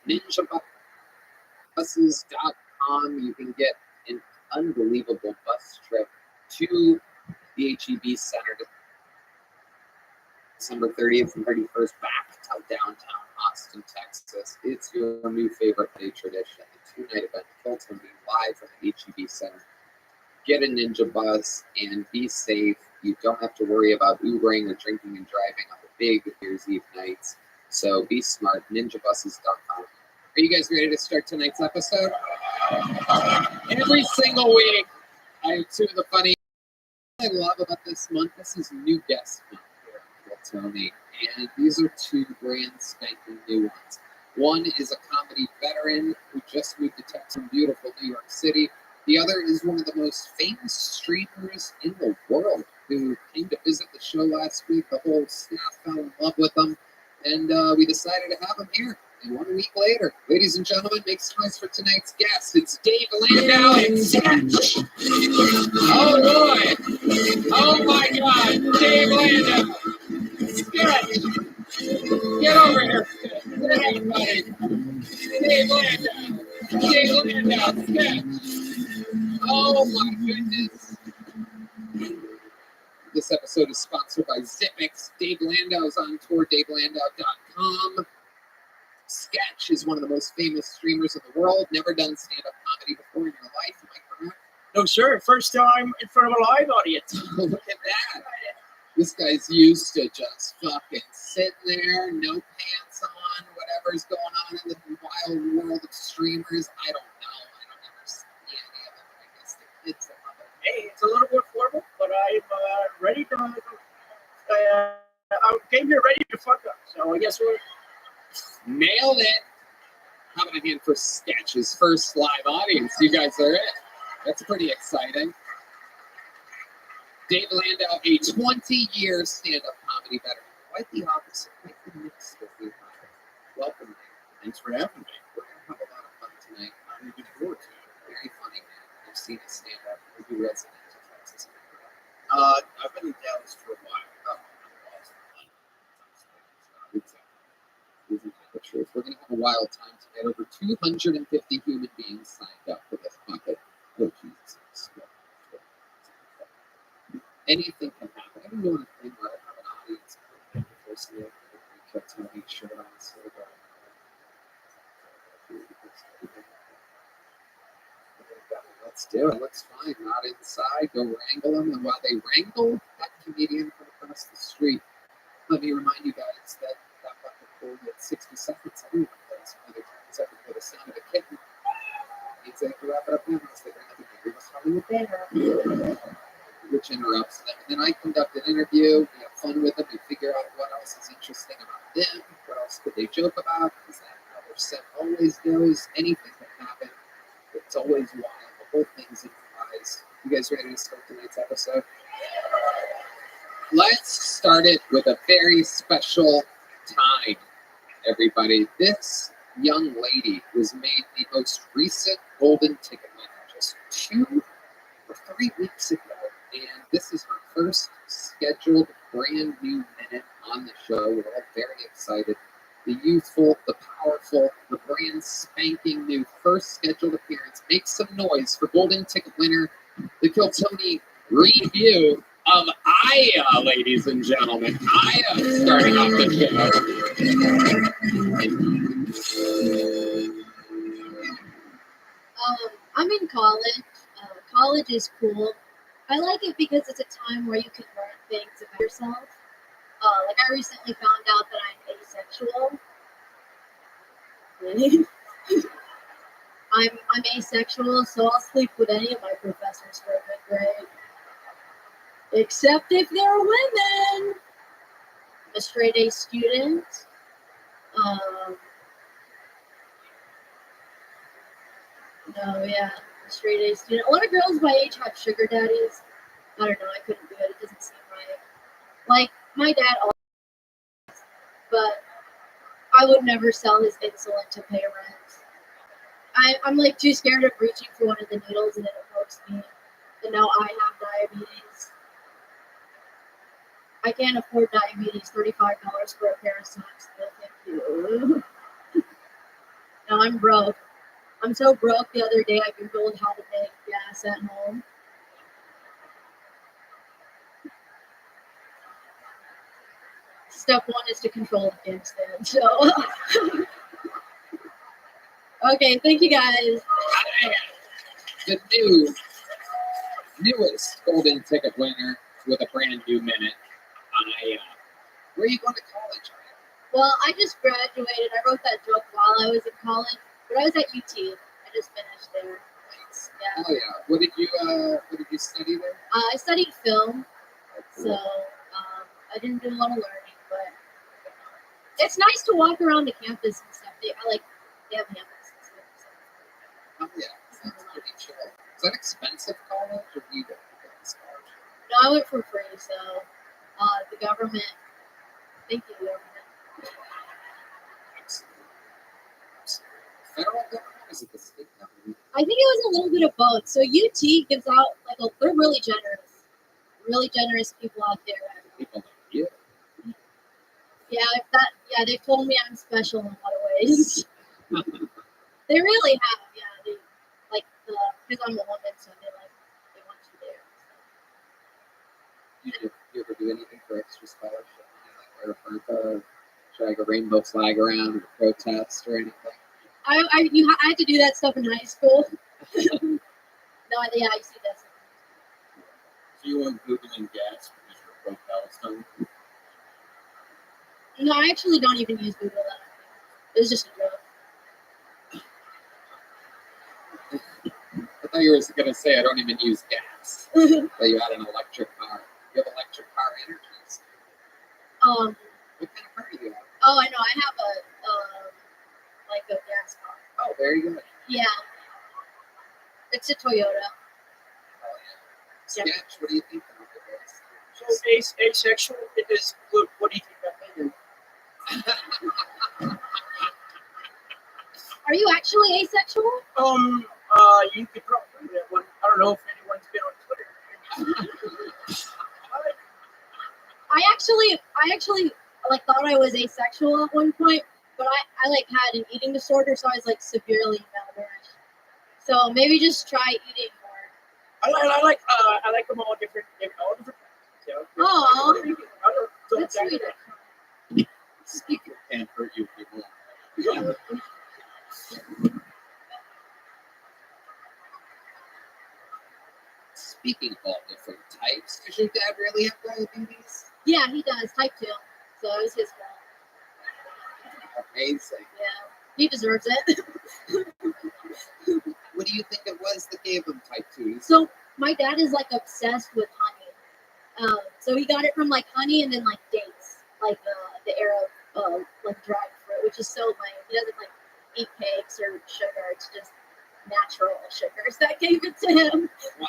NinjaBuses.com. You can get an unbelievable bus trip to the HEB Center December 30th and 31st back to downtown Austin, Texas. It's your new favorite day tradition, the two-night event, Hilton live from the HEB Center. Get a Ninja Bus and be safe. You don't have to worry about Ubering or drinking and driving on the big New Year's Eve nights. So be smart, ninjabuses.com. Are you guys ready to start tonight's episode? Every single week, I have two of the funny things I love about this month. This is new guest month here on Tony, and these are two brand spanking new ones. One is a comedy veteran who just moved to Texas from beautiful New York City. The other is one of the most famous streamers in the world who came to visit the show last week. The whole staff fell in love with him, and we decided to have him here. And 1 week later, ladies and gentlemen, make some noise for tonight's guest. It's Dave Landau and Sketch. Oh boy! Oh my God! Dave Landau, Sketch. Get over here, Sketch. Everybody. Dave Landau. Dave Landau, Sketch. Oh my goodness. This episode is sponsored by Zippix. Dave Landau is on tour, DaveLandau.com. Sketch is one of the most famous streamers in the world. Never done stand-up comedy before in your life, am I correct? No, sir. First time in front of a live audience. Look at that. This guy's used to just fucking sitting there, no pants on, whatever's going on in the wild world of streamers. I don't know. I don't ever see any of it. I guess the kids love it. Hey, it's a little bit formal, but I'm ready to. I came here ready to fuck up. So I guess we're. Nailed it. How about a hand for Sketch's first live audience? You guys are it. That's pretty exciting. Dave Landau, a 20-year stand-up comedy veteran. Quite the opposite. Quite the mix of the welcome, Dave. Thanks for having me. We're going to have a lot of fun tonight. I'm looking forward to it. Very funny, man. I've seen a stand-up. Are you resident to Texas? I've been in Dallas for a while. Isn't that the truth? We're going to have a wild time tonight. Over 250 human beings signed up for this bucket. Oh, Jesus. Anything can happen. I've been doing a thing where I have an audience before seeing it. I kept Tony's shirt on. So let's do it. Let's find. Not inside. Go wrangle them. And while they wrangle that comedian from across the street, let me remind you guys that that bucket pulled at 60 seconds. Everyone does. Another 10 seconds for the sound of a kitten. Means they have to wrap it up now. They bring up the biggest Hollywood banner, which interrupts them. And then I conduct an interview. We have fun with them. We figure out what else is interesting about them. What else could they joke about? Is that how their set always goes? Anything can happen. It's always wild. The whole thing's improvised. You guys ready to start tonight's episode? Let's start it with a very special time, everybody. This young lady was made the most recent Golden Ticket winner just 2 or 3 weeks ago. And this is her first scheduled brand new minute on the show. We're all very excited. The youthful, the powerful, the brand spanking new first scheduled appearance. Make some noise for Golden Ticket winner, the Kiltony review of Aya, ladies and gentlemen. Aya starting off the show. I'm in college. College is cool. I like it because it's a time where you can learn things about yourself. Like I recently found out that I'm asexual. I'm asexual, so I'll sleep with any of my professors for a good grade. Except if they're women. I'm a straight A student. Straight A student. A lot of girls my age have sugar daddies. I don't know, I couldn't do it. It doesn't seem right. Like, my dad always, but I would never sell his insulin to pay rent. I'm like too scared of reaching for one of the needles and it pokes me. And now I have diabetes. I can't afford diabetes. $35 for a pair of socks. No, thank you. Now I'm broke. I'm so broke. The other day I googled how to make gas at home. Step one is to control the gas stand. So, okay, thank you guys. The newest golden ticket winner with a brand new minute. Where are you going to college? Well, I just graduated. I wrote that joke while I was in college, but I was at UT. I just finished there. Yeah. Oh yeah. What did you study there? I studied film, Cool. so I didn't do a lot of learning, but it's nice to walk around the campus and stuff. They have campus and stuff. So. Oh yeah. Sounds pretty chill. Is that expensive college or do you get a scholarship? No, I went for free, so the government. Thank you, government. Absolutely. Federal government, is it the state government? I think it was a little bit of both. So UT gives out they're really generous people out there. People like you. Yeah, they've told me I'm special in a lot of ways. They really have, yeah. Because I'm a woman, so they want you there. Did you ever do anything for extra scholarship? Like wear a burqa, drag a rainbow flag around, or protest, or anything? I had to do that stuff in high school. No, yeah, I see that. So you weren't Googling gas because you're pro-Palestine? No, I actually don't even use Google. It was just a joke. I thought you were going to say I don't even use gas. That you had an electric car. You have electric car energies. What kind of car do you have? Oh, I know. I have a gas car. Oh, very good. Yeah. It's a Toyota. Oh yeah. Yep. Sketch. What do you think of this? So asexual, it is, what do you think that means? Are you actually asexual? You could probably that one. I don't know if anyone's been on Twitter. I actually thought I was asexual at one point, but I had an eating disorder, so I was severely malnourished. So maybe just try eating more. I like them all different. All different. Aw. Don't That's sweet. Speaker can't hurt you people. Speaking of all different types, does your dad really have diabetes? Yeah, he does. Type 2. So it was his fault. Amazing. Yeah. He deserves it. What do you think it was that gave him type 2? So my dad is obsessed with honey. So he got it from honey and then dates, the era of dried fruit, which is so lame. He doesn't eat cakes or sugar. It's just natural sugars that gave it to him. Wow,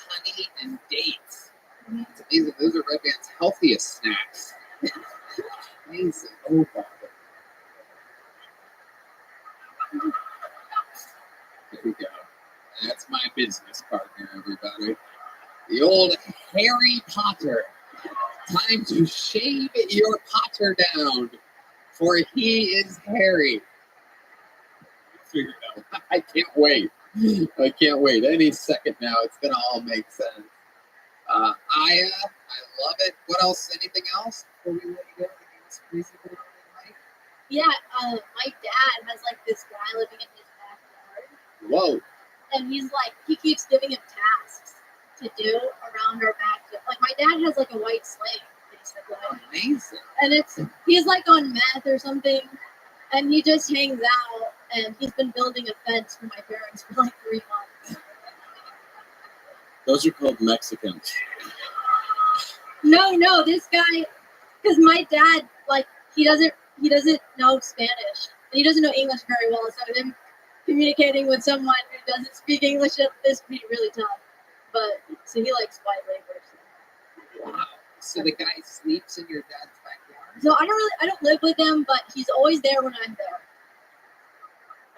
honey and dates. It's amazing. Those are Red Band's healthiest snacks. Amazing. Oh, God. There we go. That's my business partner, everybody. The old Harry Potter. Time to shave your Potter down, for he is Harry. Figured out. I can't wait. I can't wait. Any second now, it's gonna all make sense. I love it. What else? Anything else before we let you go? Anything else crazy going on in life? Yeah, my dad has this guy living in his backyard. Whoa. And he's he keeps giving him tasks to do around our backyard. My dad has a white slate, basically. Amazing. And he's on meth or something, and he just hangs out, and he's been building a fence for my parents for 3 months. Those are called Mexicans. No, this guy, because my dad, he doesn't know Spanish, and he doesn't know English very well, so him communicating with someone who doesn't speak English is be really tough. But so he likes white labor. Wow. So the guy sleeps in your dad's backyard? So I don't live with him, but he's always there when I'm there.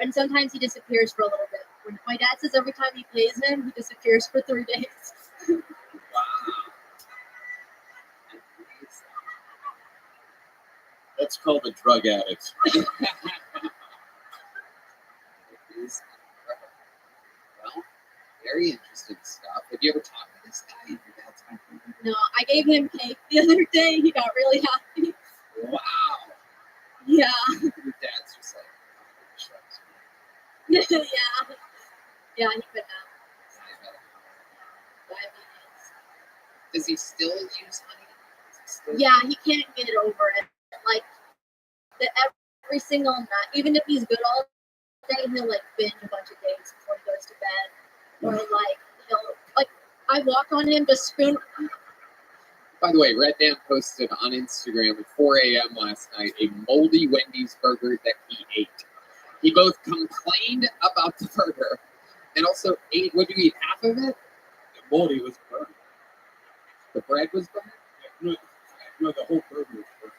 And sometimes he disappears for a little bit. When my dad says every time he pays him, he disappears for 3 days. Wow. That's called a drug addict. Very interesting stuff. Have you ever talked to this guy? Your dad's my favorite. No, I gave him cake the other day. He got really happy. Wow. Yeah. Your dad's just like, Yeah. Yeah, he could not. Diabetes. does he still use honey? Yeah, he can't get over it. Like every single night, even if he's good all day, he'll like binge a bunch of days before he goes to bed. Or like I walk on him to spoon. By the way, Red Dan posted on Instagram at 4 a.m. last night a moldy Wendy's burger that he ate. He both complained about the burger and also ate. Would you eat half of it? The moldy was burned. The bread was burned? No, the whole burger was burned.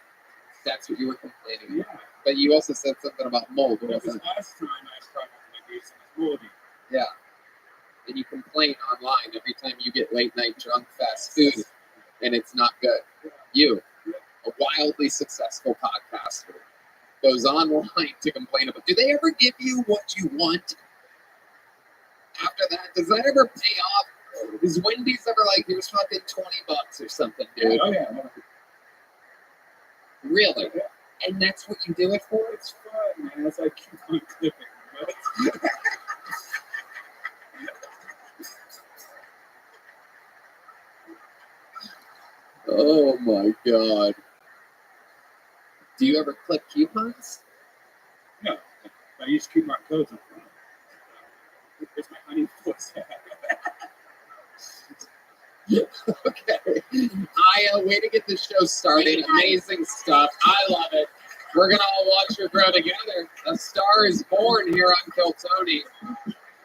That's what you were complaining about. Yeah. But you also said something about mold. That was last time I tried Wendy's and it was moldy. Yeah. And you complain online every time you get late night drunk fast food and it's not good. You, a wildly successful podcaster, goes online to complain about. Do they ever give you what you want after that? Does that ever pay off? Is Wendy's ever like, here's fucking $20 or something, dude? Oh, yeah. Really? Yeah. And that's what you do it for? It's fun, man. It's like keep on clipping. You know? Oh my god. Do you ever clip coupons? No. I used to keep my clothes on. It's my honey voice. Okay. Way to get the show started. Amazing stuff. I love it. We're going to all watch her grow together. A star is born here on Kiltony.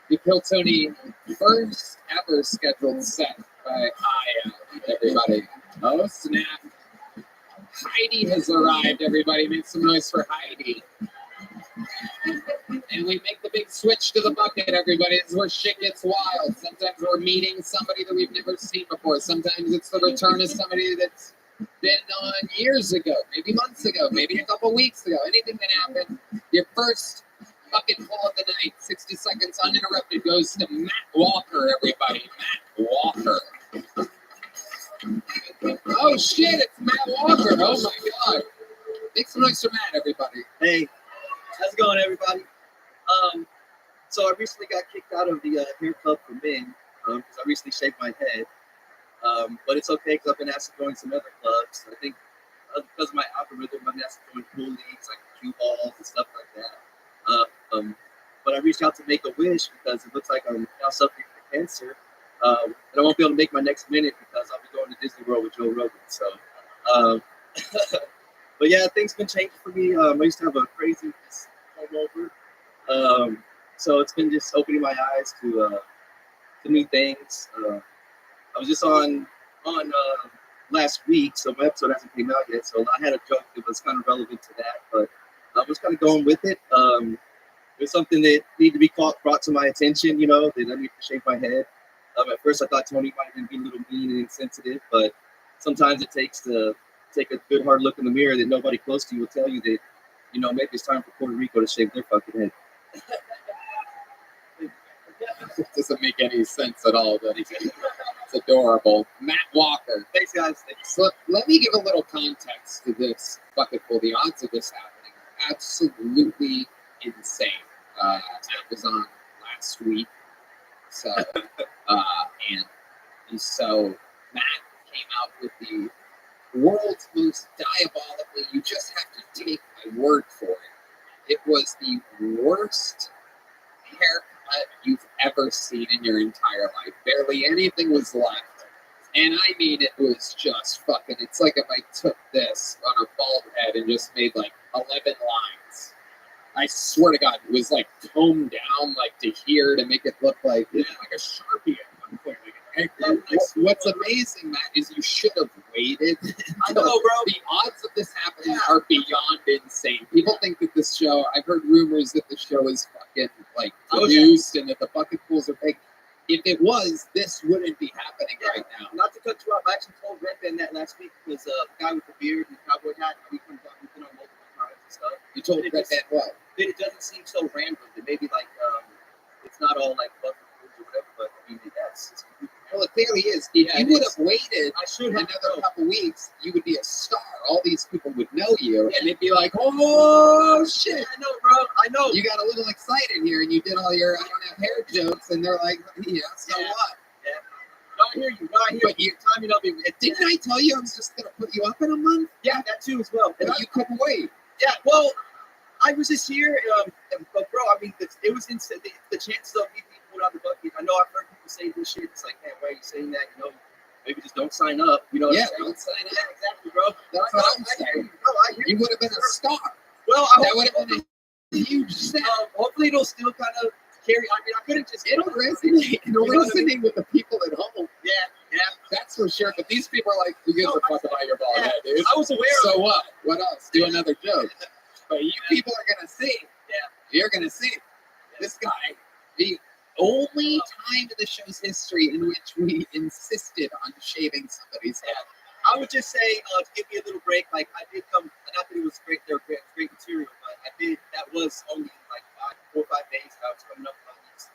The Kiltony first ever scheduled set by Aya, everybody. Oh, snap. Heidi has arrived, everybody. Make some noise for Heidi. And we make the big switch to the bucket, everybody. This is where shit gets wild. Sometimes we're meeting somebody that we've never seen before. Sometimes it's the return of somebody that's been on years ago, maybe months ago, maybe a couple weeks ago. Anything can happen. Your first bucket full of the night, 60 seconds uninterrupted, goes to Matt Walker, everybody. Matt Walker. Oh, shit, it's Matt Walker. Oh, my God. Make some noise for Matt, everybody. Hey, how's it going, everybody? So I recently got kicked out of the hair club for men because I recently shaved my head. But it's okay because I've been asked to join some other clubs. I think because of my algorithm, I've been asked to join pool leagues like cue balls and stuff like that. But I reached out to Make-A-Wish because it looks like I'm now suffering from cancer. And I won't be able to make my next minute because I'll be going to Disney World with Joe Rogan. So, but yeah, things been changing for me. I used to have a crazy home over. So it's been just opening my eyes to new things. I was just on last week, so my episode hasn't came out yet. So I had a joke that was kind of relevant to that, but I was kind of going with it. There's something that needed to be brought to my attention, that I need to shave my head. At first, I thought Tony might have been a little mean and insensitive, but sometimes it takes to take a good hard look in the mirror that nobody close to you will tell you that, maybe it's time for Puerto Rico to shave their fucking head. It doesn't make any sense at all, but it's adorable. Matt Walker. Thanks, guys. So let me give a little context to this bucketful. The odds of this happening are absolutely insane. It was on last week. So, and so Matt came out with the world's most diabolically, you just have to take my word for it. It was the worst haircut you've ever seen in your entire life. Barely anything was left. And I mean, it was just fucking, it's like if I took this on a bald head and just made like 11 lines. I swear to God, it was like combed down like to here to make it look like a Sharpie at one point. What's amazing, Matt, is you should have waited. I know, bro. The odds of this happening are beyond insane. People think that this show, I've heard rumors that the show is fucking like produced and that the bucket pools are big. If it was, this wouldn't be happening right now. Not to cut you off, I actually told Red Ben that last week because the guy with the beard and the cowboy hat, he comes on, he's been on multiple times and stuff. You told Red Ben what? It doesn't seem so random. That maybe like it's not all like bucket pools or whatever, but clearly is. If Yeah, you it would is. have waited I should have. another couple weeks, you would be a star. All these people would know you, and it'd be like, oh shit. Yeah, I know, bro. I know. You got a little excited here, and you did all your I don't have hair jokes, and they're like, yeah, so Yeah. what? Yeah. No, I hear you. No, I hear But you. Time, you know, Didn't I tell you I was just gonna put you up in a month? Yeah, that too as well. And you couldn't wait. Yeah, well, I was just here, but bro, I mean, it was insane. The chances of me being put on the bucket. I know I've heard people say this shit. It's like, hey, why are you saying that? You know, maybe just don't sign up. You know? Yeah, what I'm don't sign up. Yeah, exactly, bro. That's I what know, I'm I hear saying. you. No, I hear You would have been a star. Well, That would have been a huge step. hopefully it'll still kind of carry. I mean, I couldn't just. It'll resonate. It'll You know what I resonate with the people at home. Yeah, yeah. That's for sure. But these people are like, who gives a fuck about your bald Yeah, head, dude? I was aware of So it. what? What else? Do another joke. But you people are gonna see. Yeah. You're gonna see. This guy, the only time in the show's history in which we insisted on shaving somebody's head. I would just say to give me a little break. Like I did come, not that it was great. They're great material, but I did. That was only like 4 or 5 days. I was coming up with ideas.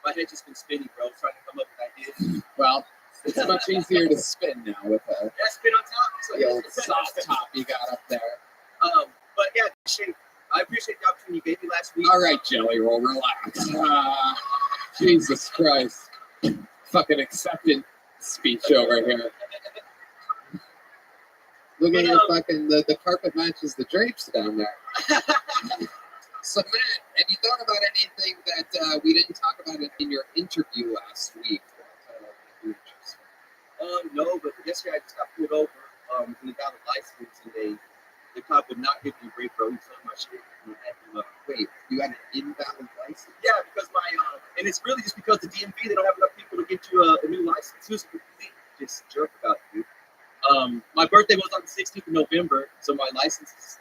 My head just been spinning, bro. Trying to come up with ideas. Well, it's much easier to spin now with a Yeah, spin on top. So the old soft top you got up there. But yeah, Shane, I appreciate the opportunity you gave me last week. All right, Jelly Roll, relax. Jesus Christ. Fucking acceptance speech over here. Look at your fucking, the carpet matches the drapes down there. So, Matt, have you thought about anything that we didn't talk about in your interview last week? No, but yesterday I just got pulled over and they got a license and the cop would not give me a break, bro. He told my shit. Wait, you had an invalid license? Yeah, because and it's really just because the DMV, they don't have enough people to get you a new license. He was a complete just jerk about it, dude. My birthday was on the 16th of November, so my license is,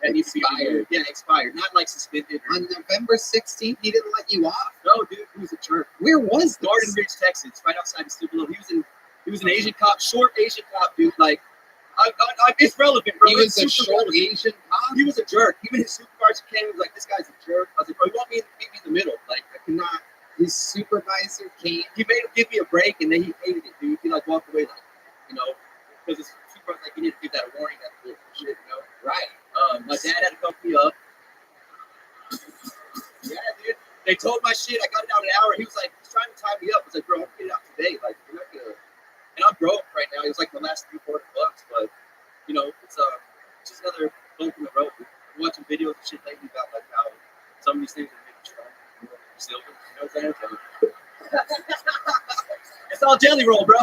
that needs to be Expired. Yeah, expired. Not like suspended. On November 16th, he didn't let you off? No, dude, he was a jerk. Where was this? Garden Ridge, Texas, right outside of Stillwell. He was an Asian cop, short Asian cop, dude. Like, it's relevant, bro. He was a It's super short relevant. Asian cop? He was a jerk. Even his supervisor came and was like, this guy's a jerk. I was like, bro, you want me to meet me in the middle? Like, I cannot. His supervisor came? He made him give me a break, and then he hated it, dude. He, like, walked away, like, because his supervisor, like, you need to give that a warning, that shit, Right. My dad had to come me up. Yeah, dude. They told my shit. I got it out in an hour. He was like, he's trying to tie me up. I was like, bro, I'm getting it out today. Like, you're not gonna. And I'm broke right now. It was like the last $300-$400, but it's just another bump in the road. I'm watching videos and shit lately about like how some of these things are making strong. Silver. You know what I'm saying? It's all jelly roll, bro.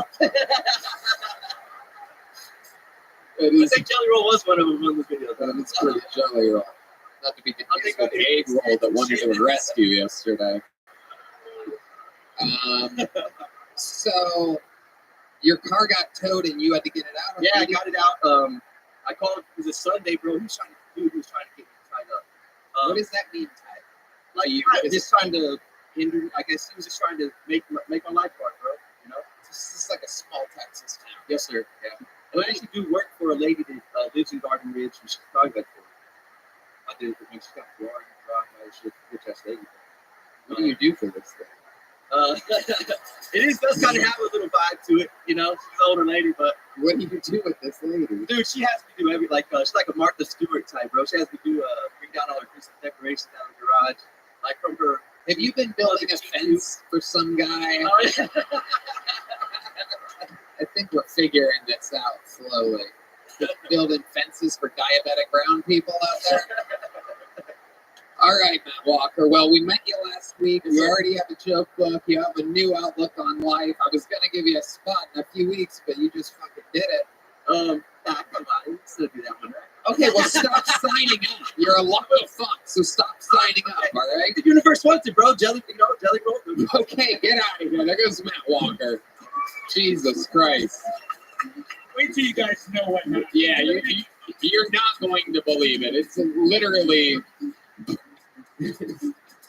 It I is, think jelly roll was one of them on the video. it's pretty Jelly Roll. Not to be confused with Egg Roll that wanted to rescue yesterday. So, your car got towed and you had to get it out? Yeah, I got it out. I called. It was a Sunday, bro. He was trying to get me tied up. What does that mean, Ty? Like, just trying to hinder. I guess he was just trying to make my life hard, bro. This is like a small Texas town. Yes, sir. Yeah. And I actually do work for a lady that lives in Garden Ridge, and she's probably like, I did it when she got Florida, shit, bitch ass lady. What do you do for this thing? It does kind of have a little vibe to it, She's an older lady, but What do you do with this lady? dude, she has me do she's like a Martha Stewart type, bro. She has me do bring down all her Christmas decorations down in the garage, like from her. Have you been building a fence for some guy? I think we're figuring this out slowly. Building fences for diabetic brown people out there. All right, Matt Walker. Well, we met you last week. You already have a joke book. You have a new outlook on life. I was going to give you a spot in a few weeks, but you just fucking did it. Come on, you still do that one, right? Okay, well, stop signing up. You're a lucky fuck, so stop signing up, all right? The universe wants it, bro. Jelly roll. Okay, get out of here. There goes Matt Walker. Jesus Christ. Wait till you guys know what happened. Yeah, you're not going to believe it. It's literally...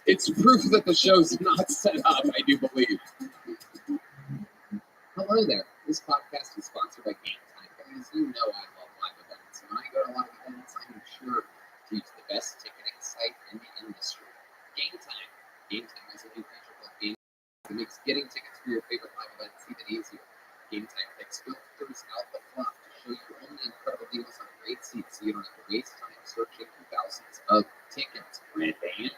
It's proof that the show's not set up, I do believe. Hello there. This podcast is sponsored by Game Time. Guys, you know I love live events. When I go to live events, I'm sure to use the best ticketing site in the industry. Game Time. Game Time has a new feature called Game Time that makes getting tickets for your favorite live events even easier. Game Time Picks filters out the fluff to show you only incredible deals on great seats so you don't have to waste time searching through thousands of tickets. Red Band.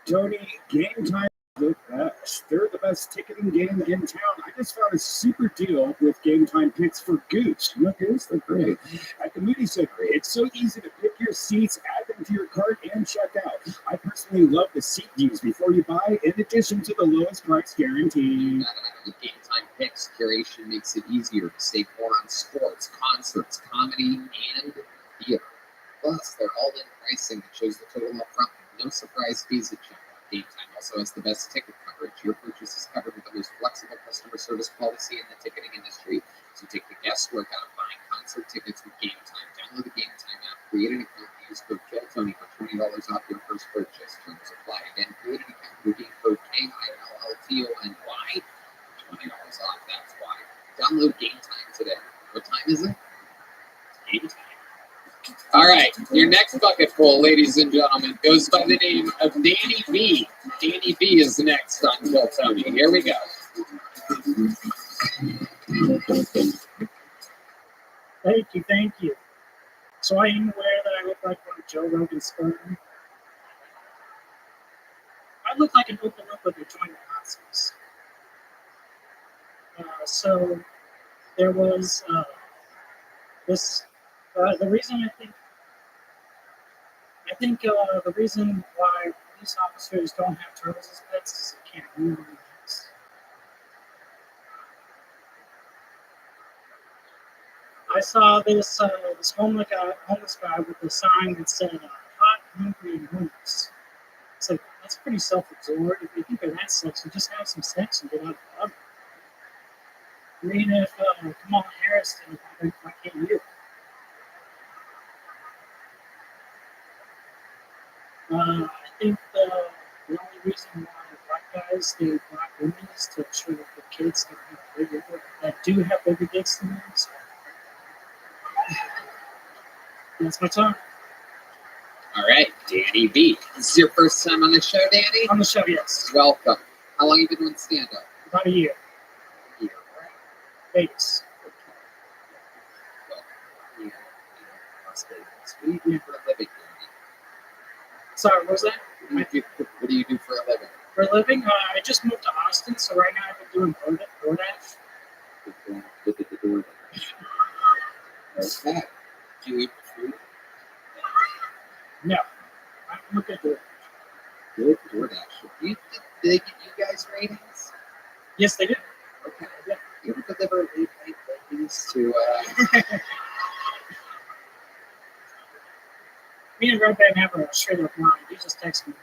Tony, Game Time the best. They're the best ticketing game in town. I just found a super deal with Game Time Picks for Goose. You know Goose? They're great. At the movie center, it's so easy to pick your seats, add them to your cart, and check out. I personally love the seat views before you buy, in addition to the lowest price guarantee. With Game Time Picks, curation makes it easier to save more on sports, concerts, comedy, and theater. Plus, they're all-in pricing that shows the total up front with no surprise fees at checkout. Game Time also has the best ticket coverage. Your purchase is covered with the most flexible customer service policy in the ticketing industry. So take the guesswork out of buying concert tickets with Game Time. Download the Game Time app, create an account, and use code KILLTONY for $20 off your first purchase. Terms apply. Again, create an account, redeem code KILLTONY. $20 off, that's why. Download Game Time today. What time is it? Game Time. All right, your next bucket full, ladies and gentlemen, goes by the name of Danny B. Danny B is next on Kill Tony. Here we go. Thank you. So I am aware that I look like one of Joe Rogan's sperm. I look like an open up of the joint Nazis. So there was this. The reason I think the reason why police officers don't have turtles as pets is they can't move them. I saw this homeless guy with a sign that said "hot, hungry, and homeless." It's like that's pretty self-absorbed. If you think of that sex, you just have some sex and get out of the oven. I mean, if Kamala Harris did it, why can't you? I think the only reason why black guys date black women is to show that the kids that do have bigger dicks than them. So that's my time. All right, Danny B. This is your first time on the show, Danny? On the show, yes. Welcome. How long have you been doing stand-up? About a year. Vegas. Well, Las Vegas. What do you do for a living, Danny? Sorry, what was that? What do you do for a living? For a living, I just moved to Austin, so right now I've been doing DoorDash. Okay. Do you eat food? No, I'm a good DoorDash. Good DoorDash. Did they give you guys ratings? Yes, they do. Okay. You ever deliver late night ratings to Me and Rabbi have a straight up line. He just texts me.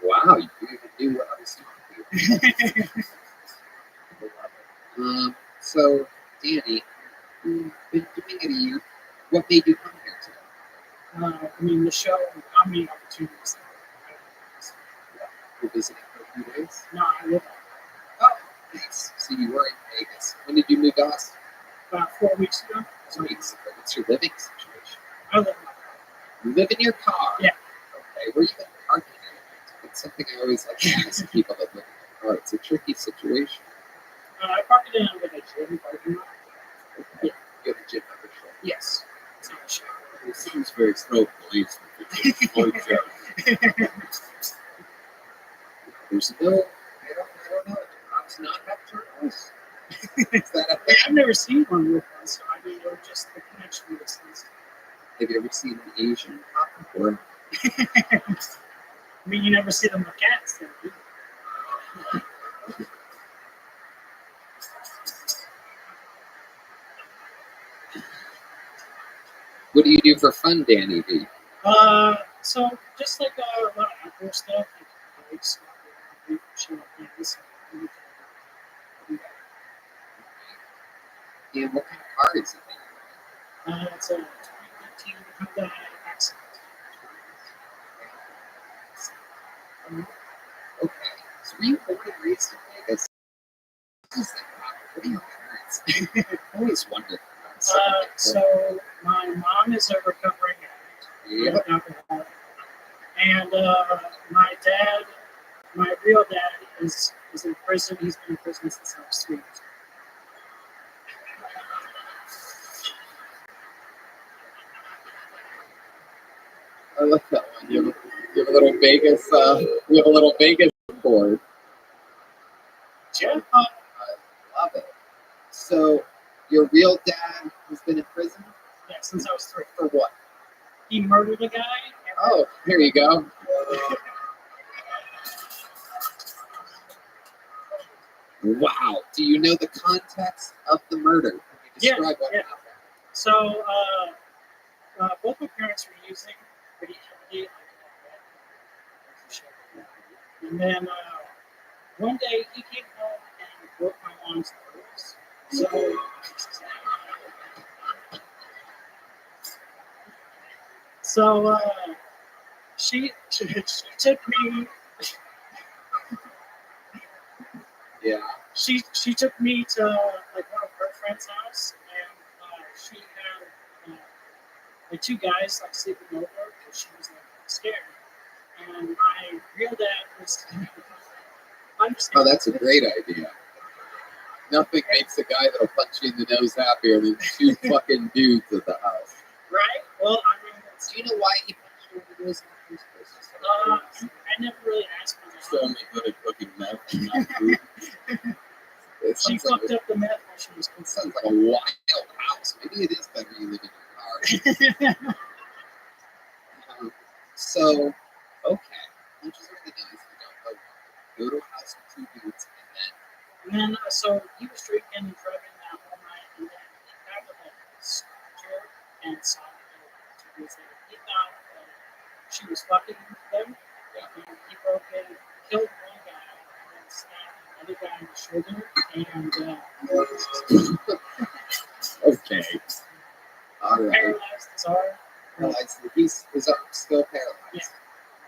Wow, you even knew what I was talking about. So, Danny, you've been doing it a year. What made you come here today? I mean, the show, how many opportunities? You're visiting for a few days? No, I live Oh, nice. So you were in Vegas. When did you move to Austin? about 4 weeks ago. 4 weeks ago. What's your living situation? I live in my car. You live in your car? Yeah. Okay, where you been parking at? It's something I always like to ask people that live in their car. It's a tricky situation. I parked it in with a gym parking lot. Okay. You have a gym membership? Yes. It's not a show. It seems very slow, police. There's no, I don't know. Do cops not have turtles? Is that a thing? I've never seen one with one, so I mean, they're just the connection with this. Have you ever seen an Asian cop before? I mean, you never see them with cats, then, do you? What do you do for fun, Danny B? So just like a lot of outdoor stuff, like bikes, shit like this. And what kind of car is it? It's a 2015 Honda Accent. Okay. So were you born and raised in Vegas? What are your parents? I always wondered. So my mom is a recovering addict, alcoholic, and my dad, my real dad, is was in prison. He's been in prison since I was 3 years old. I love that one. You have a little Vegas. You have a little Vegas board. Yeah. I love it. So, your real dad has been in prison Yeah, since I was 3. for what? He murdered a guy. Oh, here you go. Wow. Do you know the context of the murder? Can you describe what yeah. happened? So, both my parents were using pretty heavily. And then one day he came home and broke my mom's nose. So she took me. Yeah. She took me to like one of her friend's house, and she had like 2 guys like sleeping over because she was like scared. And my real dad was Oh, that's a great idea. Nothing makes a guy that'll punch you in the nose happier than 2 fucking dudes at the house. Right? Well, I mean, Do you know why he punched you in the nose in the first place? I never really asked my Just mom. only good at cooking meth and not food. It She sounds like, fucked up the meth while she was it sounds like a wild house. Maybe it is better you live in your car. So, okay. Punches are in the nose. You don't know why. Go to a house with 2 dudes and then. And then, so he was drinking and driving that whole night, and then he kind of like her and saw that he thought she was fucking them, and he broke in, killed one guy, and then stabbed another guy in the shoulder, and Okay. All right. paralyzed his arm. Paralyzed. His arm's still paralyzed. Yeah.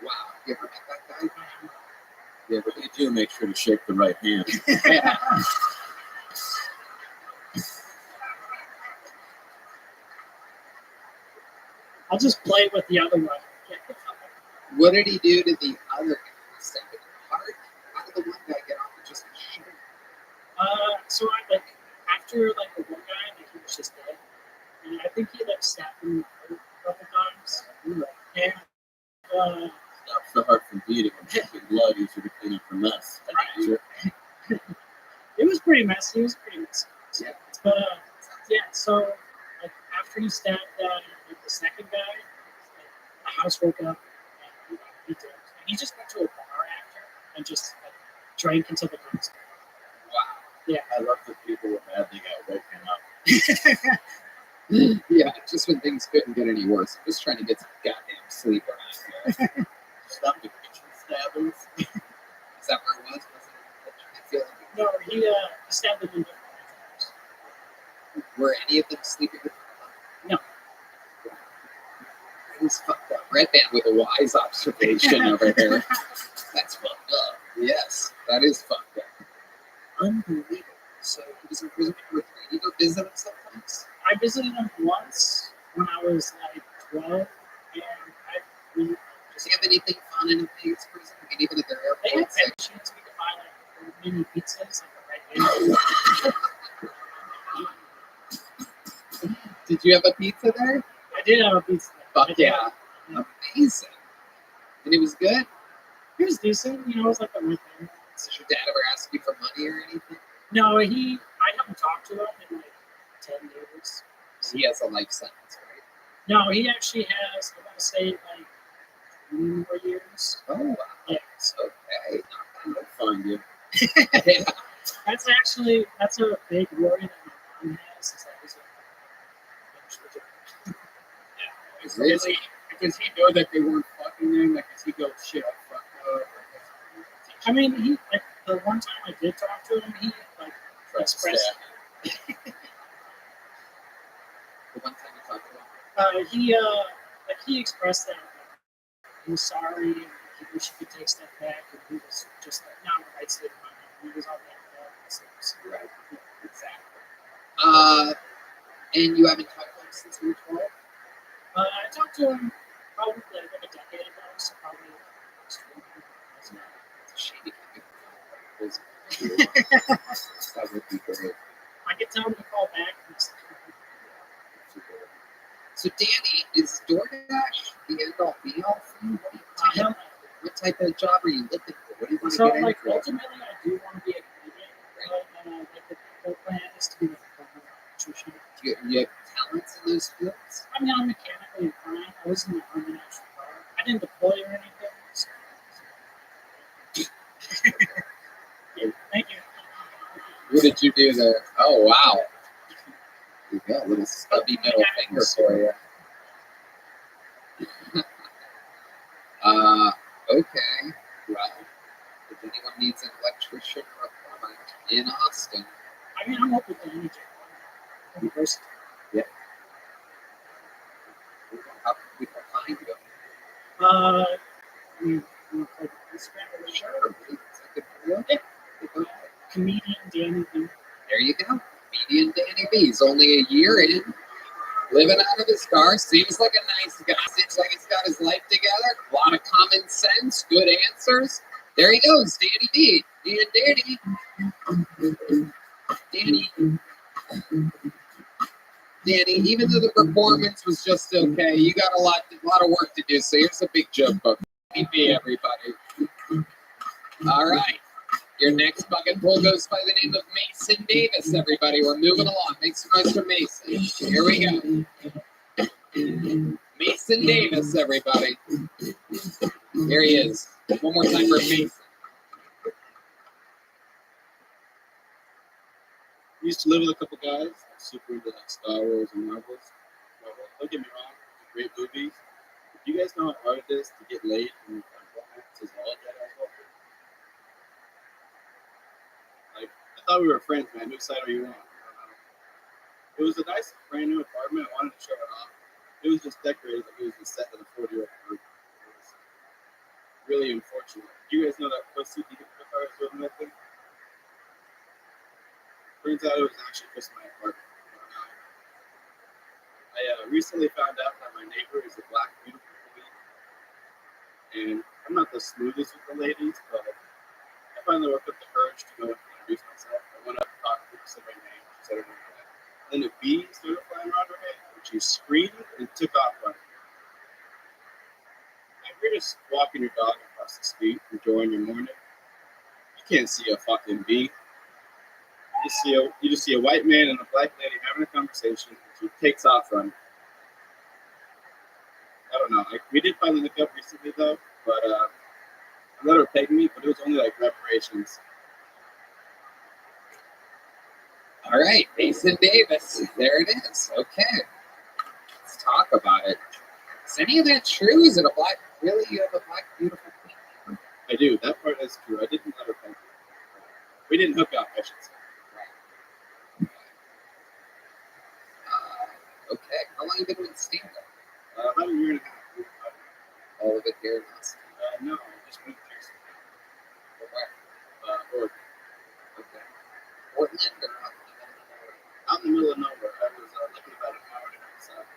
Wow. You ever met that guy? Yeah, but you do make sure to shake the right hand. Yeah. I'll just play with the other one. What did he do to the other guy? Stab it in the heart? How did the one guy get off with just a shot? So I like after like the one guy, like he was just dead, and I think he like stabbed him a couple times, and Stops the heart from beating and pumping blood easier to clean up the mess. it was pretty messy. It was pretty messy. Yeah. But yeah, so like after he stabbed like, the second guy, like, the house woke up and he did. And he just went to a bar after and just like drank until the next. Wow. I love the people who badly got woken up. Yeah, just when things couldn't get any worse. I'm just trying to get some goddamn sleep around here. Stop the kitchen stabbings. Is that where it was? Was it in the kitchen? I feel like No, he stabbed him in different times. were any of them sleeping with No. That is fucked up. Red Band with a wise observation over here. That's fucked up. Yes, that is fucked up. Unbelievable. So he was in prison for 3. You go visit him sometimes? I visited him once when I was like 12, and Does he have anything fun in Vegas prison? I mean, even at their they had airport section? sections we could buy like mini pizzas like right there. Did you have a pizza there? I did have a pizza. Fuck I yeah. did. Amazing. And it was good? It was decent, you know, it was like a right there. Did your dad ever ask you for money or anything? No, I haven't talked to him in like 10 years. He has a life sentence, right? No, he actually has, I want to say, like 3 more years. Oh, wow. Yeah. It's okay. I'll find you. Yeah. That's a big worry that my mom has, is that he's Really? Does he know that they weren't fucking them? Like, does he go, shit, I fucked up? I mean, he, like, the one time I did talk to him, he, like, expressed, The one time you talked about he expressed that he was sorry and he wished he could take a step back, and he was just like not in the right state of mind. He was on that so, right. Exactly. And you haven't talked to him since you were 12? I talked to him probably like a decade ago, so probably It's a shame he can't get the you. That would be great. I could tell him to call back. So Danny, is DoorDash the end all be all for you? What type of job are you looking for? What do you want to So, get like, into? ultimately, I do want to be a comedian. Like, the whole plan is to be like a plumber, electrician. Do you have talents in those fields? I mean, I'm mechanically inclined. I was in the Army National Guard. I didn't deploy or anything. So. Yeah, thank you. What did you do there? Oh, wow. You got a little stubby middle finger for you. Okay. Well, if anyone needs an electrician or a plumber in Austin, I mean, I'm open to any job. I'm versatile. how can people find you? Like Instagram or whatever. Sure. Is that good for you? Yeah. Okay. Comedian Danny B. There you go. Comedian Danny B. He's only a year in, living out of his car. Seems like a nice guy. Seems like he's got his life together. A lot of common sense, good answers. There he goes, Danny B. And Danny, even though the performance was just okay, you got a lot of work to do. So here's a big joke book. Danny B, everybody. All right. Your next bucket pull goes by the name of Mason Davis, everybody. We're moving along. Make some noise for Mason. Here we go. Mason Davis, everybody. Here he is. One more time for Mason. Used to live with a couple guys, super into like Star Wars and Marvels. Don't get me wrong, great movies. But do you guys know how hard it is to get laid in romance as all Jedi culture? Like, I thought we were friends, man. Whose side are you on? It was a nice, brand new apartment. I wanted to show it off. It was just decorated like it was the set of the 40-year-old group. It was really unfortunate. Do you guys know that pussy I was living with him? Turns out it was actually just my apartment. I recently found out that my neighbor is a black, beautiful woman. And I'm not the smoothest with the ladies, but I finally worked up the courage to go and introduce myself. I went up and talked to her, said my name, she said her name. Then a bee started flying around her head, and she screamed and took off running. If you're just walking your dog across the street, enjoying your morning, you can't see a fucking bee. You just see a white man and a black lady having a conversation, and she takes off running. I don't know. We did finally look up recently, though, but I let her peg me, but it was only like reparations. All right, Mason Davis. There it is. Okay. Let's talk about it. Is any of that true? Is it a black, really? You have a black, beautiful queen? I do. That part is true. I didn't let her peg me. We didn't hook up, I should say. Okay. How long have you been doing stand-up? About a year and a half. All of it here in Austin. No, I just moved here. From where? Oregon. Okay. Portland or out in the middle of nowhere? Out in the middle of nowhere. I was looking about an hour and a half south.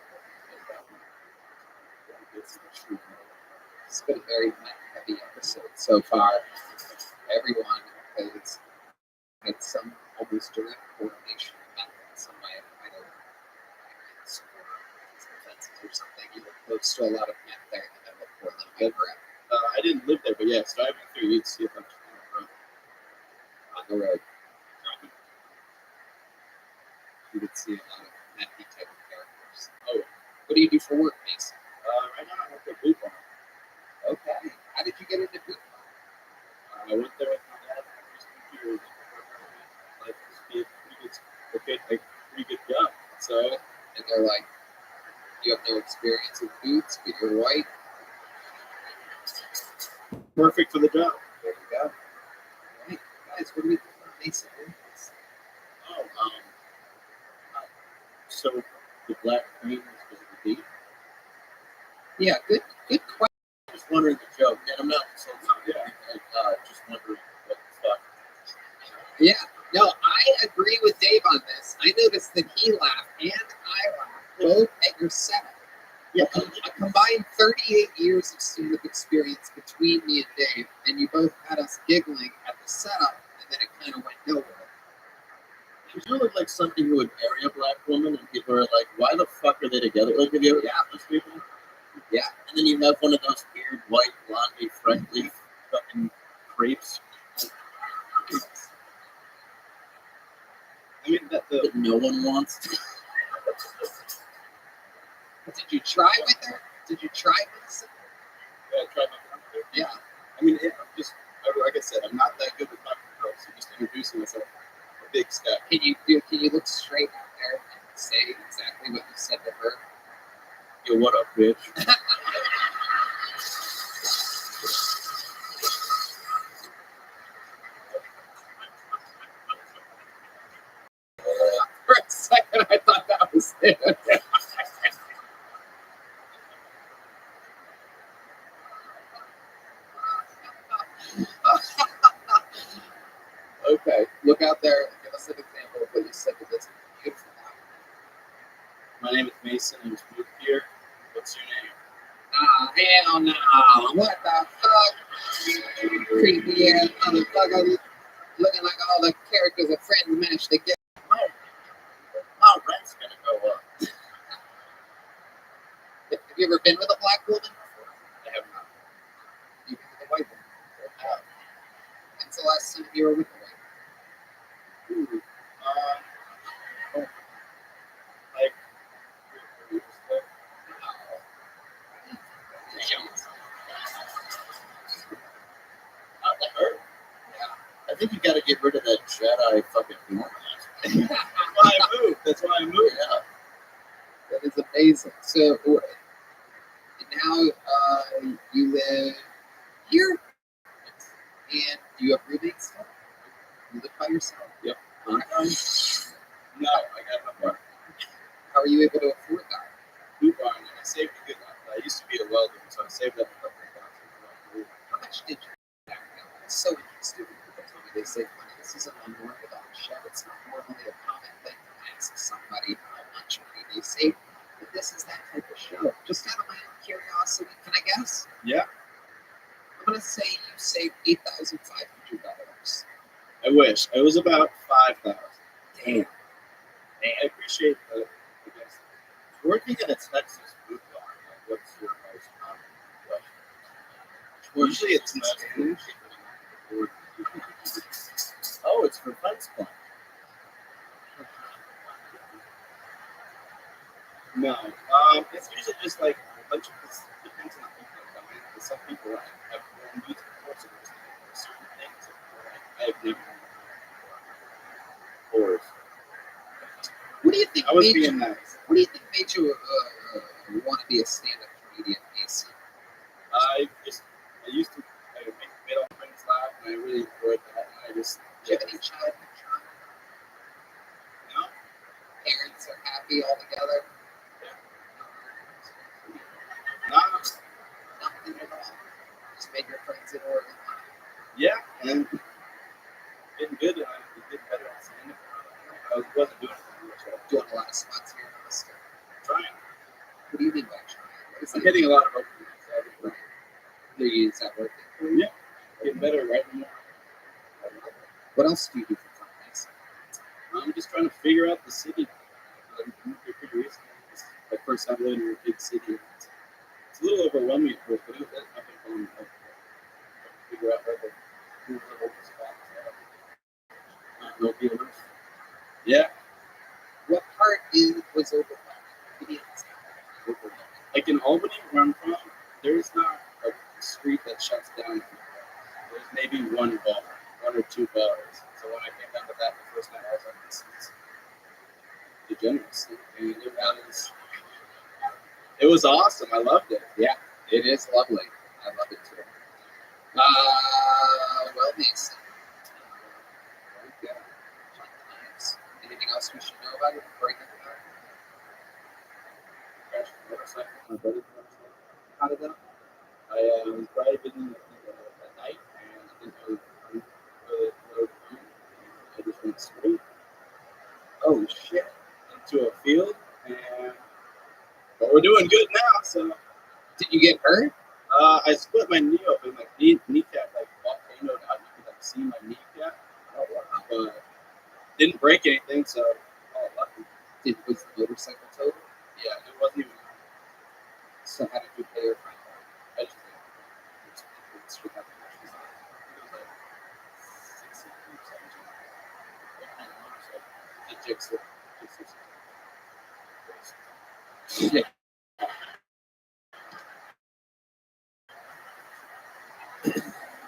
It's been a very heavy episode so far. Everyone has had some almost direct correlation with methods. Some might have either migrants or offenses or something. You were close to a lot of meth there in the middle of Portland. Am I correct? I didn't live there, but yes, driving through, you'd see a bunch of people On the road. You would see a lot of methy type of characters. Oh, what do you do for work, Mason? Right now, I work at boot barn. Okay. How did you get into boot barn? I went there with my dad for the first 2 years. Like, this would be a pretty good job. So, and they're like, you have no experience with boots, but you're white. Perfect for the job. There you go. All right, guys, what do we think about Mason? Oh, so the black queen is supposed to be. Yeah, good question. I'm just wondering the joke, and I'm not so just wondering what the fuck. Yeah, no, I agree with Dave on this. I noticed that he laughed and I laughed both at your setup. Yeah, A combined 38 years of stand-up experience between me and Dave, and you both had us giggling at the setup, and then it kind of went nowhere. You look like somebody who would marry a black woman, and people are like, "Why the fuck are they together?" Like, have you ever met those people? Yeah. And then you have one of those weird white, blondie, friendly fucking crepes. I mean, that no one wants. Did you try with her? Did you try with her? Yeah, try my friend. Yeah. I mean, I'm just, like I said, I'm not that good with talking to girls. So just introducing myself, a big step. Can you look straight out there and say exactly what you said to her? Yo, what up, bitch? For a second, I thought that was it. Okay, look out there and give us an example of what you said to this beautiful guy. My name is Mason. I'm just moved here. What's your name? Hell no. What the fuck? Creepy ass motherfucker. Looking like all the characters of Friends mashed together. My rent's gonna go up. Have you ever been with a black woman before? I have not. You've been with a white woman? When's the last time you were with a white woman? Like 3 or 4 years ago. Not that hurt. I think you gotta get rid of that Jedi fucking format. That's why I moved. That's why I moved. Yeah. That is amazing. So now you live here, and do you have roommates still? You live by yourself? Yep. No. No, I got my bar. How are you able to afford that? Boot barn, and I saved a good amount. I used to be a welder, so I saved up a couple of bucks. How much did you back now? It's so interesting when people tell me they save money. This isn't a unorthodox show. It's not normally a common thing to ask somebody how much money they save. But this is that type of show. Just out of my own curiosity, can I guess? Yeah. I'm gonna say you saved $8,500. I wish. It was about 5,000. Damn. I appreciate the, I guess. Working at a Texas boot barn, like, what's your most common question? Usually it's not food. Oh, it's for fence plant. No. It's usually just like a bunch of this depends on the people that come in. Because some people have grown boots before, so there's certain things that I've never before. What do you think? I was made being you, nice. What do you think made you want to be a stand-up comedian, Mason? I used to made all my friends laugh, and I really enjoyed that. And I just, Do you have any childhood trauma? no, Parents are happy all together? not, Nothing at all. Just made your friends in Oregon. yeah, and getting good, and I was getting better at stand-up. I wasn't doing it much. I was Doing a lot of spots here in Austin. trying. What do you mean by trying? What is I'm that? hitting a lot of openings. Right. Do you use that working? Yeah, getting better right now. What else do you do for fun, Mason? I'm just trying to figure out the city. I moved here pretty recently. It's my first time living in a big city. It's a little overwhelming at first, but I've been fun. Figure out where the cool little spots are. No dealers. Yeah, What part was overwhelming? Give me an example. Overwhelming. like in Albany, where I'm from, there's not a street that shuts down. There's maybe one bar, 1 or 2 bars. So when I came down to that the first time, I was like, this is degeneracy. And it was awesome. I loved it. Yeah, it is lovely. I love it too. Well, Mason. Very good. Fun times. Anything else we should know about it before I get to that? Crashed a motorcycle, my brother's motorcycle. How did that? I was driving at night, and I didn't know what I was doing. I just went straight Oh, shit. into a field, but we're doing good now. So Did you get hurt? I split my knee open, like kneecap, like volcanoed out. You could like see my kneecap. Oh, but didn't break anything, so lucky. Was the motorcycle total? Yeah, it wasn't even. So how did you pay your fine? I just It's with that much design. it was like 16 or 17. The jigsaw.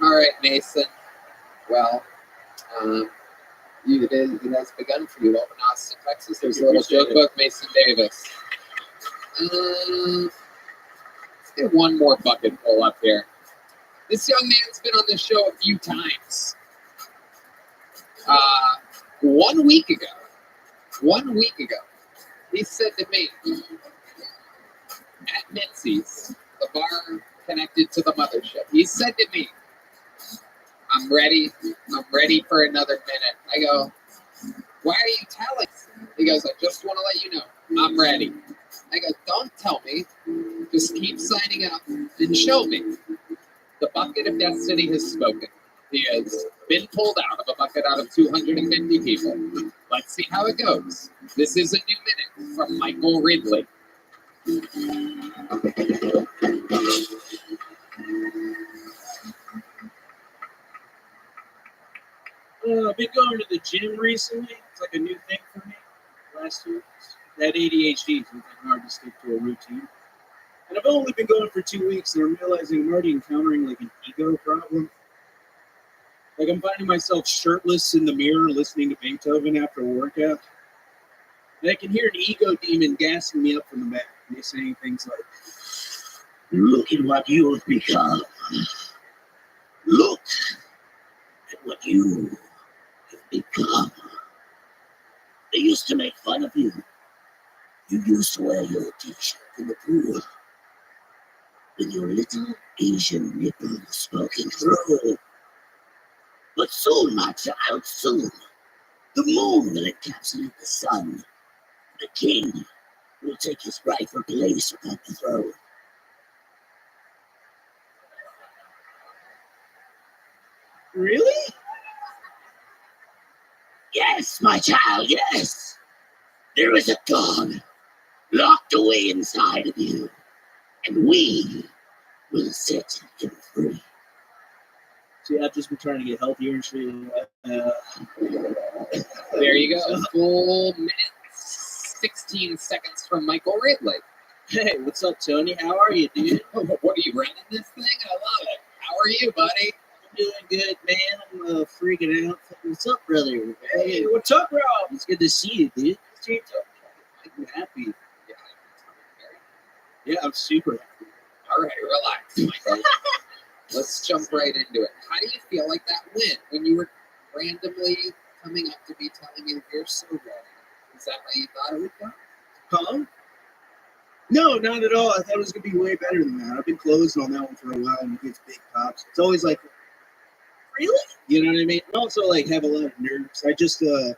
All right, Mason. Well, it has begun for you over in Austin, Texas. There's a little joke about Mason Davis. Let's get one more bucket full up here. This young man's been on the show a few times. 1 week ago, he said to me at Mitzi's, the bar connected to the mothership, he said to me, I'm ready for another minute. I go, why are you telling me? He goes, I just want to let you know, I'm ready. I go, don't tell me. Just keep signing up and show me. The bucket of destiny has spoken. He has been pulled out of a bucket out of 250 people. Let's see how it goes. This is a new minute from Michael Ridley. I've been going to the gym recently. It's like a new thing for me. Last 2 weeks. That ADHD is hard to stick to a routine. And I've only been going for 2 weeks, and I'm realizing I'm already encountering like an ego problem. Like I'm finding myself shirtless in the mirror listening to Beethoven after a workout. And I can hear an ego demon gassing me up from the back. And he's saying things like, look at what you have become. Look at what you have become. They used to make fun of you. You used to wear your t-shirt in the pool with your little Asian nipples poking through. But soon, my child, soon, the moon will encapsulate the sun. The king will take his rightful place upon the throne. Really? Yes, my child, yes. There is a God locked away inside of you, and we will set him free. See, I've just been trying to get healthier and shit. There you go. Full minute, 16 seconds from Michael Ridley. Hey, what's up, Tony? How are you, dude? What are you running this thing? I love it. How are you, buddy? I'm doing good, man. I'm freaking out. What's up, brother? Hey, what's up, Rob? It's good to see you, dude. I'm happy. Yeah, I'm super happy. All right, relax, Michael. Let's jump right into it. How do you feel like that went when you were randomly coming up to me telling me that you're so ready? Is that how you thought it would go? Huh? No, not at all. I thought it was going to be way better than that. I've been closing on that one for a while, and it gets big pops. It's always like, really? You know what I mean? I also like have a lot of nerves. I just, your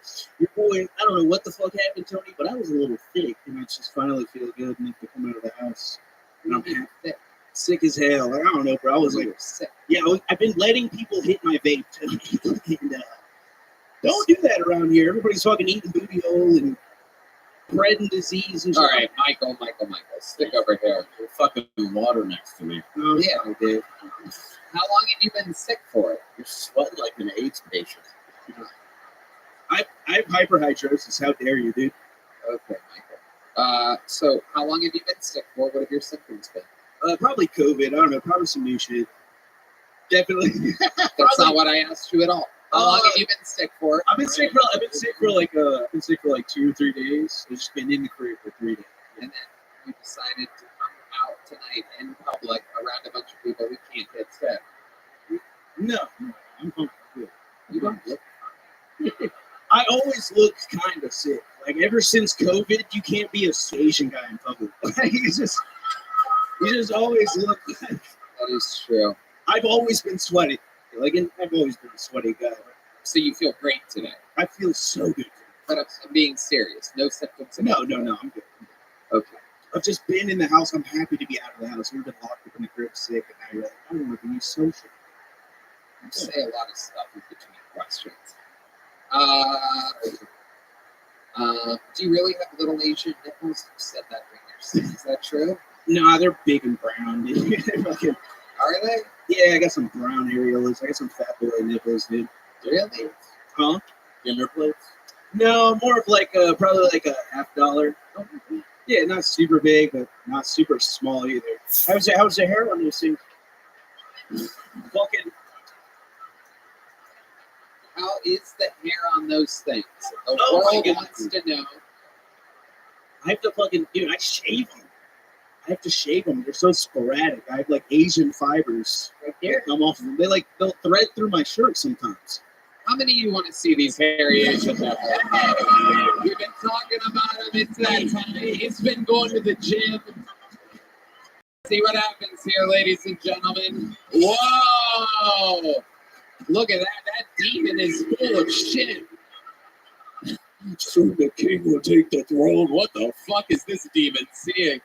boy, I don't know what the fuck happened, Tony, but I was a little thick, and I just finally feel good enough to come out of the house. And I'm happy. Sick as hell. I don't know, bro. I was like, sick. Yeah, I've been letting people hit my vape, Tony. And, don't do that around here. Everybody's fucking eating booty hole and bread and disease and shit. All right, Michael, stick over here. There's fucking water next to me. Oh, Yeah. I did. How long have you been sick for? You're sweating like an AIDS patient. I have hyperhidrosis. How dare you, dude? Okay, Michael. So how long have you been sick for? What have your symptoms been? Probably COVID. I don't know. Probably some new shit. Definitely. That's not what I asked you at all. How long have you been sick for? I've been sick for like 2 or 3 days. I've just been in the crib for 3 days. And then you decided to come out tonight in public around a bunch of people who can't get sick. No, I'm good. You don't look I always look kind of sick. Like ever since COVID, you can't be a Asian guy in public. Like, you just always look. that is true. I've always been sweaty. I've always been a sweaty guy. So you feel great today. I feel so good. But I'm being serious. No symptoms. No, I'm good. Okay. I've just been in the house. I'm happy to be out of the house. We've been locked up in the crib sick, and now you're like, I want to be social. You say a lot of stuff in between questions. Do you really have little Asian nipples? You said that during your sleep. Is that true? Nah, they're big and brown, dude. Fucking- Are they? yeah, I got some brown areolas. I got some fat boy nipples, dude. Really? Huh? Dinner plates. No, more of like probably like a $50. Yeah, not super big, but not super small either. How's the hair on those things? Fucking How is the hair on those things? The Oh my world God. wants to know. I have to fucking dude, I shave them. I have to shave them. They're so sporadic. I have like Asian fibers Right that there. come off of them. They'll thread through my shirt sometimes. How many of you want to see these hairy Asian nipples? We've been talking about them. It's that time. He's been going to the gym. See what happens here, ladies and gentlemen. Whoa! Look at that. That demon is full of shit. Soon the king will take the throne. What the fuck is this demon seeing?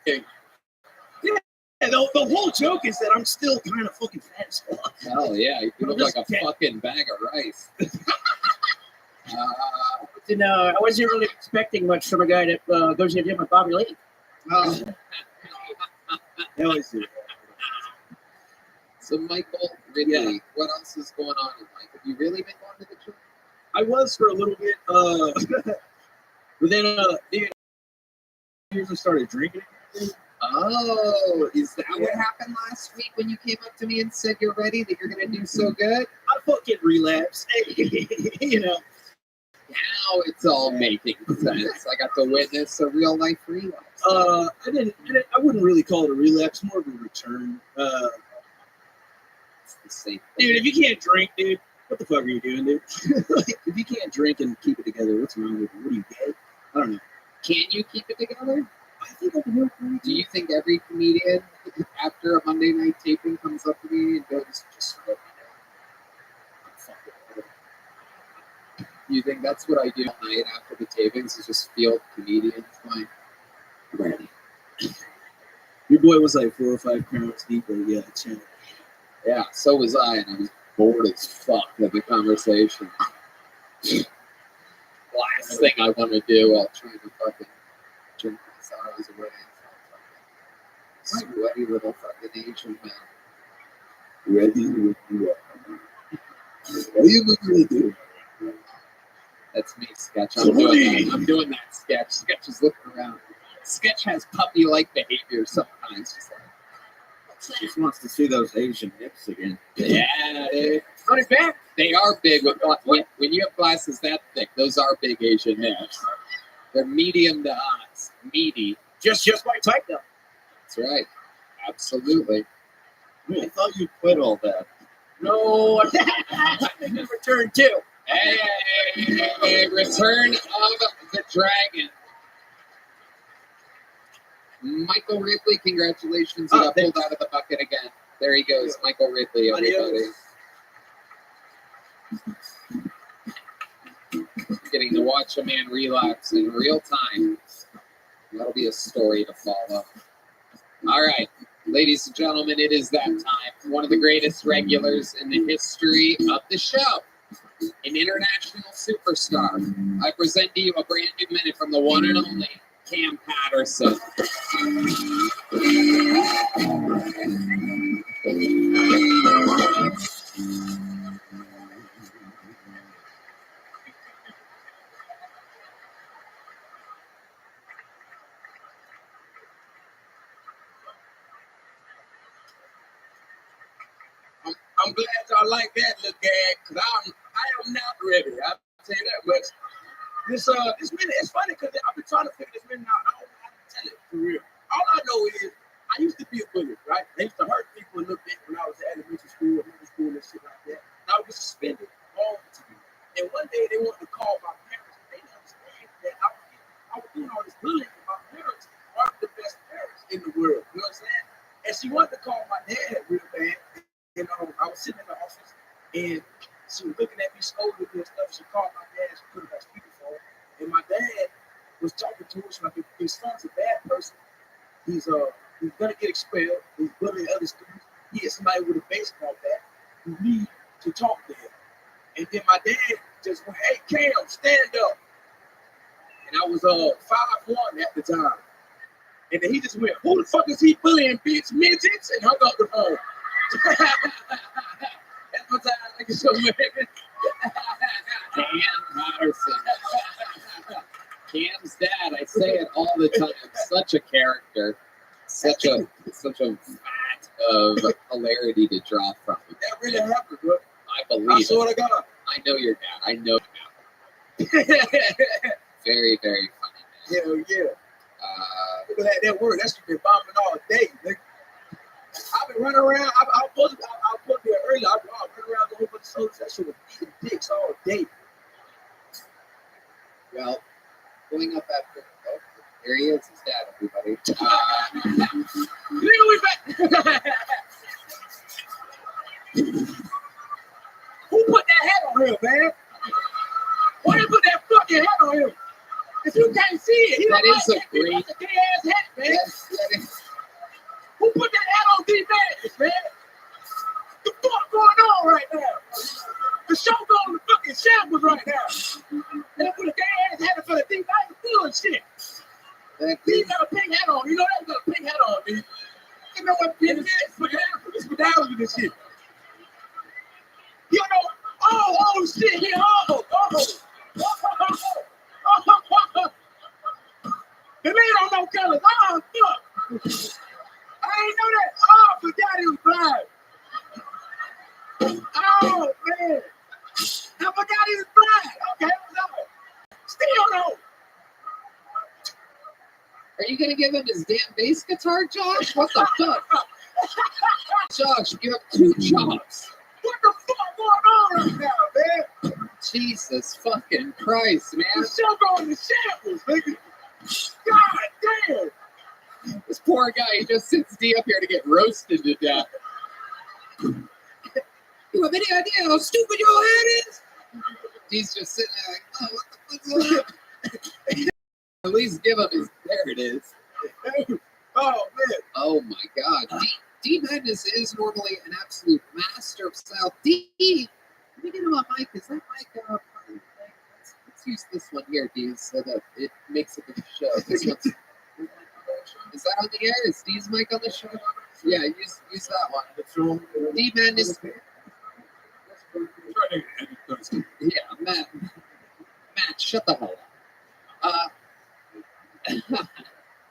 King. And the whole joke is that I'm still kind of fucking fat as fuck. Hell yeah, you look like a Just- fucking bag of rice. And, I wasn't really expecting much from a guy that goes to the gym with Bobby Lee. They always do. So Michael Ridley, what else is going on with Mike? Have you really been going to the gym? I was for a little bit, but then years I started drinking. Oh, is that what happened last week when you came up to me and said you're ready, that you're going to do so good? I fucking relapsed. You know. Now it's all making sense. I got to witness a real life relapse. I wouldn't really call it a relapse, more of a return. It's the same Dude, thing. if you can't drink, dude, what the fuck are you doing, dude? Like, if you can't drink and keep it together, what's wrong with you? What are you, gay? I don't know. Can you keep it together? I think I can do it pretty Do you think every comedian after a Monday night taping comes up to me and goes, just let me know? I'm fucking ready." You think that's what I do at night after the tapings is just field comedians going, ready. Your boy was like 4 or 5 pounds deep, but yeah, chill. Yeah, so was I, and I was bored as fuck of the conversation. Last thing I want to do while trying to fucking drink my sorrows away. Sweaty little fucking Asian man. Ready with you. What are you looking to do? That's me, Sketch. I'm doing that, Sketch. Sketch is looking around. Sketch has puppy-like behavior sometimes. Just like, what's that? Just wants to see those Asian hips again. Yeah, dude. Run it back. They are big. When you have glasses that thick, those are big Asian hips. They're medium to us. Meaty. Just my type, though. That's right. Absolutely. I thought you quit all that. No, I think it's return too. Hey, Return of the Dragon. Michael Ridley, congratulations. He got pulled out of the bucket again. There he goes, Michael Ridley, everybody. Getting to watch a man relapse in real time. That'll be a story to follow. All right, ladies and gentlemen, it is that time. One of the greatest regulars in the history of the show. An international superstar. I present to you a brand new minute from the one and only Cam Patterson. I'm glad y'all like that little gag, because I am not ready. I'll tell you that much. This minute, it's funny because I've been trying to figure this minute out. I don't know how to tell it for real. All I know is I used to be a bully, right? I used to hurt people a little bit when I was at elementary school, middle school, and shit like that. And I would get suspended all the time. And one day they wanted to call my parents. They didn't understand that I was doing all this bullying, and my parents aren't the best parents in the world. You know what I'm saying? And she wanted to call my dad real bad. And I was sitting in the office, and she was looking at me, scolding me and stuff. She called my dad. She put it on speakerphone. And my dad was talking to her. She's like, his son's a bad person. He's gonna get expelled. He's bullying other students. He is somebody with a baseball bat. You need to talk to him. And then my dad just went, "Hey, Cam, stand up." And I was 5'1" at the time. And then he just went, "Who the fuck is he bullying, bitch, midgets?" And hung up the phone. That's my time. Thank you so much. Cam Patterson. Cam's dad, I say it all the time. Such a character. Such a vat of hilarity to draw from. That really happened, bro. I believe I it. swear to God. I know your dad. I know him. Very, very funny. Hell yeah. Look at that word. That's been bombing all day. Nigga. I've been running around. I was supposed to be earlier. I've been running around the whole bunch of soldiers. That shit was eating dicks all day. Well, going up after. Oh, here he is, his dad, everybody. Nigga, we back. Who put that hat on him, man? Why you put that fucking hat on him? If you can't see it, That is a great. That's a gay ass hat, man. Yes, that is That He is, got a pink hat on. You know that? He got a pink hat on, dude. You know what pink is? It's medallion and shit. You know, oh shit, he the man don't know colors. Oh, fuck. I ain't know that. Oh, I forgot he was blind. Oh, man. I forgot he was blind. Okay, what's up? Still no. are you gonna give him his damn bass guitar, Josh? What the fuck? Josh, you have 2 jobs. What the fuck going on right now, man? Jesus fucking Christ, man. The show going to shambles, nigga. God damn. This poor guy, he just sits D up here to get roasted to death. You have any idea how stupid your head is? He's just sitting there like, oh, what the fuck's going on? At least give him his, there it is. Oh, man. Oh my God. D Madness is normally an absolute master of style. D, let me get him a mic. Is that mic let's use this one here, D, so that it makes a good show. This one's, is that on the air? Is D's mic on the show? Yeah, use that one. D Madness. Yeah, Matt, shut the hell up.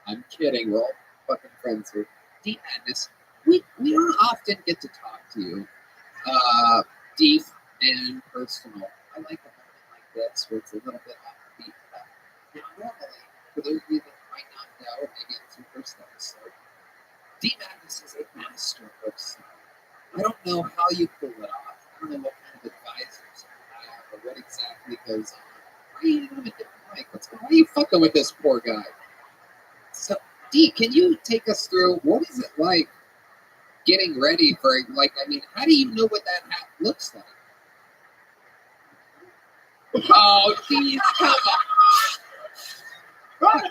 I'm kidding. We're all fucking friends here. D Madness, we don't often get to talk to you, deep and personal. I like a moment like this where it's a little bit offbeat. Normally, for those of you that might not know, or maybe it's your first episode, D Madness is a master of style. I don't know how you pull it off. I don't know what kind of advisors you have or what exactly goes on. Why are you giving him a different mic? Why are you fucking with this poor guy? So, D, can you take us through what is it like getting ready for, like, I mean, how do you know what that hat looks like? Oh, geez, come on.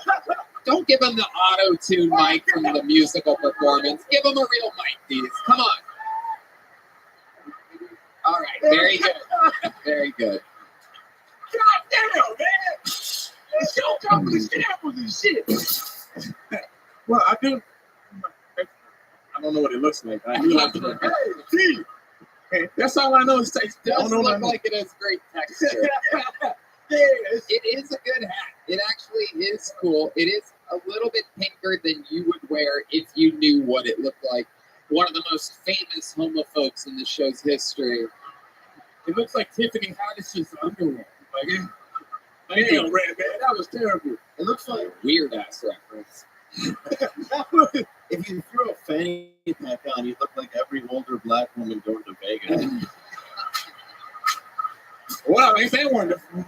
Don't give him the auto-tune mic from the musical performance. Give him a real mic, please. Come on. All right, very good. Very good. God damn, man. This show comes with shambles and shit. Well, I do. I don't know what it looks like. I do like it. Hey, Hey, that's all I know. It tastes. It does look like it has great texture. It is a good hat. It actually is cool. It is a little bit pinker than you would wear if you knew what it looked like. One of the most famous homophobes in the show's history. It looks like Tiffany Haddish's underwear. Like, damn, Red, man, that was terrible. it looks like Weird ass reference. If you threw a fanny pack on, you look like every older black woman going to Vegas. well, ain't that wonderful?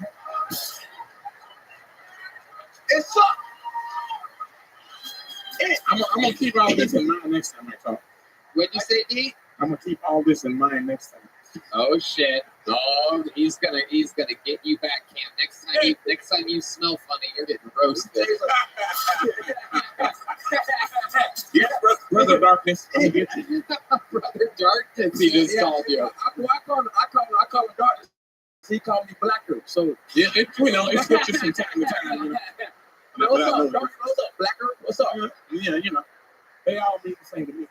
It sucked. I'm gonna keep all this in mind next time I talk. What'd you say, D? I'm gonna keep all this in mind next time. Oh shit! Oh, he's gonna get you back, Cam. Next time you smell funny, you're getting roasted. Yeah, brother Darkness. I'm gonna get you. Brother Darkness, he just called you. I call him darkness. He called me blacker. So Yeah, it switches from time to time. You know? what's up, darkness? What's up, blacker? What's up? Yeah, you know, They all mean the same to me.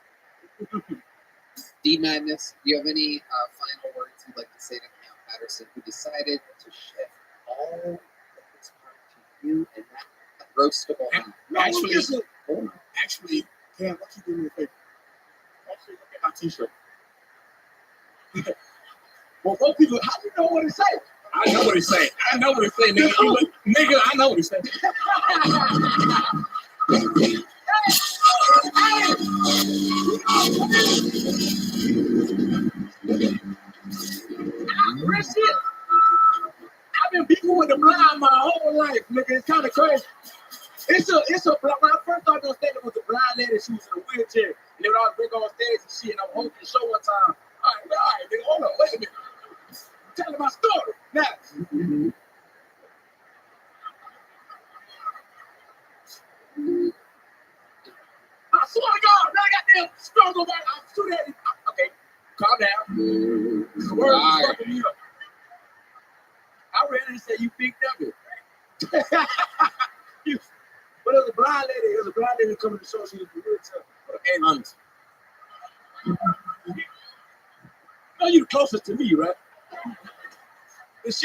D Madness, do you have any final words you'd like to say to Cam Patterson, who decided to shift all of his heart to you and that roastable hat? Actually, Cam, why don't you do me a favor? Actually, look at my T-shirt. Well, most people, how do you know what to say? I know what he's saying. I know what he's saying, nigga. Nigga, I know what he's saying. Real shit. I've been beefing with the blind my whole life, nigga. It's kind of crazy. It's a when I first started on stage, it was a blind lady. She was in a wheelchair, and they would always bring her on stage and shit. And I was hosting the show one time. All right, nigga, hold on, wait a minute. I'm telling my story now. I swear to God, now I got damn struggle back. I'm shooting at you. Okay, calm down. The word is fucking me up. I ran and said, you big nugget. But there's a blind lady coming to show she was the wheelchair. Okay, honest. Now you the closest to me, right? And it's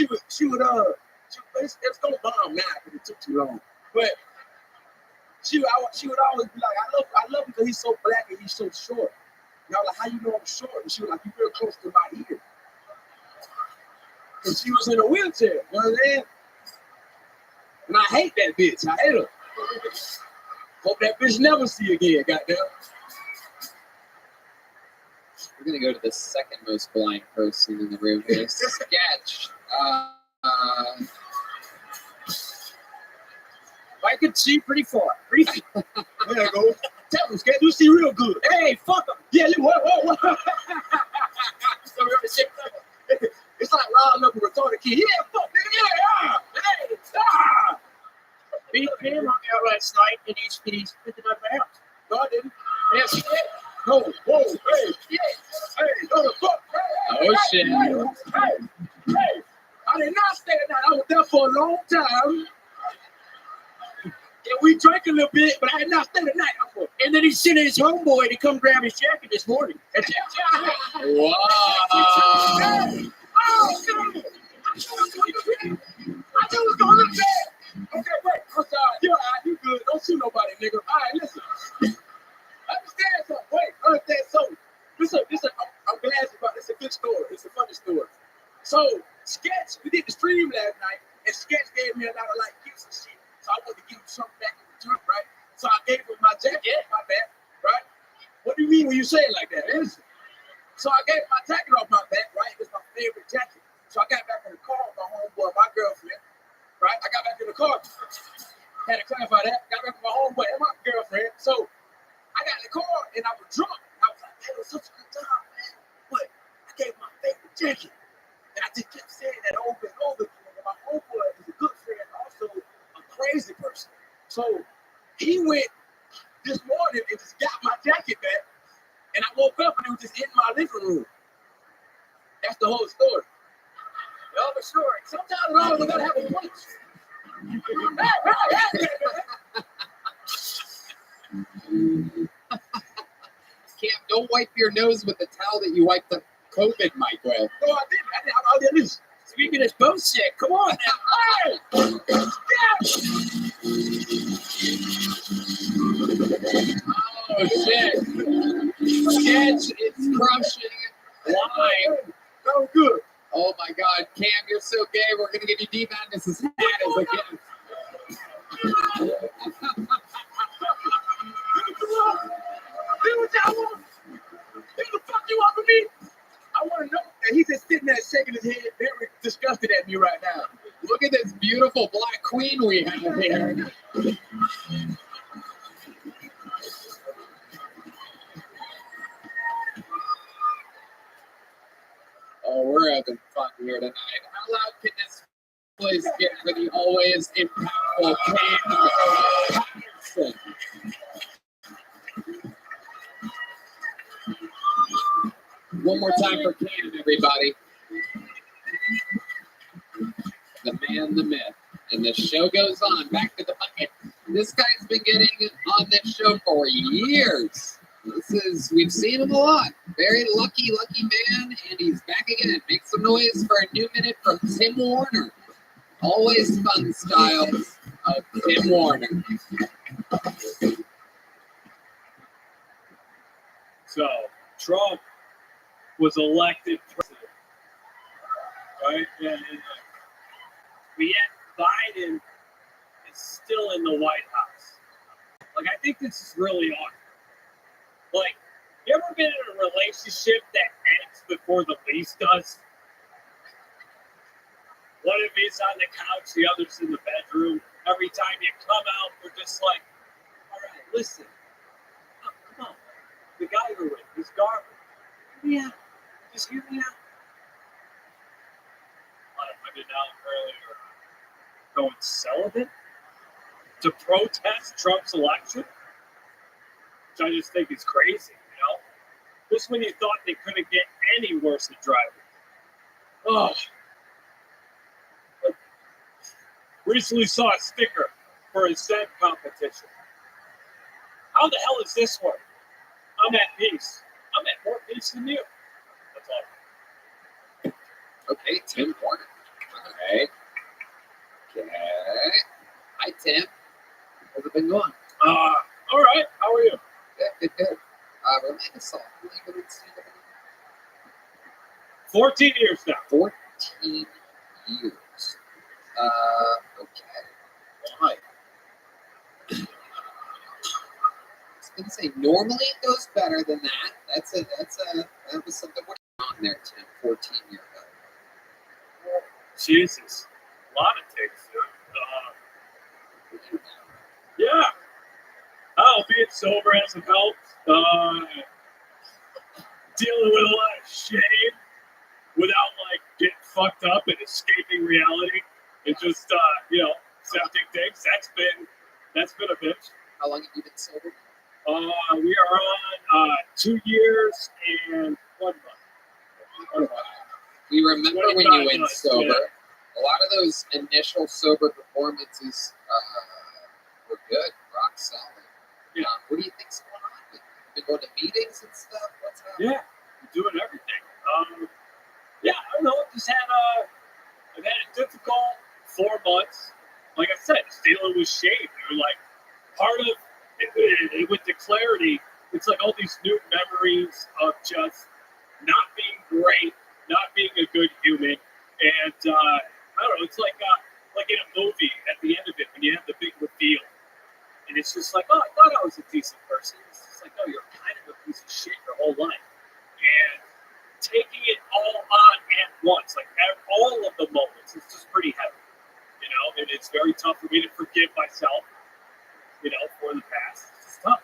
gonna bomb now because it took too long. But she would always be like, I love him because he's so black and he's so short. And I was like, how you know I'm short? And she was like, you're real close to my ear. And she was in a wheelchair, you know what I'm saying? And I hate that bitch. I hate her. Hope that bitch never see again, goddamn. We're gonna go to the second most blind person in the room here. Sketch. I could see pretty far. There you go. Tell him, Sketch, you see real good. Hey, fuck him. Yeah, whoa. It's like riding up a retarded kid. Yeah, fuck, nigga, yeah. Hey, Beat him out last night, and he's picked it up out. No, I didn't. Yes, he did. No, whoa, hey, yeah. Hey, no, the fuck. Hey, Oh, shit. Hey, I did not stay the night. I was there for a long time. And we drank a little bit, but I had not stayed the night. And then he sent his homeboy to come grab his jacket this morning. Wow. Oh, God. I knew it was going to look bad. Okay, wait. I'm sorry. You're all right. You good. Don't shoot nobody, nigga. All right, listen. Understand something. Wait. Understand something. Listen. I'm glad about this. It's a good story. It's a funny story. So, Sketch, we did the stream last night, and Sketch gave me a lot of, like, gifts and shit. So I wanted to give him something back in return, right? So I gave him my jacket, my back, right? What do you mean when you say it like that? So I gave my jacket off my back, right? It's my favorite jacket. So I got back in the car with my homeboy, my girlfriend, right? I got back in the car. Had to clarify that. Got back with my homeboy and my girlfriend. So I got in the car and I was drunk. I was like, man, it was such a good time, man. But I gave my favorite jacket. And I just kept saying that over and over again. And my homeboy is a good friend, also a crazy person. So he went this morning and just got my jacket back. And I woke up and it was just in my living room. That's the whole story. The other story. Sometimes it always gotta have a punch. Cam, don't wipe your nose with the towel that you wiped the COVID mic with. No, I didn't. I did this. Speaking of bullshit, come on now. Hey! Oh, shit. Sketch is crushing live. That was good. Oh, my God. Cam, you're so gay. We're going to give you D. Madness's hat as a gift. Do what y'all want. Do the fuck you want from me? I want to know. And he's just sitting there shaking his head, very disgusted at me right now. Look at this beautiful black queen we have here. Oh, we're having fun here tonight. How loud can this place get for the always impactful Cam Patterson? One more time for Cam, everybody. The man, the myth. And the show goes on. Back to the bucket. This guy's been getting on this show for years. We've seen him a lot. Very lucky man, and he's back again. Make some noise for a new minute from Tim Warner. Always fun styles of Tim Warner. So, Trump was elected president, right? And yet Biden is still in the White House. Like, I think this is really awkward. Like, you ever been in a relationship that ends before the lease does? One of you's on the couch, the other's in the bedroom. Every time you come out, we're just like, all right, listen. Come on. The guy you're with is garbage. Yeah. Just hear me out. I've been out earlier going celibate to protest Trump's election, which I just think is crazy, you know? Just when you thought they couldn't get any worse at driving. Oh. Recently saw a sticker for a Zen competition. How the hell does this work? I'm at peace. I'm at more peace than you. That's all. Okay, Tim Horner. All right. Okay. Hi, Tim. How's it been going? All right. How are you? Good. Remind us all. How long have you been studying? 14 years now. 14 years. Okay. Right. I was gonna say normally it goes better than that. That was something we're on there, Tim. 14 years ago. Jesus. A lot of takes, dude. Yeah. Oh, being sober hasn't helped. Dealing with a lot of shame without like getting fucked up and escaping reality and just accepting things. That's been a bitch. How long have you been sober? We are on 2 years and 1 month. We remember when you 25 went months, sober. yeah. A lot of those initial sober performances were good, rock solid. Yeah. What do you think's going on with you? You've been going to meetings and stuff? What's happening? Yeah, I'm doing everything. I don't know. I've had a difficult 4 months. Like I said, it's dealing with shame. You're like part of it with the clarity. It's like all these new memories of just not being great, not being a good human, and I don't know. It's like in a movie at the end of it when you have the big reveal, and it's just like, oh, I thought I was a decent person. It's just like, no, you're kind of a piece of shit your whole life, and taking it all on at once, like all of the moments, it's just pretty heavy, and it's very tough for me to forgive myself, for the past. It's just tough,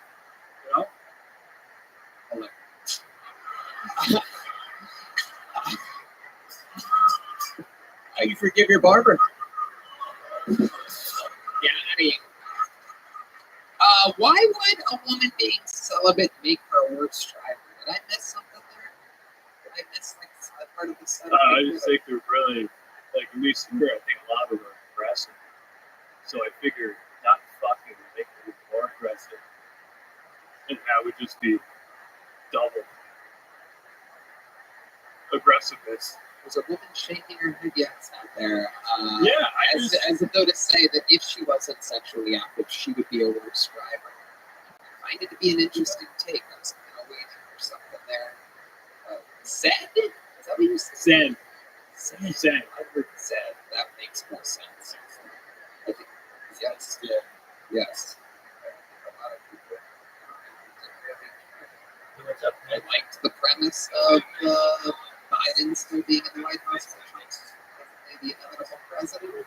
How you forgive your barber? Yeah, I mean, why would a woman being celibate make her worst driver? Did I miss something there? Did I miss like a part of the setup? I just think they're really, like, at least here, I think a lot of them are aggressive. So I figured not fucking would make them more aggressive. And that would just be double aggressiveness. There's a woman shaking her head yes out there. As though to say that if she wasn't sexually active, she would be able to describe her. I find it to be an interesting take. I was kind of waiting for something there. Zed? Is that what you said? Zen. I heard Zed. That makes more sense. I think, yes. Yeah. Yes. A lot of people didn't really. What's up, I liked the premise of Biden still being in the White House, but Trump's maybe inevitable president.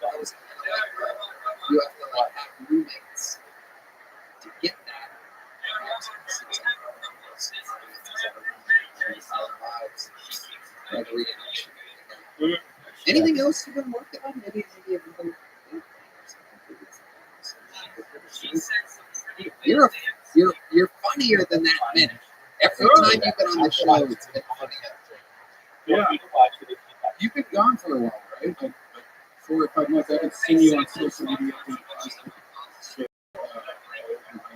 That was kind of like you have to like have roommates to get that. Anything else you've been working on? Maybe a little. You're funnier than that minute. Every time you've been on the show, it's been funnier. Yeah. You've been gone for a while, right? Like 4 or 5 months. I haven't seen you on social media. On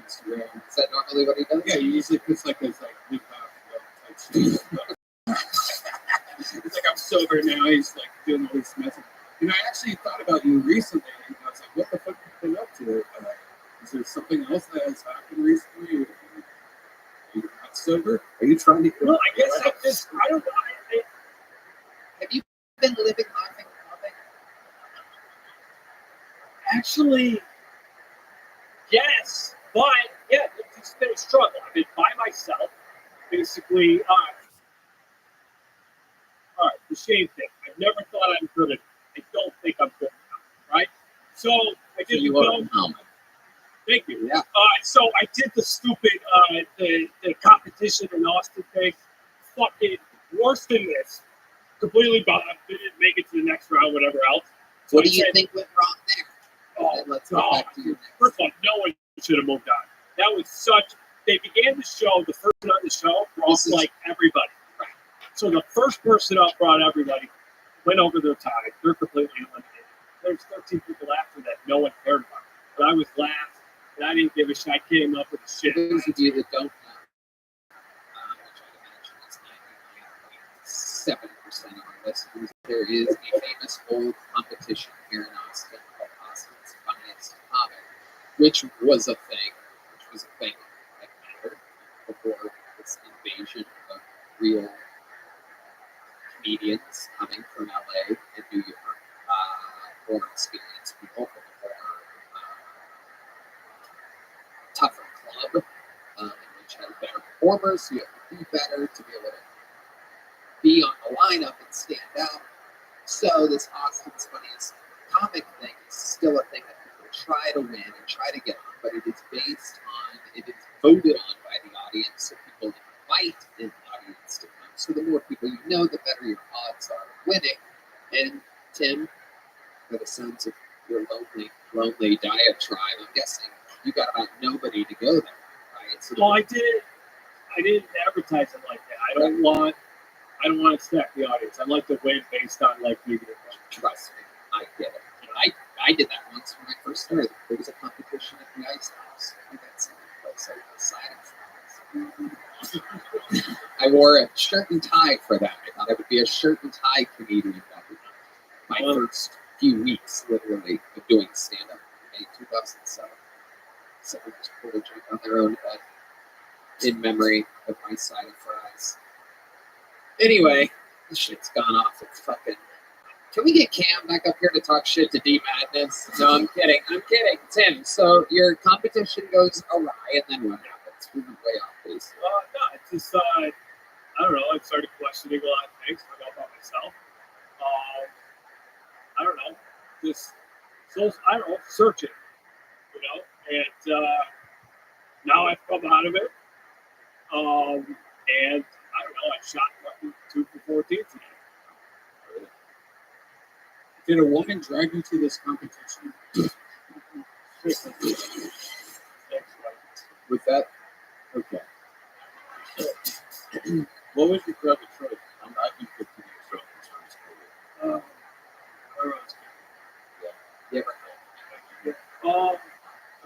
Instagram. Is that normally what he does? Yeah, he usually puts like this like hip hop type stuff. It's like I'm sober now. He's like doing all this message. And I actually thought about you recently. And I was like, what the fuck have you been up to? Is there something else that has happened recently? Are you not sober? Are you trying to? Well, I guess I don't know. Have you been living laughing? Actually, yes, but yeah, it's been a struggle. I've been by myself, basically. All right, the shame thing. I've never thought I'm good at it. I don't think I'm good enough, right? So I did the film. Thank you. Yeah. So I did the stupid the competition in Austin thing. Fucking worse than this. Completely bombed. Didn't make it to the next round, whatever else. So What do you think went wrong there? Oh, And let's go back to your next. first of all, no one should have moved on. That was such. They began the show. The first one on the show brought like everybody. So the first person up brought everybody. Went over their time. They're completely eliminated. there's 13 people after that no one cared about. But I was last, and I didn't give a shit. I came up with a shit. For those of you that don't know, which I'd imagine is 99.7% of our listeners, there is a famous old competition here in Austin called Austin's Funniest Comic, which was a thing that mattered before this invasion of real comedians coming from LA and New York, more experienced people from a more tougher club, which has better performers, so you have to be better to be able to be on the lineup and stand out. So this Austin's Funniest Comic thing is still a thing that people try to win and try to get on, but it is voted on by the audience, so people invite an audience to come. So the more people you know, the better your odds are of winning. And Tim, by the sounds of your lonely diatribe, I'm guessing you got about nobody to go there, right? So Well, I didn't advertise it like that. I don't want to stack the audience. I like to win based on like maybe the trust me, I get it. I did that once when I first started. There was a competition at the Ice House. I got some place over the side of things. I wore a shirt and tie for that. I thought I would be a shirt and tie comedian. That was my first few weeks, literally, of doing stand-up in May 2007. Someone just pulled a joke on their own head in memory of my side of fries. Anyway, this shit's gone off. It's fucking. Can we get Cam back up here to talk shit to D Madness? No, I'm kidding. Tim, so your competition goes awry, and then what happens? We went way off base. no, it's just I don't know. I started questioning a lot of things about myself. I don't know. Just searching, and now I've come out of it. And I don't know. I shot fucking 2 for 14 today. Did a woman drag you to this competition? Thanks, buddy. With that, Okay. What was your drug of choice? I've been 15 years old. you ever I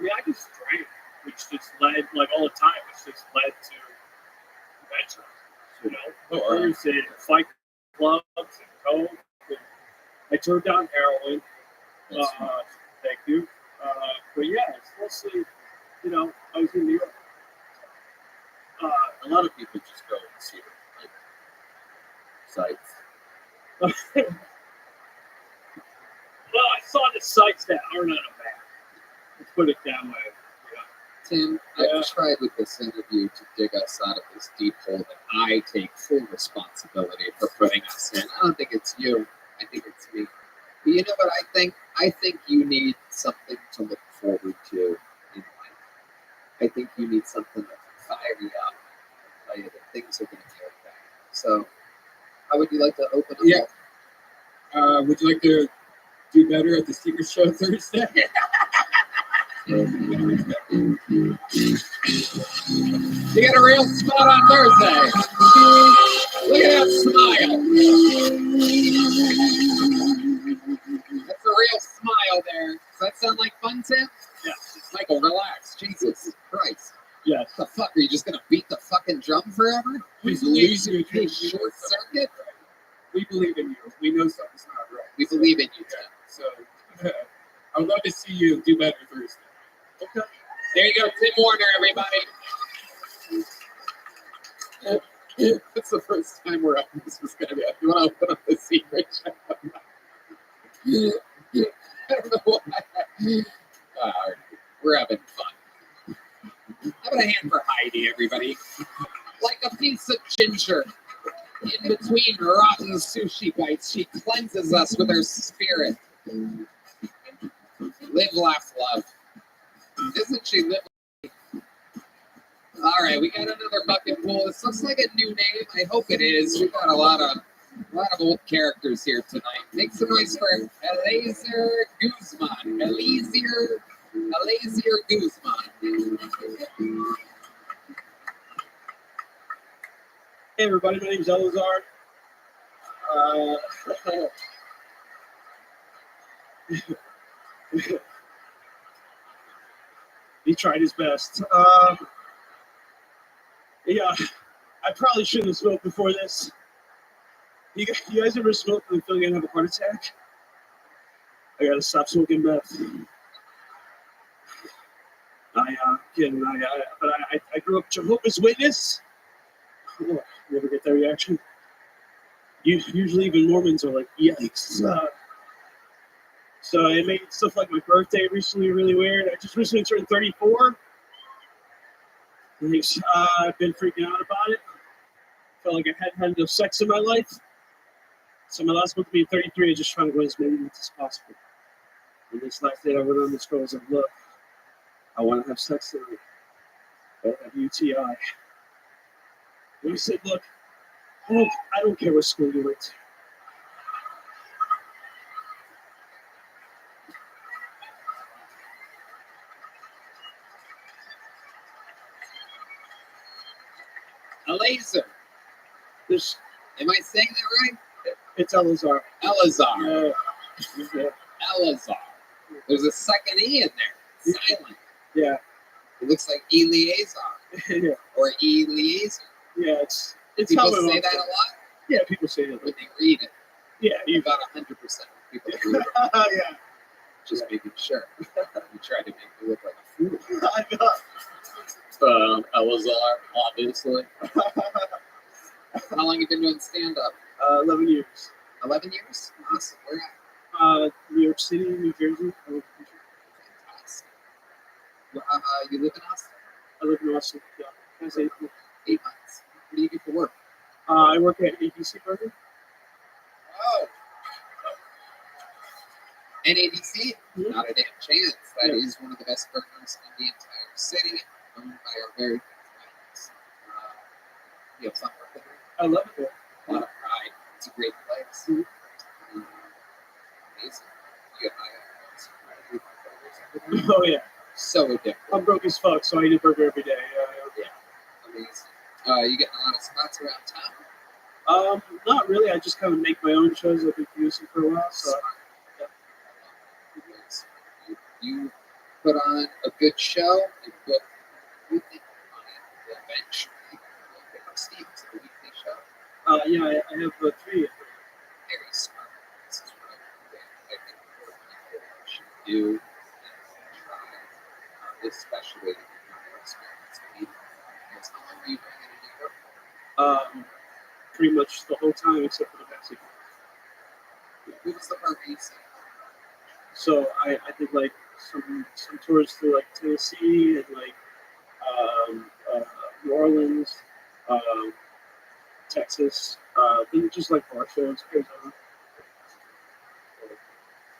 mean, I just drank, which just led, like all the time, which just led to adventures, bars and fight clubs and coke. And I turned down heroin. Thank you. But yeah, it's mostly, I was in New York. A lot of people just go and see like sites. Well, I saw the sites that aren't on a map. Let's put it that way. Tim, I've tried with this interview to dig us out of this deep hole that I take full responsibility for putting us in. I don't think it's you. I think it's me. But you know what I think? I think you need something to look forward to in life. I think you need something that can fire you up, tell you that things are going to be okay. So, how would you like to open up? Yeah. Would you like to do better at the secret show Thursday? You got a real spot on Thursday. Look at that smile. That's a real smile there. Does that sound like fun, Tim? Yeah. Michael, relax. Jesus Christ. Yes. What the fuck? Are you just going to beat the fucking drum forever? We believe you. Short circuit? We believe in you. We know something's not right. We believe in you, Tim. So, I would love to see you do better Thursday. Okay. There you go, Tim Warner, everybody. It's the first time we're up. This was going to be up. You want to open up the secret show? I don't know why. We're having fun. How about a hand for Heidi, everybody? Like a piece of ginger in between rotten sushi bites, she cleanses us with her spirit. Live, laugh, love. Isn't she living? All right, we got another bucket full. This looks like a new name. I hope it is. We've got a lot of old characters here tonight. Make some noise for Eliezer Guzman. Eliezer Guzman. Hey, everybody. My name's Elazar. He tried his best. Yeah, I probably shouldn't have smoked before this. You guys ever smoked and feel you're gonna have a heart attack? I gotta stop smoking meth. I grew up Jehovah's Witness. Oh, never get that reaction. Usually even Mormons are like, yikes. So it made stuff like my birthday recently really weird. I just recently turned 34. I've been freaking out about it. Felt like I hadn't had enough sex in my life. So my last month being 33, I just trying to go as many months as possible. And this last day I went on this girl, I was like, look, I want to have sex tonight. I have UTI. And I said, look, I don't care what school you went to. A laser. There's, Am I saying that right? it's Elazar. Elazar. Yeah. Elazar. There's a second E in there. Silent. Yeah. It looks like Eleazar Yeah. or Eliezer. Yeah, it's People how my mom say that a said it. lot Yeah, people say that. when they read it. Yeah, you About 100% of people read it. yeah. Just making sure. You try to make me look like a fool. I know. Elazar, obviously. How long you been doing stand-up? 11 years. 11 years? Awesome. Where at? New York City, New Jersey. Fantastic. You live in Austin? I live in Austin. Yeah. That's 8 months. 8 months. What do you do for work? I work at ABC Burger. Oh. NADC? Not a damn chance. That is one of the best burgers in the entire city, owned by our very good friends. You have fun working there? I love it. A lot of pride. It's a great place. Amazing. You get high. Oh yeah. So addictive. I'm broke as fuck, so I eat a burger every day. Amazing. You getting a lot of spots around town? Not really. I just kind of make my own shows. I've been producing for a while, so You put on a good show and put everything on it eventually. You'll pick up Steve to the weekly show. yeah, I have 3. Very smart. This is what I think more people should do and try, especially if you're more experienced people. Because how long were you doing it in New York? Pretty much the whole time except for the Mexican. Who was the part where you said? So I did like some tours through like Tennessee and like New Orleans, Texas, then just like bar shows, Arizona.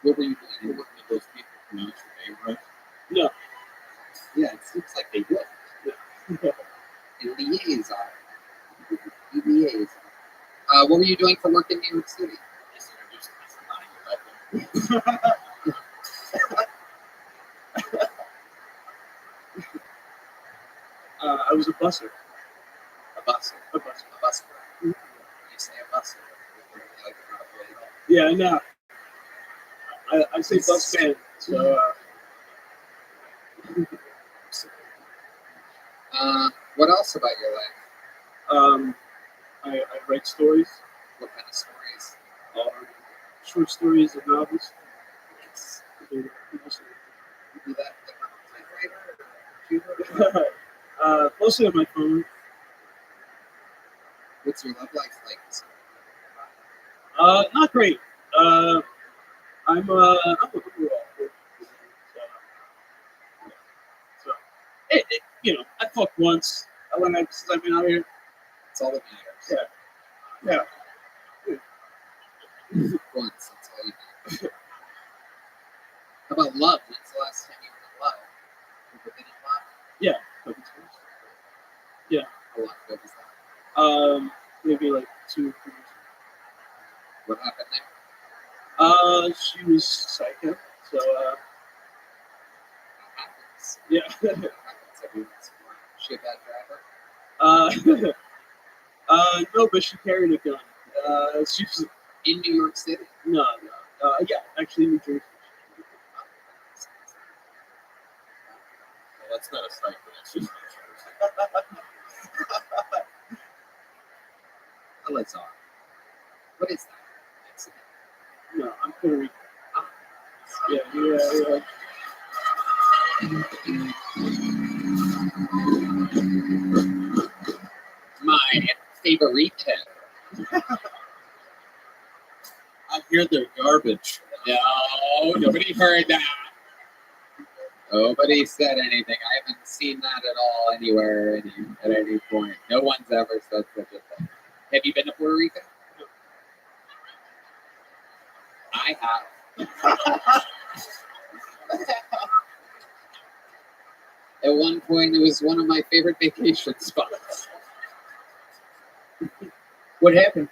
What were you doing? You were working with those people from Notre Dame, right? No. Yeah, it seems like they would. In liaison. What were you doing for work in New York City? Just introduced myself. I was a busser. A busser. A busser. A busser. You say a busser. Like, Yeah, no. I say bus man, so. What else about your life? I write stories, What kind of stories? short stories and novels. Yes. Yeah. You do that like on a typewriter or computer? Mostly on my phone. What's your love life like? Not great. I'm a overall. So I fucked once. Since I've been out here. It's all that matters. Yeah. Once, that's all you need. How about love? When's the last time you were in love? Ever been in love? Yeah. How long ago was that? Maybe like 2 years. What happened there? She was psycho. So That happens. yeah. That happens every once in a while. Is she a bad driver? No, but she carried a gun. She was In New York City? no. Yeah, actually New Jersey. That's not a cipher. That's just Elazar. What is that? Mexican. No, I'm Puerto Rican. Yeah. My favorite. I hear they're garbage. No, nobody heard that. Nobody said anything. I haven't seen that at all anywhere at any point. No one's ever said such a thing. Have you been to Puerto Rico? I have. At one point, it was one of my favorite vacation spots. What happened?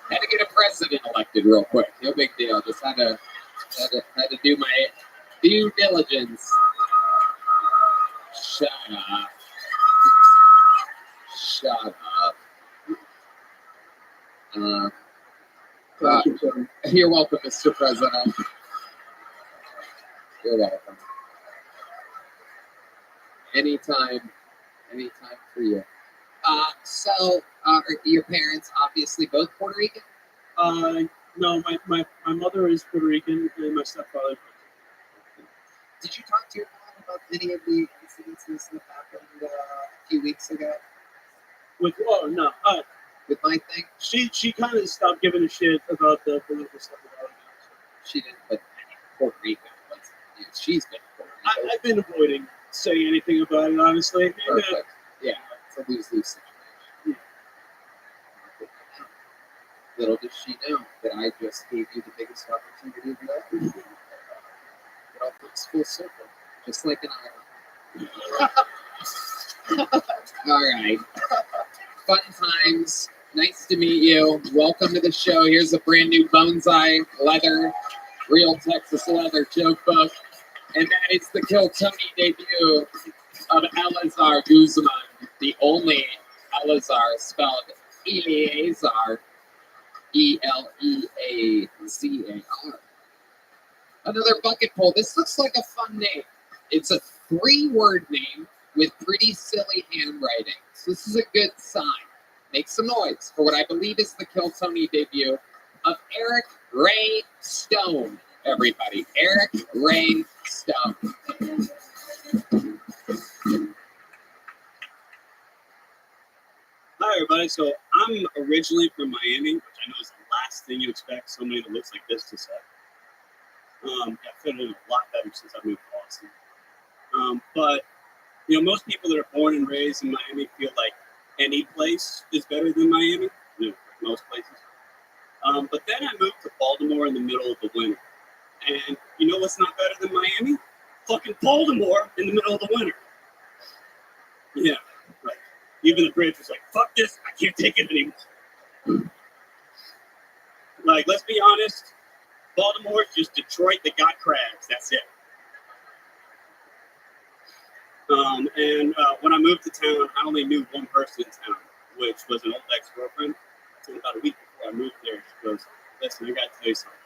Had to get a president elected real quick. No big deal. Just had to do my due diligence. Shut up. Shut up. You're welcome, Mr. President. You're welcome. Anytime for you. So, are your parents obviously both Puerto Rican? No, my mother is Puerto Rican and my stepfather. Did you talk to your mom about any of the incidences that happened a few weeks ago With no, with my thing? she kind of stopped giving a shit about the political stuff about it. She didn't, but Puerto Rico was. She's been Puerto Rico. I've been avoiding saying anything about it, honestly. Perfect. Yeah, it's a lose-lose situation. Yeah. Little does she know that I just gave you the biggest opportunity of your life. It all comes full circle, just like an island. All right. Fun times. Nice to meet you. Welcome to the show. Here's a brand new Bonsai leather, real Texas leather joke book. And that is the Kill Tony debut of Elazar Guzman, the only Elazar spelled Eleazar, Eleazar. Another bucket pull. This looks like a fun name. It's a 3-word name with pretty silly handwriting. So this is a good sign. Make some noise for what I believe is the Kill Tony debut of Eric Ray Stone. Everybody, Eric Ray Stone. Hi, everybody. So I'm originally from Miami, which I know is the last thing you expect somebody that looks like this to say. I fit in a lot better since I moved to Austin. But most people that are born and raised in Miami feel like any place is better than Miami. Most places. But then I moved to Baltimore in the middle of the winter, and you know what's not better than Miami? Fucking Baltimore in the middle of the winter. Yeah, right. Even the bridge was like, fuck this, I can't take it anymore. Like, let's be honest, Baltimore is just Detroit that got crabs, that's it. When I moved to town, I only knew one person in town, which was an old ex-girlfriend. So about a week before I moved there, she goes, listen, I gotta tell you something.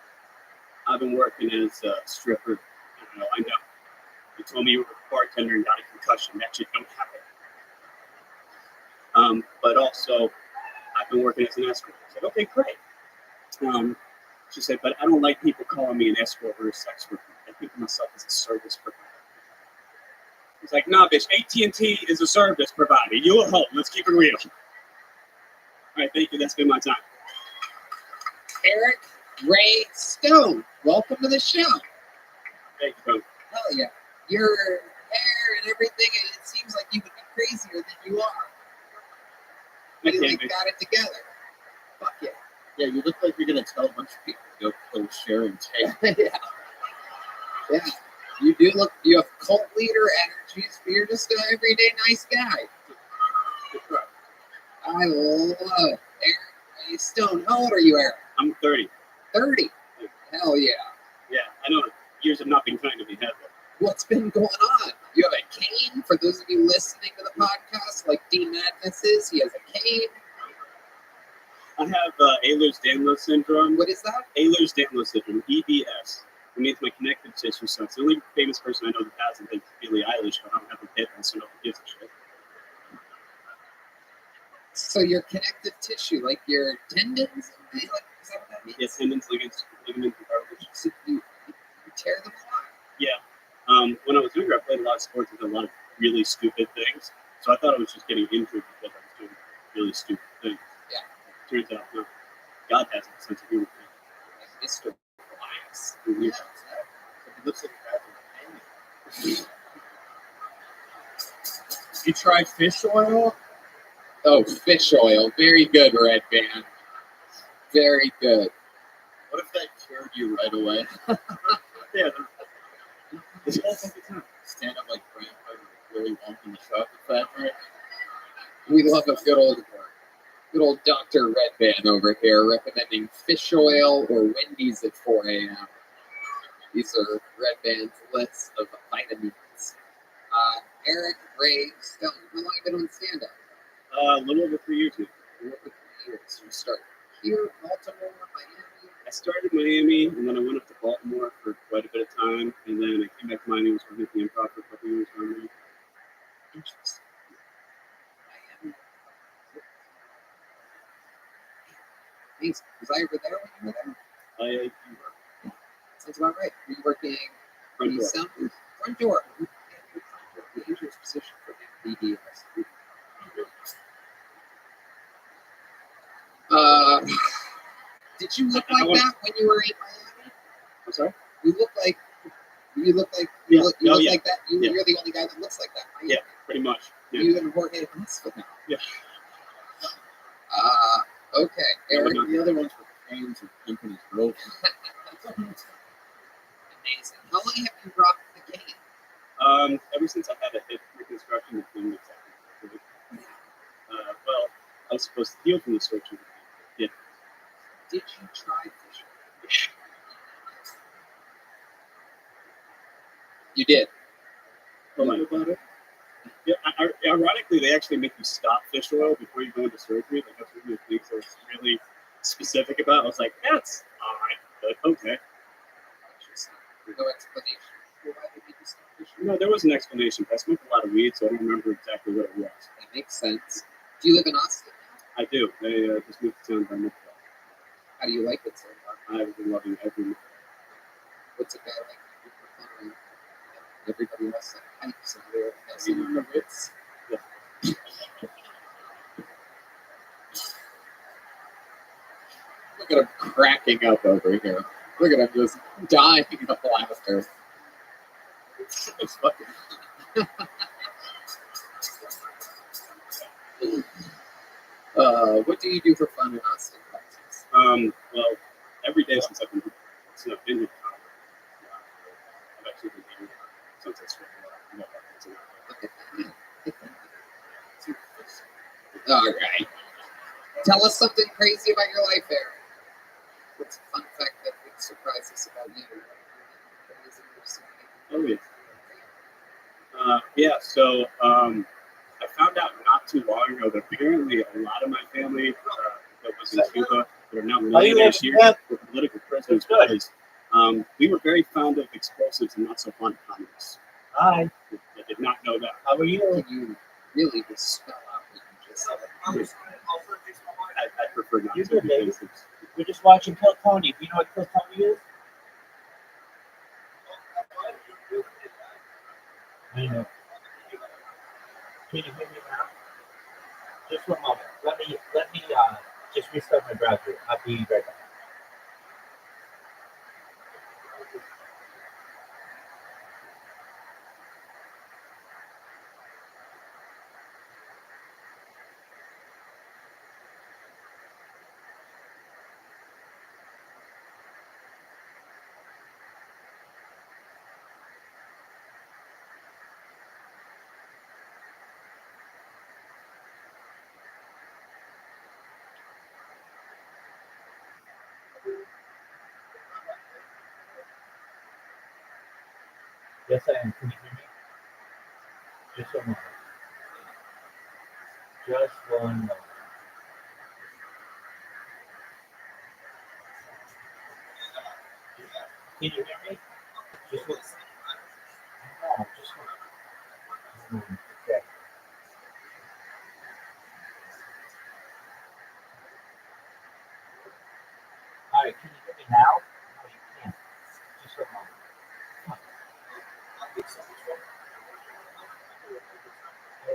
I've been working as a stripper. I know. You told me you were a bartender and got a concussion. That shit don't happen. But also, I've been working as an escort. I said, okay, great. She said, but I don't like people calling me an escort or a sex worker. I think of myself as a service provider. He's like, nah, bitch, AT&T is a service provider. You a hoe. Let's keep it real. All right, thank you. That's been my time. Eric Ray Stone, welcome to the show. Thank you, Hell yeah. Your hair and everything, it seems like you would be crazier than you are. You got it together. Fuck yeah. Yeah, you look like you're gonna tell a bunch of people to go kill Sharon Tate. Yeah. You do look, you have cult leader energies, but you're just an everyday nice guy. I love Eric Ray Stone. How old are you, Eric? I'm 30. 30? Hell yeah. Yeah, I know. Years have not been kind to me, have they? What's been going on? You have a cane? For those of you listening to the podcast, like D Madness is, he has a cane. I have Ehlers-Danlos syndrome. What is that? Ehlers-Danlos syndrome, EDS. It means my connective tissue sucks. The only famous person I know that has it is Billie Eilish, but I don't have a kid, so nobody gives a shit. So your connective tissue, like your tendons, like, is that what that means? Yeah, tendons, ligaments, and cartilage. So you tear them a lot? Yeah. When I was younger, I played a lot of sports and did a lot of really stupid things. So I thought I was just getting injured because I was doing really stupid things. Yeah. Turns out, no. God has a sense of humor. Like Mr. Glass. Yeah, it looks like a bathroom. You tried fish oil? Oh, fish oil. Very good, Red Band. Very good. What if that cured you right away? Yeah. Stand up like grandpa and really walk in the chocolate factory. We love a good old Dr. Red Band over here recommending fish oil or Wendy's at 4 a.m. These are Red Band's list of vitamins. Eric, Ray, Stone, how long have you been on stand-up? A little over 3 years now. What were 3 years? You start here, Baltimore, Miami? I started in Miami, and then I went up to Baltimore for quite a bit of time, and then I came back to Miami and was working at the Improv for a couple years down there. Interesting. Miami. Thanks. Was I ever there when you were there? You were Sounds about right. Were you working front door. sound booth? Front door. The dangerous position for the BDS. Did you look like that when you were in Miami? I'm sorry? You look like Yeah. look Oh, yeah. like that. Yeah. You're the only guy that looks like that. Right? Yeah, pretty much. Yeah. You and Jorge Huntsville now. Yeah. Okay. Eric, The other ones were canes and pimping his rope. amazing. How long have you rocked the game? Ever since I had a hip reconstruction, it's been exactly. Well, I was supposed to heal from the surgery. Yeah. Did you try fishing? You did. Oh my God. Yeah, ironically, they actually make you stop fish oil before you go into surgery. Like, that's one of the things I was really specific about. I was like, that's odd, but okay. Interesting. No explanation for why they make you stop fishing? No, there was an explanation. I smoked a lot of weed, so I don't remember exactly what it was. That makes sense. Do you live in Austin? I do. They just moved to town by midday. How do you like it so far? I've been loving every minute. What's a guy like you for fun? Everybody else like hikes and they're messing in the woods. Look at him cracking up over here. Look at him just dying of laughter. It's fucking. What do you do for fun in Austin, Texas? Well, every day since I've been here, I've actually been here since I started. Look at that. All right. Tell us something crazy about your life, Eric. What's a fun fact that would surprise us about you? Oh, yeah. So I found out not too long ago that apparently a lot of my family that was in Cuba that are now millionaires here were political prisoners because we were very fond of explosives and not so fond of communists. Hi. I did not know that. How are you? Can you really just spell out what you just said? I prefer not You to. good, baby? Because We're just watching Kill Tony. Do you know what Kill Tony is? I know. Can you hear me now? Just one moment. Let me just restart my browser. I'll be right back. Yes, I am. Can you hear me? Just one moment. Just one moment. Can you hear me? Just one. No, just one. Okay. All right, can you hear me now? No, you can't. Just one moment. Huh. I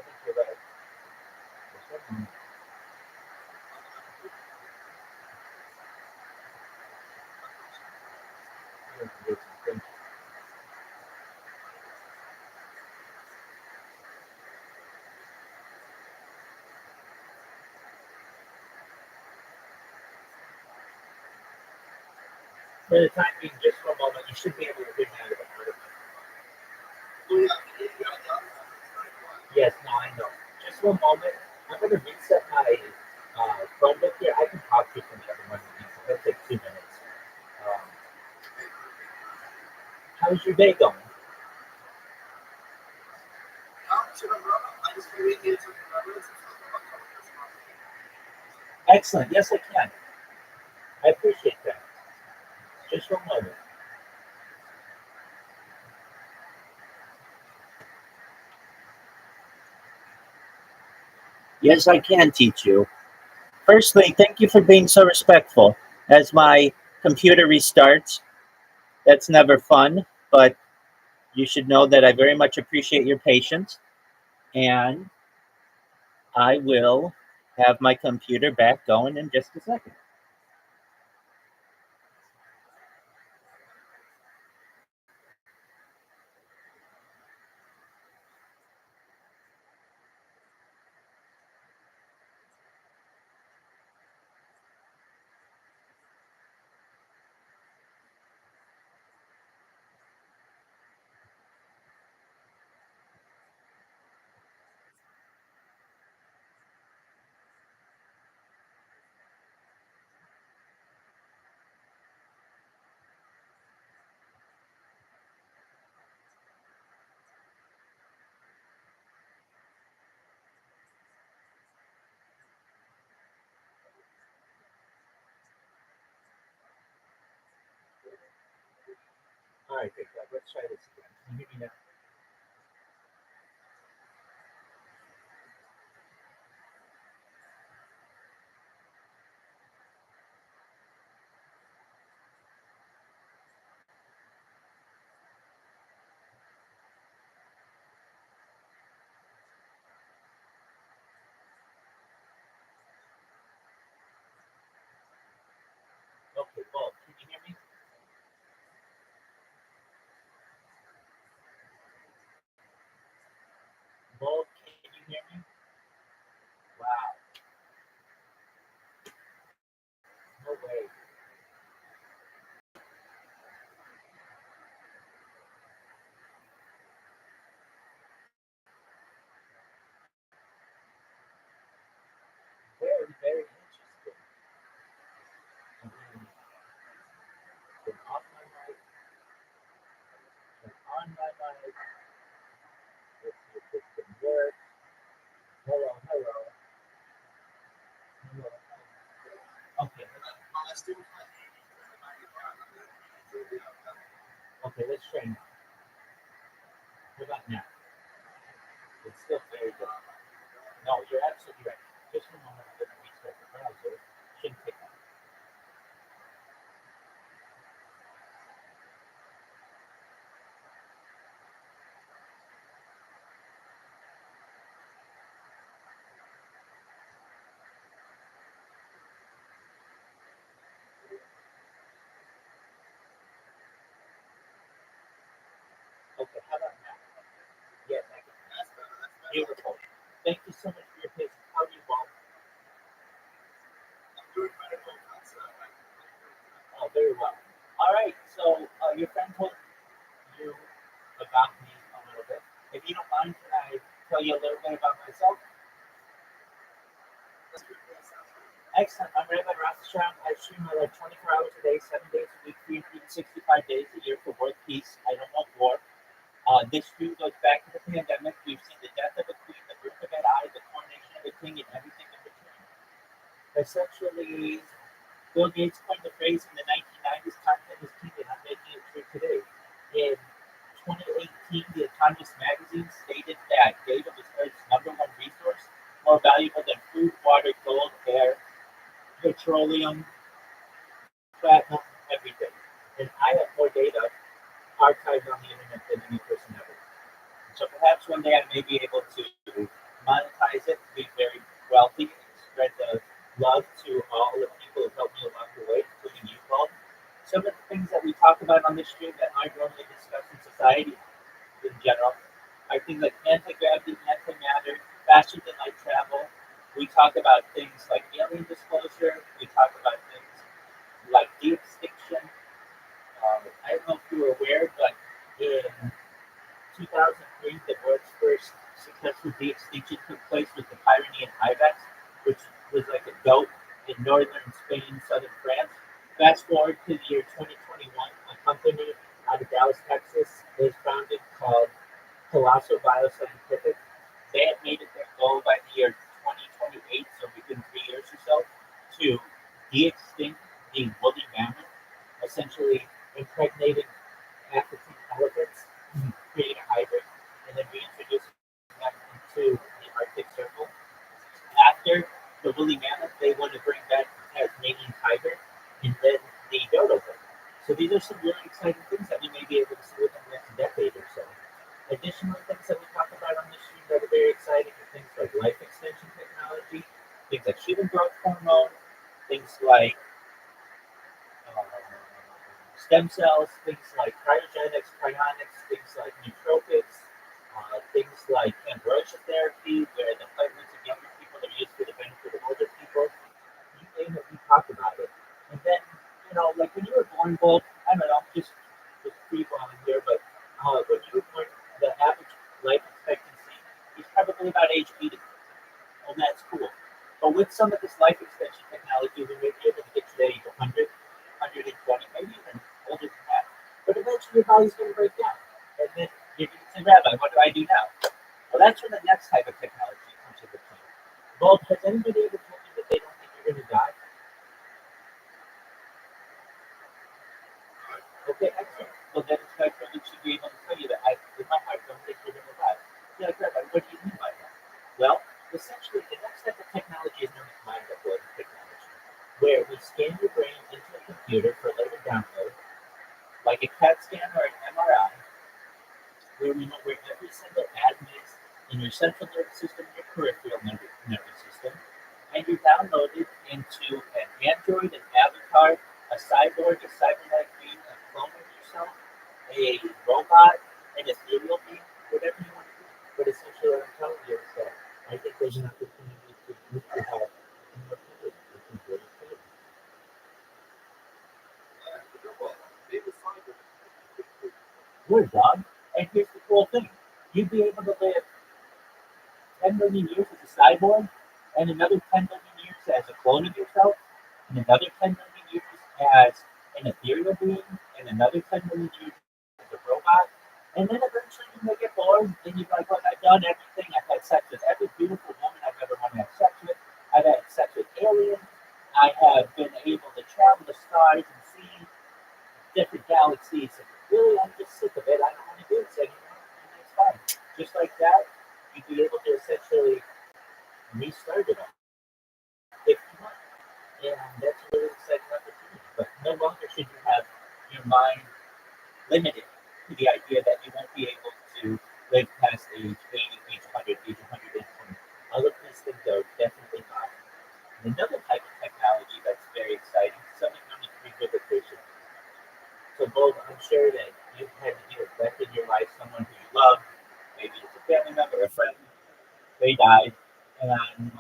think you're right. Just one moment. Thank you. For the time being, just for a moment, you should be able to hear me out of it. Yes, no, I know. Just one moment. I'm going to reset my Chromebook here. I can talk to you from the other one. It'll take 2 minutes. Um, how's your day going? Excellent. Yes, I can. I appreciate that. Just one moment. Yes, I can teach you. Firstly, thank you for being so respectful. As my computer restarts, that's never fun, but you should know that I very much appreciate your patience, and I will have my computer back going in just a second. All right, good. Let's try this again. Can you hear me now? Okay, Bob, can you hear me? Bob, can you hear me? Wow, no way. Very, very interesting. Turn off my mic, turn on my mic. Let's see if this can work. Hello, hello. Hello. Okay, okay, let's try now. What about now? It's still very good. No, you're absolutely right. Just a moment, I'm going to restart the browser. Shouldn't take long. Okay, how about now? Yes, I can. Beautiful. Thank you so much for your patience. How are you, Bob? Oh, very well. All right, so your friend told you about me a little bit. If you don't mind, can I tell you a little bit about myself? Excellent. I'm Rabbi Rothschild. I stream my life 24 hours a day, 7 days a week, 365 days a year for world peace. I don't want war. This stream goes back to the pandemic. We've seen the death of a queen, the birth of an eye, the coronation of a king, and everything in between. Essentially, Bill Gates coined the phrase in the 1990s, content is king, and I'm making it true today. In 2018, The Economist magazine stated that data was Earth's #1 resource, more valuable than food, water, gold, air, petroleum, platinum, everything. And I have more data archived on the internet than any person ever. So perhaps one day I may be able to monetize it, be very wealthy, and spread the love to all the people who helped me along the way, including you all. Some of the things that we talk about on this stream that aren't normally discussed in society in general are things like anti-gravity, antimatter, faster than light travel. We talk about things like alien disclosure. We talk about things like de-extinction. I don't know if you were aware, but in 2003, the world's first successful de-extinction took place with the Pyrenean ibex, which was like a goat in northern Spain, southern France. Fast forward to the year 2021, a company out of Dallas, Texas, is founded called Colossal Bioscientific. They had made it their goal by the year 2028, so within 3 years or so, to de-extinct the woolly mammoth, essentially impregnating African elephants, create a hybrid, and then reintroduce them into the Arctic Circle. After the woolly mammoth, they want to bring back the Tasmanian tiger and then the dodo bird. So these are some really exciting things that we may be able to see within the next decade or so. Additional things that we talk about on this stream that are very exciting are things like life extension technology, things like human growth hormone, things like stem cells, things like cryogenics, cryonics, things like nootropics, things like ambrosia therapy, where the platelets of younger people are used for the benefit of older people. You name it, we talk about it. And then, like when you were born, Bob, I don't know, just free-balling here, but when you were born, the average life expectancy is probably about age 80. Well, that's cool. But with some of this life extension technology, we may be able to get to the age 100, 120, maybe even older than that. But eventually your body's going to break down. And then you're going to say, Rabbi, what do I do now? Well, that's when the next type of technology comes into play. Well, has anybody ever told you that they don't think you're going to die? Okay, excellent. Well, then it's my privilege to be able to tell you that I, in my heart, don't think you're going to die. You're like, Rabbi, what do you mean by that? Well, essentially, the next type of technology is known as mind-uploading technology, where we scan your brain into a computer for later download, like a CAT scan or an MRI, where we know where every single atom is in your central nervous system, your peripheral nervous system, and you download it into an android, an avatar, a cyborg, a cybernetic being, a clone of yourself, a robot, an ethereal being, whatever you want to do. But essentially, what I'm telling you is that I think there's an opportunity for you to have immortality, which is really cool. Good, dog. And here's the cool thing. You'd be able to live 10 million years as a cyborg, and another 10 million years as a clone of yourself, and another 10 million years as an ethereal being, and another 10 million years as a robot. And then eventually you may get bored, and you're like, look, I've done everything. I've had sex with every beautiful woman I've ever wanted to have sex with. I've had sex with aliens. I have been able to travel the stars and see different galaxies. And really, I'm just sick of it. I don't want to do this anymore. And that's fine. Just like that, you'd be able to essentially restart it all if you want. And that's a really exciting opportunity. But no longer should you have your mind limited to the idea that you won't be able to live past age 80, age 100, age 120. All of these things are definitely not. And another type of technology that's very exciting is something known as rehabilitation. So, Bo, I'm sure that you've had to deal with death in your life, someone who you love, maybe it's a family member, a friend, they died, and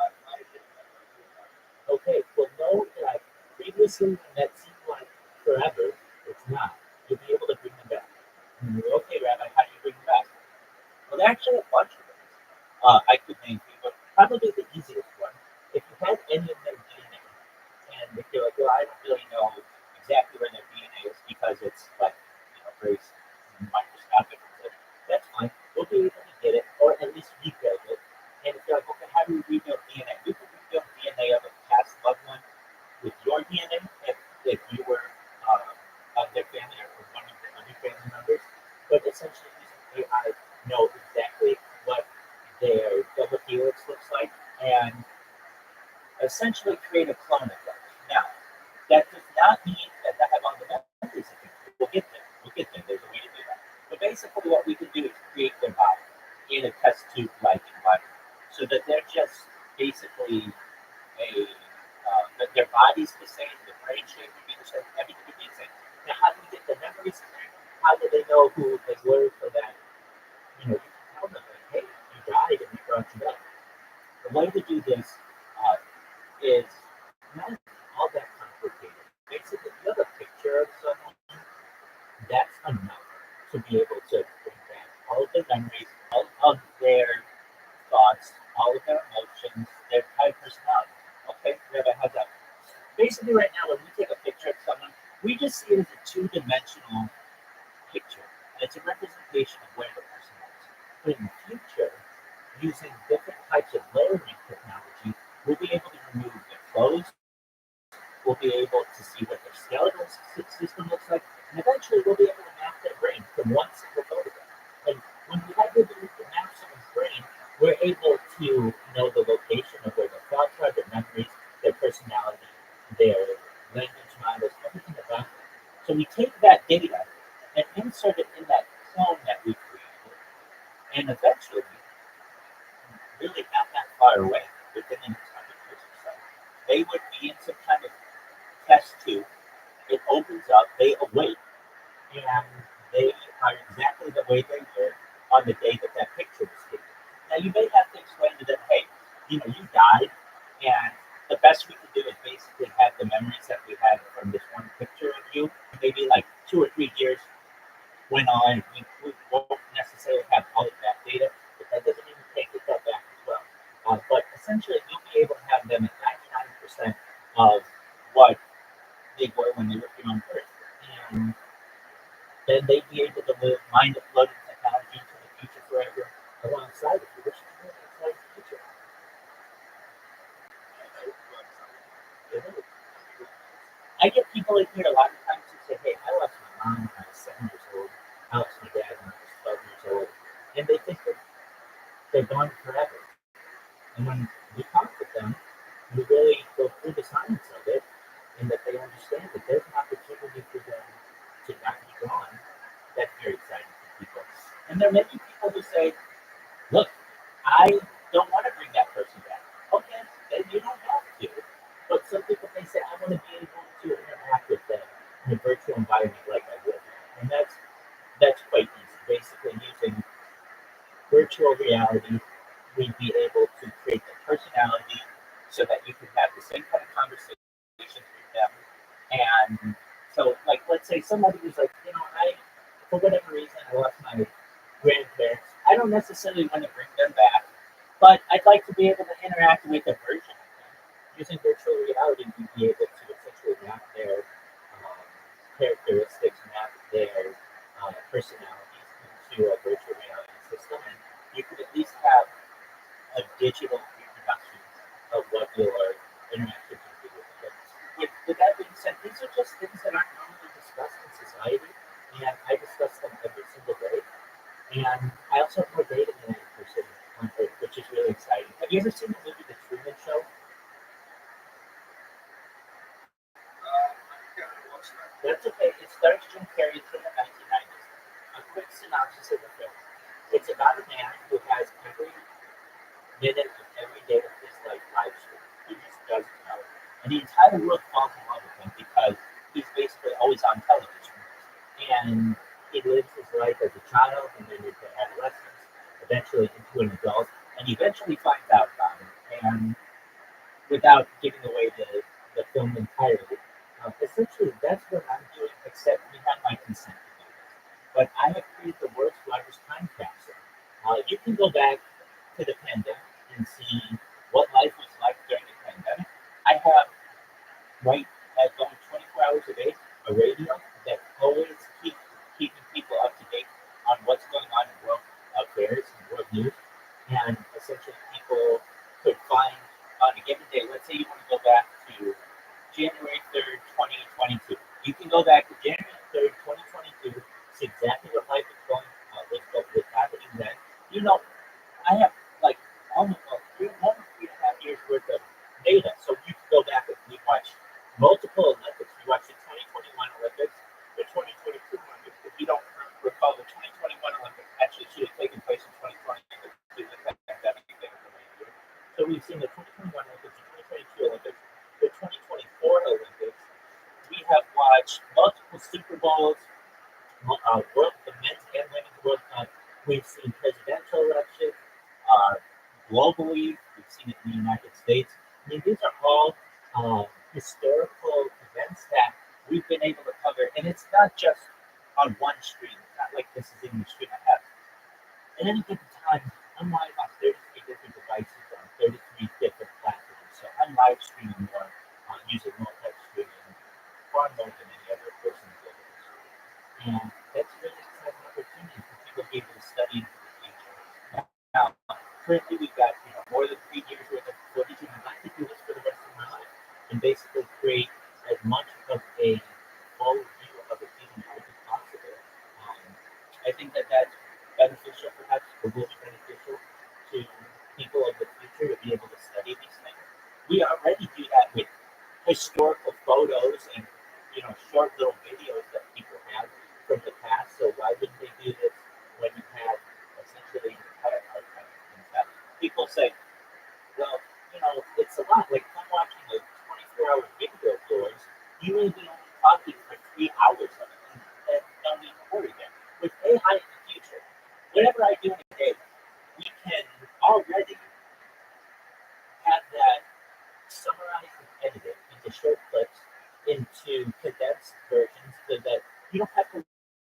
okay, well, know that previously when that seemed like forever, it's not. You'll be able to bring them back. And you're okay, Rabbi, how do you bring them back? Well, there are actually a bunch of ways. I could name you, but probably the easiest one. If you had any of their DNA, and if you're like, well, I don't really know exactly where their DNA is because it's like, very microscopic, that's fine. We'll be able to get it, or at least rebuild it. And if you're like, okay, how do we rebuild DNA? We can rebuild DNA of a past loved one with your DNA if you were of their family or one of the other essentially create a clone of them. Now, that does not mean that they have all the memories of them. We'll get there. We'll get there. There's a way to do that. But basically, what we can do is create their body in a test tube-like environment, so that they're just basically that their body's the same, the brain shape would be the same, everything would be the same. Now, how do we get the memories in there? How do they know who they were for that? You can tell them, like, hey, you died and we brought you up. The way to do this is not all that complicated. Basically, you have a picture of someone, that's enough to be able to bring back all of their memories, all of their thoughts, all of their emotions, their entire personality. Okay, Rabbi, how's that? Basically, right now, when we take a picture of someone, we just see it as a two-dimensional picture. And it's a representation of where the person is. But in the future, using different types of layering technology, we'll be able to remove their clothes, we'll be able to see what their skeletal system looks like, and eventually we'll be able to map their brain from one single photograph. And when we have the ability to map someone's brain, we're able to know the location of where their thoughts are, their memories, their personality, their language models, everything about them. So we take that data and insert it in that clone that we created, and eventually, really not that far away, within the next 100 years or so, they would be in some kind of test tube. It opens up, they awake, and they are exactly the way they were on the day that that picture was taken. Now, you may have to explain to them, hey, you died, and the best we can do is basically have the memories that we had from this one picture of you. Maybe like 2 or 3 years went on, we won't necessarily have all of that data, but that doesn't mean we can't get that back as well. But essentially, you'll be able to have them at 99% of what they were when they were here on Earth. And then they'd be able to live mind uploading technology into the future forever alongside of you, which is really exciting future. I get people in here a lot of times who say, hey, I lost my mom when I was 7 years old, I lost my dad when I was 12 years old, and they think that they're gone forever. And when we talk with them, we really go through the science of it, and that they understand that there's an opportunity for them to not be gone. That's very exciting for people. And there may be people who say, look, I don't want to bring that person back. Okay, then you don't have to. But some people may say, I want to be able to interact with them in a virtual environment like I would. And that's quite easy. Basically, using virtual reality, we'd be able to create the personality so that you can have the same kind of conversations with them. And so, like, let's say somebody who's like, for whatever reason, I lost my grandparents. I don't necessarily want to bring them back, but I'd like to be able to interact with a version of them. Using virtual reality, we'd be able to essentially map their characteristics, map their personalities into a virtual reality system, and you could at least have a digital reproduction of what your interactions would be with them. With that being said, these are just things that aren't normally discussed in society, and I discuss them every single day. And I also have more data than any person on Earth, which is really exciting. Have you ever seen the movie The Truman Show? That's okay. It stars Jim Carrey from the 1990s. A quick synopsis of the film. It's about a man who has every minute of every day of his life live streamed. He just doesn't know. And the entire world falls in love with him because he's basically always on television. And he lives his life as a child and then into adolescence, eventually into an adult, and eventually finds out about it. And without giving away the film entirely, essentially that's what I'm doing, except we have my consent to do this. But I have created the world's largest time capsule. You can go back to the pandemic and see what life was like during the pandemic. I have, right at going 24 hours a day, a radio that always keeping people up to date on what's going on in world affairs and world news. And essentially people could find on a given day, let's say you want to go back to January 3rd, 2022. You can go back to January 3rd, 2022, see exactly what life is going on, what's happening then. I have like almost 3.5 years worth of data. So you multiple Olympics. You watch the 2021 Olympics, the 2022 Olympics. If you don't recall, the 2021 Olympics actually should have taken place in 2020, but due to the pandemic, they were delayed. So we've seen the 2021 Olympics, the 2022 Olympics, the 2024 Olympics. We have watched multiple Super Bowls, the men's and women's World Cup. We've seen presidential elections globally. We've seen it in the United States. I mean, these are all historical events that we've been able to cover, and it's not just on one stream. It's not like this is in the stream I have. At any given time, I'm live on 33 different devices on 33 different platforms. So I'm live streaming more using multi-streaming far more than any other person does. And that's a really exciting opportunity for people to be able to study into the future. Now, currently we've got more than 3 years worth of footage, and I'd like to do this for the rest of my life and basically create as much of a full view of the human life as possible. I think that that's beneficial, perhaps it will be beneficial to people of the future to be able to study these things. We already do that with historical photos and short little videos that people have from the past. So why wouldn't they do this when you have essentially entire archive and stuff? People say, well, it's a lot. Like if I'm watching a 24-hour video of yours, you may be only talking for 3 hours of it, and don't need to worry there. With AI in the future, whatever I do in a day, we can already have that summarized and edited into short clips, into condensed versions, so that you don't have to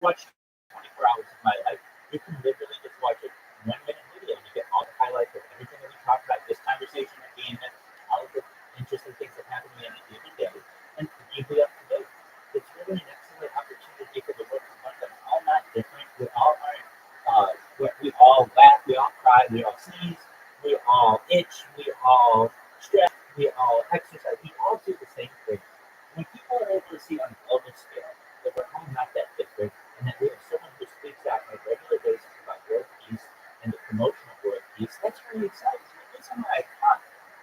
watch 24 hours of my life. You can literally just watch a 1-minute video and you get all the highlights of everything that we talked about, this conversation at the end, all of the interesting things that happen in any given day, and you'll be up to date. It's really an excellent opportunity for the work of one that are all not different. We all are, we all laugh, we all cry, we all sneeze, we all itch, we all stress, we all exercise, we all do the same thing. When people are able to see on a global scale that we're all not that different, and that we have someone who speaks out on a regular basis about world peace and the promotion of world peace, that's really exciting. The reason why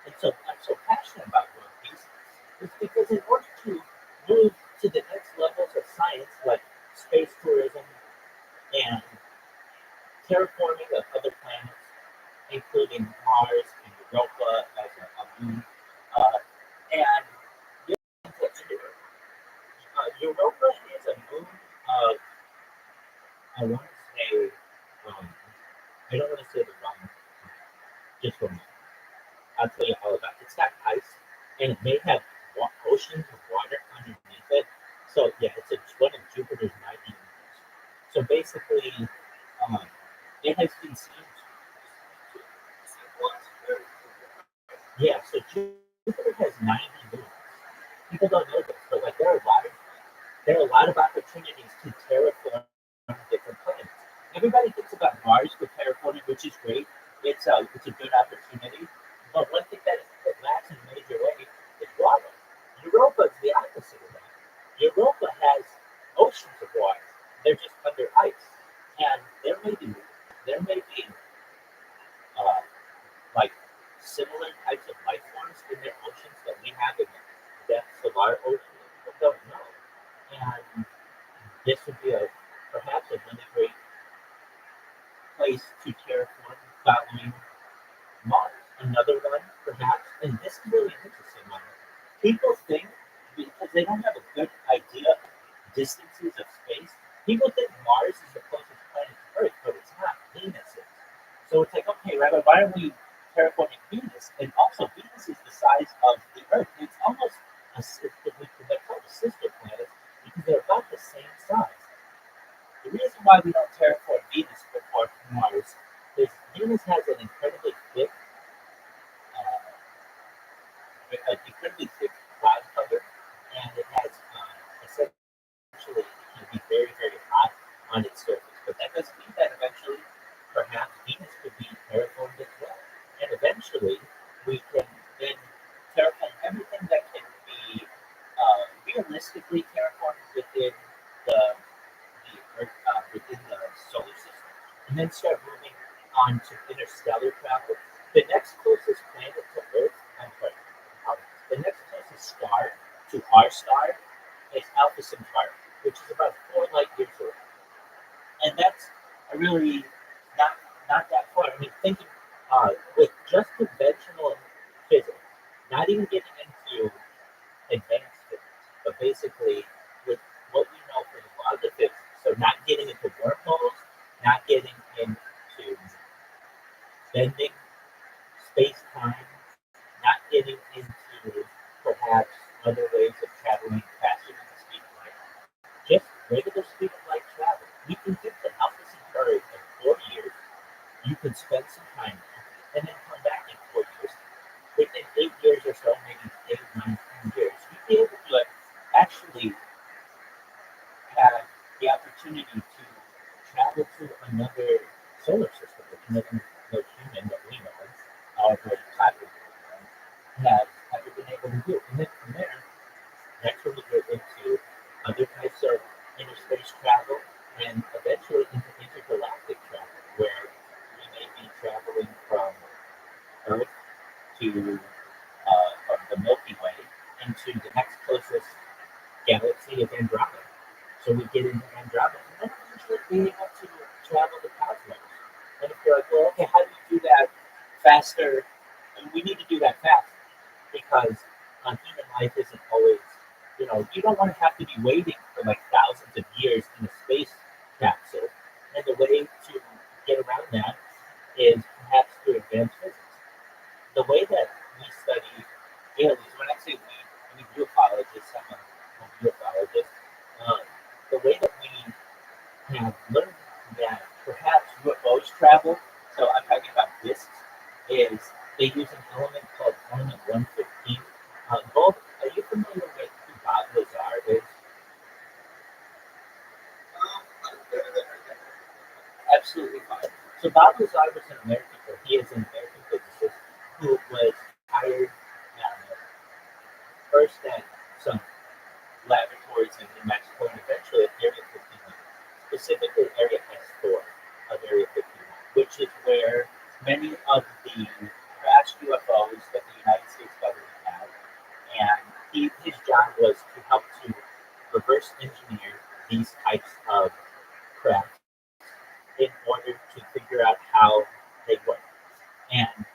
I'm so passionate about world peace is because in order to move to the next levels of science, like space tourism and terraforming of other planets, including Mars and Europa as a moon, and Europa is a moon of, I want to say, I don't want to say the wrong, just for me. I'll tell you all about it. It's got ice, and it may have oceans of water underneath it. So, yeah, it's one of Jupiter's 90 moons. So, basically, it has been seen. Yeah, so Jupiter has 90 moons. People don't know this, but like there are a lot of opportunities to terraform different planets. Everybody thinks about Mars for terraforming, which is great. It's a good opportunity. But one thing that lacks in a major way is water. Europa is the opposite of that. Europa has oceans of water. They're just under ice, and there may be like similar types of life forms in their oceans that we have in the depths of our ocean that people don't know. And this would be perhaps a really great place to terraform following Mars. Another one, perhaps, and this is really an interesting one. People think, because they don't have a good idea of distances of space, people think Mars is the closest planet to Earth, but it's not. Venus is. So it's like, okay, Rabbi, why are we terraforming Venus? And also, Venus is the size of the Earth. It's almost they're called a sister planet because they're about the same size. The reason why we don't terraform Venus before Mars is Venus has an incredibly thick cloud cover, and it has essentially it can be very, very hot on its surface. But that doesn't mean that eventually, perhaps Venus could be terraformed as well. And eventually, we can then terraform everything that can be realistically terraformed within the Earth, within the solar system, and then start moving on to interstellar travel. The next closest planet to Earth, the next closest star to our star is Alpha Centauri, which is about 4 light years away. And that's a really not that far. I mean, thinking with just conventional physics, not even getting into advanced physics, but basically with what we know from the laws of physics. So not getting into wormholes, not getting into bending space-time, not getting into perhaps other ways of traveling faster than the speed of light. Just regular speed of light travel. You can get to Alpha Centauri in 4 years. You could spend some time there and then come back in 4 years. Within 8 years or so, maybe 8, 9, 10 years, you'd be able to actually have the opportunity to travel to another solar system, which no human that we know of, or platinum has ever been able to do. And then from there, that's where we get into other types of interspace travel and eventually into intergalactic travel, where we may be traveling from Earth to from the Milky Way into the next closest galaxy of Andromeda. So we get into Andromeda, and then eventually being able to travel the cosmos. And if you're like, well, okay, how do you do that faster? And we need to do that fast because human life isn't always, you don't want to have to be waiting for like thousands of years in a space capsule. And the way to get around that is perhaps through advanced physics. The way that we study aliens, when I say we, I mean ufologists, I'm a ufologist, the way that we have learned that perhaps UFOs travel, so I'm talking about disks, is they use an element called element 115. Both, are you familiar with who Bob Lazar is? Absolutely fine. So Bob Lazar was an American, he is an American physicist who was hired first at some laboratories in New Mexico and eventually at Area 51, specifically Area S4 of Area 51, which is where many of the crashed UFOs that the United States government had, and his job was to help to reverse engineer these types of craft in order to figure out how they work. And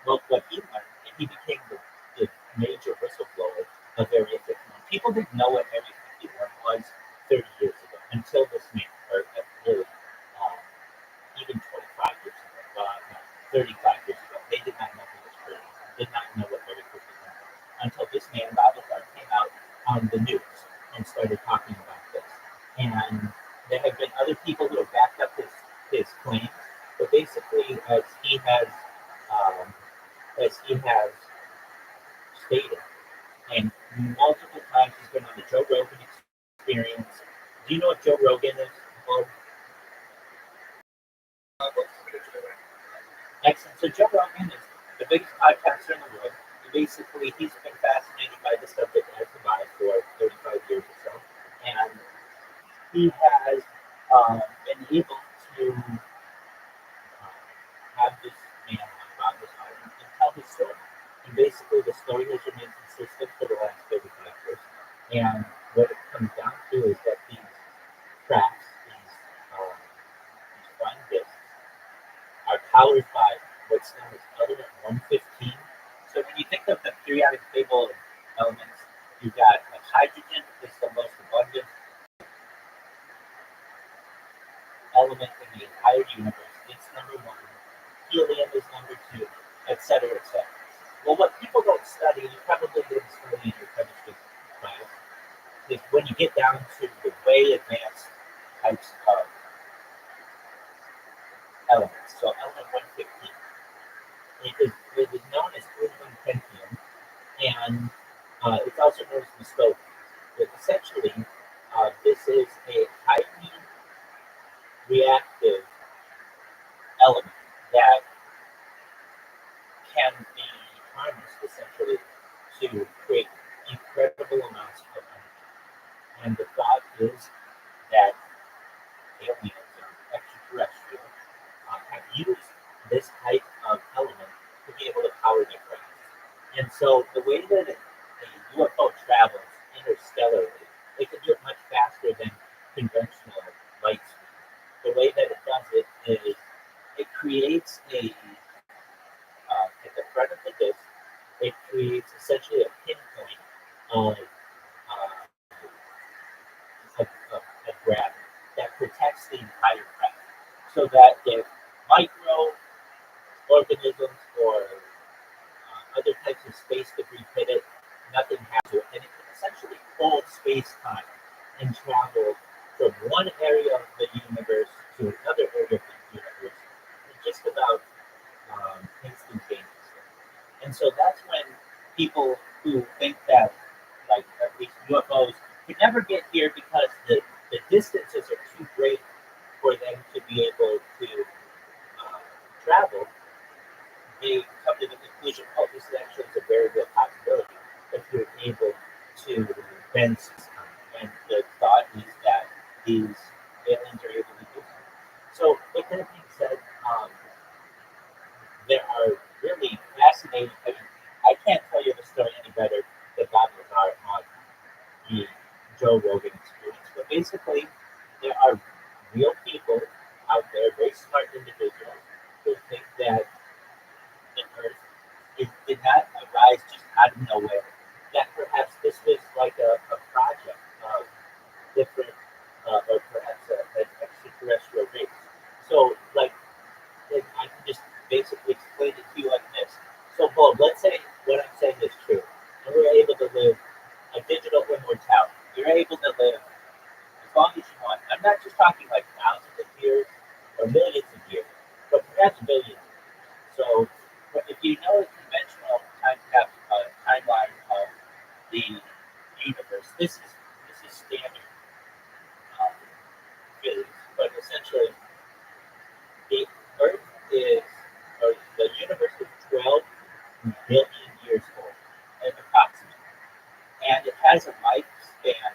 what he learned, and he became the major whistleblower of Area 51. People didn't know what Area 51 was 30 years ago until this man, or really even 25 years ago, 35 years ago. They did not know who was crazy, did not know what Area 51 was until this man, Bob Lazar, came out on the news and started talking about this. And there have been other people who have backed up his claims, but basically, as he has stated, and multiple times he's been on the Joe Rogan Experience. Do you know what Joe Rogan is? Well, excellent. So Joe Rogan is the biggest podcaster in the world. Basically, he's been fascinated by the subject as a guy for 35 years or so, and he has been able to have this man about this island and tell his story. And basically, the story has remained consistent for the last 35 years. And what it comes down to is that these crafts, these flying discs, are powered by what's known as element 115. So when you think of the periodic table of elements, you've got like hydrogen is the most abundant element in the entire universe. It's number one. Helium is number two, etc., etc. Well, what people don't study, you probably didn't study in your chemistry class, is when you get down to the way advanced types of elements. So element 115. It is known as pentium, and it's also known as mesothelin. But essentially, this is a highly reactive element that can be harnessed essentially to create incredible amounts of energy. And the thought is that aliens or extraterrestrials have used this type of element to be able to power their craft. And so the way that a UFO travels entire craft. So that if microorganisms or other types of space debris hit it, nothing happens to it. And it can essentially hold space-time and travel from one area of the universe to another area of the universe in just about instantaneously. And so that's when people who think that, like at least UFOs, could never get here because the distances are too great for them to be able to travel, they come to the conclusion, oh, this actually is a very real possibility if you're able to bend time. And the thought is that these aliens are able to do so. So, with that being said, there are really fascinating. I mean, I can't tell you the story any better than Bob Lazar on the Joe Rogan experience. But basically, there are real people out there, very smart individuals, who think that the Earth did not arise just out of nowhere. That perhaps this was like a project of different, or perhaps an extraterrestrial race. So, like, I can just basically explain it to you like this. So, Bob, let's say what I'm saying is true, and we're able to live a digital immortality. You're able to live as long as you want. I'm not just talking like thousands of years or millions of years, but perhaps billions. So, but if you know the conventional timeline of the universe, this is standard physics. But essentially, the Earth is, or the universe is 12 billion years old, approximately, and it has a lifespan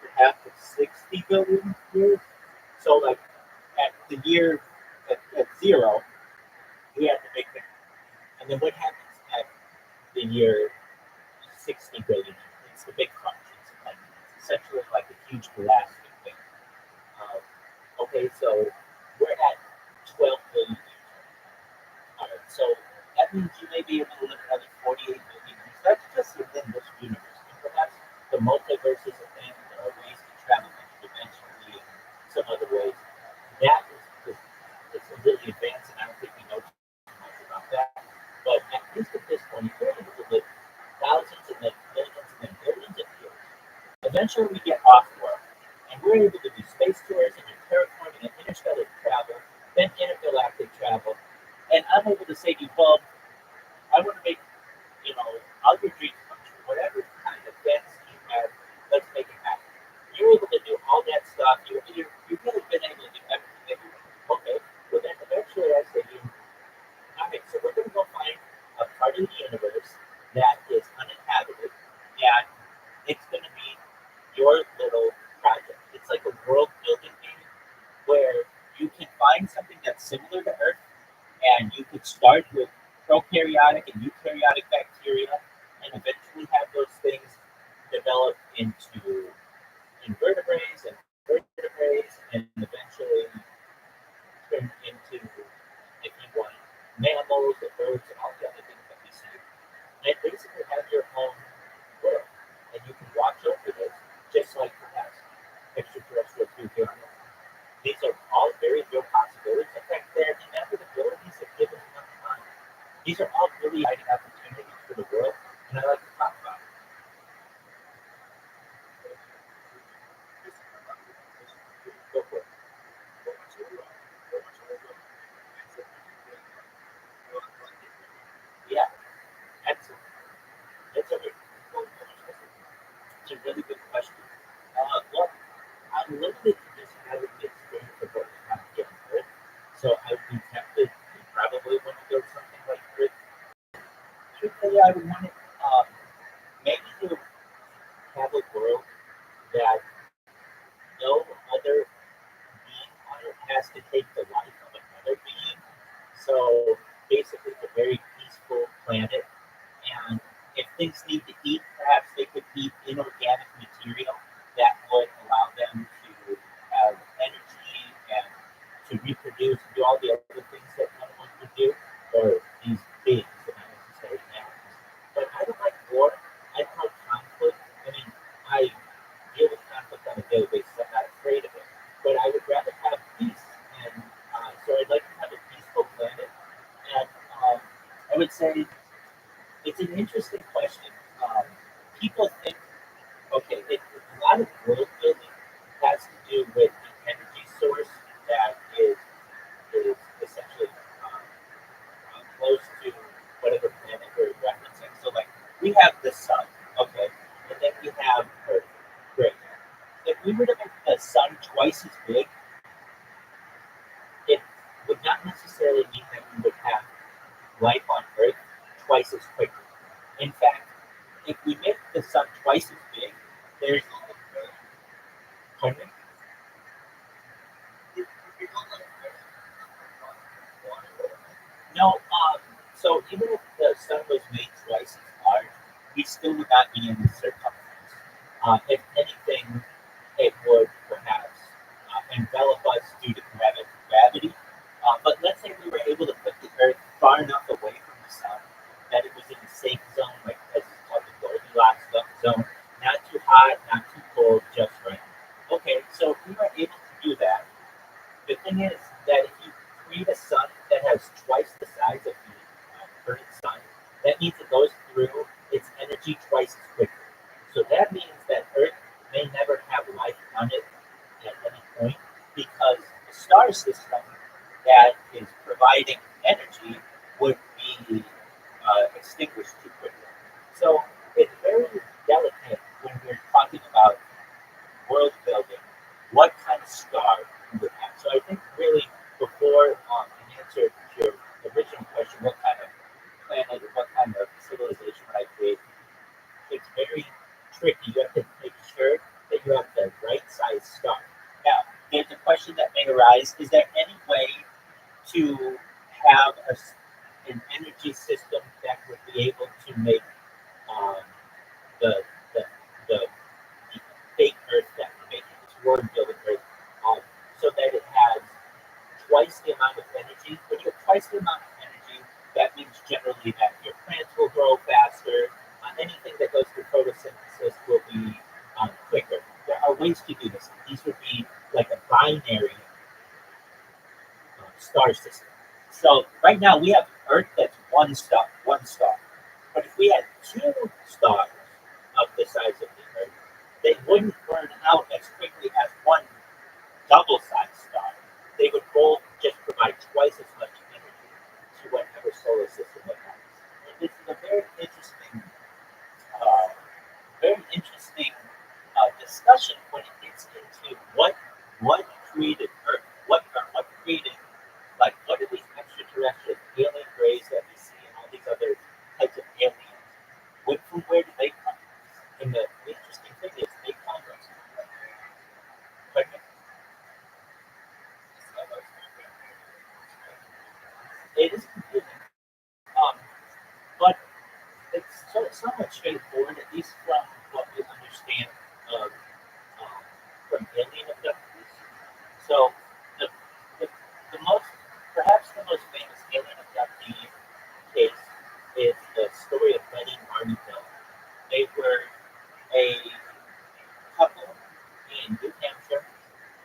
perhaps of 60 billion years. So, like at the year at zero, we have the Big Bang, and then what happens at the year 60 billion? It's the big crunch. It's essentially like a huge galactic thing. Okay, so we're at 12 billion years. All right, so that means you may be able to live another 48 billion years. That's just within this universe. And perhaps the multiverse is a thing. There are ways to travel interdimensionally and some other ways. That is it's really advanced, and I don't think we know too much about that. But at least at this point, we're able to live thousands and then millions and then billions of years. Eventually, we get off world, and we're able to do space tours and do terraforming and interstellar travel, then intergalactic travel. And I'm able to say to you, Bob, I want to make, all your dreams come true. Whatever kind of fantasy you have, let's make it happen. You're able to do all that stuff. You've really been able to do everything that you want. Okay, well then eventually I say to you, all right, so we're going to go find a part of the universe that is uninhabited, and it's going to be your little project. It's like a world building game where you can find something that's similar to Earth, and you could start with prokaryotic and eukaryotic bacteria, and eventually have those things develop into invertebrates and vertebrates, and eventually turn into, if you want, mammals and birds and all the other things that we see. And basically have your own world, and you can watch over this, just like perhaps extraterrestrials do here on Earth. These are all very real possibilities. In fact, their inevitabilities have given enough time. These are all really exciting opportunities for the world, and I like to talk about it. Go for it. Yeah, excellent. That's a really good question. Well, I'm limited to just having the experience of what we have here on Earth, so I'd be tempted to probably want to build something like Earth. Truthfully, I would want it maybe to have a world that no other being on Earth has to take the life of another being. So basically, it's a very peaceful planet. And if things need to eat, perhaps they could eat inorganic material that would allow them to have energy and to reproduce and do all the other things that animals would do, or these beings, and not necessarily animals. But I don't like war. I don't like conflict. I mean, I deal with conflict on a daily basis. I'm not afraid of it. But I would rather have peace Okay, a lot of world building has to do with the energy source that is essentially close to whatever planet we're referencing. So, like, we have the sun, okay, and then we have Earth. Great. If we were to make the sun twice as big, it would not necessarily mean that we would have life on Earth twice as quickly. In fact, if we make the sun twice as big, there's pardon me? No, so even if the sun was made twice as large, we still would not be in the circumference. If anything, it would perhaps envelop us due to gravity. But let's say we were able to put the Earth far enough away from the sun that it was in the safe zone, like as it's called the Goldilocks zone, not too hot, not too cold, just right. Okay, so if we were able to do that, the thing is that if you create a sun that has twice the size of the current sun, that means it goes through its energy twice as quickly. So that means that Earth may never have life on it at any point because the star system that is providing energy would be extinguished too quickly. So it's very delicate when we're talking about world building, what kind of star you would have. So I think really before an answer to your original question, what kind of planet or what kind of civilization would I create, it's very tricky. You have to make sure that you have the right size star. Now, there's a question that may arise: is there any way to have an energy system that would be able to make um, the, the the the fake Earth that we're making, this world building Earth, so that it has twice the amount of energy? When you have twice the amount of energy, that means generally that your plants will grow faster. Anything that goes through photosynthesis will be quicker. There are ways to do this. These would be like a binary star system. So right now we have Earth that's one star, one star. But if we had two stars of the size of the Earth, they wouldn't burn out as quickly as one double-sized star. They would both just provide twice as much energy to whatever solar system it has. And this is a uh, very interesting discussion when it gets into what created Earth, what created, like, what are these extraterrestrial alien rays that we see and all these other types of aliens? From where do they come? And the interesting thing is they come from. But it is confusing, um, but it's somewhat straightforward, at least from what we understand of from alien abductees. So the, the the most perhaps the most famous alien abductee case is the story of Betty and Marty Hill. They were a couple in New Hampshire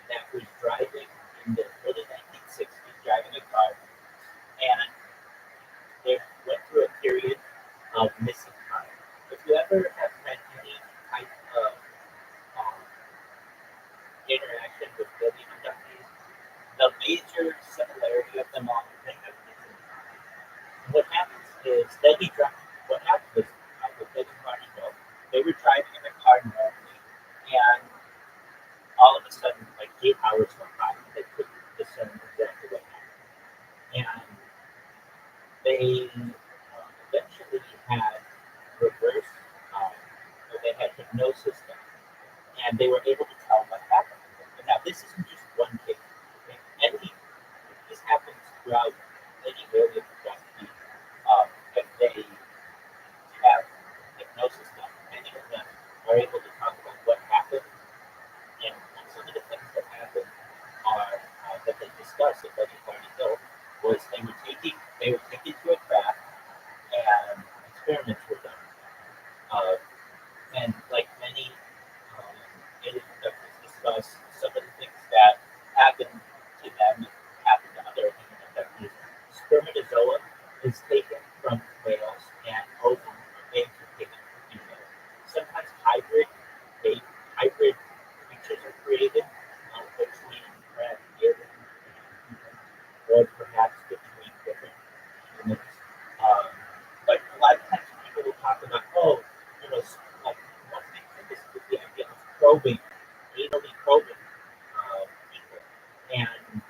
that was driving in the early 1960s, driving a car, and they went through a period of missing time. If you ever have had any type of um, interaction with alien abductees, the major similarity of them all is they have missing time. And what happens is what happened was with Betty and Marty Hill, they were driving in their car normally, and all of a sudden, like 8 hours went by, and they couldn't discern exactly what happened. And they eventually had reverse, or they had hypnosis done, and they were able to tell what happened. And now, this isn't just one case. Okay? This happens throughout any area of abductee. If they have hypnosis done, many of them are able to talk about what happened. And some of the things that happen are that they discuss at Betty Barney Hill was they were taken to a craft and experiments were done. Uh, and like many alien abductees discuss, some of the things that happen to them and happen to other alien abductees probing, anally probing people. And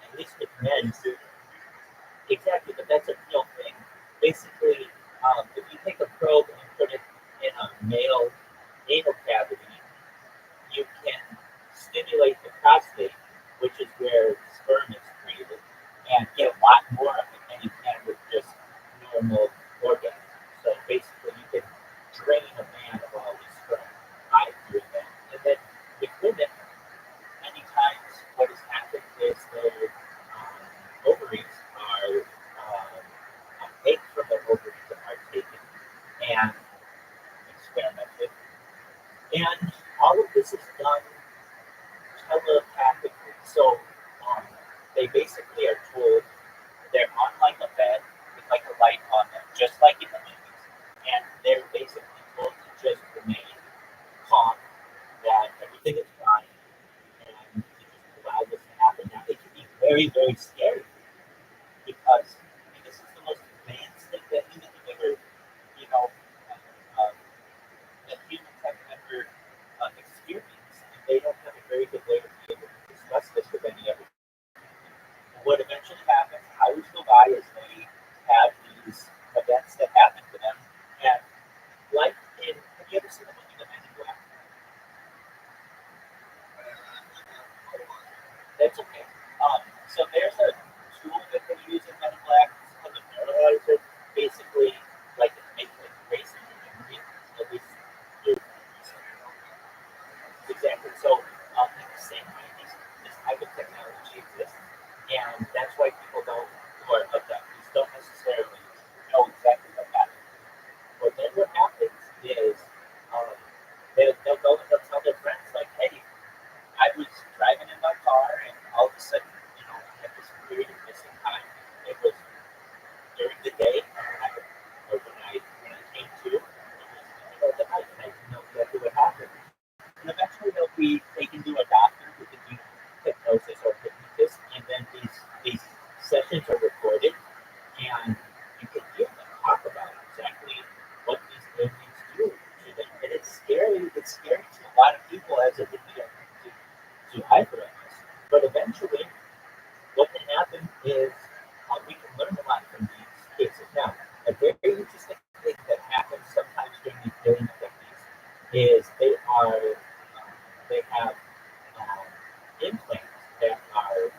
at least with men, exactly, but that's a real thing. Basically, if you take a probe and put it in a male anal cavity, you can stimulate the prostate, which is where sperm is created, and get a lot more of it than you can with just normal orgasm. So basically, you can drain a man of all his sperm by doing that. And then with women, many times what has happened is their ovaries are eggs from their ovaries are taken and experimented. And all of this is done telepathically. So they basically are told they're on like a bed with like a light on them, just like in the movies. And they're basically told to just remain calm, that everything is fine, and to just allow this to happen. Now, it can be very, very scary because this is the most advanced thing that humans have ever, you know, that humans have ever experienced. And they don't have a very good way to be able to discuss this with any other. What eventually happens, hours go by as they have these events that happen to them. And like have you ever seen the movie The Men in Black? That's okay. So there's a tool that they use in Men in Black. It's called a neuralizer. Basically, like it makes it erase your memory. At least exactly. So in the same way, this type of technology exists, and that's why people who are abductees don't necessarily know exactly what happened. But then what happens is they'll go and they'll tell their friends, like, hey, I was driving in my car and all of a sudden, I had this period of missing time. It was during the day, or when I came to, it was in the middle of the night, and I didn't know exactly what happened. And eventually they'll be taken to a doctor who can do hypnosis or hypnotist, and then these sessions are recorded, and you can hear them talk about exactly what these aliens do to them. And it's scary. It's scary to a lot of people as it would be to hyper us. But eventually, what can happen is we can learn a lot from these cases. Now, a very interesting thing that happens sometimes during these alien abductees is they have implants that are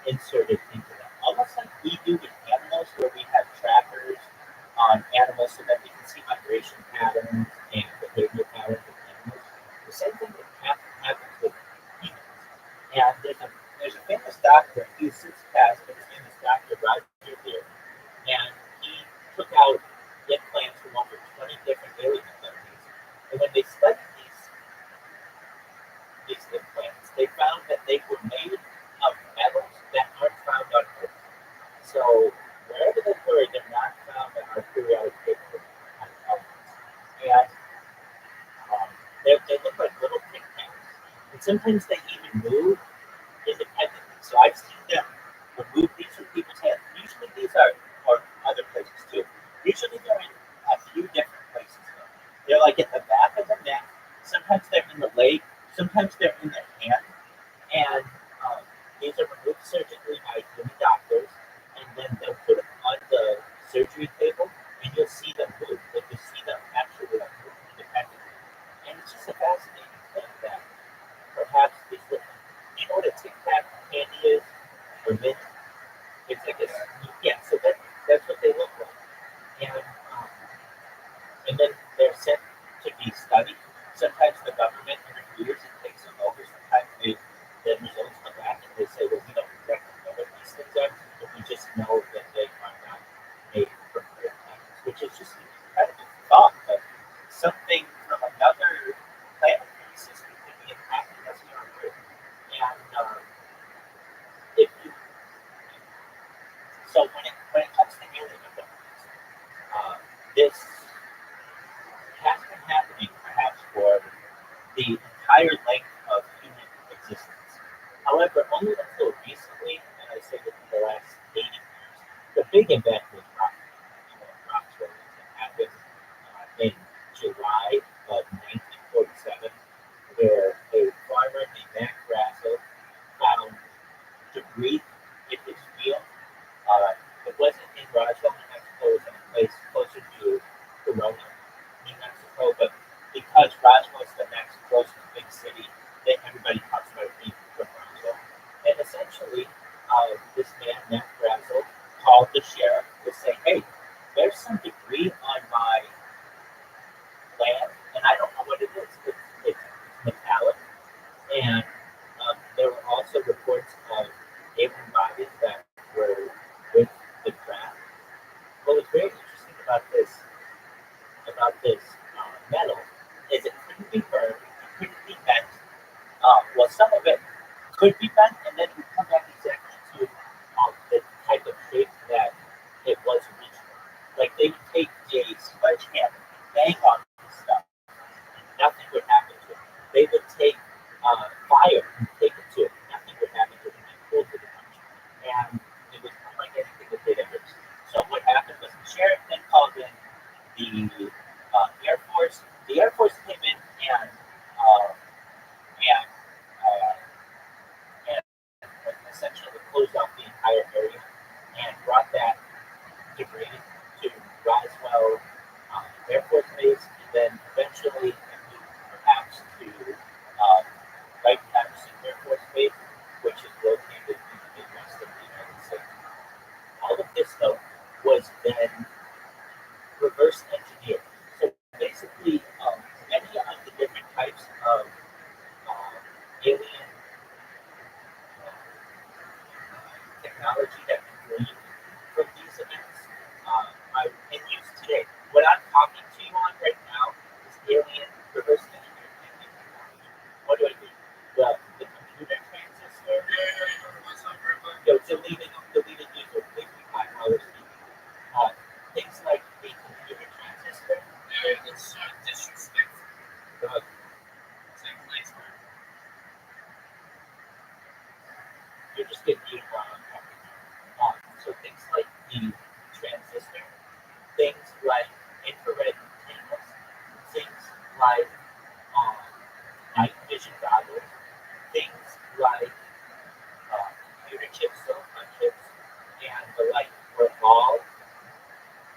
inserted into them, almost like we do with animals, where we have trackers on animals so that we can see migration patterns and behavior patterns of animals. The same thing that happens with humans. And there's a famous doctor, he's since passed, but his name is Dr. Rothschild here, and he took out implants from over 20 different alien abductees. And when they studied these implants, they found that they were made of metals that aren't found on Earth. So wherever they were, they're not found on our periodic table elements. And they look like little Tic Tacs. And sometimes they even move independently. So I've seen them remove these from people's hands. Usually these are, or other places too. Usually they're in a few different places though. They're like at the back of the neck. Sometimes they're in the leg. Sometimes they're in the hand. And these are removed surgically by human doctors. And then they'll put them on the surgery table, and you'll see them move. Like you'll see them actually like move independently. And it's just a fascinating thing that perhaps these little, you know what a Tic Tac candy is? Or mint? It's like a, yeah, so that's what they look like. And then they're sent to be studied. Sometimes the government interferes and takes them over. Sometimes the results come back and they say, well, we don't exactly know what these things are, but we just know that they are not made from real things, which is just an incredible thought that something from another planetary system could be impacting us here on Earth. And if you, so when it comes to alien abductions, this has been happening perhaps for the entire length of human existence. However, only until recently, and I say within the last 80 years, the big event was Rothschild. Rothschild that happened in July of 19 could be bent, and then it would come back exactly to the type of shape that it was originally. Like they would take a sledgehammer and bang on this stuff, and nothing would happen to it. They would take fire and take it to it, nothing would happen to it, and be cold to the touch. And it was unlike anything that they'd ever seen. So what happened was the sheriff then called in the Air Force. The Air Force came in and and essentially closed off the entire area and brought that debris to Roswell Air Force Base, and then eventually it moved perhaps to Wright-Patterson Air Force Base, which is located in the Midwest of the United States. All of this, though, was then reverse engineered. So basically, many of the different types of alien technology that we glean from these events are in use today. What I'm talking to you on right now is alien reverse engineered technology. What do I mean? Well, the computer transistor, deleted user, please be kind while we're speaking. Things like the computer transistor. It's disrespectful. You're just getting muted while I'm talking. So things like the transistor, things like infrared antennas, things like night vision goggles, things like computer chips, silicon chips, and the like were all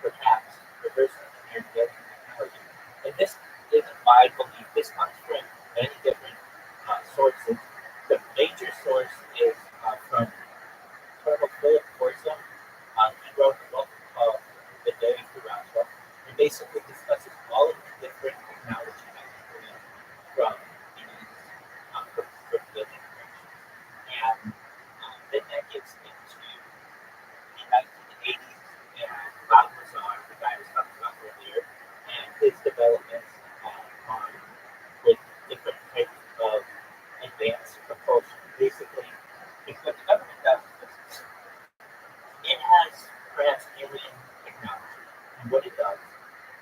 perhaps reverse engineered alien technology. And this isn't my belief. This comes from many different sources. The major source is from Colonel Philip Corso. He wrote a book called The Day for Rothschild, and basically discusses all of the different technology that we believe from these from the information. And then that gets into the 1980s and Bob Lazar, the guy I was talking about earlier, and his developments on with different types of advanced propulsion. Basically, what the government does is it has perhaps alien technology, and what it does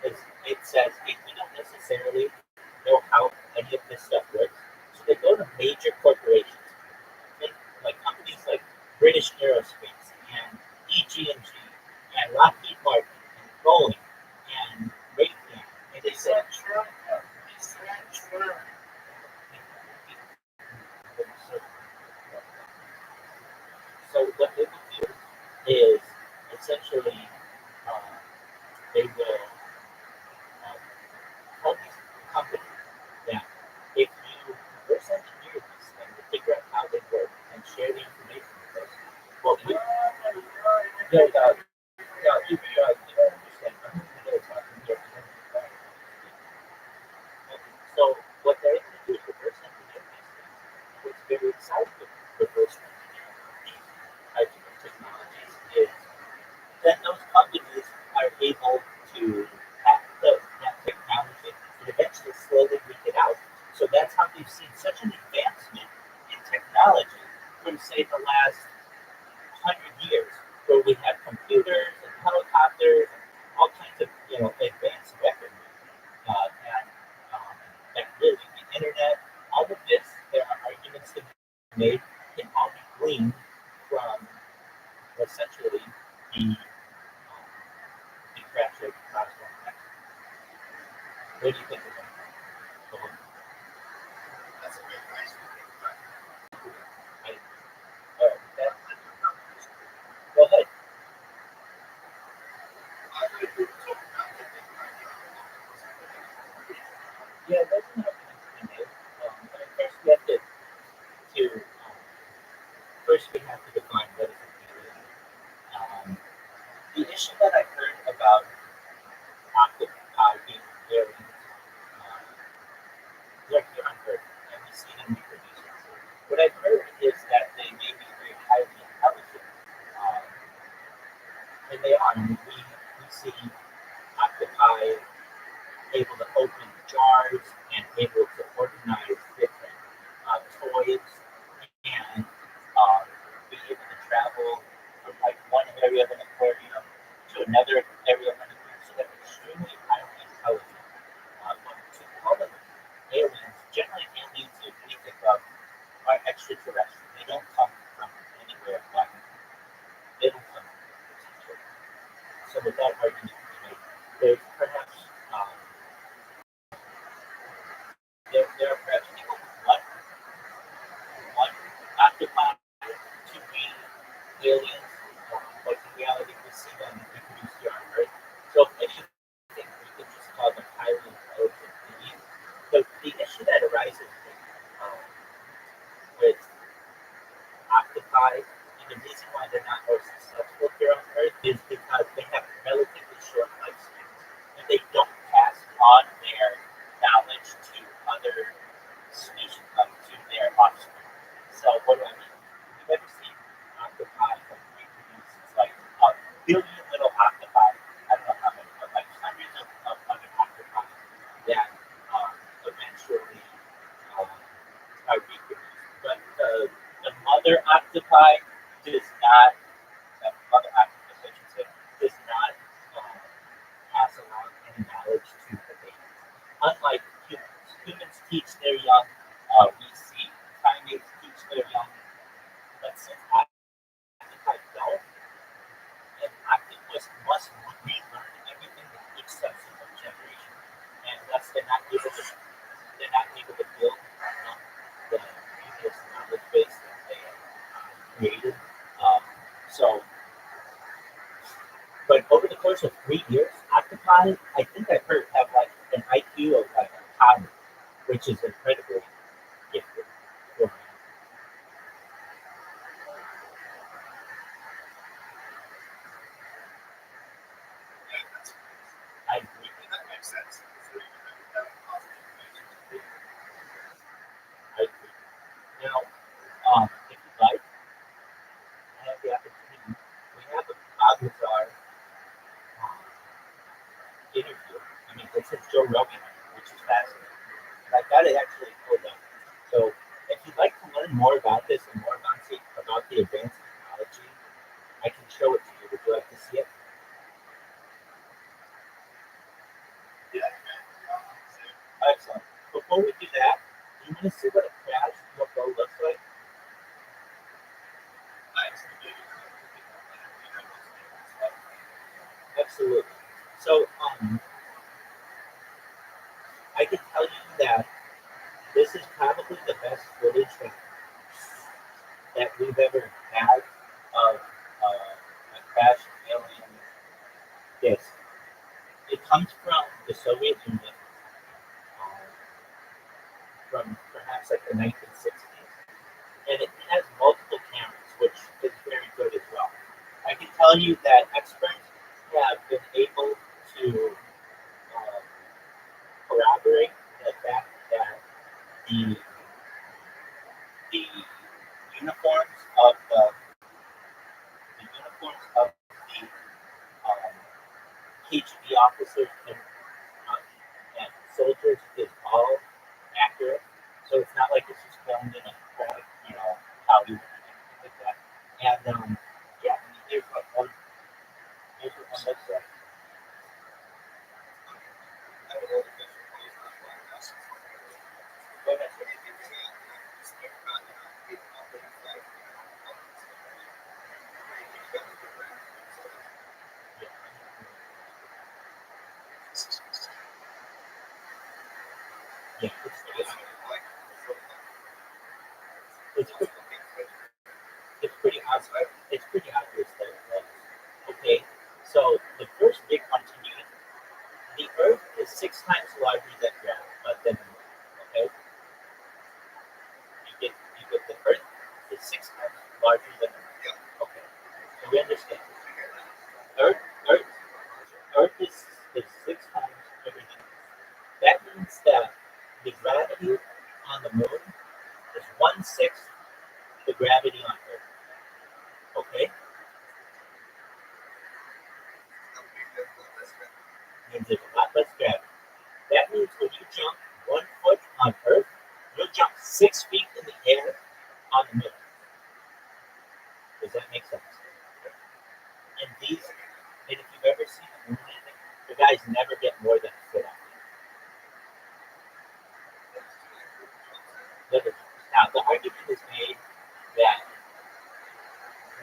is it says, hey, we don't necessarily know how any of this stuff works, so they go to major corporations, like companies like British Aerospace and EG&G and Lockheed Martin and Boeing and Raytheon, and they say, so what they will do is essentially they will tell these companies that if you reverse engineer these things to figure out how they work and share the information with us, well, you don't understand. I'm going to talking here. So what they're able to do is reverse engineer these things. What's very exciting with reverse engineering these types of technologies is then those companies are able to hack that technology and eventually slowly leak it out. So that's how we've seen such an advancement in technology from, say, the last 100 years, where we have computers and helicopters and all kinds of advanced weaponry, and that really the internet, all of this, there are arguments to be made, can all be gleaned from essentially the crash of Roswell. What do you think of that? That's a great question. Go ahead. Yeah, that's an argument to be made. First, we have to define what is an alien. The issue that I heard about octopi being aliens, directly unheard, and we see them reproducing. What I've heard is that they may be very highly intelligent, and they are. I mean, we see octopi able to open jars and able extraterrestrial. They don't come from anywhere but they don't come from potential. So with that argument to be made, there's perhaps there are perhaps people one occupy to be aliens, but in reality we see them reproduced here on Earth. So if anything, we could just call them highly intelligent beings. The issue that arises with octopi, and the reason why they're not more successful here on Earth is because they have relatively short lifespans, and they don't pass on their knowledge to other species, to their offspring. So what do I mean? You've ever seen octopi reproduce? It's like a billion little octopi. I don't know how many, but like hundreds of other octopi that eventually are reproduced. But the mother octopi does not, the mother octopus, I should say, does not pass along any knowledge to the babies. Unlike humans, humans teach their young. We see primates teach their young, but since octopi don't, an octopus must relearn everything with each subsequent generation, and thus they're not able to build the previous knowledge base that they created. So, but over the course of 3 years, octopi, I think I've heard, have like an IQ of like a toddler, which is incredibly gifted. I agree. That makes sense. So you can have positive information. I agree. Now, if you'd like, I have the opportunity. We have a Bob Lazar interview. I mean, this is Joe Rogan, which is fascinating. And I got it actually pulled up. So, if you'd like to learn more about this and more about the advanced technology, I can show it to you. Would you like to see it? Yeah. Excellent. Before we do that, do you want to see what a crash UFO looks like? Absolutely. So, I can tell you that this is probably the best footage that we've ever had of a crashed alien disc. It comes from the Soviet Union, from perhaps like the 1960s, and it has multiple cameras, which is very good as well. I can tell you that experts have been able to corroborate the fact that the uniforms of the KGB officers and soldiers is all accurate. So it's not like it's just filmed in a Hollywood or anything like that. And yeah, I mean, here's what one looks like. Go ahead. Yeah, it's pretty obvious. It's pretty obvious that it was. Okay, so the first big continuity, the Earth is 6 times larger than the Moon. Okay, you get the Earth is 6 times larger than the Moon. Okay, so we understand. Earth is 6 times bigger than the Moon. That means that the gravity on the Moon is 1/6 the gravity on Earth. Okay? Means there's a lot less gravity. That means when you jump 1 foot on Earth, you'll jump 6 feet in the air on the Moon. Does that make sense? And if you've ever seen a moon landing, the guys never get more than a foot on it. Now, the argument is made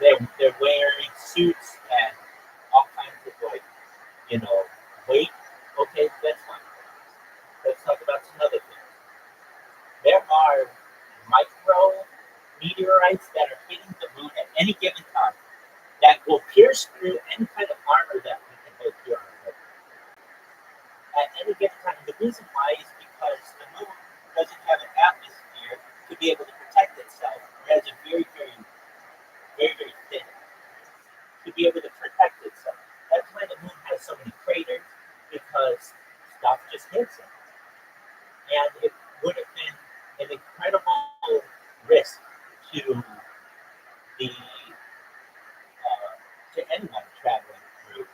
they're wearing suits and all kinds of weight. Okay, that's fine. Let's talk about some other things. There are micro meteorites that are hitting the moon at any given time that will pierce through any kind of armor that we can make here on Earth. At any given time. The reason why is because the moon doesn't have an atmosphere to be able to protect itself. It has a very, very, very, very thin to be able to protect itself. That's why the moon has so many craters, because stuff just hits it. And it would have been an incredible risk to the to anyone traveling through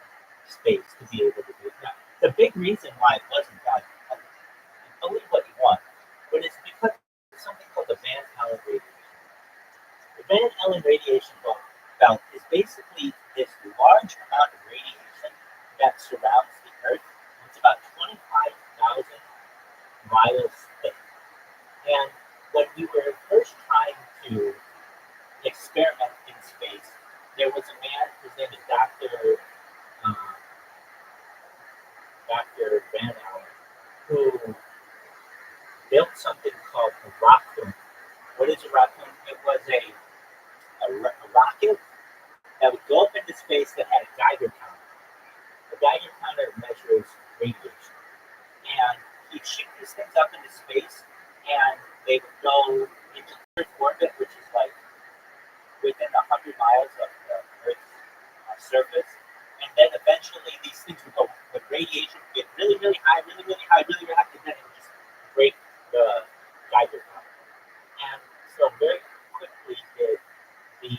space to be able to do it. Now, the big reason why it wasn't done, believe what you want, but it's because of something called the Van Allen radiation. The Van Allen radiation belt is basically this large amount of radiation that surrounds the Earth. It's about 25,000 miles thick. And when we were first trying to experiment in space, there was a man, his name is Dr. Van Allen, who built something called a raccoon. What is a raccoon? It was a rocket that would go up into space that had a Geiger counter. A Geiger counter measures radiation. And he'd shoot these things up into space, and they would go into Earth orbit, which is like within 100 miles of the Earth's surface. And then eventually these things would go, with radiation would get really, really high, really, really high, really, really high, and then it would just break the Geiger counter. And so very quickly did the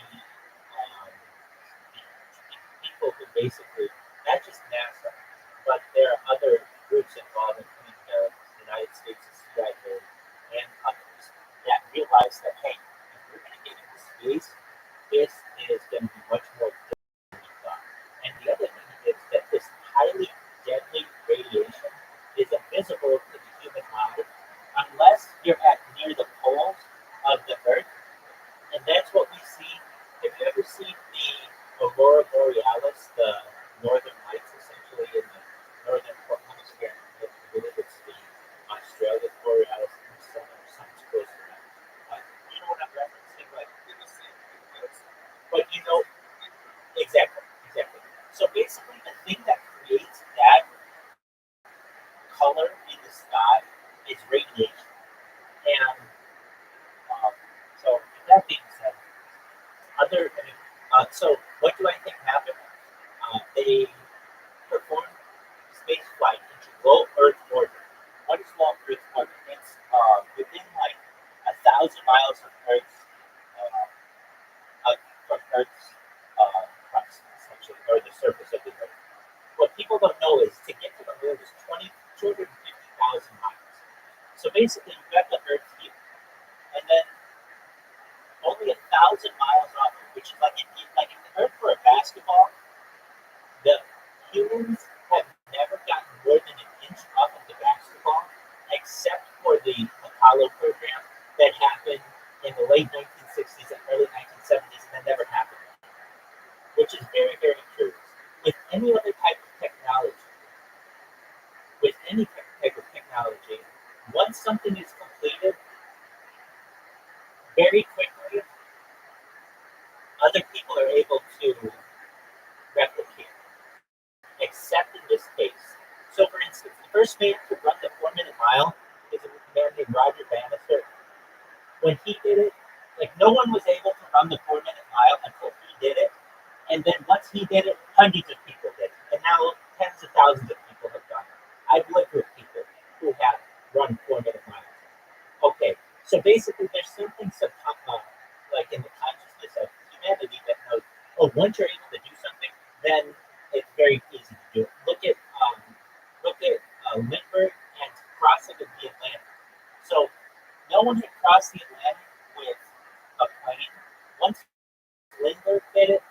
people who basically, not just NASA, but there are other groups involved, including the United States CIA and others, that realize that, hey, if we're going to get into space, this is going to be much more difficult than we thought. And the other thing is that this highly deadly radiation is invisible to the human eye unless you're at near the poles of the Earth. And that's what we see. Have you ever seen the Aurora Borealis, the northern lights, essentially, in the northern hemisphere? I believe it's the Australia Borealis in the summer, something close to that. You know what I'm referencing? Like, but exactly. So basically, the thing that creates that color in the sky is radiation. And so, with that being said, so what do I think happened? They performed space flight into low Earth orbit. What is low Earth orbit? It's within like 1,000 miles of Earth's from Earth's crust, essentially, or the surface of the Earth. What people don't know is to get to the moon is 250,000 miles. So basically, you've got the Earth here, and then only 1,000 miles off, which is like if the Earth were a basketball, the humans have never gotten more than an inch off of the basketball, except for the Apollo program that happened in the late 1960s and early 1970s, and that never happened, which is very, very curious. With any other type of technology, once something is completed, very quickly, other people are able to replicate, except in this case. So, for instance, the first man to run the 4-minute mile is a man named Roger Bannister. When he did it, like no one was able to run the 4-minute mile until he did it. And then once he did it, hundreds of people did it. And now tens of thousands of people have done it. I've lived with people who have run 4-minute miles. Okay, so basically there's something like in the consciousness of humanity that knows, once you're able to do something, then it's very easy to do it. Look at Lindbergh and crossing of the Atlantic. So no one had crossed the Atlantic with a plane. Once Lindbergh did it,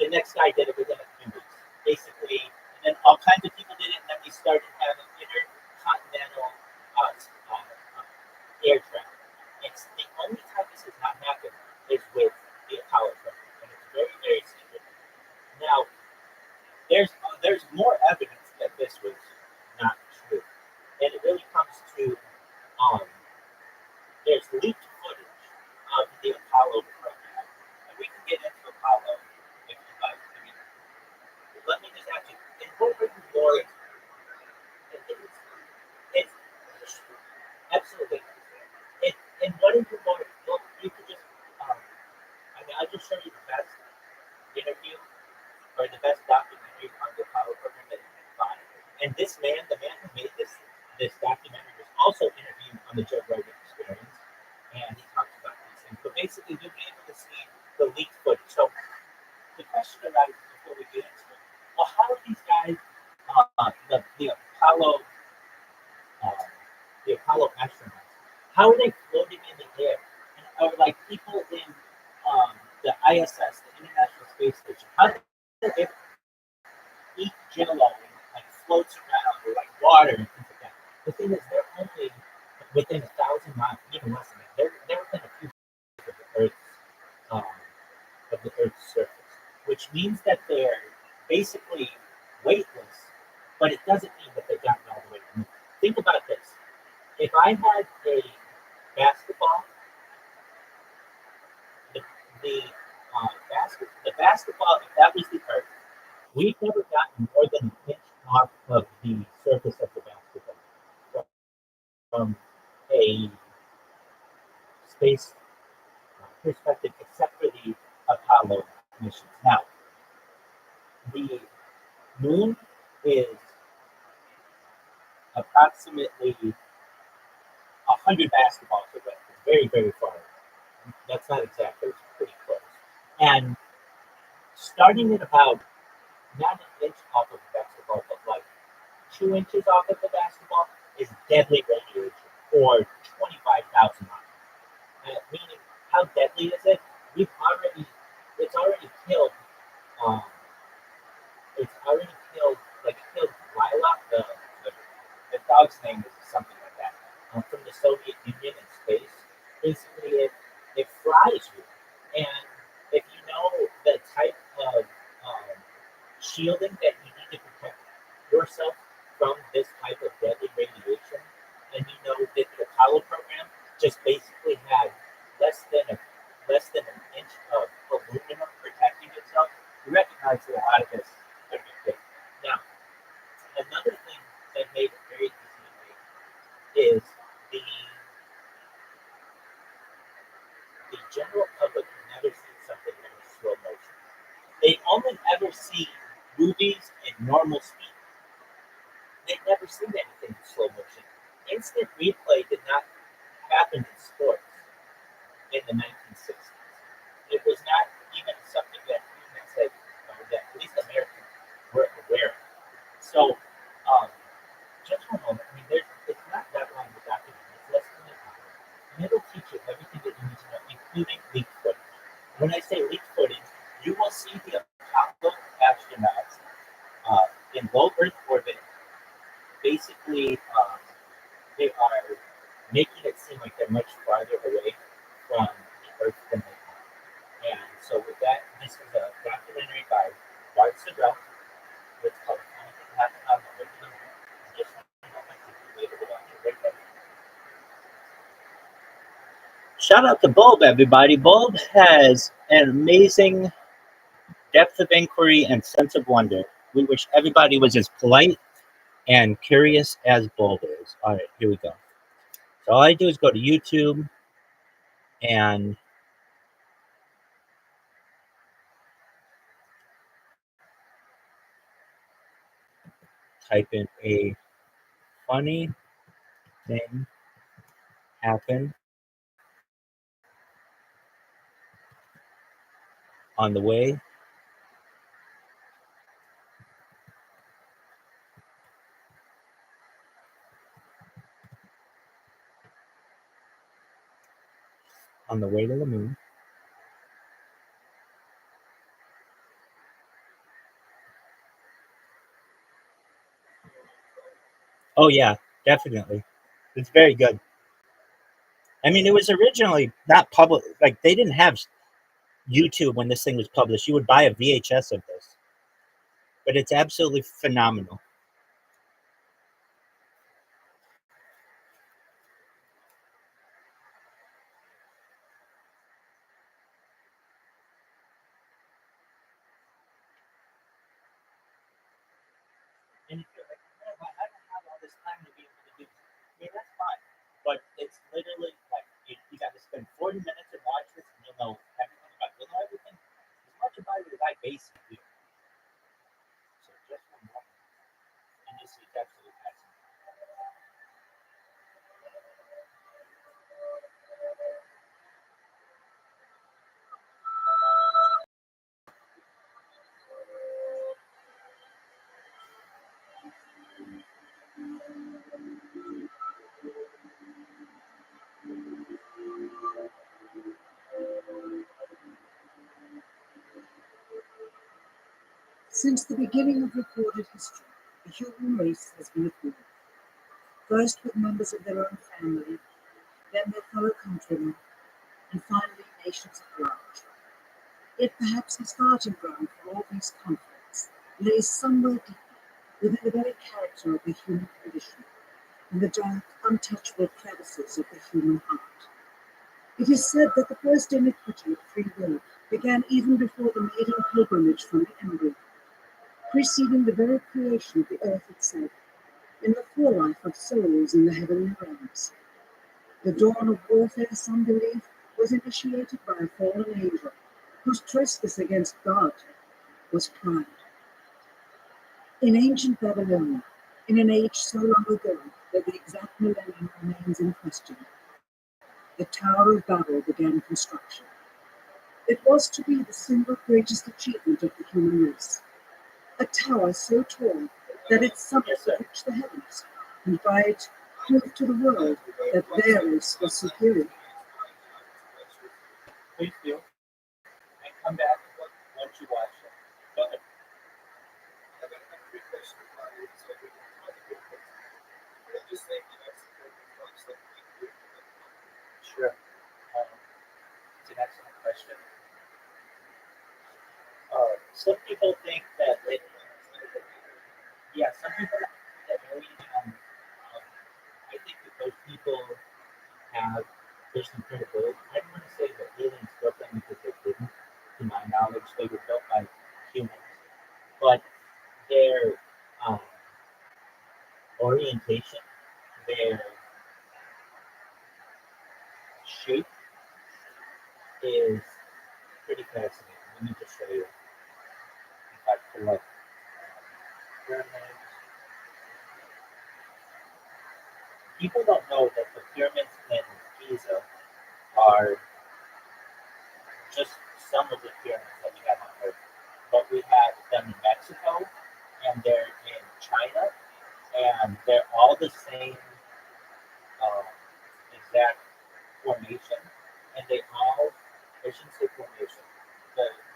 the next guy did it within a few weeks. Basically, and then all kinds of people did it, and then we started having intercontinental air travel. It's the only time this has not happened is with the Apollo program, and it's very there's more evidence that this was not true. And it really comes to there's leaked footage of the Apollo program. And we can get into Apollo if you like. I mean, let me just ask you, in what are you more it's absolutely. And what are you more well, you could just I mean I'll just show you the best interview or the best documentary on the Apollo program that you can find. And this man, the man who made this documentary, was also interviewed on the Joe Rogan Experience, and he talks about these things. But basically, you'll be able to see the leaked footage. So the question arises before we get into it: well, how are these guys, the Apollo astronauts, how are they floating in the air? And are like people in the ISS, the International Space Station, how do they eat Jello and like floats around or like water and things like that? The thing is, they're only within 1,000 miles, even less than that. They're within a few miles of the Earth's surface, which means that they're basically weightless. But it doesn't mean that they've gotten all the way to the moon. Think about this: if I had a basketball, the basketball, if that was the Earth, we've never gotten more than an inch off of the surface of the basketball from a space perspective, except for the Apollo missions. Now, the moon is approximately 100 basketballs away. It's very, very far away. That's not exact, but it's pretty close. And starting at about not an inch off of the basketball, but like 2 inches off of the basketball is deadly radiation, or 25,000 miles. Meaning, how deadly is it? It's already killed. Um, like it killed Lilac, the dog's name is something like that, from the Soviet Union in space. Basically, it fries you. And if you know the type of shielding that you need to protect yourself from this type of deadly radiation, and you know that the Apollo program just basically had less than an inch of aluminum protecting itself, you recognize that a lot of this could be fake. Now, another thing that made it very easy to make is the general public has never seen something in slow motion. They only ever see movies in normal speed. They've never seen anything in slow motion. Instant replay did not happen in sports in the 1960s. It was not even something that humans had, or that at least Americans were aware of. So, just for a moment, I mean, it's not that long of a document. It's less than an hour. And it'll teach you everything that you need to know, including leaked footage. When I say leaked footage, you will see the Apollo astronauts in low Earth orbit. Basically, they are making it seem like they're much farther away from the Earth than they are. And so with that, this is a documentary by Rothschild. It's called Anything Happened on the Regular Moon. Just a moment, I'll be able to watch it right there. Shout out to Bulb, everybody. Bulb has an amazing depth of inquiry and sense of wonder. We wish everybody was as polite and curious as Bulb is. All right, here we go. So all I do is go to YouTube and type in a funny thing happened on the way to the moon. Oh yeah, definitely. It's very good. I mean, it was originally not public. Like they didn't have YouTube when this thing was published. You would buy a VHS of this. but it's absolutely phenomenal. And if you're like, "Man, I don't have all this time to be able to do," I mean, that's fine. But it's literally like you got to spend 40 minutes and watch this, and you'll know everything about it. You'll know everything as much about it as I basically do. So just one moment, and you see it's absolutely fascinating. Since the beginning of recorded history, the human race has been at war. First with members of their own family, then their fellow countrymen, and finally nations at large. Yet perhaps the starting ground for all these conflicts lays somewhere deeper within the very character of the human condition, in the dark, untouchable crevices of the human heart. It is said that the first iniquity of free will began even before the maiden pilgrimage from the embryo, preceding the very creation of the earth itself, in the forelife of souls in the heavenly realms. The dawn of warfare, some believe, was initiated by a fallen angel, whose trespass against God was pride. In ancient Babylonia, in an age so long ago that the exact millennium remains in question, the Tower of Babel began construction. It was to be the single greatest achievement of the human race. A tower so tall that its summit would reach the heavens, and by it prove to the world that their race was superior. Please do. And come back once you watch it. Go ahead. Sure. It's an excellent question. Some people think that some people think that I think that those people have there's some credibility. I don't want to say that aliens built them because they didn't. To my knowledge, they were built by humans, but their orientation, their shape is pretty fascinating. Let me just show you. If I pull up pyramids, people don't know that the pyramids in Giza are just some of the pyramids that we have on Earth, but we have them in Mexico, and they're in China, and they're all the same exact formation, and I shouldn't say formation,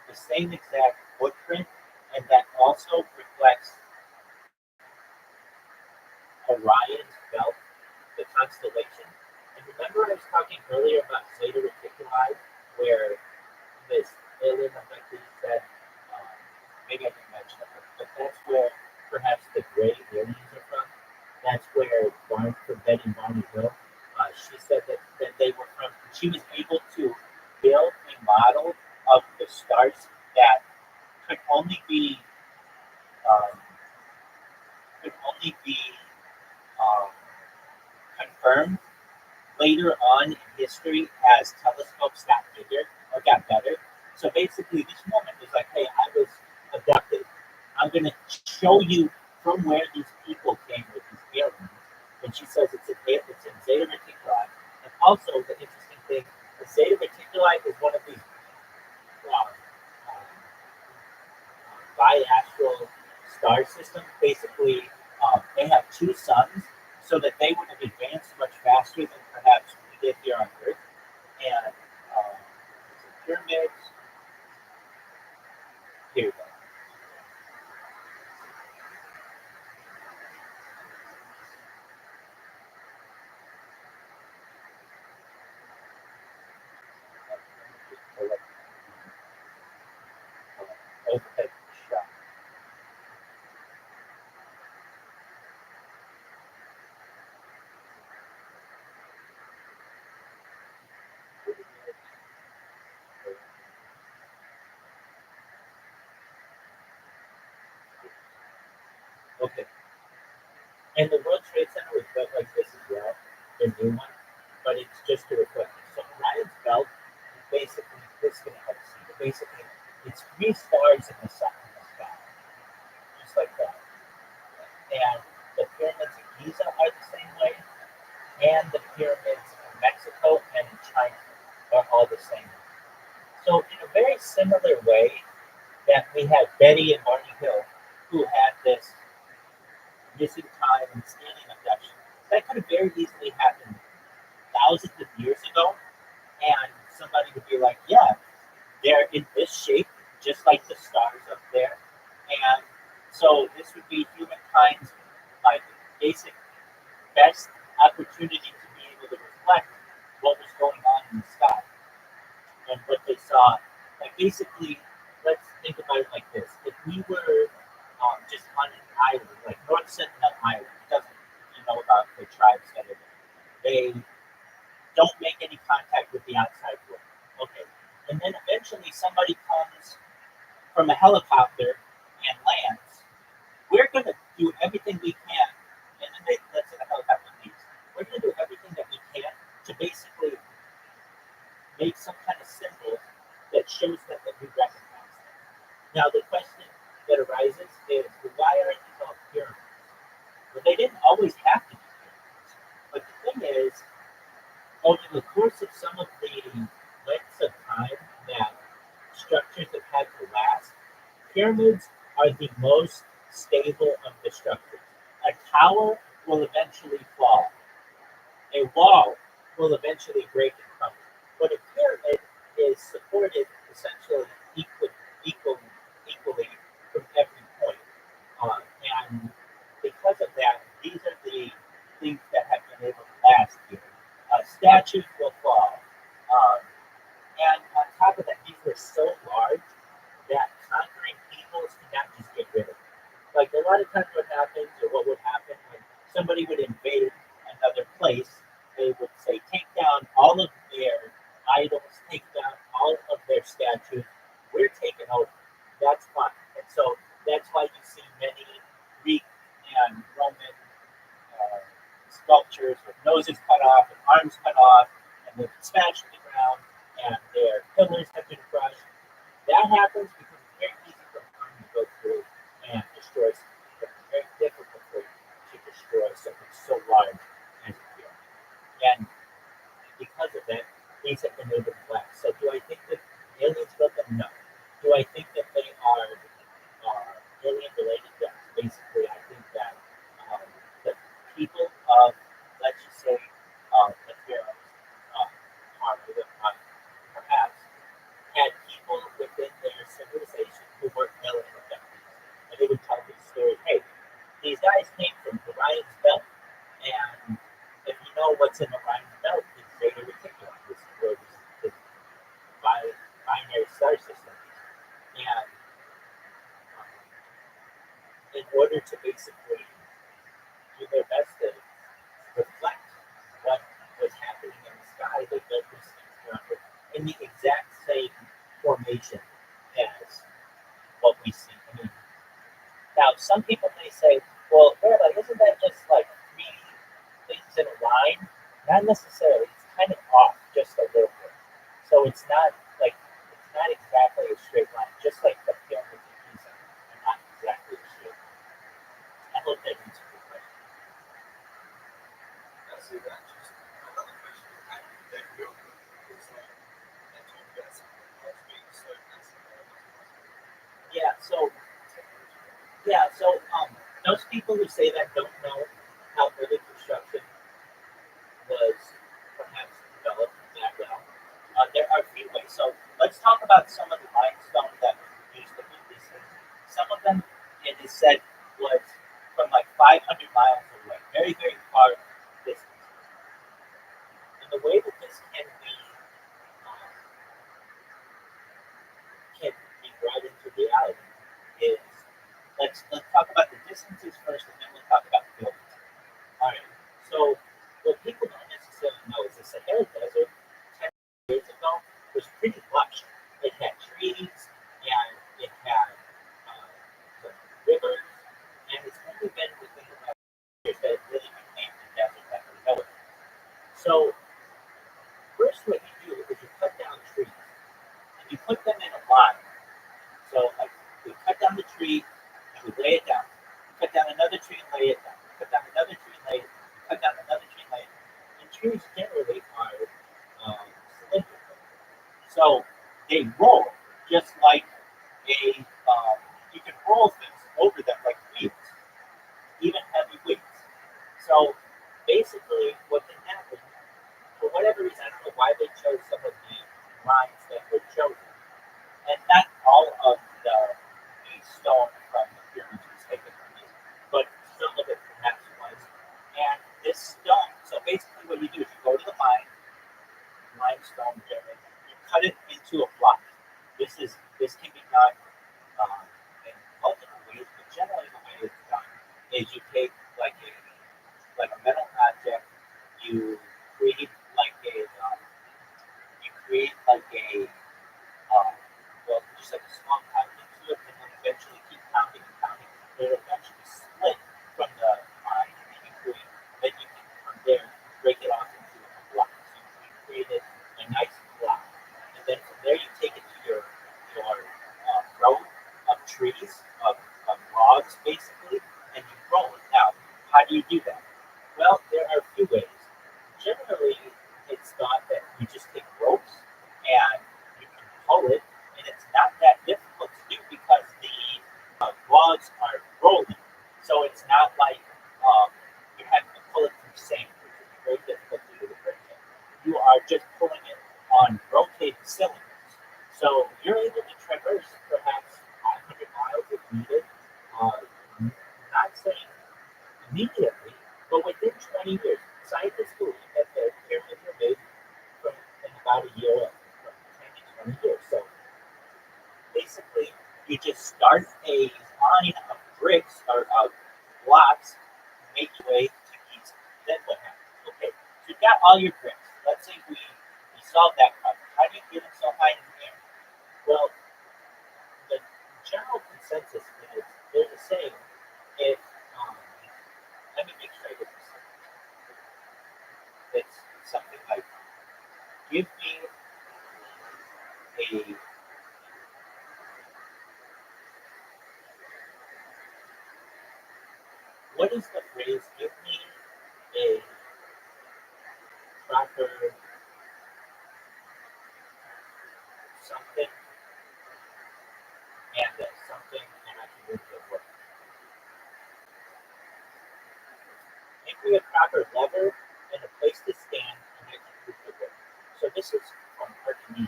the same exact footprint, and that also reflects Orion's belt, the constellation. And remember I was talking earlier about Zeta Reticuli, where this alien abductee said, maybe I didn't mention it, but that's where perhaps the gray aliens are from. That's where Betty Barney Hill, she said that they were from, she was able to build a model of the stars that could only be um, um, confirmed later on in history as telescopes got bigger or got better. So basically, this woman was like, "Hey, I was abducted. I'm going to show you from where these people came with these aliens." And she says it's in Zeta Reticuli. And also, the interesting thing, the Zeta Reticuli is one of these biastral star systems. Basically, they have two suns, so that they would have advanced much faster than perhaps we did here on Earth. And pyramids. Here we go. Overhead shot. And the World Trade Center was built like this as well, the new one, but it's just to reflect it. So Orion's belt is basically, this is going to help see, but basically it's 3 stars in the sun, in the sky, just like that. And the pyramids of Giza are the same way, and the pyramids of Mexico and China are all the same way. So in a very similar way that we have Betty and Barney Hill, who had this missing time and stealing abduction, that could have very easily happened thousands of years ago, and somebody would be like, yeah, they're in this shape, just like the stars up there. And so this would be humankind's like basic best opportunity to be able to reflect what was going on in the sky and what they saw. Like basically, let's think about it like this: if we were just on an island, like North Sentinel Island, it doesn't you know about the tribes that are there. They don't make any contact with the outside world. Okay, and then eventually somebody comes from a helicopter and lands. We're going to do everything we can, and then let's say the helicopter leaves. We're going to do everything that we can to basically make some kind of symbol that shows them that we recognize them. Now, the question that arises is, well, why aren't these all pyramids? Well, they didn't always have to be pyramids. But the thing is, over the course of some of the lengths of time that structures have had to last, pyramids are the most stable of the structures. A tower will eventually fall. A wall will eventually break and crumble. But a pyramid is supported essentially equally from every point. And because of that, these are the things that have been able to last here. Statues will fall. And on top of that, these were so large that conquering peoples could not just get rid of them. Like a lot of times what happens, or what would happen when somebody would invade another place, they would say, take down all of their idols, take down all of their statues, we're taking over. That's fine. And so that's why you see many Greek and Roman sculptures with noses cut off and arms cut off, and they've been smashed to the ground, and their pillars have been crushed. That happens because it's very easy for an army to go through and destroy something, but it's very difficult for you to destroy something so large as a pyramid. And because of that, these have been able to last. So do I think that aliens built them? No. Do I think that they are alien related? Yes. Basically, I think that the people of, let's just say, the pharaohs, perhaps, had people within their civilization who were alien abductees. And they would tell these stories, hey, these guys came from Orion's belt. And if you know what's in Orion's belt, it's Zeta Reticuli. This is where this binary star system is. And in order to basically do their best to reflect what was happening in the sky, they built these things around it in the exact same formation as what we see. I mean, now some people may say, well, Rabbi, isn't that just like 3 things in a line? Not necessarily. It's kind of off just a little bit. So it's not exactly a straight line, just like the pyramids of Giza are not exactly a straight line. I hope that answers your question. That's it. That's just another question. How do you that real quick? It's like, I told you guys something else being so that's So those people who say that don't know how early construction was perhaps developed that well. There are a few ways. So let's talk about some of the limestone that was used to build these things. Some of them, it is said, was from like 500 miles away, very, very far distance. And the way that this can be brought into reality is let's talk about the distances first, and then we'll talk about the buildings. All right. So what people don't necessarily know is the Sahara Desert 10 years ago was pretty lush. It had trees and it had rivers, and it's only been within the last years that first what you do is you cut down trees and you put them in a line. So like we cut down the tree and we lay it down. We cut down another tree and lay it down. We cut down another tree and lay it down. We cut down another tree and lay it down. And trees generally are cylindrical. So they roll just like you can roll things over them like wheels, even heavy weights. So basically what can happen, for whatever reason, I don't know why they chose some of the lines that were chosen. And not all of the stone from the pyramids was taken from these, but some of it perhaps was. And this stone, so basically what you do is you go to the limestone generally, you cut it into a block. This can be done in multiple ways, but generally the way it's done is you take like a metal object, you create like just like a small pound into it, and then eventually keep pounding and pounding. It'll eventually split from the line, and then you can from there break it off into a block. So you created a nice block, and then from there you take it to your row of trees, of logs basically, and you roll it. Now, how do you do that? Well, there are a few ways. Generally, it's thought that you just take ropes and you can pull it, and it's not that difficult to do because the logs are rolling. So it's not like you're having to pull it through sand, which would be very difficult to do with a break. You are just pulling it on rotating cylinders. So you're able to traverse perhaps 500 miles if needed. Not saying immediately, but within 20 years. Scientists believe that the pyramids were made in about a year, from 10 to 20 years. So basically, you just start a line of bricks or of blocks, make your way to east. Then what happens? Okay, so you've got all your bricks. Let's say we solve that problem. How do you get them so high in the air? Well, the general consensus is there's a saying, if let me make sure I get this. It's something like, give me what is the phrase? Give me a proper something and something, and I can move the work. Give me a proper lever and a place to stand, and I can move the work. So this is from Archimedes.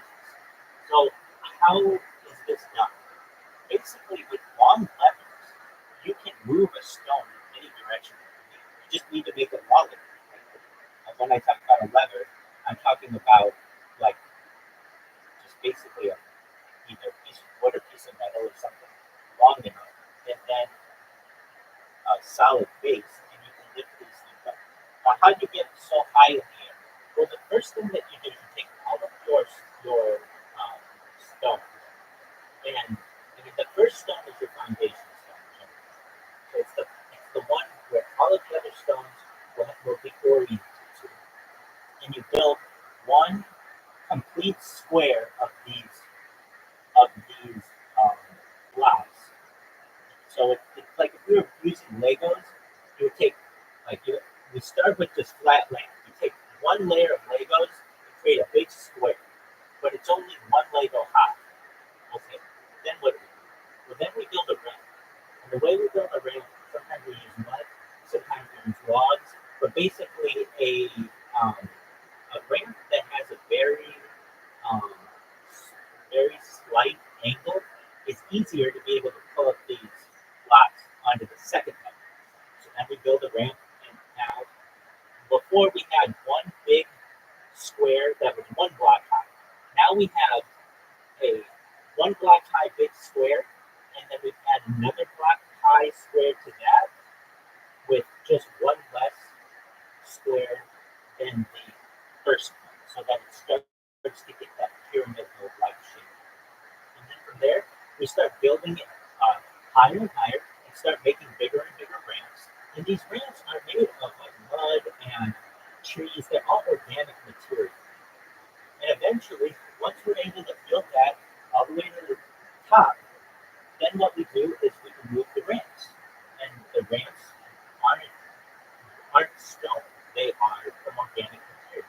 So how is this done? Basically, with long levers, you can move a stone in any direction. You just need to make it long enough. And when I talk about a lever, I'm talking about like just basically either a piece of wood or piece of metal or something long enough, and then a solid base, and you can lift these things up. Now, how do you get so high in the air? Well, the first thing that you do is you take all of your stone, and the first stone is your foundation stone. So it's the one where all of the other stones will be oriented to, and you build one complete square of these blocks. So it's like if we were using Legos, you would take we start with just flat land. You take one layer of Legos and create a big square, but it's only one Lego high. Okay, then what? Well, then we build a ramp. And the way we build a ramp, sometimes we use mud, sometimes we use logs, but basically a ramp that has a very slight angle is easier to be able to pull up these blocks onto the second level. So then we build a ramp, and now before we had one big square that was 1 block high. Now we have a 1 block high big square, and then we've add another block high square to that with just one less square than the first one, so that it starts to get that pyramid-like shape. And then from there, we start building it higher and higher, and start making bigger and bigger ramps. And these ramps are made of like mud and trees. They're all organic material. eventually, once we're able to build that all the way to the top, then what we do is we remove the ramps. And the ramps aren't stone, they are from organic material.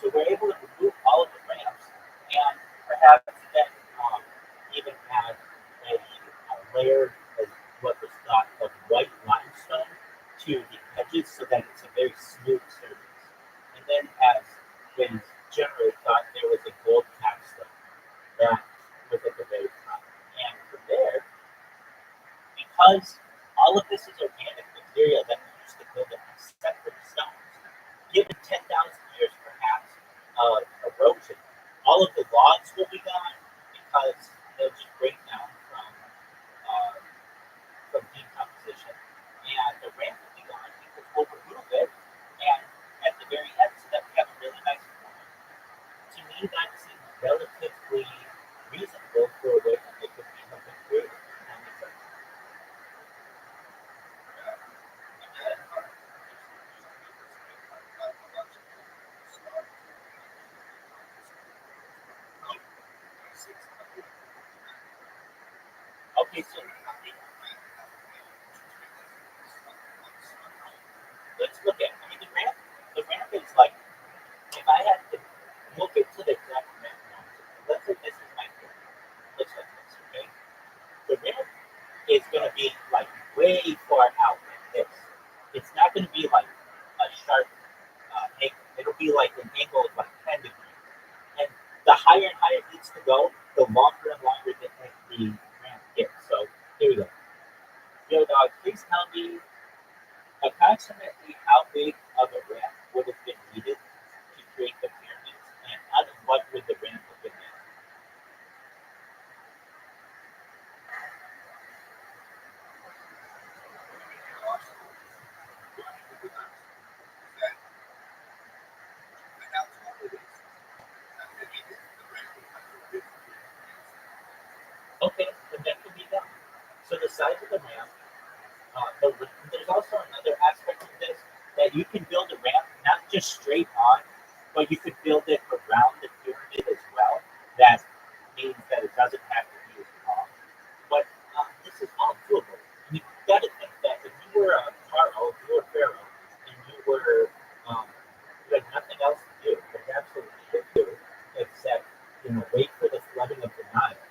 So we're able to remove all of the ramps and perhaps then even add a layer of what was thought of white limestone to the edges so that it's a very smooth surface. And then as was generally thought, there was a gold capstone that was at the very top. And from there, because all of this is organic material that we used to build a separate stones, given 10,000 years perhaps of erosion, all of the logs will be gone because they'll just break down from decomposition, and the ramp will be gone because we'll remove it, and at the very end, so that we have a really nice form. To me, that seems relatively reasonable for a way that they could be something creative. That makes sense. Okay, so let's look at. I mean, the ramp is like if I had to look into the exact ramp now. Let's say this is my field. Looks like this, okay? The ramp is going to be like way far out like this. It's not going to be like a sharp angle. It'll be like an angle of like 10 degrees. And the higher and higher it needs to go, the longer and longer the ramp gets. So here we go. Yo, dog, please tell me approximately how big of a ramp would have been needed to create the pyramids, and out of what would the ramp have been made? Okay, then that can be done. So the size of the ramp, there's also another aspect of this that you can build a ramp not just straight on, but you could build it around the pyramid as well. That means that it doesn't have to be as long. But this is all doable. You got to think that if you were a pharaoh, if you were a pharaoh, and you had nothing else to do, there's absolutely shit to do except wait for the flooding of the Nile.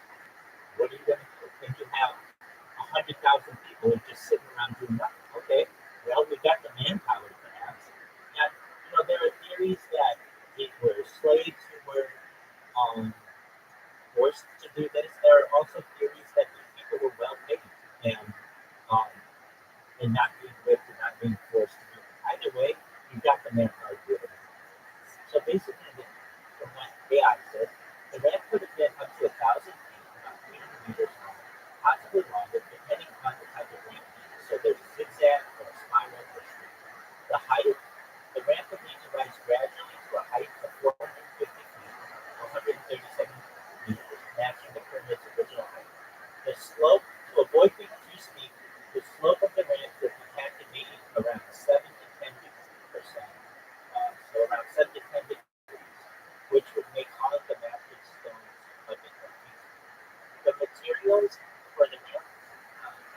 What are you going to do? And you have 100,000 people just sitting around doing nothing. Okay, well, we got the manpower perhaps. And there are theories that it were slaves who were forced to do this. There are also theories that these people were well paid um, and not being whipped and not being forced to do it. Either way, you got the manpower to do it. So basically, from what AI said, the ramp could have been up to 1,000 feet, about 300 meters long, possibly longer, depending on the type of ramp used. So there's a zigzag or a spiral or straight. The height, the ramp would need to rise gradually to a height of 450 feet, 137 meters, matching the pyramid's original height. The slope, to avoid being too steep, the slope of the ramp would have to be around 7 to 10%. So around 7 to 10 degrees, which would make all of the massive stones a bit confusing. The materials for the ramp,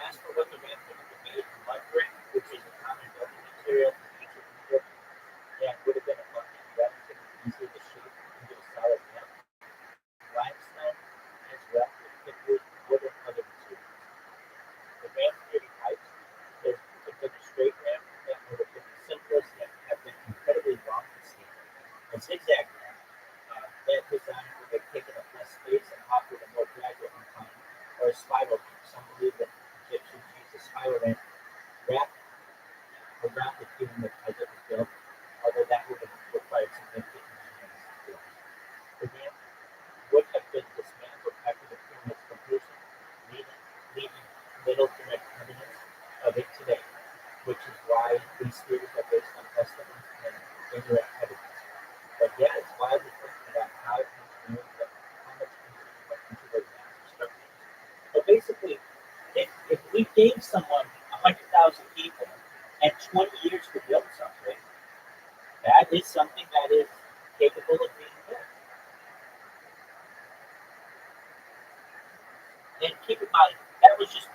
as for what the ramp would have been made, mud brick, which is a common building material in ancient Egypt, that would have been abundant, relatively easy to shape into a solid ramp. Limestone as well with thick wood and other materials. The ramp theory pipes, there's been a straight ramp that would have been the simplest yet have been incredibly long to scale. A zigzag ramp, that design would have taken up less space and offered a more gradual incline, or a spiral ramp. Some believe that Egyptians used a spiral ramp wrapped around the pyramid as it was built, although that would have required significant engineering skills. The ramp would have been dismantled after the pyramid's completion, leaving little direct evidence of it today, which is why these theories are based on estimates and indirect evidence. But yeah, it's wild to think about how much engineering went into those massive structures. But basically, if we gave someone 100,000 people and 20 years to build something, that is something that is capable of being built.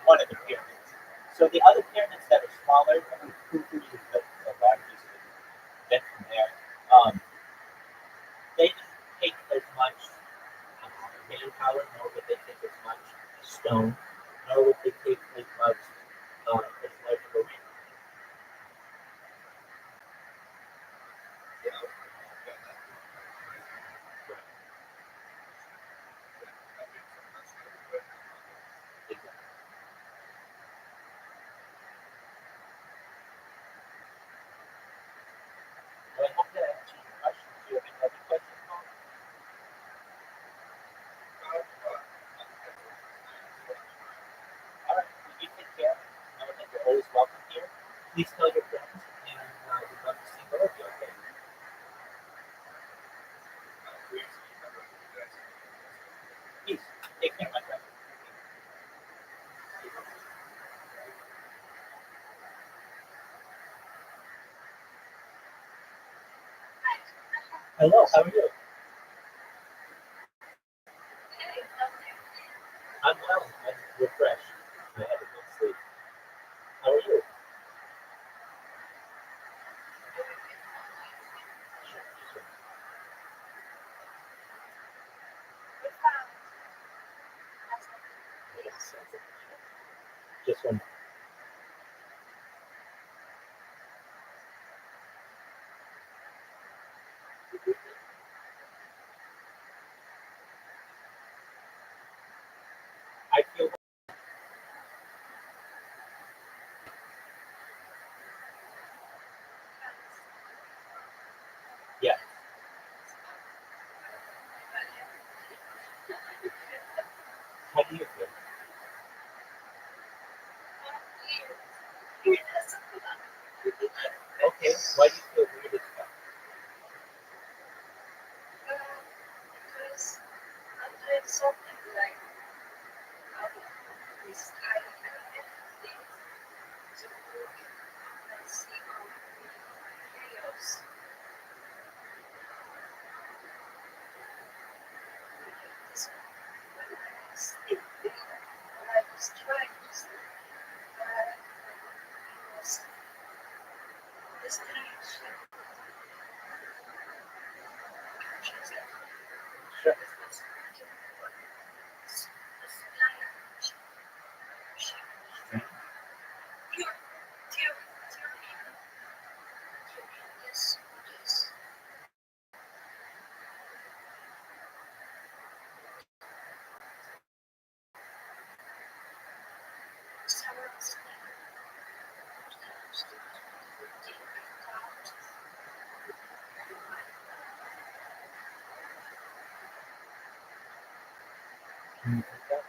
one of the pyramids. So the other pyramids that are smaller, the largest then from there, they didn't take as much manpower, nor would they take as much stone, nor would they take as much as large of a ring. Well, I hope that answers your question. Do you have any other questions, Paul? All right, well, you take care. Know that you're always welcome here. Please tell your friends, and we'd love to see more of you. Okay? Peace. Take care, my friend. Hello, how are you? I'm well. I'm refreshed. I had a good sleep. How are you? Sure. Yes. Just one. I feel. Yeah. How do you feel? Okay. Why do you feel weird as well? Sure. Can you take that?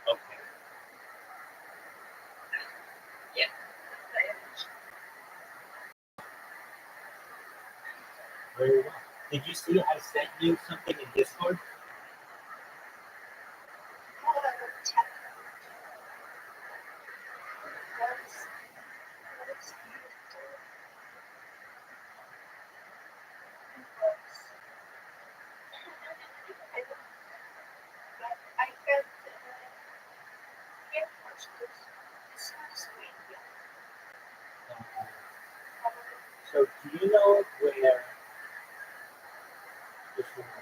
Okay. Very well. Did you see I sent you something in Discord? So do you know where this one is?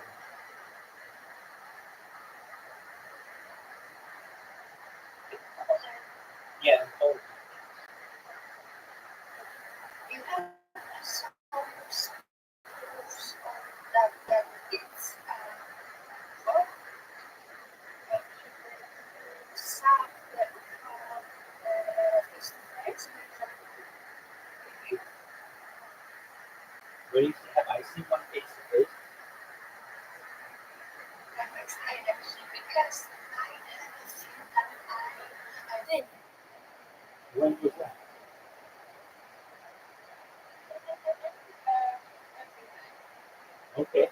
Yeah, in Poland. Where you have I seen one face to face? When was that? Okay.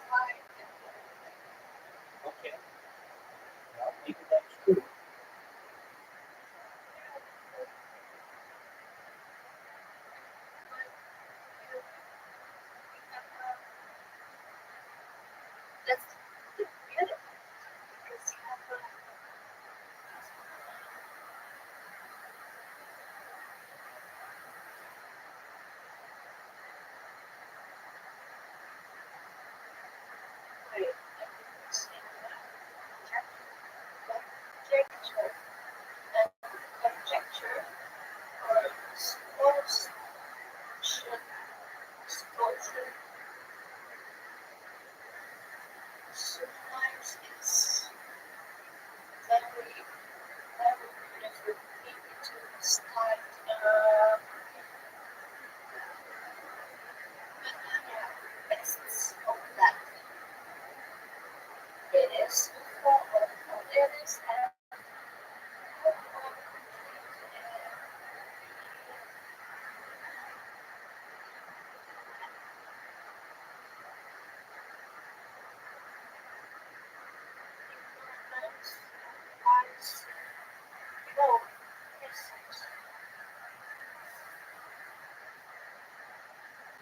That's the beautiful because you have a way of understanding conjecture and conjecture or explosion. Sometimes it's very, very beautiful maybe to start tests of that. It is for it is and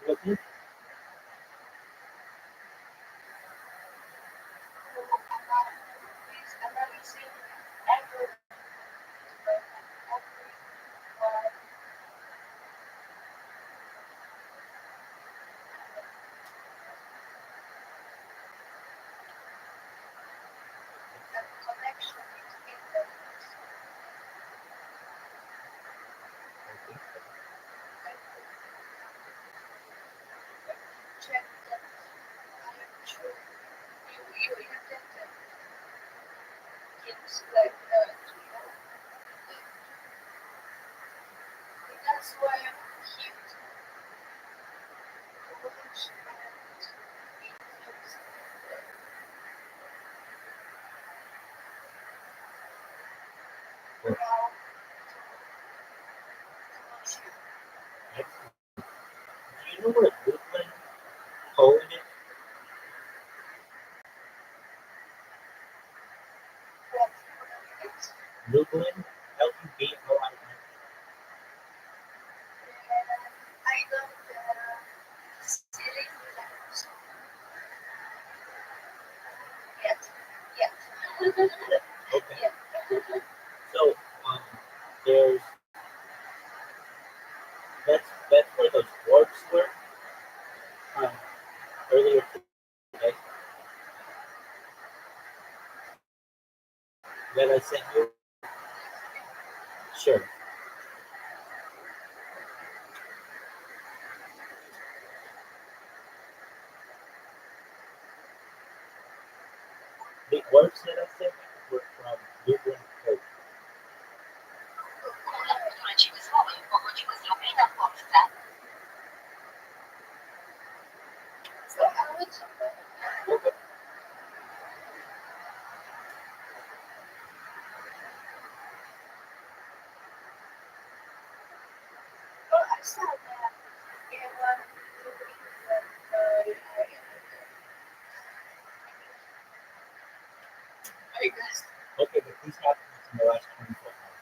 Okay. check that I am true. You have that things like that's why I'm here to watch and influence now to Excellent. Do you know what Lublin, Poland is? what it's Lublin, Lublin. I don't city yet yet Okay. yet. So there's that's where those dwarfs were um, earlier today that I sent you. Sure. The dwarfs that I sent you were from Lublin, Poland. Które ci wysłały, pochodziły z Lublina w Polsce. Słuchamy cię. Okay. Well, I saw that in one movie that I guess. Okay, but these happened in the last 24 hours.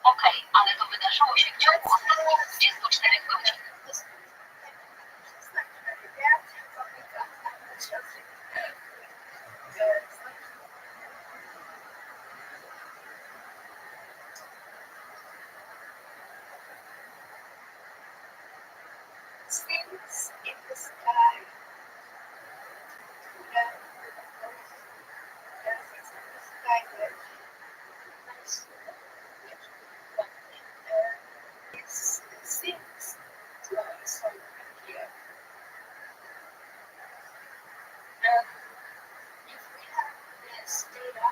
Okej, ale to wydarzyło się w ciągu ostatnich 24 godzin. Things in the sky. Things in the sky that nice. It's things. So it's so here. And if we have this data,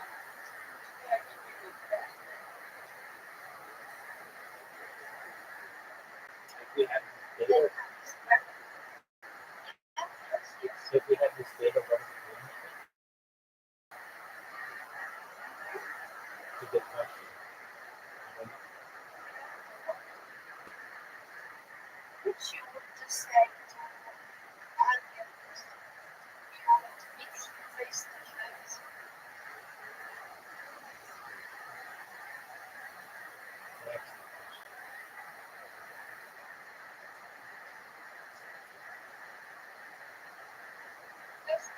we are doing that. If we have this data, if we have this data, what are we doing with it? It's a good question. I don't know. Which you would just say to audience, you haven't meet face to face. Next. Just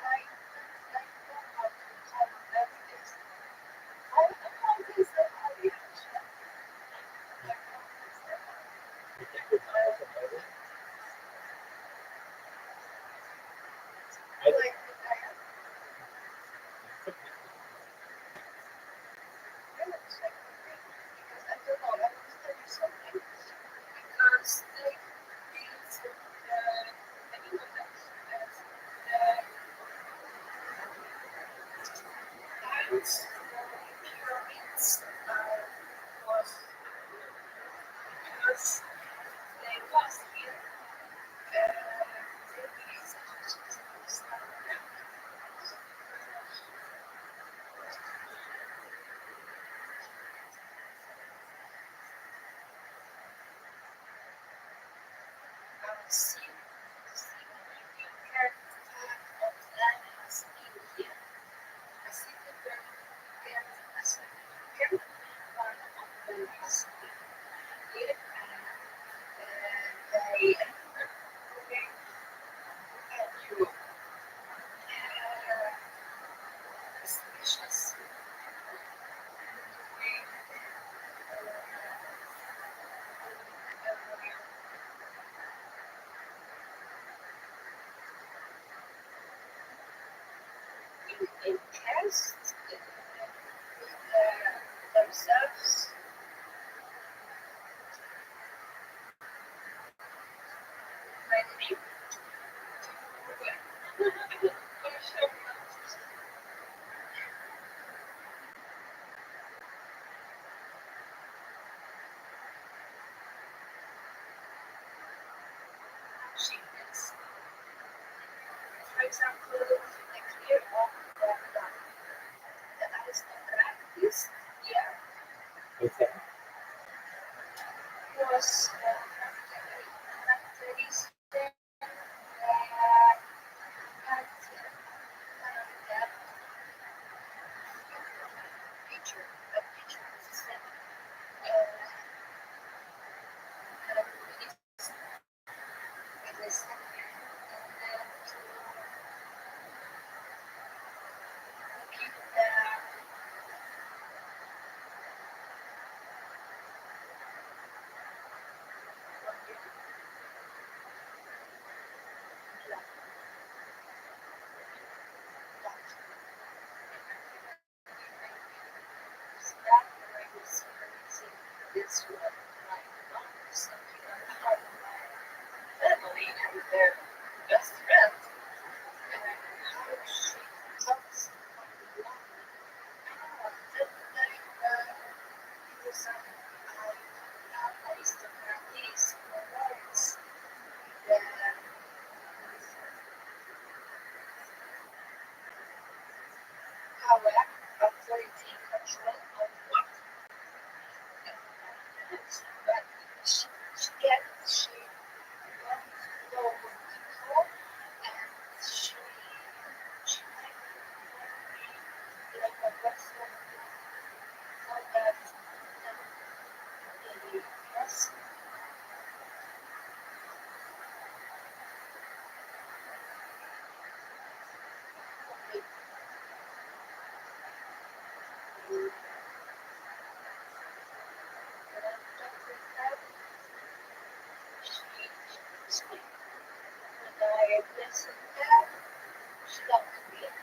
Okay.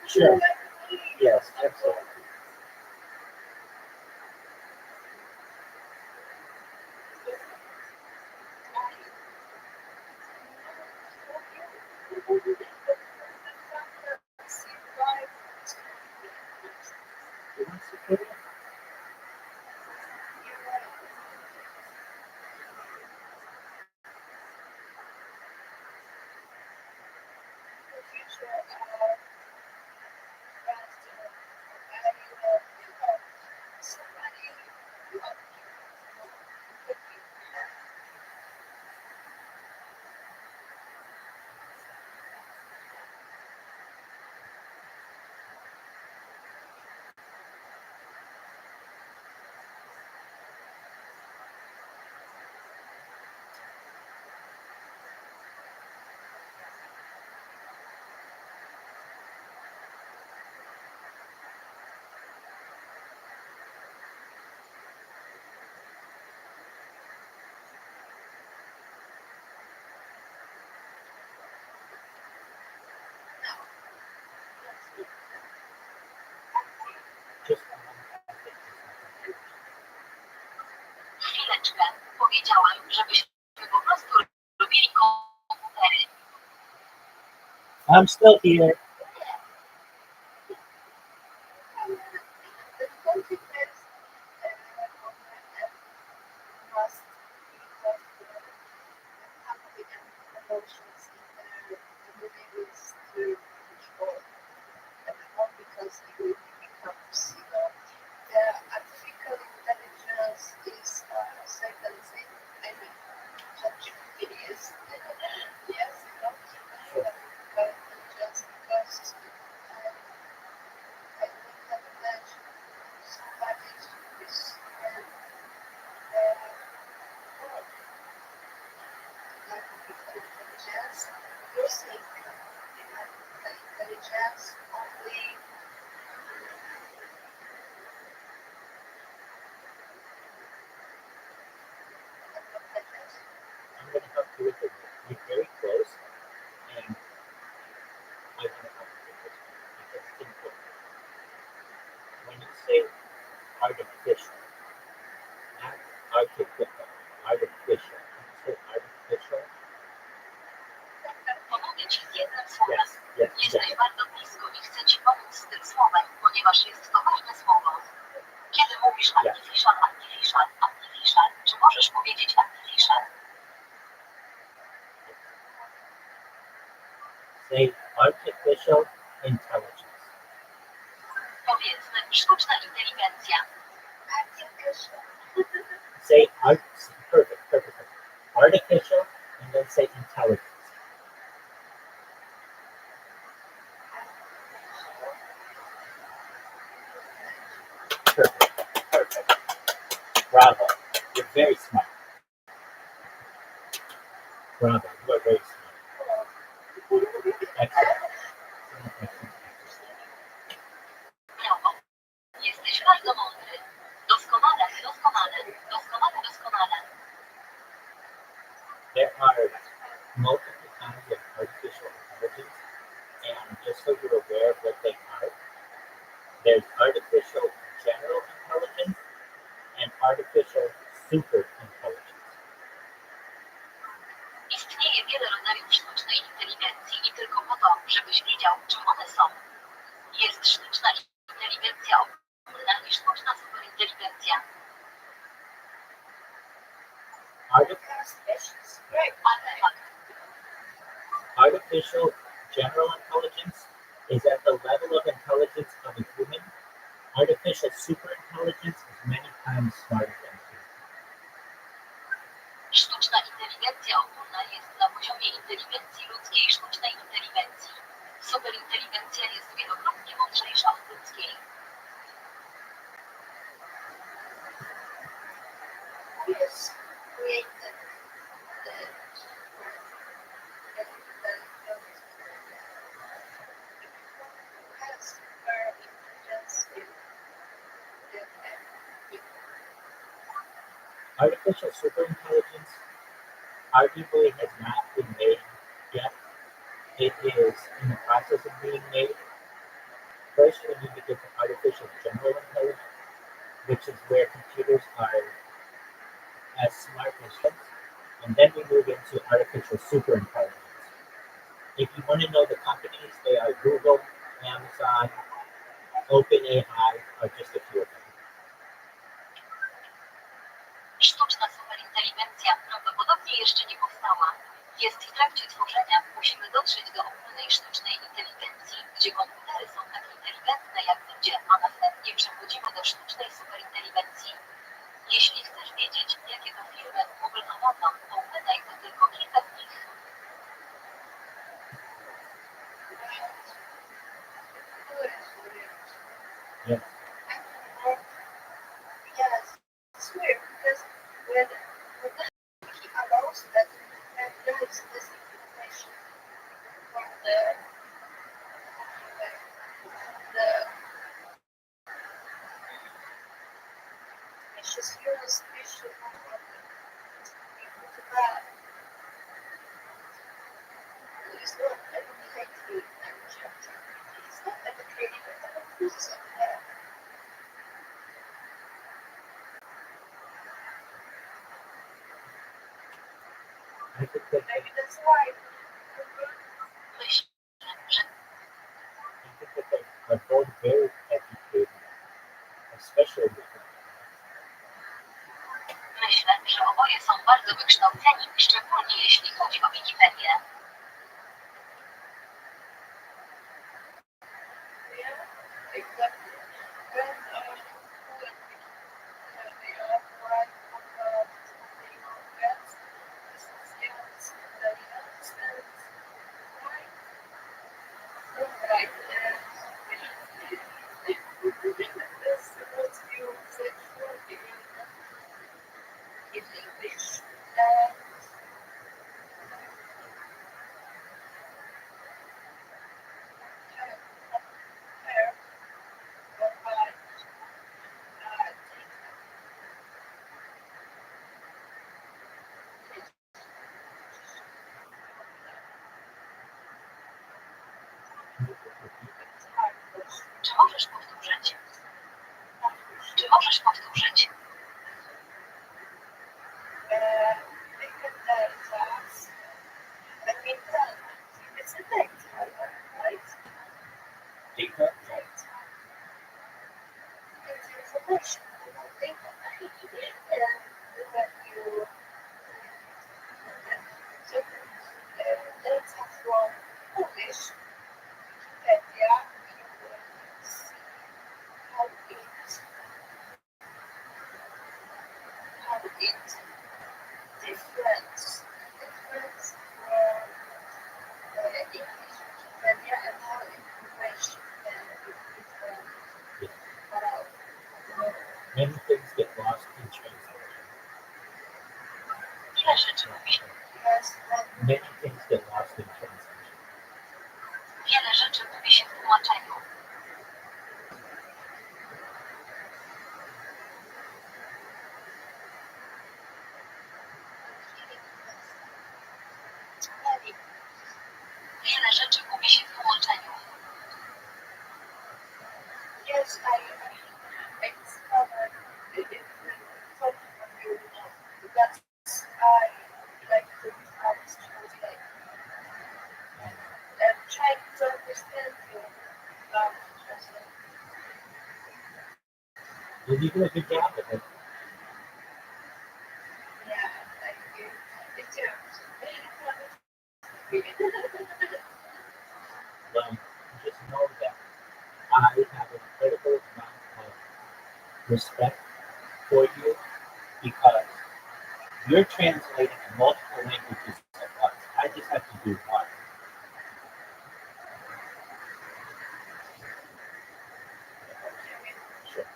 Sure. Yes, absolutely. powiedziałam, żebyśmy po prostu lubili komputery. I'm still here. The consequence of that must be happy emotions in the abilities to control because it becomes, artificial intelligence is certainly thing. I mean, it is. Yes, just because I think that somebody is like intelligence using intelligence only. I'm going to help you with it. You're very close, and I want to help you with this one because it's important. When you say artificial, not artificial, artificial. When you say artificial, Pomogę ci z jednym słowem. yes, Jesteś yes. bardzo blisko i chcę ci pomóc z tym słowem, ponieważ jest to ważne słowo. Kiedy mówisz artificial, czy możesz powiedzieć artificial? Say artificial intelligence. Powiedzmy sztuczna inteligencja. Artificial. Say perfect. Artificial, and then say intelligence. Perfect. Bravo. You're very smart. Bravo. You are very smart. Excellent. Brawo. Jesteś bardzo mądry. Doskonale. There are multiple kinds of artificial intelligence, and just so you're aware of what they are, there's artificial general intelligence and artificial super intelligence. Istnieje wiele rodzajów sztucznej inteligencji i tylko po to, żebyś wiedział, czym one są. Jest sztuczna inteligencja ogólna i sztuczna superinteligencja. Artificial general intelligence is at the level of intelligence of a human. Artificial superintelligence is many times smarter than a human. Sztuczna inteligencja ogólna jest na poziomie inteligencji ludzkiej sztucznej inteligencji. Superinteligencja jest wielokrotnie mądrzejsza od ludzkiej. Yes, created Artificial superintelligence arguably has not been made yet. It is in the process of being made. First, we need to get to artificial general intelligence, which is where computers are as smart as humans, and then we move into artificial superintelligence. If you want to know the companies, they are Google, Amazon, OpenAI are just a few of them. Sztuczna superinteligencja prawdopodobnie jeszcze nie powstała. Jest w trakcie tworzenia. Musimy dotrzeć do ogólnej sztucznej inteligencji, gdzie komputery są tak inteligentne jak ludzie, a następnie przechodzimy do sztucznej superinteligencji. Jeśli chcesz wiedzieć, jakie to firmy, Google, Amazon, OpenAI to tylko kilka z nich. Yes. yes, it's weird because when he allows that there is this information from the species, human species, it's not educated and it's not educated and uses of that. Maybe that's why. Myślę, że are both very educated, especially Myślę, że oboje są bardzo wykształceni, szczególnie jeśli chodzi o Wikipedię. Czy możesz powtórzyć? Czy możesz powtórzyć? data. Many things get lost in translation. Ile rzeczy mówi się? Many things get lost in translation. Wiele rzeczy mówi się w tłumaczeniu. Wiele rzeczy mówi się w tłumaczeniu. Yes, I discovered it in talking from you, that I like to translate and trying to understand you translate. You do a good job of it. Yeah, thank you. Me too. Just know that I have an incredible amount of respect for you because you're translating multiple languages at once. I just have to do one. Sure.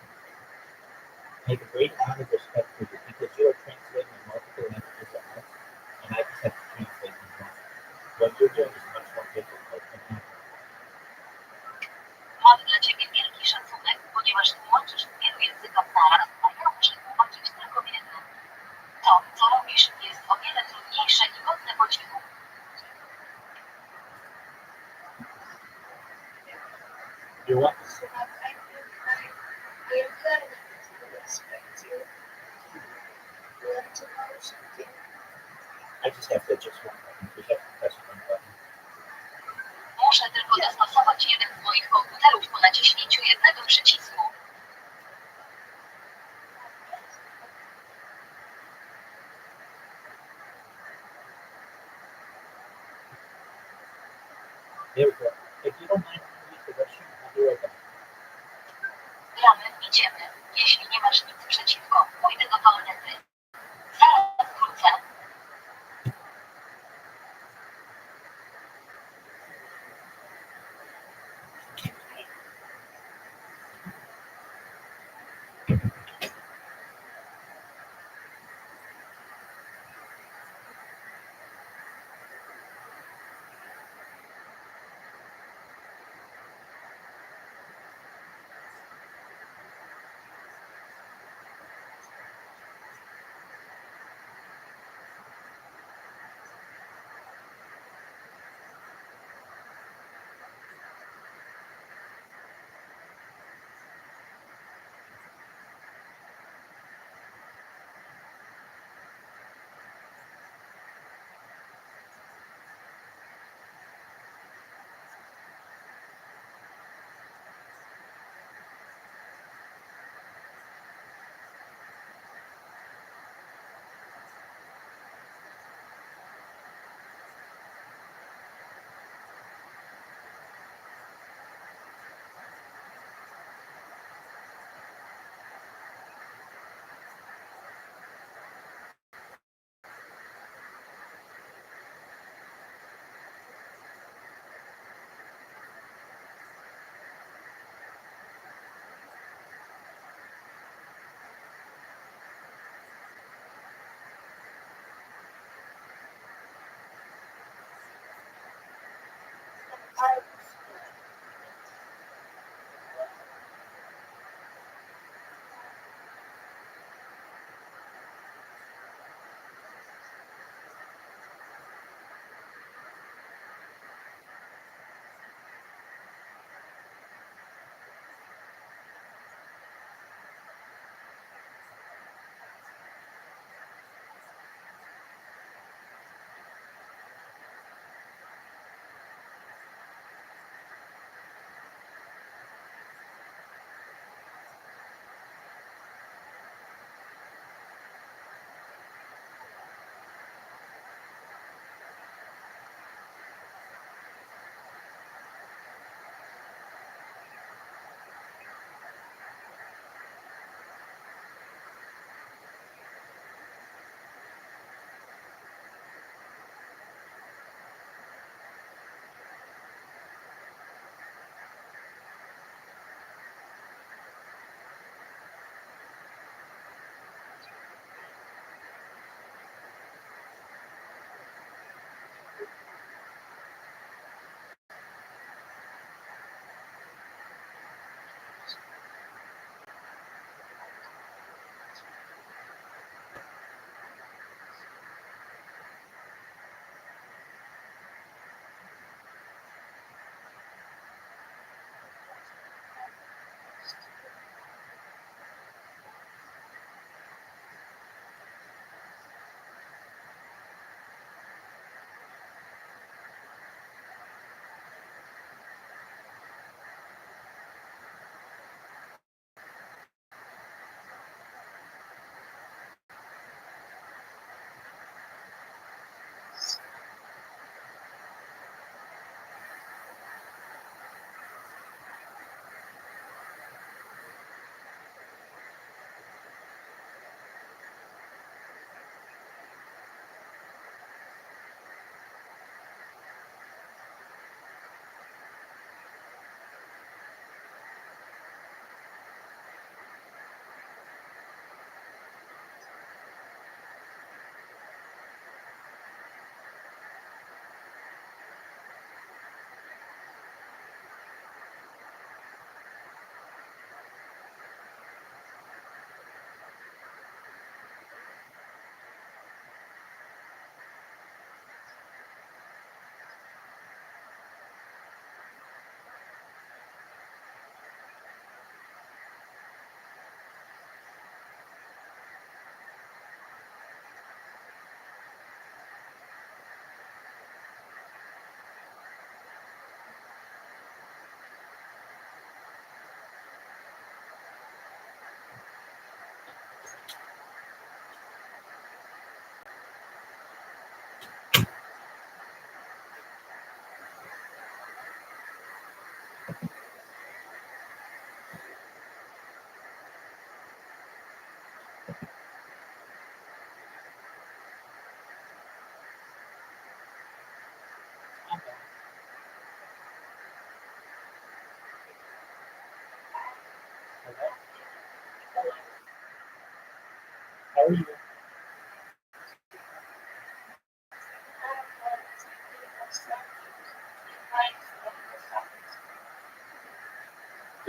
I have a great amount of respect for you because you are translating multiple languages at once, and I just have to translate them one. What you're doing is much more difficult than that. Mam dla ciebie wielki szacunek, ponieważ tłumaczysz w wielu językach naraz, a ja muszę tłumaczyć tylko w jednym. To, co robisz, jest o wiele trudniejsze i godne podziwu. You're welcome. So I am learning to respect you. Learn to know something. I just have to press one button. Muszę tylko dostosować jeden z moich komputerów po naciśnięciu jednego przycisku. There we go. If you don't mind, use the restroom. I'll be right back. Gramy, idziemy. Jeśli nie masz nic przeciwko, pójdę do toalety. Zaraz wrócę.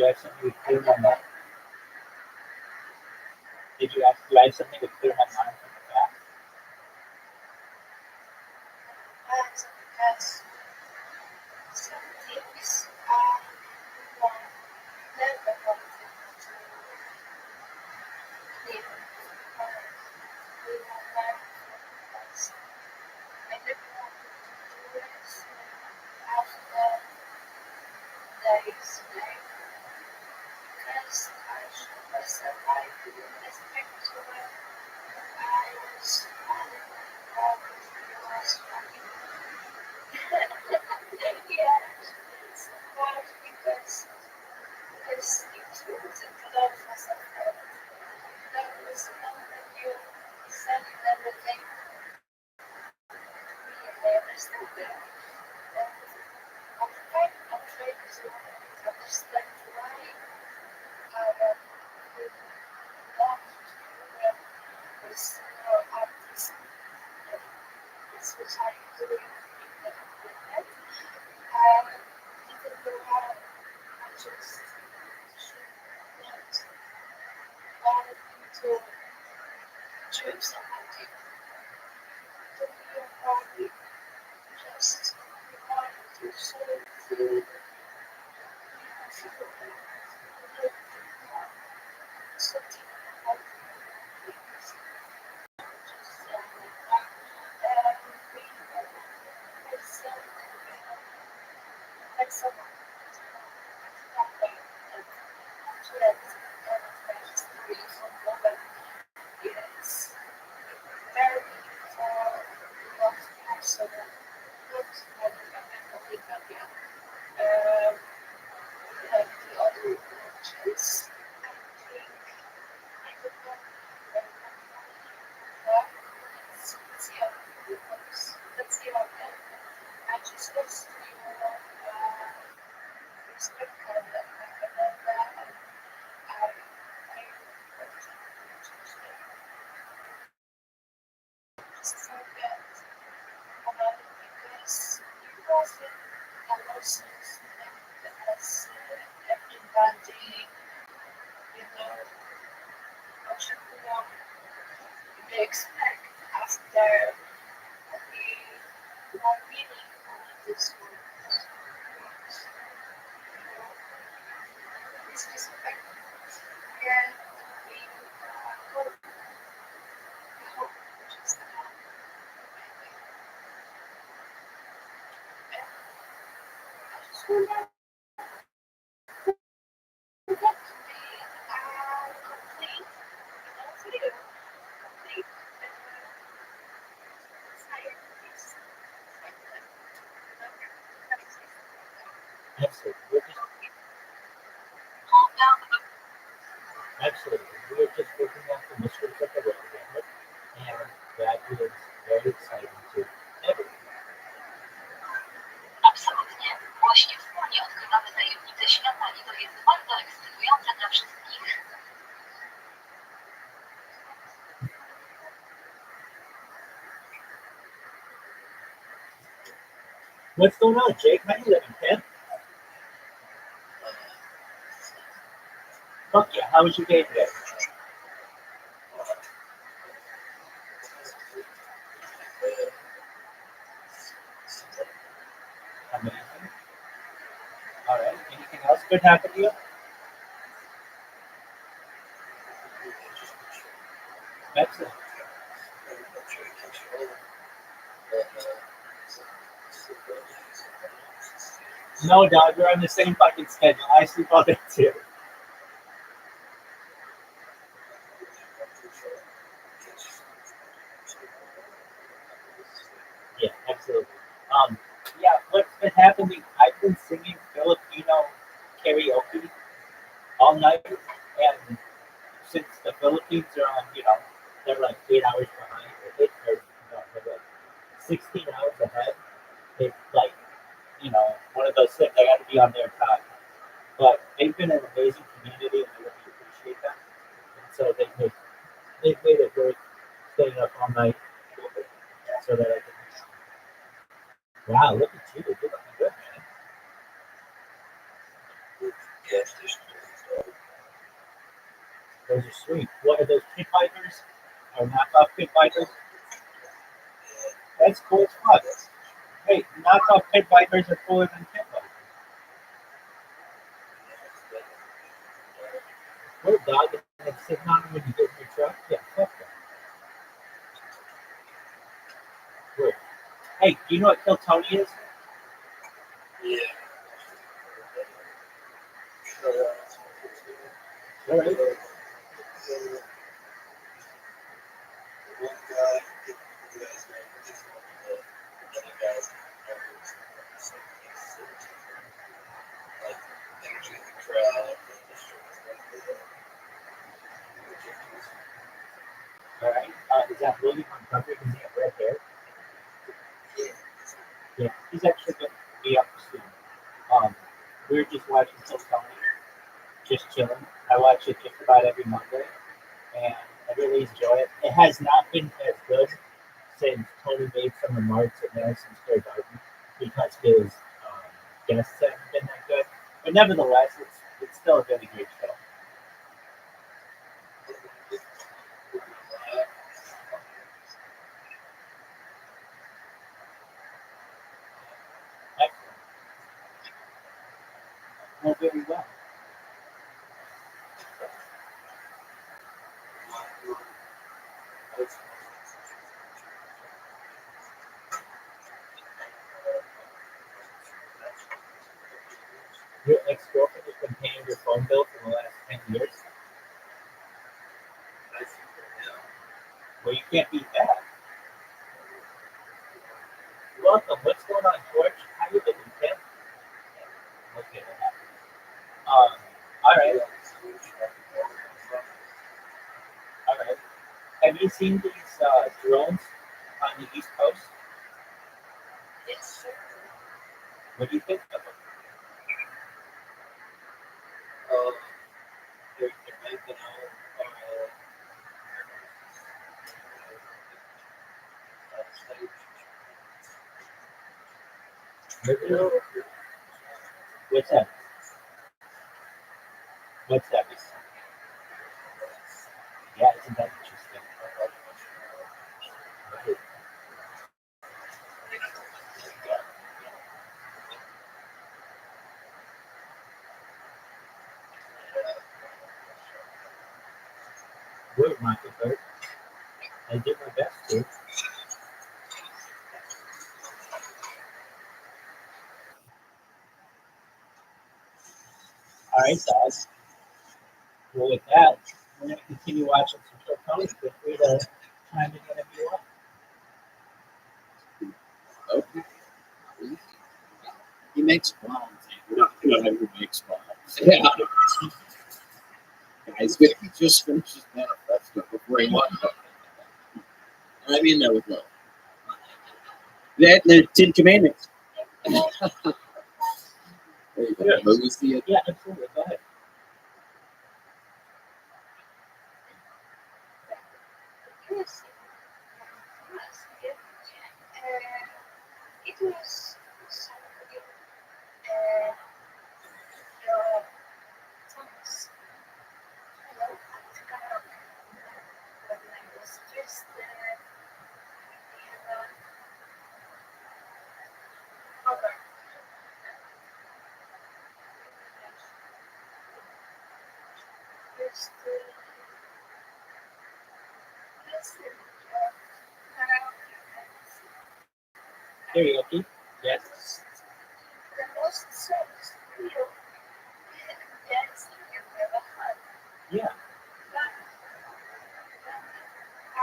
you have something to clear my mind? Did you ask? Do I have something to clear my mind from the past? Because some things I want never wanted to clear or clear my mind because I never wanted to do it after days later because I should have survived with respect to it. I was falling in love with your yeah, it's hard because it's important to love myself. That was the moment you said everything. Really understood that. And I'm trying to understand why I am loved with your artist. This was how you do it. Even though I just not wanted you to choose somebody to be your body, just wanted to show you something about things. Just be myself, like someone. It's very for love person, not like the other religions. I think I don't know let's see how it works. Let's see how I just lost your respect for them and I just forget about it because it wasn't a nonsense as everybody, you know, entrepreneur they expect after the more meaningful this world. It's respect and we hope just and I just want to forget to be complete, you know, freedom, complete and desire peace. Absolutely. Absolutely. We're just working on the mysteries of the world, and that is very exciting to everyone. Absolutnie. Właśnie wspólnie odkrywamy tajemnice świata i to jest bardzo ekscytujące dla wszystkich. What's going on, Jake? How you living, Ken? Fuck yeah. How was your day today? Amazing. All right. Anything else good happen to you? Excellent. No, dog. We're on the same fucking schedule. I sleep all day too. Yeah, absolutely. Yeah, what's been happening? I've been singing Filipino karaoke all night, and since the Philippines are on, they're like 8 hours behind, they're like 16 hours ahead. It's like, one of those things I got to be on their time. But they've been an amazing community, and I really appreciate them. And so they've made it worth staying up all night so that I can. Wow, look at you. You're looking good, man. Those are sweet. What are those, pit vipers? Or knockoff pit vipers? That's cool as fuck. Hey, knockoff pit vipers are cooler than pit vipers. What a dog, and it's sitting on them when you get in your truck? Yeah, fuck that. Good. Hey, do you know what Kill Tony is? All right. All right. Is that William Montgomery? Does he have red hair? Yeah, he's actually going to be up soon. We were just watching Kill Tony, just chilling. I watch it just about every Monday, and I really enjoy it. It has not been as good since Tony made some remarks at Madison Square Garden because his guests haven't been that good. But nevertheless, it's still a really great show. Excellent. Well, very well. Your ex-girlfriend has been paying your phone bill for the last 10 years? Well, you can't beat that. Welcome. What's going on, George? How you doing, Tim? Okay. All right. All right. Have you seen these drones on the East Coast? Yes, sir. What do you think of them? They're making What's that? What's that? Yeah, isn't that interesting? Right. Good, Michael Burt. I did my best to. All right, guys. Well, with that, we're going to continue watching some Kill Tony. Feel free to chime in whenever you want. Okay. He makes bombs. Who makes bombs? Yeah. Guys, but he just finished his manifesto before he won. I mean that with love. That the Ten Commandments. There you go. Yeah. Let me see it. Yeah, absolutely. Go ahead. Yes. Yes. It was something. Your songs. Hello, at karaoke. When I was just over. Just listen karaoke. There you go, Keith. Yes. The most songs you dancing you've ever had. Yeah. But I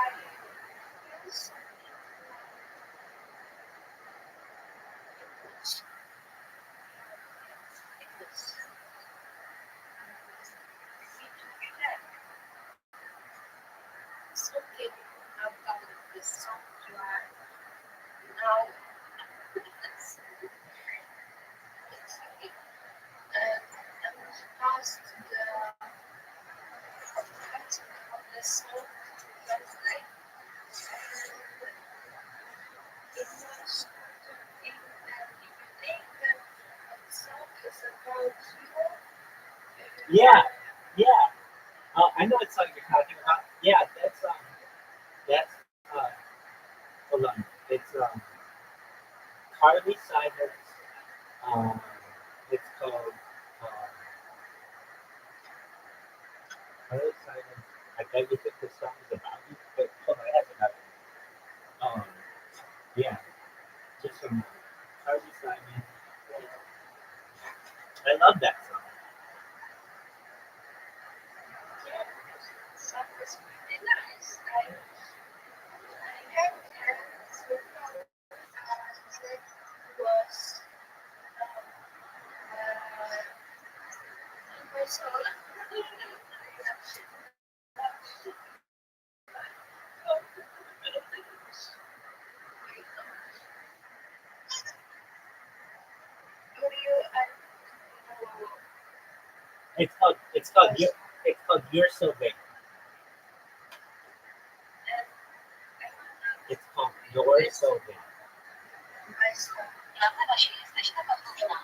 use it was something about the song you are now and past the of the song Wednesday. It was something that if you think that the song is about you, Yeah. Yeah. I know what song you're talking about. Yeah, that's hold on. It's Carly Simon's. It's called Carly Simon's. I bet you think this song is about you, but hold on, I have another one. Yeah, just some Carly Simon. I love that song. It's called You're So Big. It's called You're So Big. Nazywa się Jesteś taka ważna.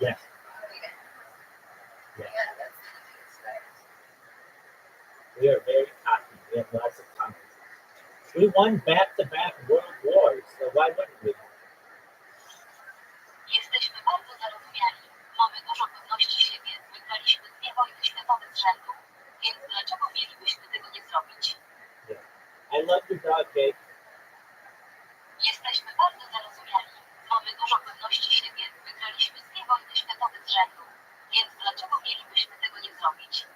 Yes. Yes. We are very cocky. We have lots of confidence. We won back-to-back world wars, so why wouldn't we? Jesteśmy bardzo zarozumiali. Mamy dużo pewności siebie. Wygraliśmy 2 wojny światowe z rzędu. Więc dlaczego mielibyśmy tego nie zrobić? I love your dog, Jake. Jesteśmy bardzo zarozumiali. Mamy dużo pewności siebie. Wygraliśmy 2 wojny światowe z rzędu. Więc dlaczego mielibyśmy tego nie zrobić?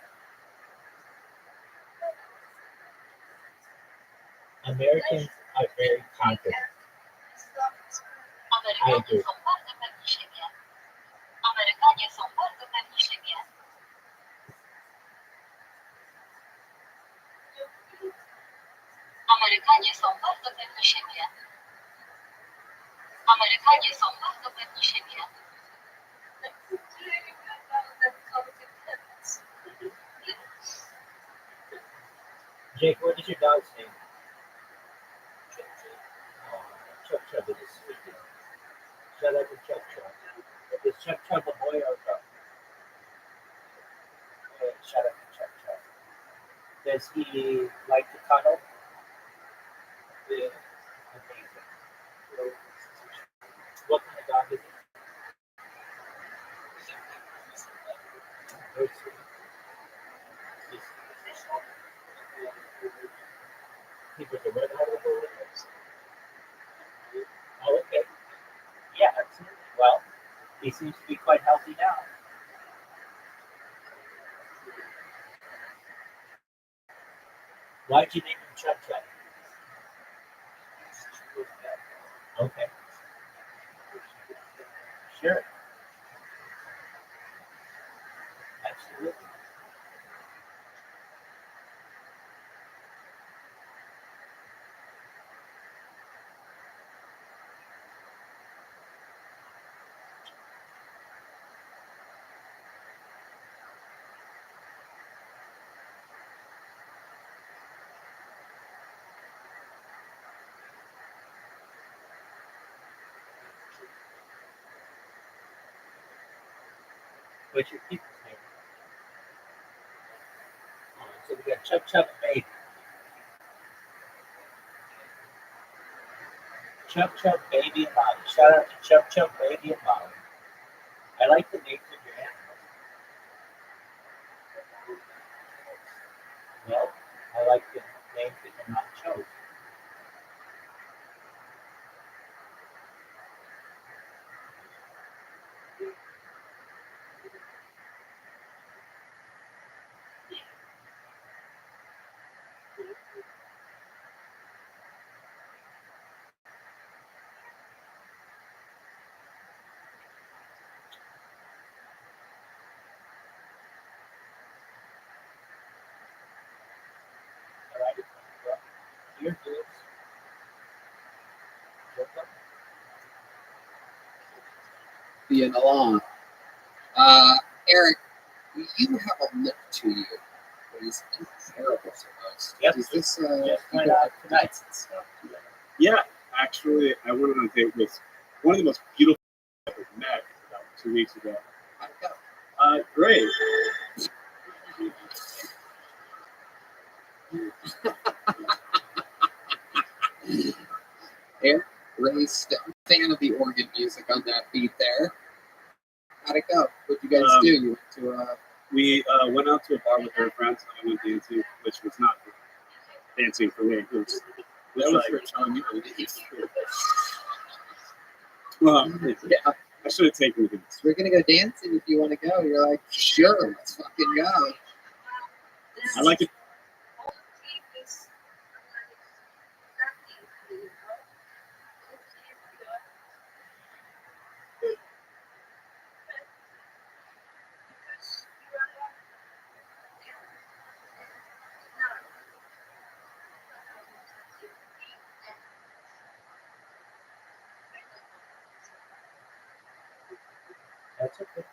Americans are very confident. Amerykanie są bardzo pewni siebie. Amerykanie są bardzo pewni siebie. Amerykanie są bardzo pewni siebie. Amerykanie są bardzo pewni siebie. Jake, what is your dog's name? Chuck Chuck is a sweetie. Shout out to Chuck Chuck. Is Chuck Chuck a boy or a girl? Shout out to Chuck Chuck. Does he like to cuddle? Yeah. Amazing. What kind of dog is it? Very sweet. He was a red heart of the Oh, okay. Yeah, absolutely. Well, he seems to be quite healthy now. Why'd you name him Chuck Chuck? Okay. Sure. Absolutely. What's your people's name? So we got Chuck Chuck Baby. Chuck Chuck Baby and Molly. Shout out to Chuck Chuck Baby and Molly. I like the names of your animals. Well, I like the names that your mom chose. All right. Well, your dudes. Being along. Eric, you have a look to you is incredible to most. Yep. Is this Just went out tonight. Yeah, actually, I went on a date with one of the most beautiful I've ever met about 2 weeks ago. How'd it go? Great. Eric, really fan of the organ music on that beat there. How'd it go? What'd you guys do? You went to We went out to a bar with her friends and I went dancing, which was not dancing for me. It was like, well, yeah. I should have taken the dance. We're gonna go dancing if you want to go. You're like, sure, let's fucking go. I like it. That's okay.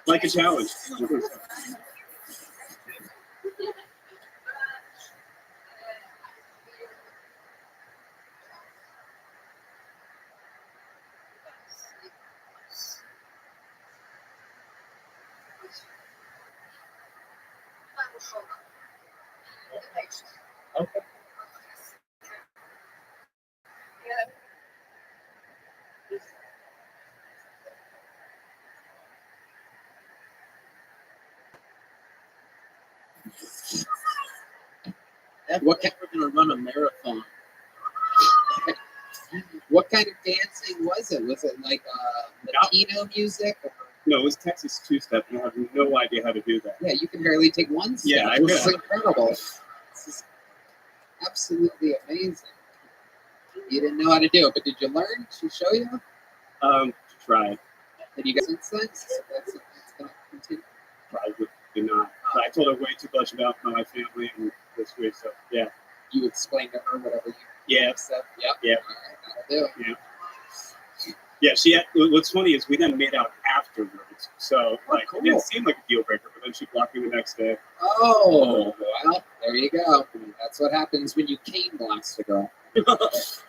Like a challenge. Okay. What kind, We're gonna run a marathon. what kind of dancing was it? Was it like Latino music? Or, No, it was Texas two-step, and I have no idea how to do that. yeah, you can barely take one step. Yeah, I This is could. incredible. This is absolutely amazing. You didn't know how to do it, but did you learn? She show you? Tried. Did you get since then? That's gonna continue. Probably not. But I told her way too much about my family and this week, so yeah. You explained to her whatever you Yeah. said. Yep. Yeah. All right, that'll do. Yeah. Yeah, she had, what's funny is we then made out afterwards. So, like, cool. it didn't seem like a deal breaker, but then she blocked me the next day. Oh, well, there you go. That's what happens when you cane blast a girl. It's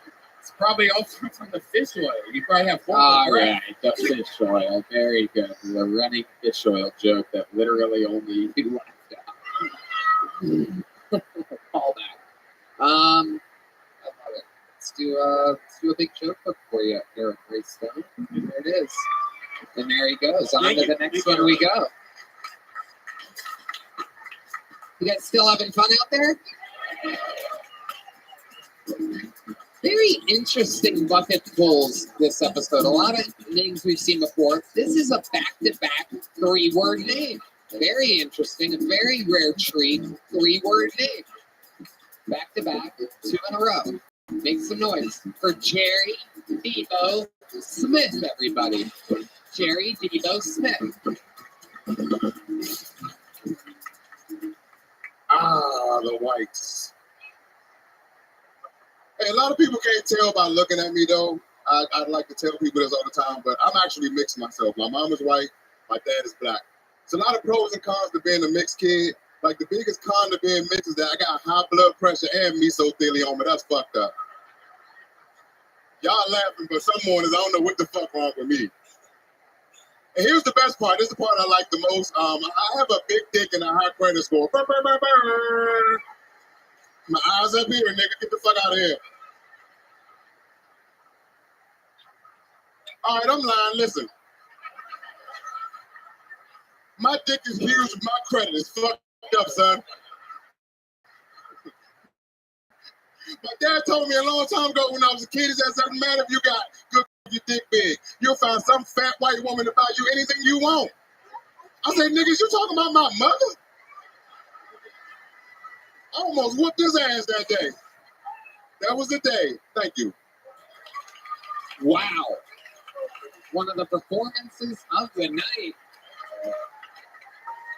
probably all from the fish oil. You probably have All horrible breath. right, the fish oil. Very good. The running fish oil joke that literally only you laughed at. All that. I love it. Let's do a big joke book for you, Eric Greystone. And there it is. And there he goes. On Thank to you. the next Thank one you. we go. You guys still having fun out there? Very interesting bucket pulls this episode. A lot of names we've seen before. This is a back-to-back 3-word name. Very interesting. A very rare treat. 3-word name. Back-to-back, 2 in a row. Make some noise for Jerry Debo Smith, everybody. Jerry Debo Smith. The whites. Hey, a lot of people can't tell by looking at me, though. I'd like to tell people this all the time, but I'm actually mixed myself. My mom is white, my dad is black. It's a lot of pros and cons to being a mixed kid. Like, the biggest con to being mixed is that I got high blood pressure and mesothelioma. That's fucked up. Y'all laughing, but some mornings I don't know what the fuck wrong with me. And here's the best part. This is the part I like the most. I have a big dick and a high credit score. Brr, brr, brr, brr. My eyes up here, nigga. Get the fuck out of here. All right, I'm lying. Listen. My dick is huge. My credit is fucked up, son. My dad told me a long time ago when I was a kid, it doesn't matter if you got good, your dick big. You'll find some fat white woman to buy you anything you want. I said, niggas, you talking about my mother? I almost whooped his ass that day. That was the day. Thank you. Wow. One of the performances of the night.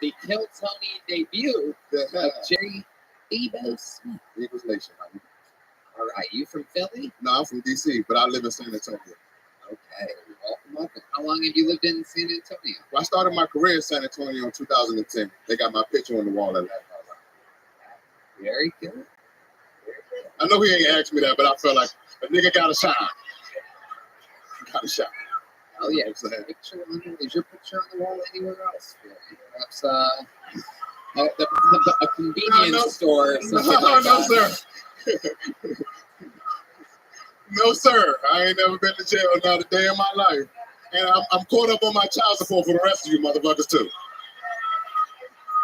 The Kill Tony debut of Jerry Debo Smith. Eagles Nation, honey. All right, you from Philly? No, I'm from D.C., but I live in San Antonio. Okay. Welcome. How long have you lived in San Antonio? Well, I started my career in San Antonio in 2010. They got my picture on the wall at that house. Very good. I know he ain't asked me that, but I felt like a nigga got a shine. Got a shine. Oh yeah, is your picture on the wall anywhere else? Perhaps a convenience store or something like No, that. sir. No, sir. I ain't never been to jail not a day in my life. And I'm caught up on my child support for the rest of you motherfuckers, too.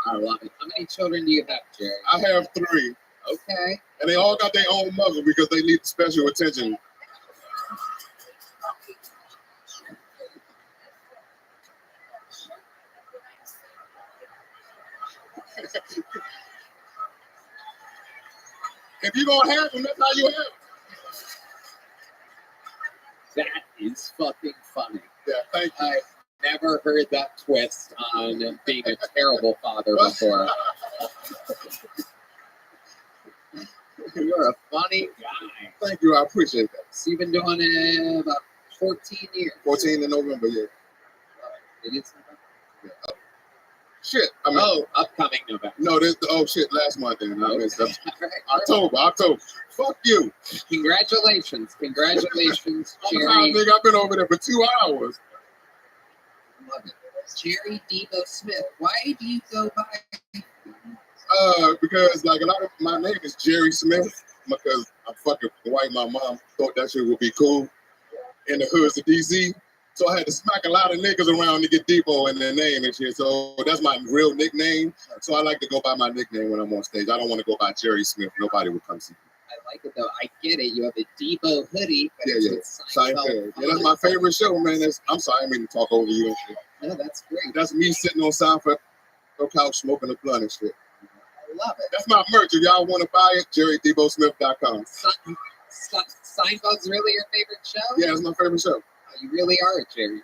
I love it. How many children do you have, Jerry? I have 3. Okay. And they all got their own mother because they need special attention. If you're going to have them, that's how you have them. That is fucking funny. Yeah, thank you. I've never heard that twist on being a terrible father before. You're a funny guy. Thank you. I appreciate that. So you've been doing it about 14 years. 14 in November, yeah. It is November? Yeah. Oh. Shit. I mean, upcoming November. No, shit, last month then. I missed up. Right. October. Fuck you. Congratulations, Jerry. Nigga, I've been over there for 2 hours. Love it. Jerry Debo Smith. Why do you go by? Because like a lot of my name is Jerry Smith because I'm fucking white. My mom thought that shit would be cool in the hoods of DC. So I had to smack a lot of niggas around to get Debo in their name and shit. So that's my real nickname. So I like to go by my nickname when I'm on stage. I don't want to go by Jerry Smith. Nobody would come see me. I like it though. I get it. You have a Debo hoodie. Yeah. Seinfeld. Yeah, that's my favorite show, man. I'm sorry, I didn't mean to talk over you and shit. No, that's great. That's me sitting on Seinfeld couch smoking a blunt and shit. I love it. That's my merch. If y'all want to buy it, JerryDeboSmith.com. Seinfeld's really your favorite show? Yeah, it's my favorite show. Oh, you really are a Jerry.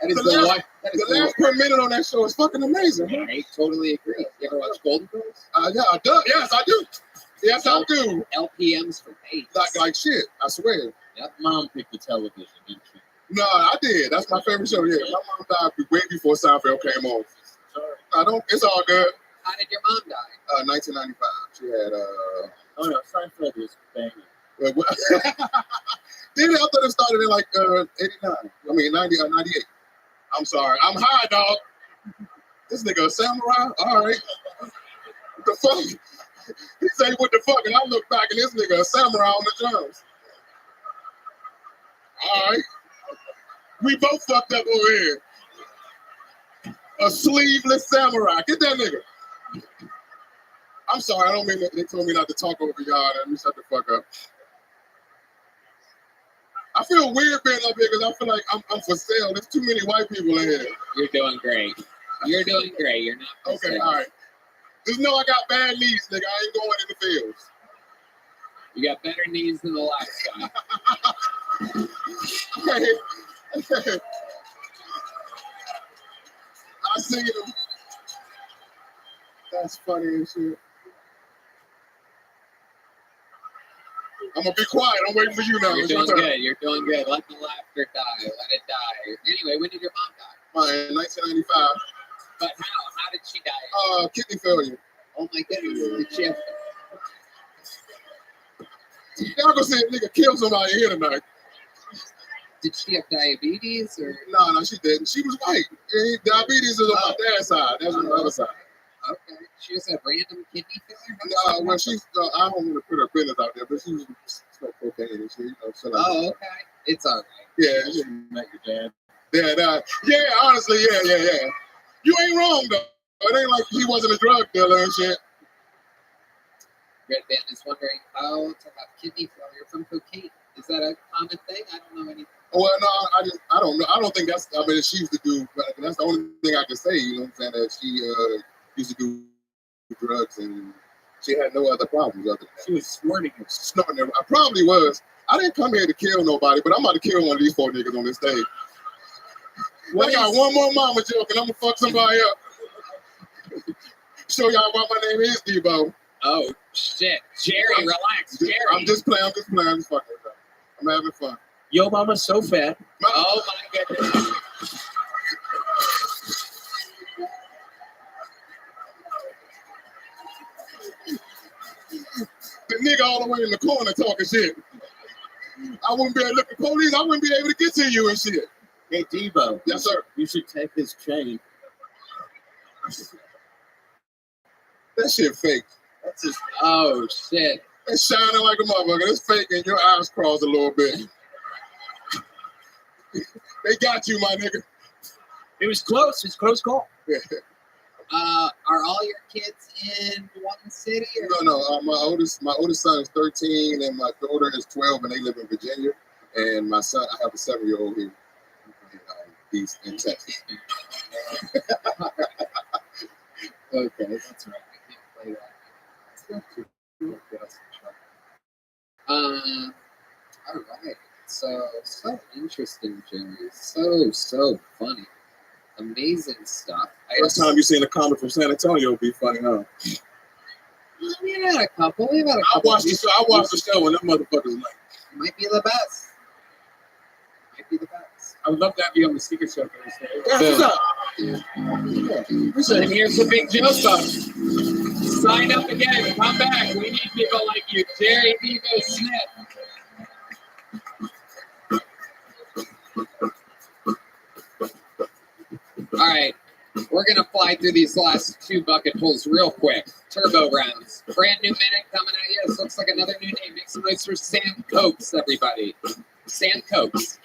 The last per minute on that show is fucking amazing. Yeah, I totally agree. You ever watch Golden Girls? Yeah, I do. Yes, I do. Yes, I do. LPMs for days. Like shit, I swear. Yep. Mom picked the television, didn't she? No, I did. That's my favorite show. Yeah, my mom died way before Seinfeld came on. Sorry. It's all good. How did your mom die? 1995. She had Oh no, Seinfeld was banging. Then I thought it started in like 89. I mean 98. I'm sorry. I'm high, dog. This nigga a samurai? All right. What the fuck? He say what the fuck, and I look back and this nigga a samurai on the drums. All right. We both fucked up over here. A sleeveless samurai. Get that nigga. I'm sorry. I don't mean that. They told me not to talk over y'all. Let me shut the fuck up. I feel weird being up here because I feel like I'm for sale. There's too many white people in here. You're doing great. You're doing great. You're not for okay, sale. All right. Just know I got bad knees, nigga. I ain't going in the fields. You got better knees than the last guy. Hey. I see him. That's funny as shit. I'm gonna be quiet. I'm waiting for you now. You're doing good. You're doing good. Let the laughter die. Let it die. Anyway, when did your mom die? In 1995. But how? How did she die? Kidney failure. Oh my goodness. Did she have... Y'all gonna see a nigga kill somebody here tonight. Did she have diabetes or? No, she didn't. She was white. Diabetes is on my dad's side. That's on the other side. Okay. She just had random kidney failure? No, well, she's, I don't want to put her business out there, but she was smoke cocaine and shit. You know, so like, oh, okay. It's all right. Yeah, You met your dad. yeah, honestly, yeah. You ain't wrong, though. It ain't like he wasn't a drug dealer and shit. Red Band is wondering how to have kidney failure from cocaine. Is that a common thing? I don't know anything. Well, no, I don't know. I don't think that's, I mean, she used to do, that's the only thing I can say, you know what I'm saying, that she used to do drugs and she had no other problems other than that. She was snorting it. Snorting it. I probably was. I didn't come here to kill nobody, but I'm about to kill one of these 4 niggas on this stage. I got one more mama joke and I'm gonna fuck somebody up. Show y'all why my name is Debo. Oh, shit. Jerry, relax. Jerry. I'm just playing. I'm just fucking with that. I'm having fun. Yo, mama's so fat. Oh my goodness. The nigga all the way in the corner talking shit. I wouldn't be able to look at the police. I wouldn't be able to get to you and shit. Hey, Debo. Yes, sir. You should take his chain. That shit fake. That's just, oh shit. It's shining like a motherfucker. It's fake and your eyes crossed a little bit. They got you, my nigga. It was close. It's a close call. Are all your kids in one city? Or? No. My oldest son is 13 and my daughter is 12 and they live in Virginia. And my son, I have a 7-year-old here. He's in Texas. Okay, that's right. I can't play that. It's not too cool. All right. So interesting, Jerry. So funny. Amazing stuff. First time you seen a comic from San Antonio would be funny, huh? We've had a couple. I watched the show and them motherfuckers like. Might be the best. I would love to have you on the Secret Show Thursday. That's what's up. And here's the big joke up. Sign up again. Come back. We need people like you. Jerry Devo Smith. All right. We're going to fly through these last 2 bucket pulls real quick. Turbo rounds. Brand new minute coming at you. This looks like another new name. Make some noise for Sam Cokes, everybody. Sam Cokes.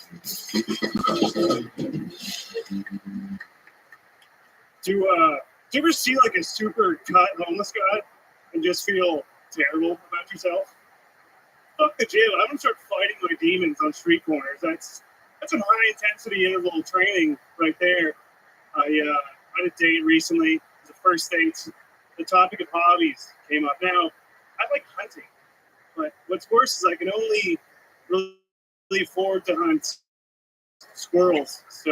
Do you ever see like a super cut homeless guy and just feel terrible about yourself? Fuck the gym. I'm gonna start fighting my demons on street corners. That's some high intensity interval training right there. I had a date recently. It was the first date. The topic of hobbies came up. Now, I like hunting, but what's worse is I can only really afford to hunt squirrels. So,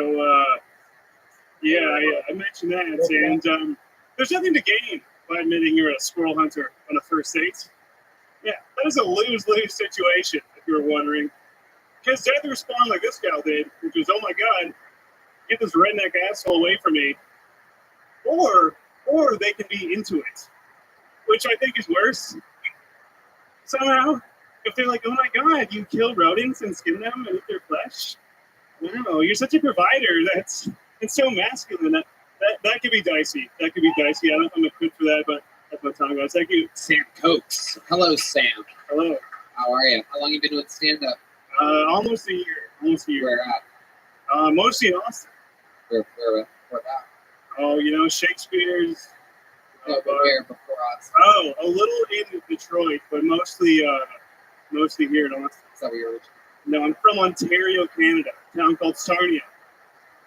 I mentioned that, and there's nothing to gain by admitting you're a squirrel hunter on a first date. Yeah, that is a lose-lose situation, if you were wondering. Because they had to respond like this gal did, which was, oh my God, get this redneck asshole away from me. Or they can be into it, which I think is worse. Somehow, if they're like, oh my God, you kill rodents and skin them and eat their flesh. No, you're such a provider. It's so masculine. That could be dicey. I'm a quit for that, but that's my time, guys. Thank you. Sam Cokes. Hello, Sam. Hello. How are you? How long you been doing stand-up? Almost a year. Where at? Mostly in Austin. Where at? Oh, Shakespeare's. Where before Austin? Oh, a little in Detroit, but mostly here in Austin. Is that where you're originally? No, I'm from Ontario, Canada. A town called Sarnia.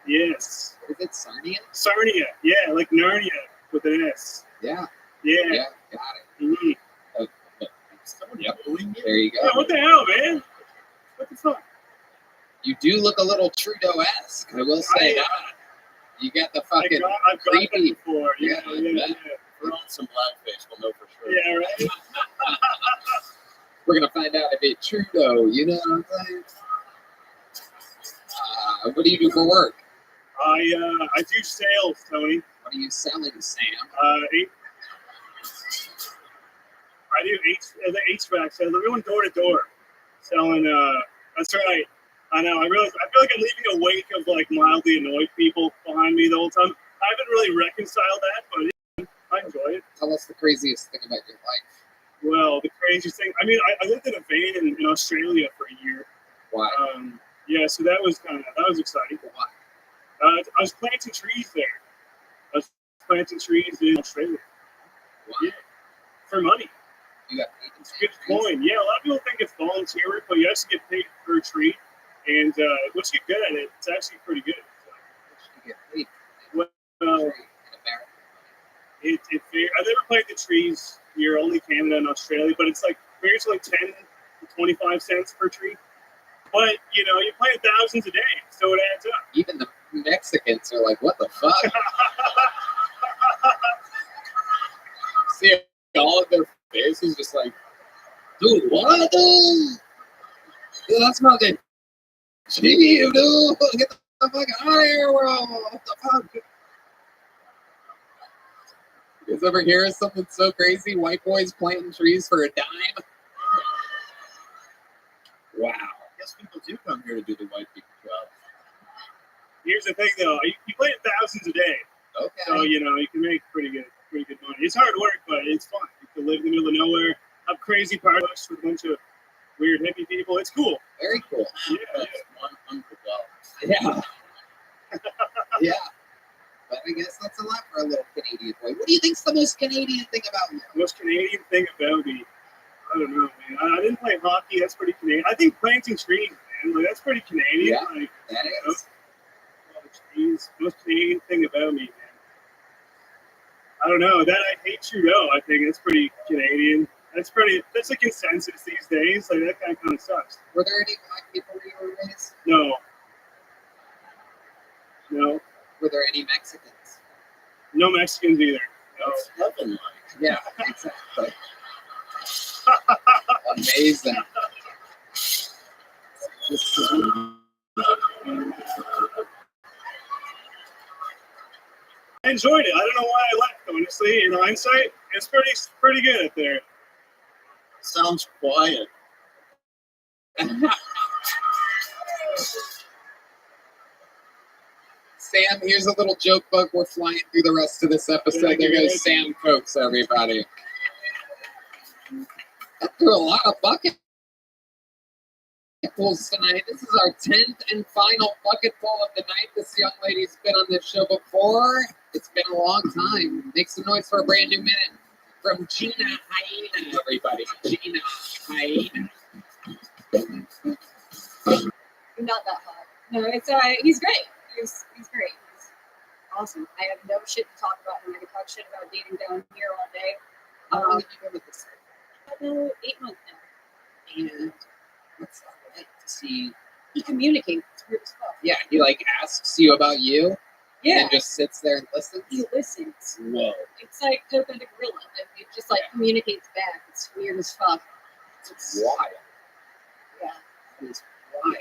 Yes. Is it Sarnia? Sarnia, yeah, like Narnia with an S. Yeah. Yeah. Got it. Mm-hmm. Yep. There you go. Yeah, what the hell, man? What the fuck? You do look a little Trudeau-esque, I will say that. You got the fucking I've got that creepy. before. Yeah. We're on some blackface, we'll know for sure. Yeah, right? We're going to find out if it's Trudeau, you know what I'm saying? What do you do for work? I do sales, Tony. What are you selling, Sam? I do the HVAC sales. We're going door to door selling. That's right. I know. I feel like I'm leaving a wake of like mildly annoyed people behind me the whole time. I haven't really reconciled that, but I enjoy it. Tell us the craziest thing about your life. Well, the craziest thing. I mean, I lived in a van in Australia for a year. Why? Yeah, so that was exciting. Why? I was planting trees there. I was planting trees in Australia. Why? Yeah, for money. You got paid. It's good coin. Yeah, a lot of people think it's volunteer work, but you actually get paid per tree. And once you get good at it, it's actually pretty good. So, you get paid. Well, I've never planted trees here, only Canada and Australia, but it's like maybe like 10 to 25 cents per tree. But you plant thousands a day, so it adds up. Even the Mexicans are like, "What the fuck?" See all of their faces, just like, "Dude, what?" Dude, that smells good. Gee, dude, get the fuck out of here, bro. What the fuck? You guys ever hear of something so crazy? White boys planting trees for a dime? Wow. I guess people do come here to do the white people job. Here's the thing, though. You plant thousands a day, Okay. so you can make pretty good money. It's hard work, but it's fun. You can live in the middle of nowhere, have crazy parties with a bunch of weird hippie people. It's cool. Very cool. Yeah. That's $100. Yeah. Yeah. But I guess that's a lot for a little Canadian boy. What do you think's the most Canadian thing about you? The most Canadian thing about me, I don't know, man. I didn't play hockey. That's pretty Canadian. I think planting trees, man. Like, that's pretty Canadian. Yeah, Like, that is. all the trees. Most Canadian thing about me, man. I don't know. That I hate you, though. I think that's pretty Canadian. That's a consensus these days. Like, that kind of sucks. Were there any black people where you were raised? No. No. Were there any Mexicans? No Mexicans either. No. That's heaven-like. Yeah, exactly. Amazing. This is I enjoyed it. I don't know why I left, honestly. In hindsight, it's pretty good up there. Sounds quiet. Sam, here's a little joke book. We're flying through the rest of this episode. There goes Sam Cokes, everybody. Got through a lot of bucket pulls tonight. This is our 10th and final bucket pull of the night. This young lady's been on this show before. It's been a long time. Make some noise for a brand new minute from Gina Hyena, everybody. Gina Hyena. Not that hot. No, it's he's great. He's great. He's awesome. I have no shit to talk about him. I can talk shit about dating down here all day. How long have you been with this lady? About 8 months now. And what's that like to see? He communicates. It's weird as fuck. Yeah, he like asks you about you Yeah. and just sits there and listens. He listens. Whoa. It's like Coco the gorilla. It just like communicates back. It's weird as fuck. It's wild. Yeah. That is wild.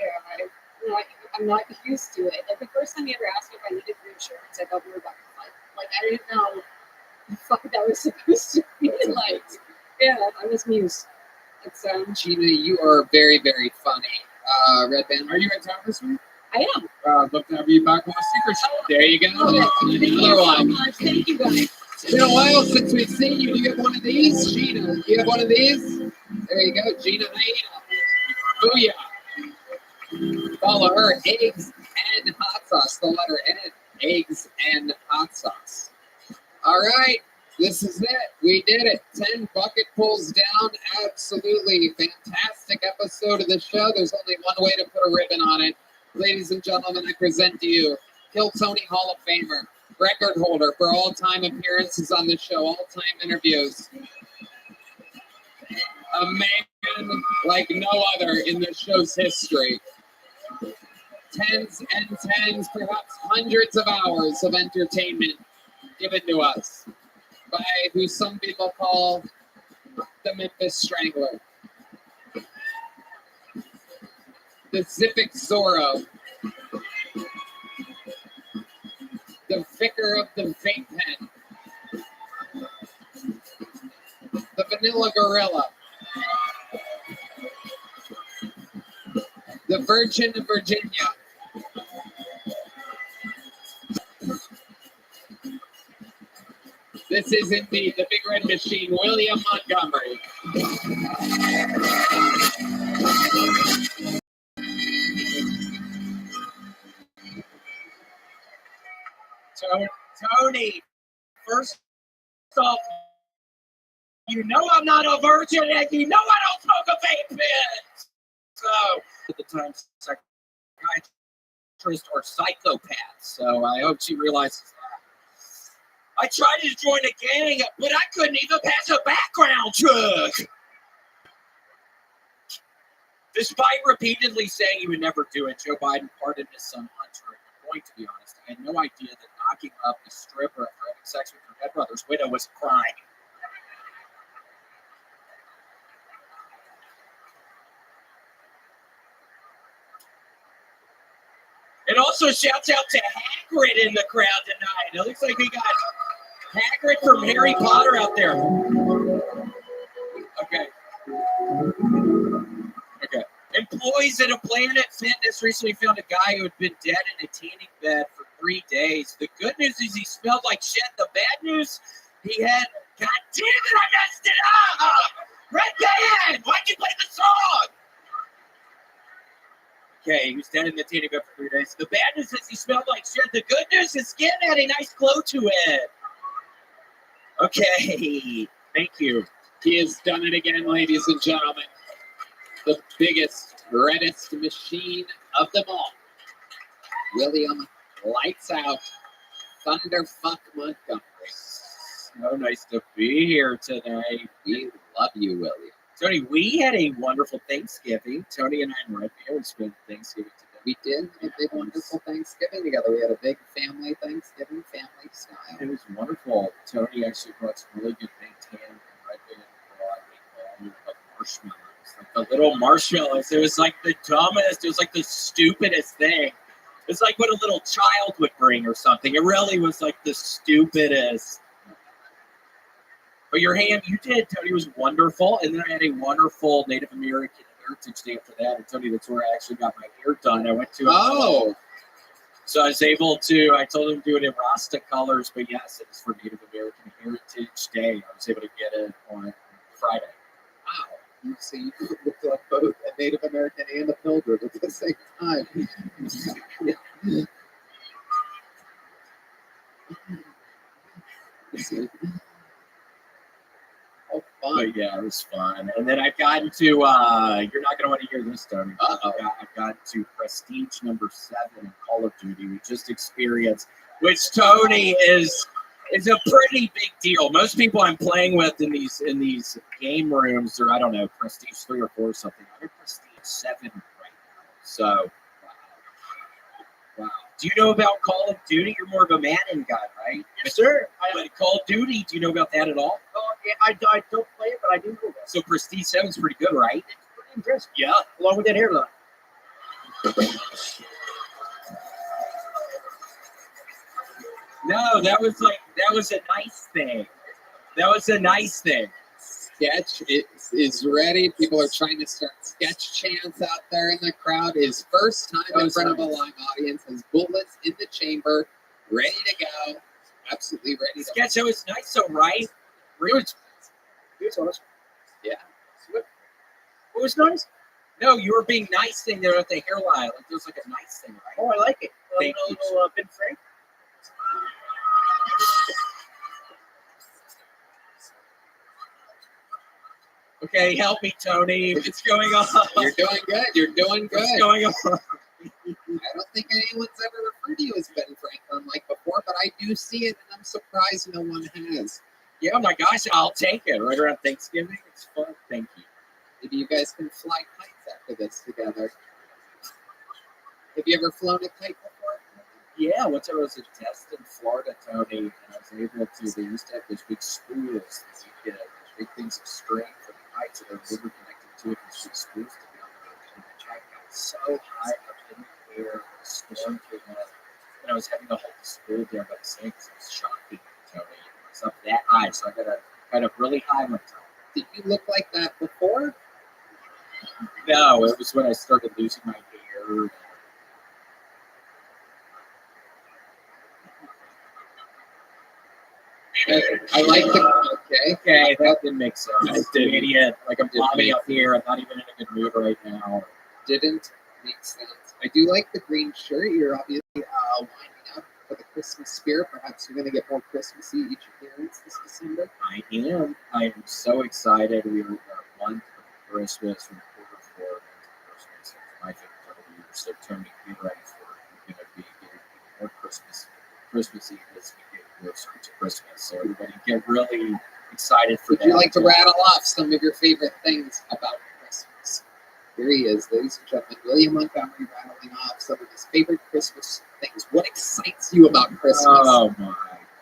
Yeah, I'm not used to it. Like the first time he ever asked me if I needed reassurance, I thought we were about to fight. Like I didn't know the fuck that was supposed to be like. Yeah, I was mused. It's Gina, you are very, very funny. Red Band, are you in town this week? I am. Love to have you back on the secret show. There you go. Thank you Another so one. much. Thank you guys. It's been a while since we've seen you. Do you have one of these? Gina, do you have one of these? There you go, Gina Hyena. Booyah. Follow her, eggs and hot sauce. The letter N, eggs and hot sauce. All right, this is it. We did it. 10 bucket pulls down. Absolutely fantastic episode of the show. There's only one way to put a ribbon on it. Ladies and gentlemen, I present to you Kill Tony Hall of Famer, record holder for all-time appearances on the show, all-time interviews. A man like no other in the show's history. Tens and tens, perhaps hundreds of hours of entertainment given to us by who some people call the Memphis Strangler, the Zipic Zorro, the Vicar of the Vape Pen, the Vanilla Gorilla, the Virgin of Virginia, this is indeed the Big Red Machine, William Montgomery. Tony, first off, you know I'm not a virgin and you know I don't smoke a vape pen. So, at the time, psychiatrist or psychopath. So I hope she realizes that. I tried to join a gang, but I couldn't even pass a background check. Despite repeatedly saying he would never do it, Joe Biden pardoned his son Hunter. At the point, to be honest, I had no idea that knocking up a stripper after having sex with her dead brother's widow was a crime. And also shouts out to Hagrid in the crowd tonight. It looks like we got Hagrid from Harry Potter out there. Okay. Employees at a Planet Fitness recently found a guy who had been dead in a tanning bed for 3 days. The good news is he smelled like shit. The bad news, he had, God damn it, I messed it up! Red Band, why'd you play the song? Okay, he was dead in the tanning bed for 3 days. The bad news is he smelled like shit. The good news, his skin had a nice glow to it. Okay, thank you. He has done it again, ladies and gentlemen. The biggest, reddest machine of them all. William Lights Out Thunderfuck Montgomery. So nice to be here today. We love you, William. Tony, we had a wonderful Thanksgiving. Tony and I and Rabbi spent Thanksgiving together. We did a big, wonderful Thanksgiving together. We had a big family Thanksgiving, family style. It was wonderful. Tony actually brought some really good baked ham, and Rabbi brought a bowl of marshmallows. Like the little marshmallows. It was like the dumbest, it was like the stupidest thing. It's like what a little child would bring or something. It really was like the stupidest. But your ham, you did, Tony, was wonderful. And then I had a wonderful Native American Heritage Day after that. And Tony, that's where I actually got my hair done. I went to So I was able to, I told him to do it in Rasta colors, but yes, it was for Native American Heritage Day. I was able to get it on Friday. Wow. So you looked like both a Native American and a pilgrim at the same time. Oh, fun. But yeah, it was fun. And then I've gotten to, you're not going to want to hear this, Tony. I've gotten to Prestige number 7 in Call of Duty. We just experienced, which Tony is a pretty big deal. Most people I'm playing with in these game rooms are, I don't know, Prestige 3 or 4 or something. I'm at Prestige 7 right now. So, wow. Do you know about Call of Duty? You're more of a Madden guy, right? Yes, sir. But Call of Duty, do you know about that at all? Oh, yeah, I don't play it, but I do know that. So Prestige 7 is pretty good, right? It's pretty impressive. Yeah. Along with that hairline. No, that was a nice thing. That was a nice thing. Sketch is ready. People are trying to start sketch chants out there in the crowd. His first time in front of a live audience. His bullets in the chamber, ready to go. Absolutely ready to Sketch, that was nice, so right? It was awesome. Yeah. What was nice? No, you were being nice thing there at the hairline. Like, it was like a nice thing, right? Oh, I like it. Thank a you. little Ben Frank. Okay, help me, Tony. What's going on? You're doing good. You're doing good. What's going on? I don't think anyone's ever referred to you as Ben Franklin like before, but I do see it, and I'm surprised no one has. Yeah, my gosh, I'll take it. Right around Thanksgiving, it's fun. Thank you. Maybe you guys can fly kites after this together. Have you ever flown a kite before? Yeah, once I was a test in Florida, Tony, and I was able to, they used to have those big spools that you get, big things of string for the kites that are river connected to it, those big spools to be on the and the kite got so high up in the air, the storm came up, and I was having to hold the spool down by the sand because it was shocking, Tony. It was up that high, so I got up really high one time. Did you look like that before? No, it was when I started losing my hair. I like the Okay, that didn't make sense. I did idiot. Like I'm Didn't bobbing make up here. I'm not even in a good mood right now. didn't make sense. I do like the green shirt. You're obviously winding up for the Christmas spirit. Perhaps you're going to get more Christmassy each appearance this December. I am. I am so excited. We are a month of Christmas and quarter four Christmas. It's my favorite part of the year. So Tony, be ready for it. We're going to be getting more Christmassy as we get closer to Christmas. So everybody get really excited for Would that. you like to rattle off some of your favorite things about Christmas? Here he is, ladies and gentlemen, William Montgomery, rattling off some of his favorite Christmas things. What excites you about Christmas? Oh my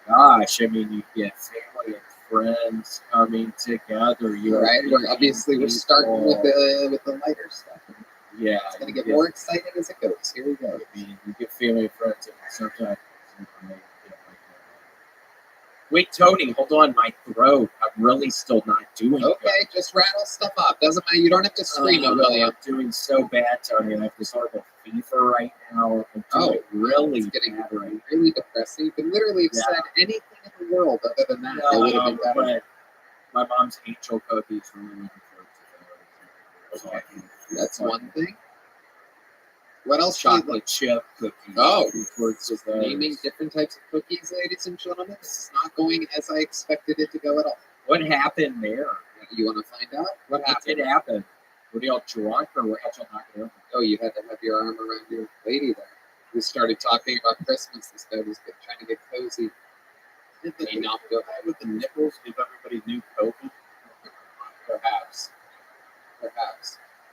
gosh! I mean, you get family and friends coming together. You right. We're starting with the lighter stuff. Yeah, It's going to get more exciting as it goes. Here we go. You get family friends, and sometimes. Wait, Tony, hold on. My throat. I'm really still not doing Okay, good. just rattle stuff up. Doesn't matter. You don't have to scream it, William. I'm doing so bad, Tony, and I have this horrible fever right now. I'm doing really it's getting bad right now. really depressing. You could literally have said anything in the world other than that. It would have been better. But my mom's angel cookies really looking forward to those. That's one thing. What else? Chocolate chip cookies. Oh, just naming different types of cookies, ladies and gentlemen. This is not going as I expected it to go at all. What happened there? You want to find out? What happened? Did happen? Were y'all drunk or what? How'd y'all knock it over? Oh, you had to have your arm around your lady there. We started talking about Christmas. This guy was trying to get cozy. Did the guy with the nipples give everybody new COVID? Perhaps.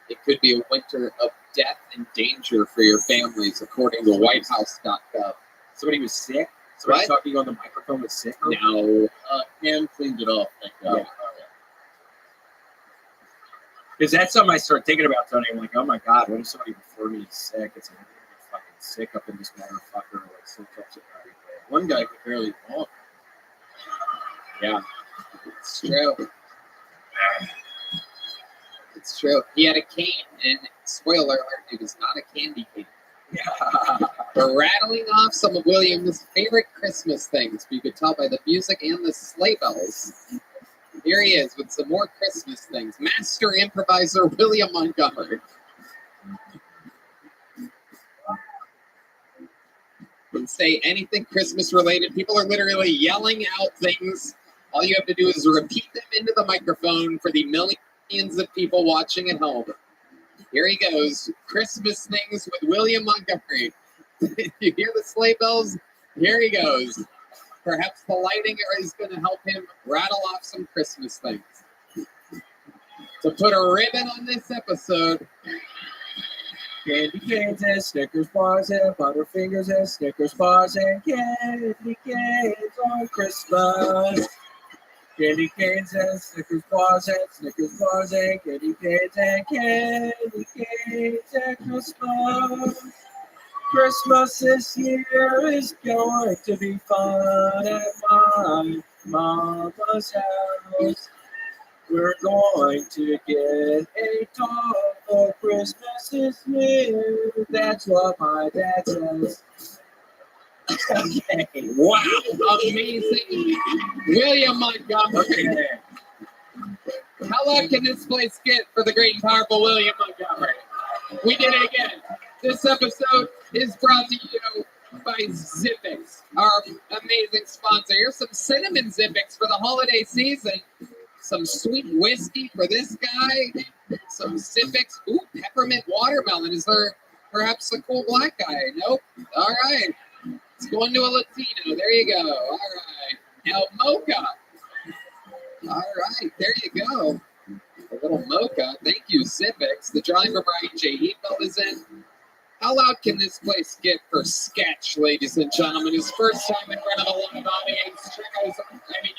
It could be a winter of death and danger for your families, according to WhiteHouse.gov. Somebody was sick? Somebody talking on the microphone was sick? No. Cam cleaned it off. Thank God. Yeah. Because that's something I started thinking about, Tony. I'm like, oh my God, what if somebody before me is sick? It's like, I'm gonna get fucking sick up in this motherfucker. Like, so touch it right. One guy could barely walk. Yeah. It's true. It's true. He had a cane, and spoiler alert, it was not a candy cane. Yeah. We're rattling off some of William's favorite Christmas things. You could tell by the music and the sleigh bells. Here he is with some more Christmas things. Master improviser William Montgomery. Can say anything Christmas related. People are literally yelling out things. All you have to do is repeat them into the microphone for the millions of people watching at home. Here he goes. Christmas things with William Montgomery. You hear the sleigh bells? Here he goes. Perhaps the lighting is going to help him rattle off some Christmas things. To put a ribbon on this episode, candy canes and Snickers bars and Butterfingers and Snickers bars and candy canes on Christmas. Candy canes and Snickers bars and Snickers bars and candy canes and candy canes at Christmas. Christmas this year is going to be fun at my mama's house. We're going to get a doll for Christmas this year. That's what my dad says. Okay. Wow, amazing. William Montgomery. How loud can this place get for the great and powerful William Montgomery? We did it again. This episode is brought to you by Zippix, our amazing sponsor. Here's some cinnamon Zippix for the holiday season. Some sweet whiskey for this guy. Some Zippix. Ooh, peppermint watermelon. Is there perhaps a cool black guy? Nope. All right. It's going to a Latino. There you go. All right. El Mocha. All right. There you go. A little mocha. Thank you, Zippix. The drawing for Brian J. Heathfield is in. How loud can this place get for Sketch, ladies and gentlemen? His first time in front of a live audience. I mean,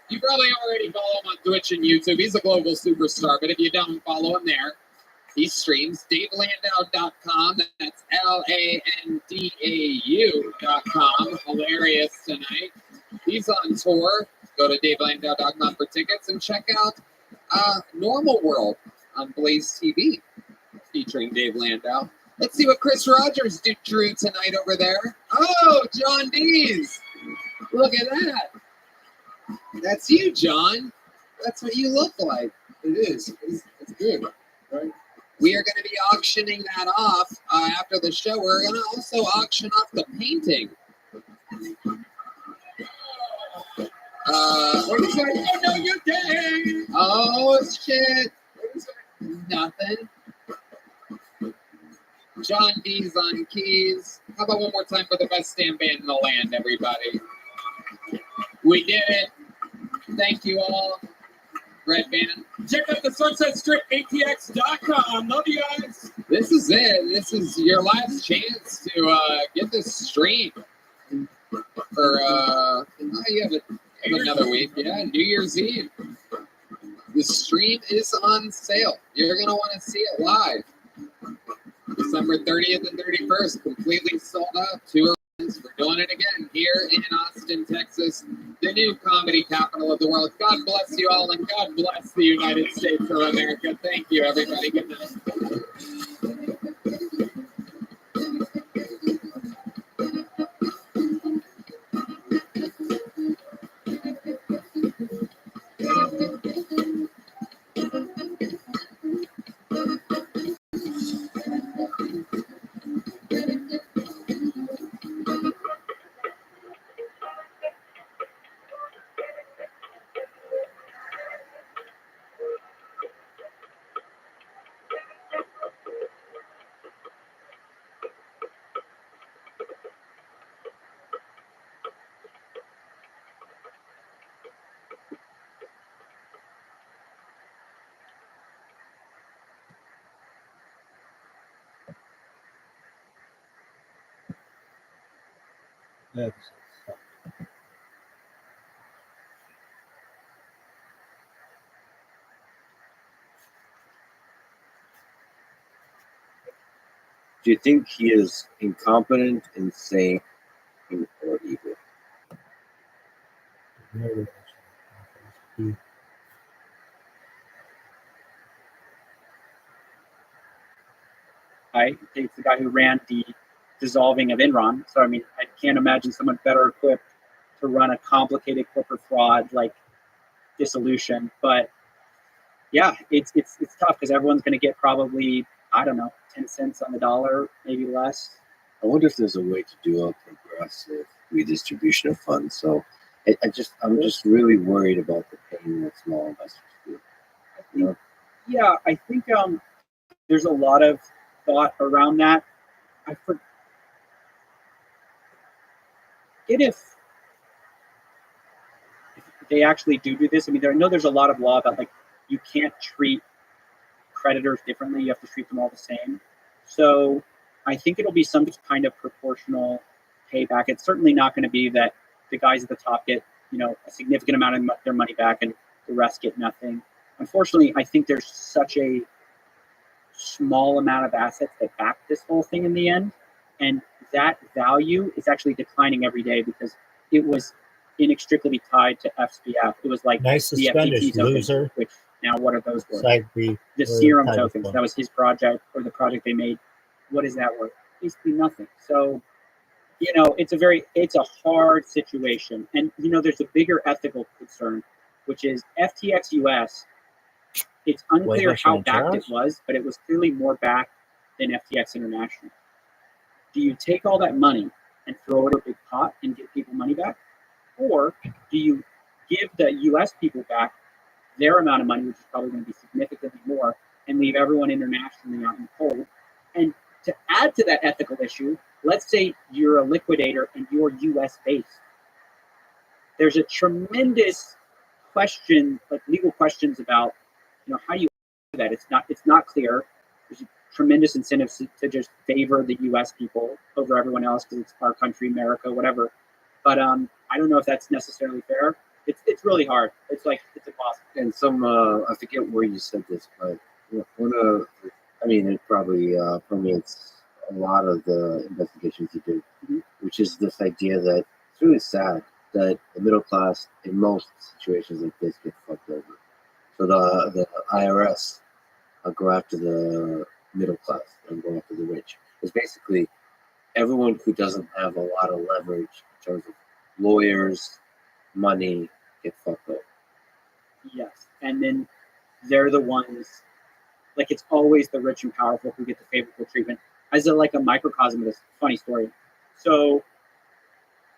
you probably already follow him on Twitch and YouTube. He's a global superstar, but if you don't follow him there, he streams DaveLandau.com. That's LANDAU.com. Hilarious tonight. He's on tour. Go to DaveLandau.com for tickets and check out Normal World on Blaze TV featuring Dave Landau. Let's see what Chris Rogers drew tonight over there. Oh, John Dees. Look at that. That's you, John. That's what you look like. It is. It's good, right? We are going to be auctioning that off after the show. We're going to also auction off the painting. What is that? Oh, no, you dang. Oh, shit. What is that? Nothing. John D's on keys. How about one more time for the best damn band in the land, everybody? We did it. Thank you all. Red Band. Check out the Sunset Strip, ATX.com. Love you guys. This is it. This is your last chance to get this stream for you have another week. Yeah, New Year's Eve. The stream is on sale. You're gonna want to see it live. December 30th and 31st, completely sold out. 2 events. We're doing it again here in Austin, Texas, the new comedy capital of the world. God bless you all, and God bless the United States of America. Thank you, everybody. Good night. Do you think he is incompetent, insane, or evil? Right? It's the guy who ran the dissolving of Enron. So, I mean, I can't imagine someone better equipped to run a complicated corporate fraud like dissolution. But yeah, it's tough because everyone's going to get probably, I don't know, 10 cents on the dollar, maybe less. I wonder if there's a way to do a progressive redistribution of funds. So I'm just really worried about the pain that small investors do. You know? Yeah, I think there's a lot of thought around that. I forget if they actually do this. I mean, I know there's a lot of law about like you can't treat creditors differently. You have to treat them all the same. So I think it'll be some kind of proportional payback. It's certainly not going to be that the guys at the top get, a significant amount of their money back and the rest get nothing. Unfortunately, I think there's such a small amount of assets that back this whole thing in the end, and that value is actually declining every day because it was inextricably tied to FSBF. It was like Nice to the spend FTT it, tokens, loser. which now what are those worth? The Serum tokens. That was his project or the project they made. What is that worth? Basically nothing. So, it's a hard situation. And, there's a bigger ethical concern, which is FTX US. It's unclear how backed it was, but it was clearly more backed than FTX International. Do you take all that money and throw it in a big pot and give people money back? Or do you give the US people back their amount of money, which is probably going to be significantly more, and leave everyone internationally out in the cold? And to add to that ethical issue, let's say you're a liquidator and you're US based. There's a tremendous question, like legal questions about, how do you do that? It's not clear. There's a tremendous incentive to just favor the US people over everyone else because it's our country, America, whatever. But I don't know if that's necessarily fair. It's really hard. It's impossible. And I forget where you said this, but it probably permeates a lot of the investigations you do, which is this idea that it's really sad that the middle class in most situations like this get fucked over. So the IRS go after the middle class and go after the rich. It's basically everyone who doesn't have a lot of leverage in terms of lawyers, money, get fucked over. Yes, and then they're the ones, like it's always the rich and powerful who get the favorable treatment. As a microcosm of this funny story. So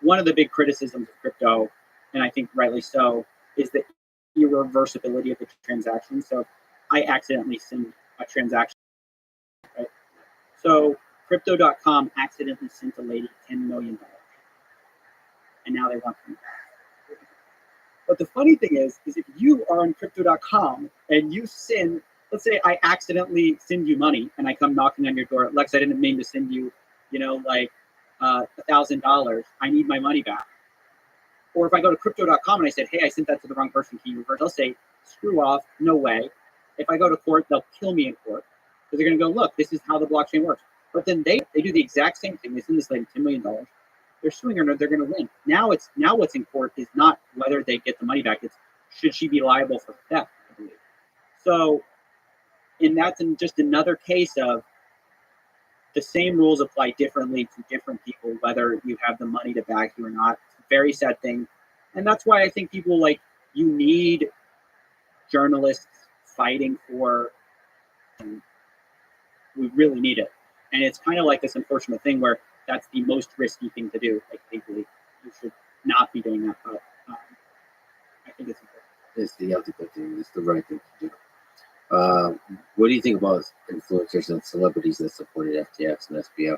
one of the big criticisms of crypto, and I think rightly so, is the irreversibility of the transaction. So I accidentally send a transaction, right? So crypto.com accidentally sent a lady $10 million. And now they want them back. But the funny thing is if you are on crypto.com and you send, let's say I accidentally send you money and I come knocking on your door, Lex, I didn't mean to send you, $1,000. I need my money back. Or if I go to crypto.com and I said, hey, I sent that to the wrong person, can you reverse? They'll say, screw off, no way. If I go to court, they'll kill me in court. So they're going to go, look, this is how the blockchain works. But then they do the exact same thing. They send this lady $10 million. They're suing her, they're going to win. Now what's in court is not whether they get the money back. It's should she be liable for theft, I believe. So, and that's just another case of the same rules apply differently to different people, whether you have the money to back you or not. It's a very sad thing. And that's why I think people you need journalists fighting for, and we really need it. And it's kind of like this unfortunate thing where that's the most risky thing to do. Legally, you should not be doing that, but I think it's important. It's the ethical thing. It's the right thing to do. What do you think about influencers and celebrities that supported FTX and SBF?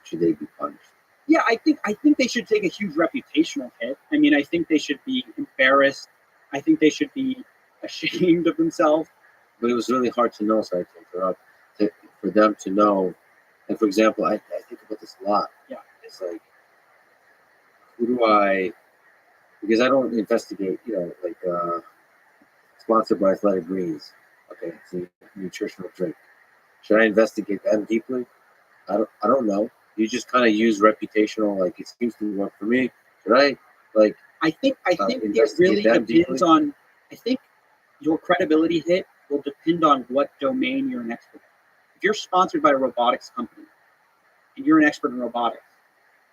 Should they be punished? Yeah, I think they should take a huge reputational hit. I mean, I think they should be embarrassed. I think they should be ashamed of themselves. But it was really hard to know, sorry to interrupt, for them to know. And for example, I think about this a lot. Yeah. It's like, who do I, because I don't investigate, sponsored by Athletic Greens. Okay, it's a nutritional drink. Should I investigate them deeply? I don't know. You just kind of use reputational, it seems to work for me. Should I, I think it really depends on, I think your credibility hit will depend on what domain you're an expert in. If you're sponsored by a robotics company and you're an expert in robotics,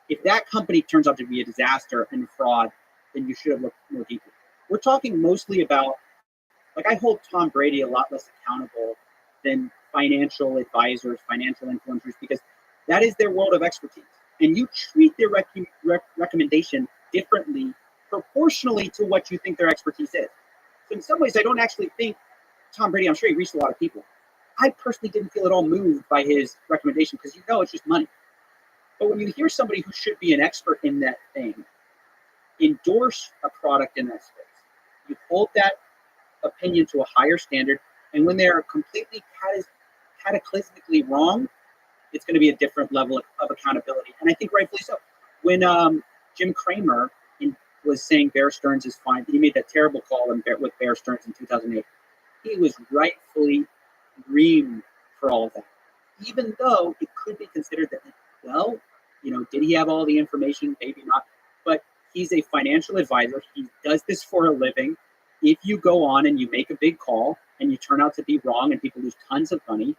if that company turns out to be a disaster and fraud, then you should have looked more deeply. We're talking mostly about, I hold Tom Brady a lot less accountable than financial advisors, financial influencers, because that is their world of expertise. And you treat their recommendation differently, proportionally to what you think their expertise is. So in some ways, I don't actually think Tom Brady, I'm sure he reached a lot of people. I personally didn't feel at all moved by his recommendation because it's just money. But when you hear somebody who should be an expert in that thing endorse a product in that space, you hold that opinion to a higher standard, and when they're completely cataclysmically wrong, it's going to be a different level of accountability. And I think rightfully so. When Jim Cramer was saying Bear Stearns is fine, he made that terrible call with Bear Stearns in 2008. He was rightfully reamed for all of that, even though it could be considered that, did he have all the information? Maybe not. But he's a financial advisor. He does this for a living. If you go on and you make a big call and you turn out to be wrong and people lose tons of money,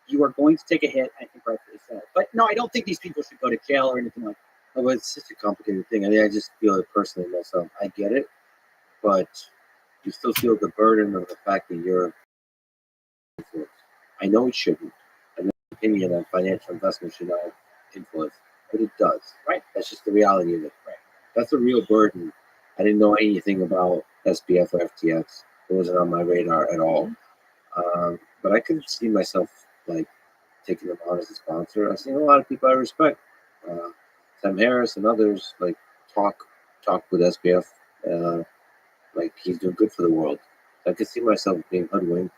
you are going to take a hit, I think rightfully so. But no, I don't think these people should go to jail or anything like that. But it's such a complicated thing. I mean, I just feel it personally myself. I get it, but you still feel the burden of the fact that you're influenced. I know it shouldn't. I know opinion on financial investment should not influence, but it does. Right. That's just the reality of it. Right. That's a real burden. I didn't know anything about SBF or FTX. It wasn't on my radar at all. But I could see myself taking them on as a sponsor. I've seen a lot of people I respect, Sam Harris and others, talk with SBF, he's doing good for the world. I could see myself being hoodwinked,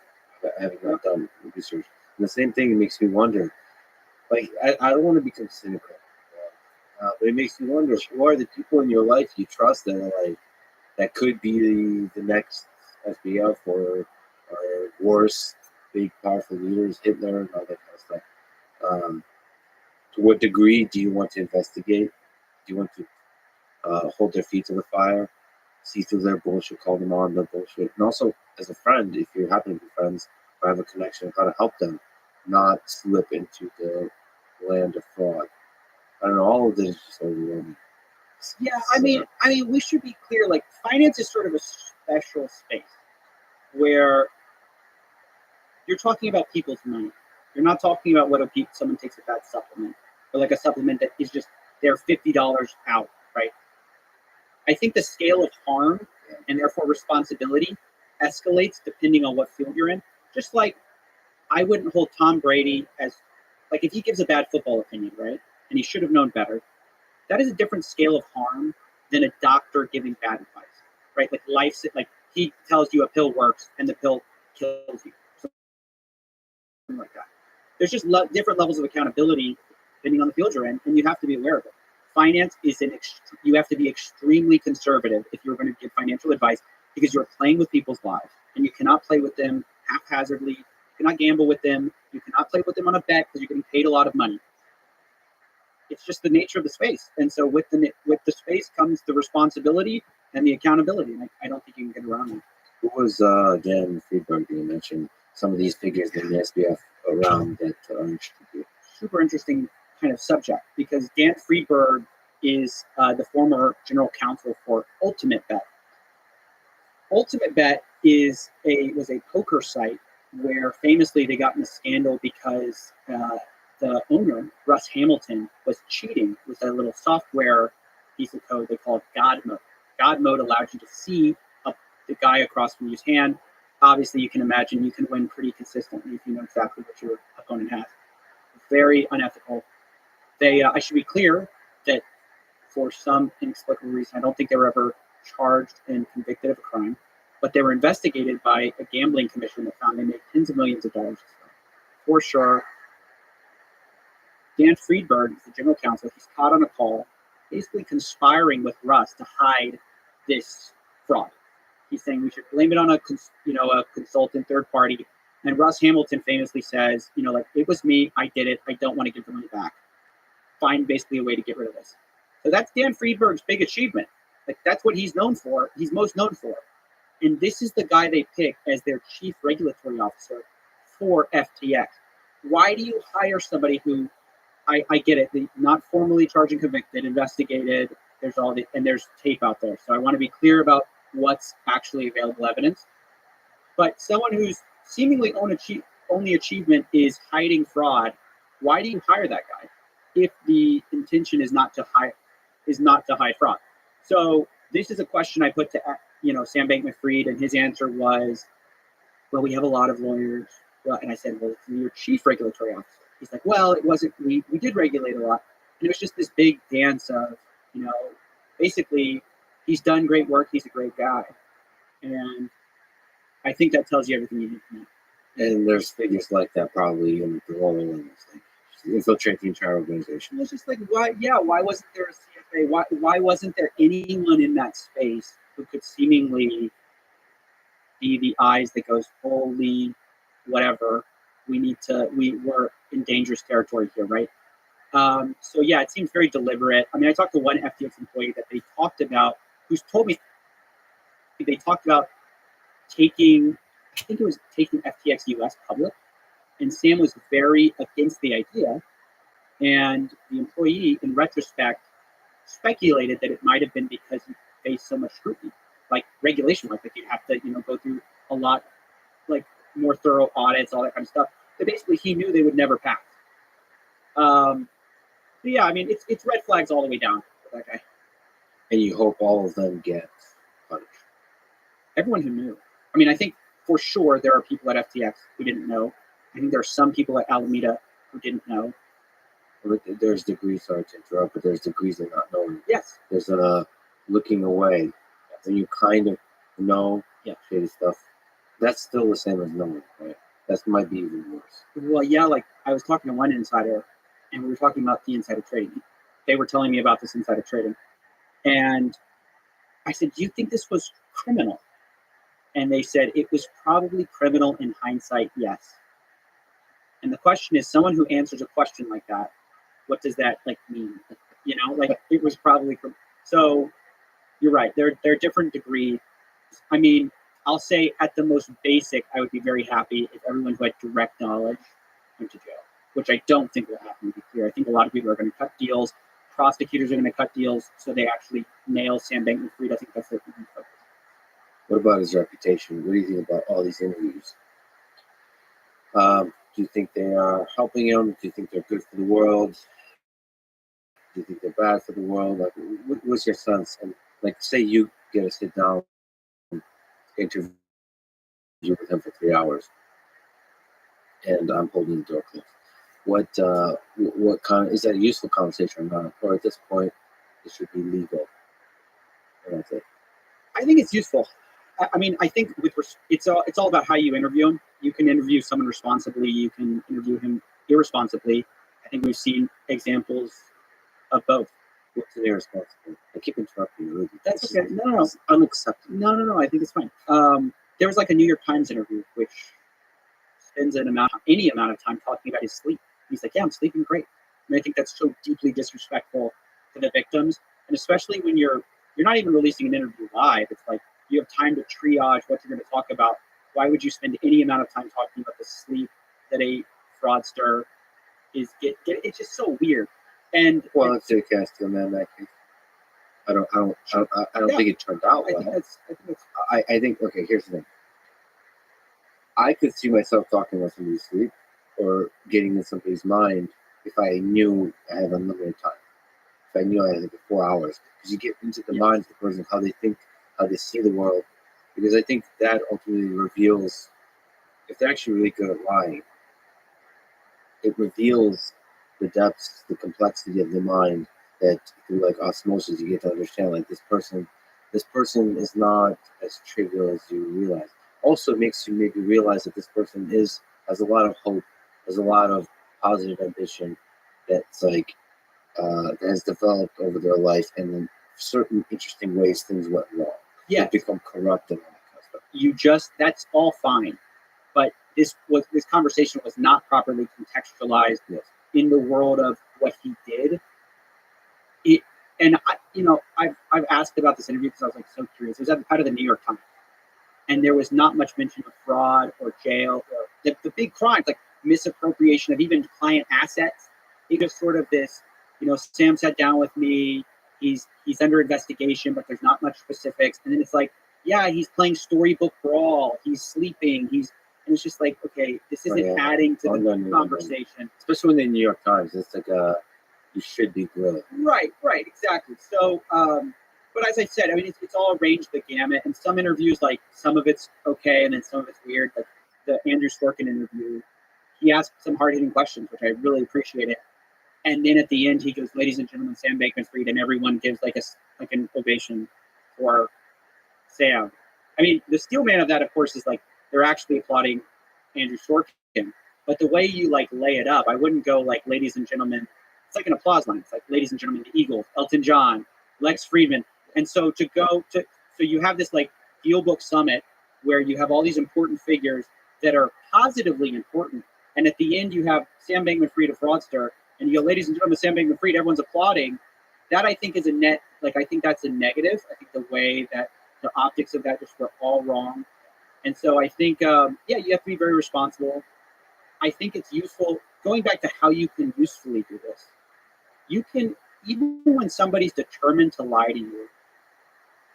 having not done research. And the same thing makes me wonder. I don't want to become cynical, but it makes me wonder: who are the people in your life you trust that could be the next SBF or worse, big powerful leaders, Hitler and all that kind of stuff. To what degree do you want to investigate? Do you want to hold their feet to the fire, see through their bullshit, call them on their bullshit? And also, as a friend, if you happen to be friends or have a connection, how to help them not slip into the land of fraud. I don't know, all of this is just overwhelming. Yeah, I mean, we should be clear. Finance is sort of a special space where you're talking about people's money. You're not talking about whether someone takes a bad supplement or a supplement that is just they're $50 out, right? I think the scale of harm and therefore responsibility escalates depending on what field you're in. Just like I wouldn't hold Tom Brady as if he gives a bad football opinion, right? And he should have known better. That is a different scale of harm than a doctor giving bad advice, right? He tells you a pill works and the pill kills you, something like that. There's just different levels of accountability depending on the field you're in, and you have to be aware of it. Finance is you have to be extremely conservative if you're going to give financial advice because you're playing with people's lives, and you cannot play with them haphazardly cannot gamble with them. You cannot play with them on a bet because you're getting paid a lot of money. It's just the nature of the space. And so with the space comes the responsibility and the accountability. And I don't think you can get around that. Who was Dan Friedberg? You mentioned some of these figures in the SBF around that are interesting to you. Super interesting kind of subject, because Dan Friedberg is the former general counsel for Ultimate Bet. Ultimate Bet was a poker site where famously they got in a scandal because the owner, Russ Hamilton, was cheating with a little software piece of code they called God Mode. God Mode allowed you to see the guy across from you's hand. Obviously, you can imagine you can win pretty consistently if you know exactly what your opponent has. Very unethical. I should be clear that for some inexplicable reason, I don't think they were ever charged and convicted of a crime, but they were investigated by a gambling commission that found they made tens of millions of dollars. For sure. Dan Friedberg is the general counsel. He's caught on a call, basically conspiring with Russ to hide this fraud. He's saying we should blame it on a consultant, third party. And Russ Hamilton famously says, it was me, I did it, I don't want to give the money back. Find basically a way to get rid of this. So that's Dan Friedberg's big achievement. Like, that's what he's known for. He's most known for. And this is the guy they pick as their chief regulatory officer for FTX. Why do you hire somebody who, I get it, not formally charged and convicted, investigated, there's tape out there. So I want to be clear about what's actually available evidence. But someone whose seemingly only achievement is hiding fraud, why do you hire that guy if the intention is not to hide fraud? So this is a question I put to Sam Bankman-Fried, and his answer was, well, we have a lot of lawyers. Well, and I said, well, it's your chief regulatory officer. He's like, well, it wasn't. We did regulate a lot, and it was just this big dance of, basically, he's done great work. He's a great guy, and I think that tells you everything you need to know. And there's figures like that probably in the role in infiltrate the entire organization. It's just like, why? Yeah, why wasn't there a CFA? Why wasn't there anyone in that space who could seemingly be the eyes that goes, holy, whatever? We're in dangerous territory here, right? So yeah, it seems very deliberate. I mean, I talked to one FTX employee that they talked about, who's told me they talked about taking FTX US public, and Sam was very against the idea. And the employee, in retrospect, speculated that it might have been because he faced so much scrutiny, like regulation-wise, like you'd have to, go through a lot, like more thorough audits, all that kind of stuff. But basically, he knew they would never pass. So yeah, I mean, it's red flags all the way down for that guy. And you hope all of them get punished. Everyone who knew. I mean, I think for sure there are people at FTX who didn't know. I think there are some people at Alameda who didn't know. There's degrees, sorry to interrupt, but there's degrees of not knowing. Yes. There's looking away. When you kind of know shady stuff, that's still the same as knowing, right? That might be even worse. Well, yeah, like I was talking to one insider, and we were talking about the insider trading. They were telling me about this insider trading. And I said, do you think this was criminal? And they said, it was probably criminal in hindsight, yes. And the question is, someone who answers a question like that, what does that mean? It was probably so. You're right. There are different degrees. I mean, I'll say at the most basic, I would be very happy if everyone who had direct knowledge went to jail, which I don't think will happen, to be clear. I think a lot of people are going to cut deals. Prosecutors are going to cut deals so they actually nail Sam Bankman-Fried. I think that's their focus. What about his reputation? What do you think about all these interviews? Do you think they are helping him? Do you think they're good for the world? Do you think they're bad for the world? What's your sense? And say you get a sit down interview with him for 3 hours, and I'm holding the door closed. What kind is that a useful conversation or not? Or at this point, it should be legal. And that's it. I think it's useful. I mean, I think it's all about how you interview him. You can interview someone responsibly. You can interview him irresponsibly. I think we've seen examples of both. What's an irresponsible? I keep interrupting you. That's okay. No. It's unacceptable. No. I think it's fine. There was a New York Times interview which spends any amount of time talking about his sleep. He's like, yeah, I'm sleeping great. And I think that's so deeply disrespectful to the victims, and especially when you're not even releasing an interview live. It's like you have time to triage what you're going to talk about. Why would you spend any amount of time talking about the sleep that a fraudster is get? It's just so weird. And well, let's take cast to man that case. I don't think it turned out well. I think okay. Here's the thing. I could see myself talking about somebody's sleep or getting in somebody's mind if I knew I had unlimited time. If I knew I had like 4 hours, because you get into the minds of the person, how they think, how they see the world. Because I think that ultimately reveals, if they're actually really good at lying, it reveals the depths, the complexity of the mind that through like osmosis you get to understand. Like this person is not as trivial as you realize. Also, it makes you maybe realize that this person has a lot of hope, has a lot of positive ambition that's like that has developed over their life, and in certain interesting ways things went wrong. Yeah, they become corrupt and all that kind of stuff. That's all fine, but this conversation was not properly contextualized in the world of what he did. I've asked about this interview because I was like so curious. It was out of the New York Times, and there was not much mention of fraud or jail or the big crimes like misappropriation of even client assets. It was sort of this, Sam sat down with me. He's under investigation, but there's not much specifics. And then it's like, yeah, he's playing storybook brawl. He's sleeping. And it's just like, okay, this isn't adding to the conversation. Especially when the New York Times, it's like you should be grilled. Right, exactly. So, but as I said, I mean, it's all ranged the gamut. And some interviews, like some of it's okay, and then some of it's weird. Like the Andrew Sorkin interview, he asked some hard-hitting questions, which I really appreciated. And then at the end, he goes, "Ladies and gentlemen, Sam Bankman-Fried," and everyone gives like an ovation for Sam. I mean, the steel man of that, of course, is like they're actually applauding Andrew Sorkin. But the way you like lay it up, I wouldn't go like, "Ladies and gentlemen." It's like an applause line. It's like, "Ladies and gentlemen, the Eagles, Elton John, Lex Friedman." And so so you have this like Dealbook Summit where you have all these important figures that are positively important. And at the end, you have Sam Bankman-Fried, a fraudster, and you go, "Ladies and gentlemen, Sam Bankman-Fried," everyone's applauding. That I think is I think that's a negative. I think the way that the optics of that just were all wrong. And so I think, you have to be very responsible. I think it's useful, going back to how you can usefully do this. You can, even when somebody's determined to lie to you,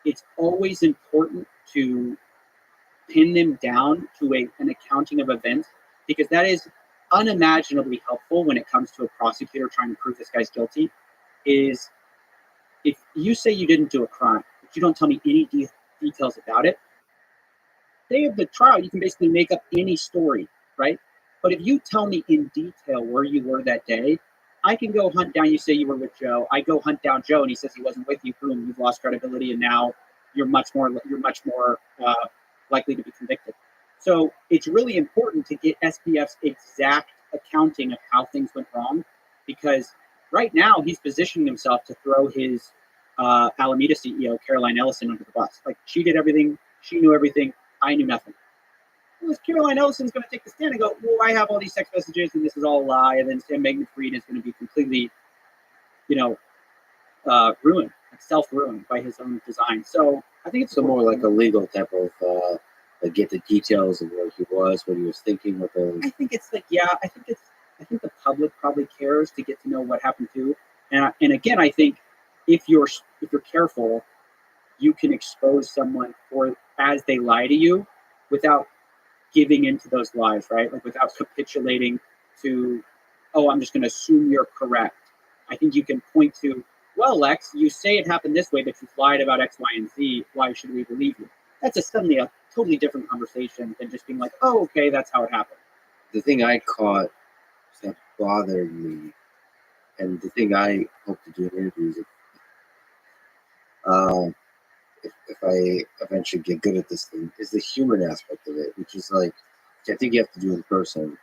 it's always important to pin them down to an accounting of events, because that is unimaginably helpful when it comes to a prosecutor trying to prove this guy's guilty. Is if you say you didn't do a crime, but you don't tell me any details about it, day of the trial, you can basically make up any story, right? But if you tell me in detail where you were that day, I can go hunt down, you say you were with Joe, I go hunt down Joe and he says he wasn't with you, boom, you've lost credibility, and now you're much more likely to be convicted. So it's really important to get SPF's exact accounting of how things went wrong, because right now he's positioning himself to throw his Alameda CEO, Caroline Ellison, under the bus. Like, she did everything, she knew everything, I knew nothing. Well, Caroline Ellison's going to take the stand and go, "Well, I have all these text messages and this is all a lie," and then Sam Bankman-Fried is going to be completely, ruined, like self-ruined by his own design. So I think it's more like a legal type of get the details of where he was, what he was thinking, what those. I think it's like, I think the public probably cares to get to know what happened too. And again, I think if you're careful, you can expose someone as they lie to you without giving into those lies, right? Like without capitulating to, "Oh, I'm just going to assume you're correct." I think you can point to, "Well, Lex, you say it happened this way, but you've lied about X, Y, and Z. Why should we believe you?" That's suddenly a totally different conversation than just being like, "Oh, okay, that's how it happened." The thing I caught that bothered me, and the thing I hope to do in interviews, if I eventually get good at this thing, is the human aspect of it, which is like, I think you have to do in person.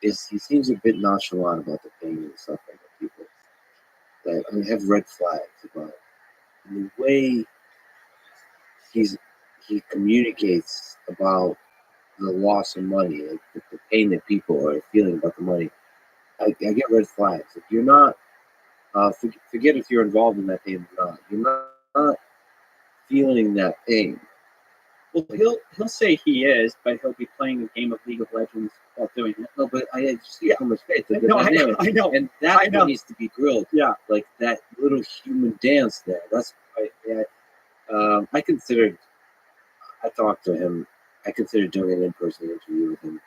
Is he seems a bit nonchalant about the pain and suffering of people that have red flags about it. And the way he communicates about the loss of money, like the pain that people are feeling about the money, I get red flags. If you're not, forget if you're involved in that pain or not. You're not feeling that pain. Well, he'll say he is, but he'll be playing a game of League of Legends while doing it. No, but I just see how much faith. Like, No, I know. And that's I know. what needs to be grilled. Yeah. Like that little human dance there. That's I talked to him. I considered doing an in-person interview with him.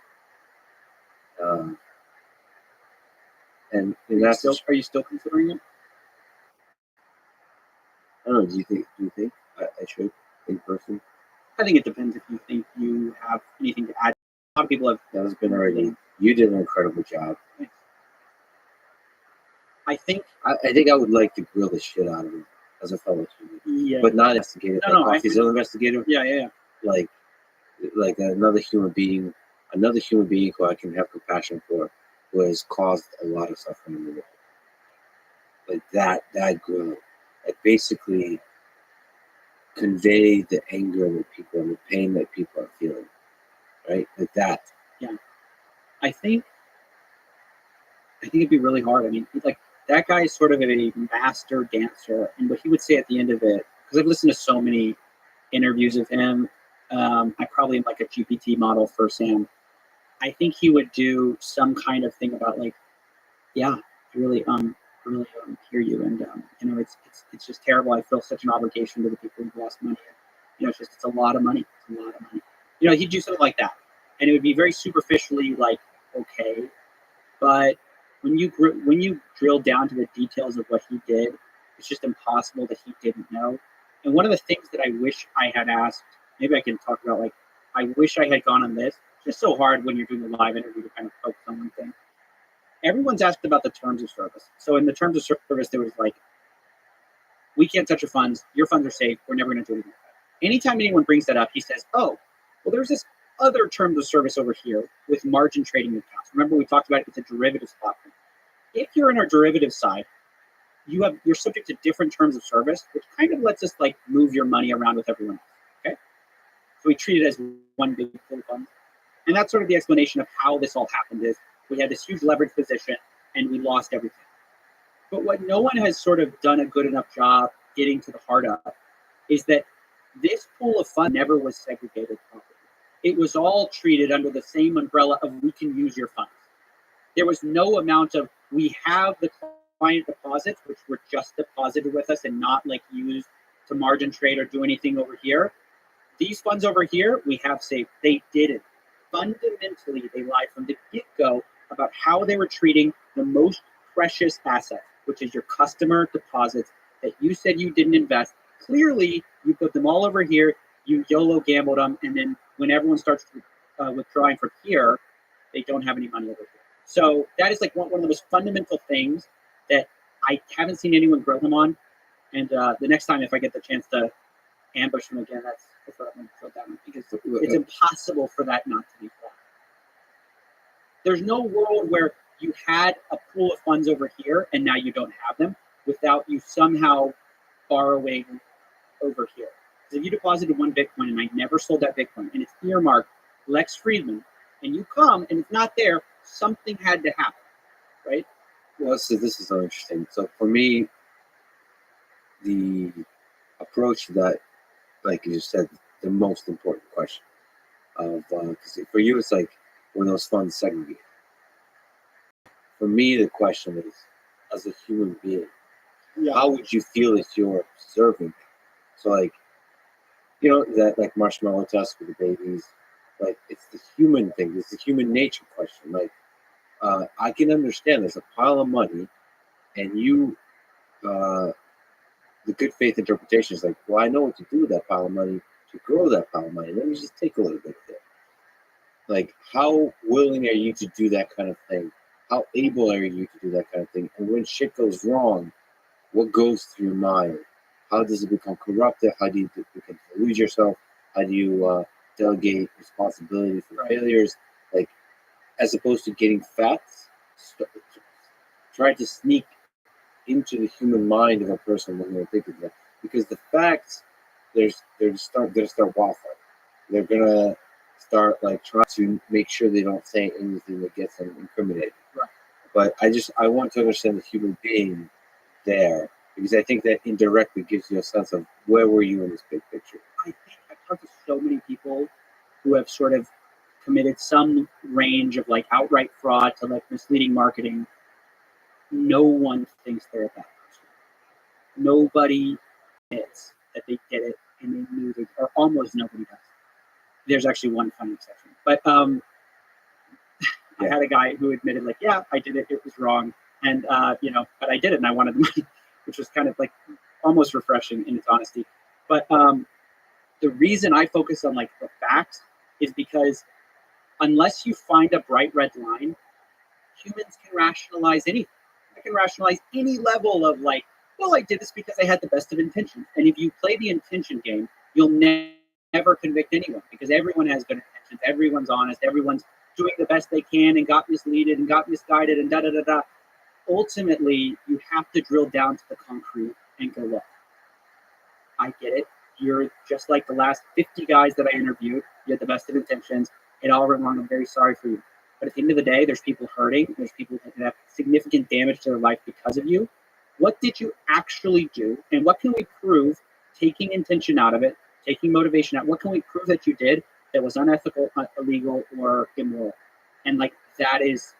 And that's Are you still considering it? I don't know. Do you think I should in person? I think it depends if you think you have anything to add. A lot of people have. That has been already. You did an incredible job. I think I would like to grill the shit out of him as a fellow human. Yeah. But not investigative. No, like Coffee's an investigator. Yeah. Like another human being who I can have compassion for, who has caused a lot of suffering in the world. Like that grill. Like basically convey the anger that people and the pain that people are feeling. Right? Like that. Yeah. I think it'd be really hard. I mean, like that guy is sort of a master dancer, and what he would say at the end of it, because I've listened to so many interviews of him, I probably am like a GPT model for Sam. I think he would do some kind of thing about like, yeah, I really hear you, and it's just terrible. I feel such an obligation to the people who've lost money. It's a lot of money. It's a lot of money. He'd do something like that, and it would be very superficially like, okay, but when you drill down to the details of what he did, it's just impossible that he didn't know. And one of the things that I wish I had asked, maybe I can talk about, like, I wish I had gone on this. It's just so hard when you're doing a live interview to kind of focus on one thing. Everyone's asked about the terms of service. So in the terms of service, there was like, we can't touch your funds are safe, we're never going to do anything. Anytime anyone brings that up, he says, oh, well, there's this other terms of service over here with margin trading accounts. Remember, we talked about it, it's a derivatives platform. If you're in our derivative side, you're subject to different terms of service, which kind of lets us like move your money around with everyone else. Okay, so we treat it as one big pool of funds, and that's sort of the explanation of how this all happened. Is we had this huge leverage position and we lost everything. But what no one has sort of done a good enough job getting to the heart of is that this pool of funds never was segregated properly. It was all treated under the same umbrella of we can use your funds. There was no amount of we have the client deposits, which were just deposited with us and not like used to margin trade or do anything over here. These funds over here, we have safe. They didn't. Fundamentally, they lied from the get-go about how they were treating the most precious asset, which is your customer deposits that you said you didn't invest. Clearly, you put them all over here, you YOLO gambled them, and then when everyone starts withdrawing from here, they don't have any money over here. So that is like one of the most fundamental things that I haven't seen anyone grill them on. And the next time, if I get the chance to ambush them again, that's what I'm going to throw down, because it's impossible for that not to be flat. There's no world where you had a pool of funds over here and now you don't have them without you somehow borrowing over here. Because if you deposited one Bitcoin and I never sold that Bitcoin and it's earmarked Lex Friedman, and you come and it's not there, something had to happen, right? Well, so this is so interesting. So for me, the approach to that, like you said, the most important question of because for you it's like when those funds segregate. For me, the question is, as a human being, how would you feel if you're observing? So like, that like marshmallow test for the babies, like it's the human thing. It's the human nature question. Like, I can understand there's a pile of money, and you, the good faith interpretation is like, well, I know what to do with that pile of money to grow that pile of money. Let me just take a little bit of it. Like, how willing are you to do that kind of thing? How able are you to do that kind of thing? And when shit goes wrong, what goes through your mind? How does it become corrupted? How do you begin to lose yourself? How do you delegate responsibility for failures? Like, as opposed to getting facts, trying to sneak into the human mind of a person when they're thinking that. Because the facts, they're gonna start wildfire. They're gonna start like trying to make sure they don't say anything that gets them incriminated. Right. But I want to understand the human being there, because I think that indirectly gives you a sense of where were you in this big picture. I think I've talked to so many people who have sort of committed some range of like outright fraud to like misleading marketing. No one thinks they're a bad person. Nobody admits that they did it and they knew they, or almost nobody does. There's actually one funny exception, but I had a guy who admitted like, yeah, I did it. It was wrong. And, but I did it and I wanted the money, which was kind of like almost refreshing in its honesty. But the reason I focus on like the facts is because unless you find a bright red line, humans can rationalize anything. I can rationalize any level of like, well, I did this because I had the best of intentions. And if you play the intention game, you'll never convict anyone because everyone has good intentions. Everyone's honest. Everyone's doing the best they can and got misleaded and got misguided and da-da-da-da. Ultimately, you have to drill down to the concrete and go, look, I get it. You're just like the last 50 guys that I interviewed. You had the best of intentions. It all went wrong. I'm very sorry for you. But at the end of the day, there's people hurting. There's people that have significant damage to their life because of you. What did you actually do? And what can we prove, taking intention out of it, taking motivation out? What can we prove that you did that was unethical, illegal, or immoral? And like that is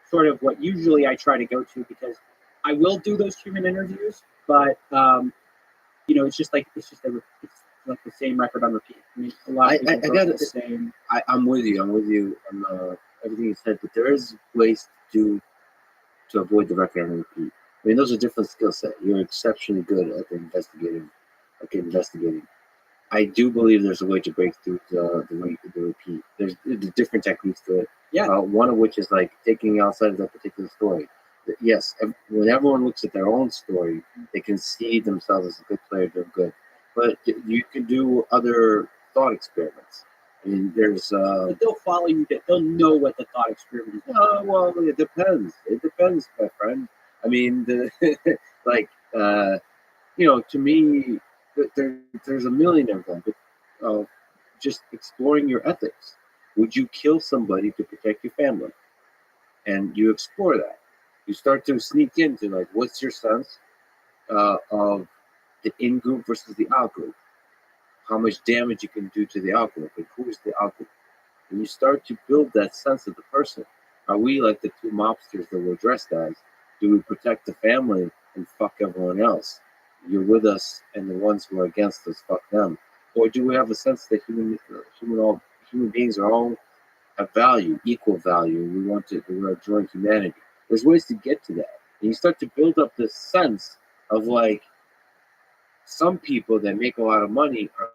sort of what usually I try to go to because I will do those human interviews, but it's just like it's like the same record on repeat. I mean, a lot of people I got the same. I'm with you. I'm with you on everything you said, but there is ways to avoid the record on repeat. I mean, those are different skill set. You're exceptionally good at investigating. I do believe there's a way to break through the repeat. There's different techniques to it. Yeah. One of which is like taking outside of that particular story. Yes, when everyone looks at their own story, they can see themselves as a good player doing good. But you can do other thought experiments. I mean, there's. But they'll follow you. They'll know what the thought experiment is. Well, it depends. It depends, my friend. I mean, to me, there's a million of them. But just exploring your ethics. Would you kill somebody to protect your family? And you explore that. You start to sneak into like, what's your sense of the in-group versus the out-group? How much damage you can do to the out-group, and who is the out-group? And you start to build that sense of the person. Are we like the two mobsters that we're dressed as? Do we protect the family and fuck everyone else? You're with us, and the ones who are against us, fuck them. Or do we have a sense that human beings are all have value, equal value? We're a joint humanity. There's ways to get to that. And you start to build up this sense of like, some people that make a lot of money are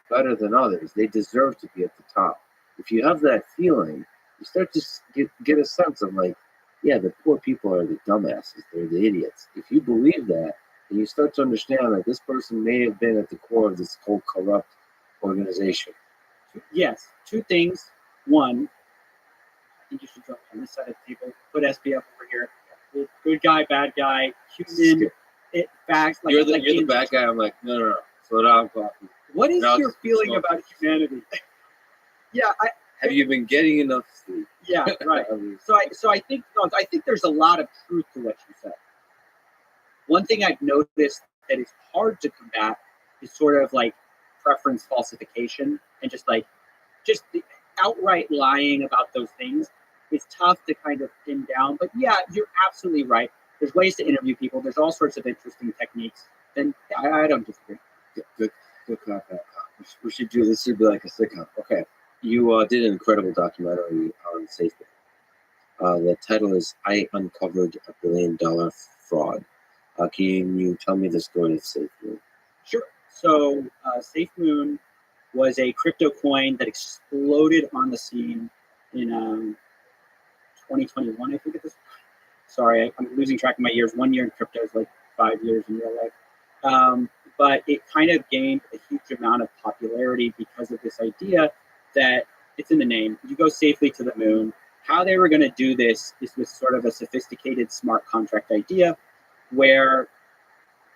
better than others. They deserve to be at the top. If you have that feeling, you start to get a sense of like, yeah, the poor people are the dumbasses. They're the idiots. If you believe that, then you start to understand that this person may have been at the core of this whole corrupt organization. Yes, two things. One, I think you should jump on this side of the table. Put SPF over here. Good guy, bad guy, human. Facts. Like, you're the bad guy. I'm like, no. Slow down, coffee. What is your feeling about humanity? Have you been getting enough sleep? Yeah, right. So I think there's a lot of truth to what you said. One thing I've noticed that is hard to combat is sort of like preference falsification and just the outright lying about those things. It's tough to kind of pin down, but yeah, you're absolutely right. There's ways to interview people. There's all sorts of interesting techniques. And I don't disagree. Good. We should do this. Should be like a sitcom. Okay. You did an incredible documentary on SafeMoon. The title is "I Uncovered a $1 Billion Fraud." Can you tell me the story of SafeMoon? Sure. So SafeMoon was a crypto coin that exploded on the scene in 2021, I think it is. Sorry, I'm losing track of my years. 1 year in crypto is like 5 years in real life. But it kind of gained a huge amount of popularity because of this idea that it's in the name. You go safely to the moon. How they were going to do this is with sort of a sophisticated smart contract idea where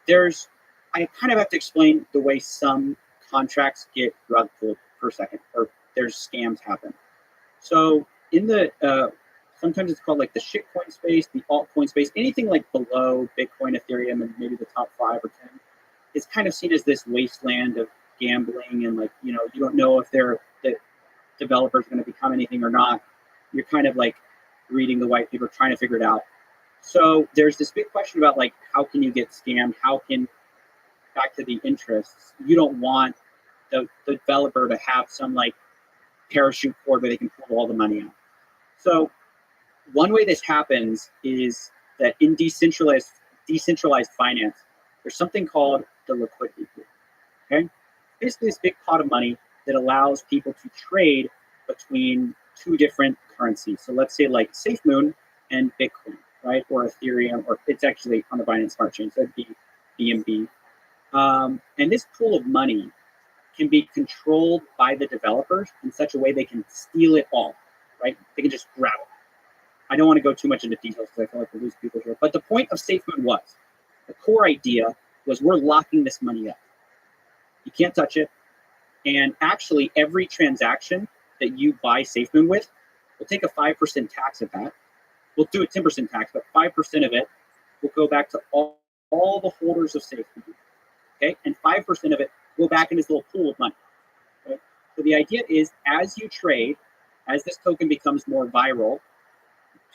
I kind of have to explain the way some contracts get rug pulled per second or there's scams happen. So in the sometimes it's called like the shitcoin space, the altcoin space, anything like below Bitcoin, Ethereum, and maybe the top 5 or 10 is kind of seen as this wasteland of gambling, and like, you know, you don't know if the developers are going to become anything or not. You're kind of like reading the white paper, trying to figure it out. So there's this big question about like, how can you get scammed? How can, back to the interests, you don't want the developer to have some like parachute cord where they can pull all the money out. So one way this happens is that in decentralized finance, there's something called the liquidity pool. Okay, basically this big pot of money that allows people to trade between 2 different currencies. So let's say like SafeMoon and Bitcoin, right, or Ethereum, or it's actually on the Binance Smart Chain, so it'd be BNB. And this pool of money can be controlled by the developers in such a way they can steal it all, right? They can just grab it. I don't want to go too much into details because I feel like we lose people here. But the point of SafeMoon was, the core idea was, we're locking this money up. You can't touch it. And actually, every transaction that you buy SafeMoon with, we'll take a 5% tax of that. We'll do a 10% tax, but 5% of it will go back to all the holders of SafeMoon. Okay, and 5% of it go back in this little pool of money. Okay? So the idea is, as you trade, as this token becomes more viral,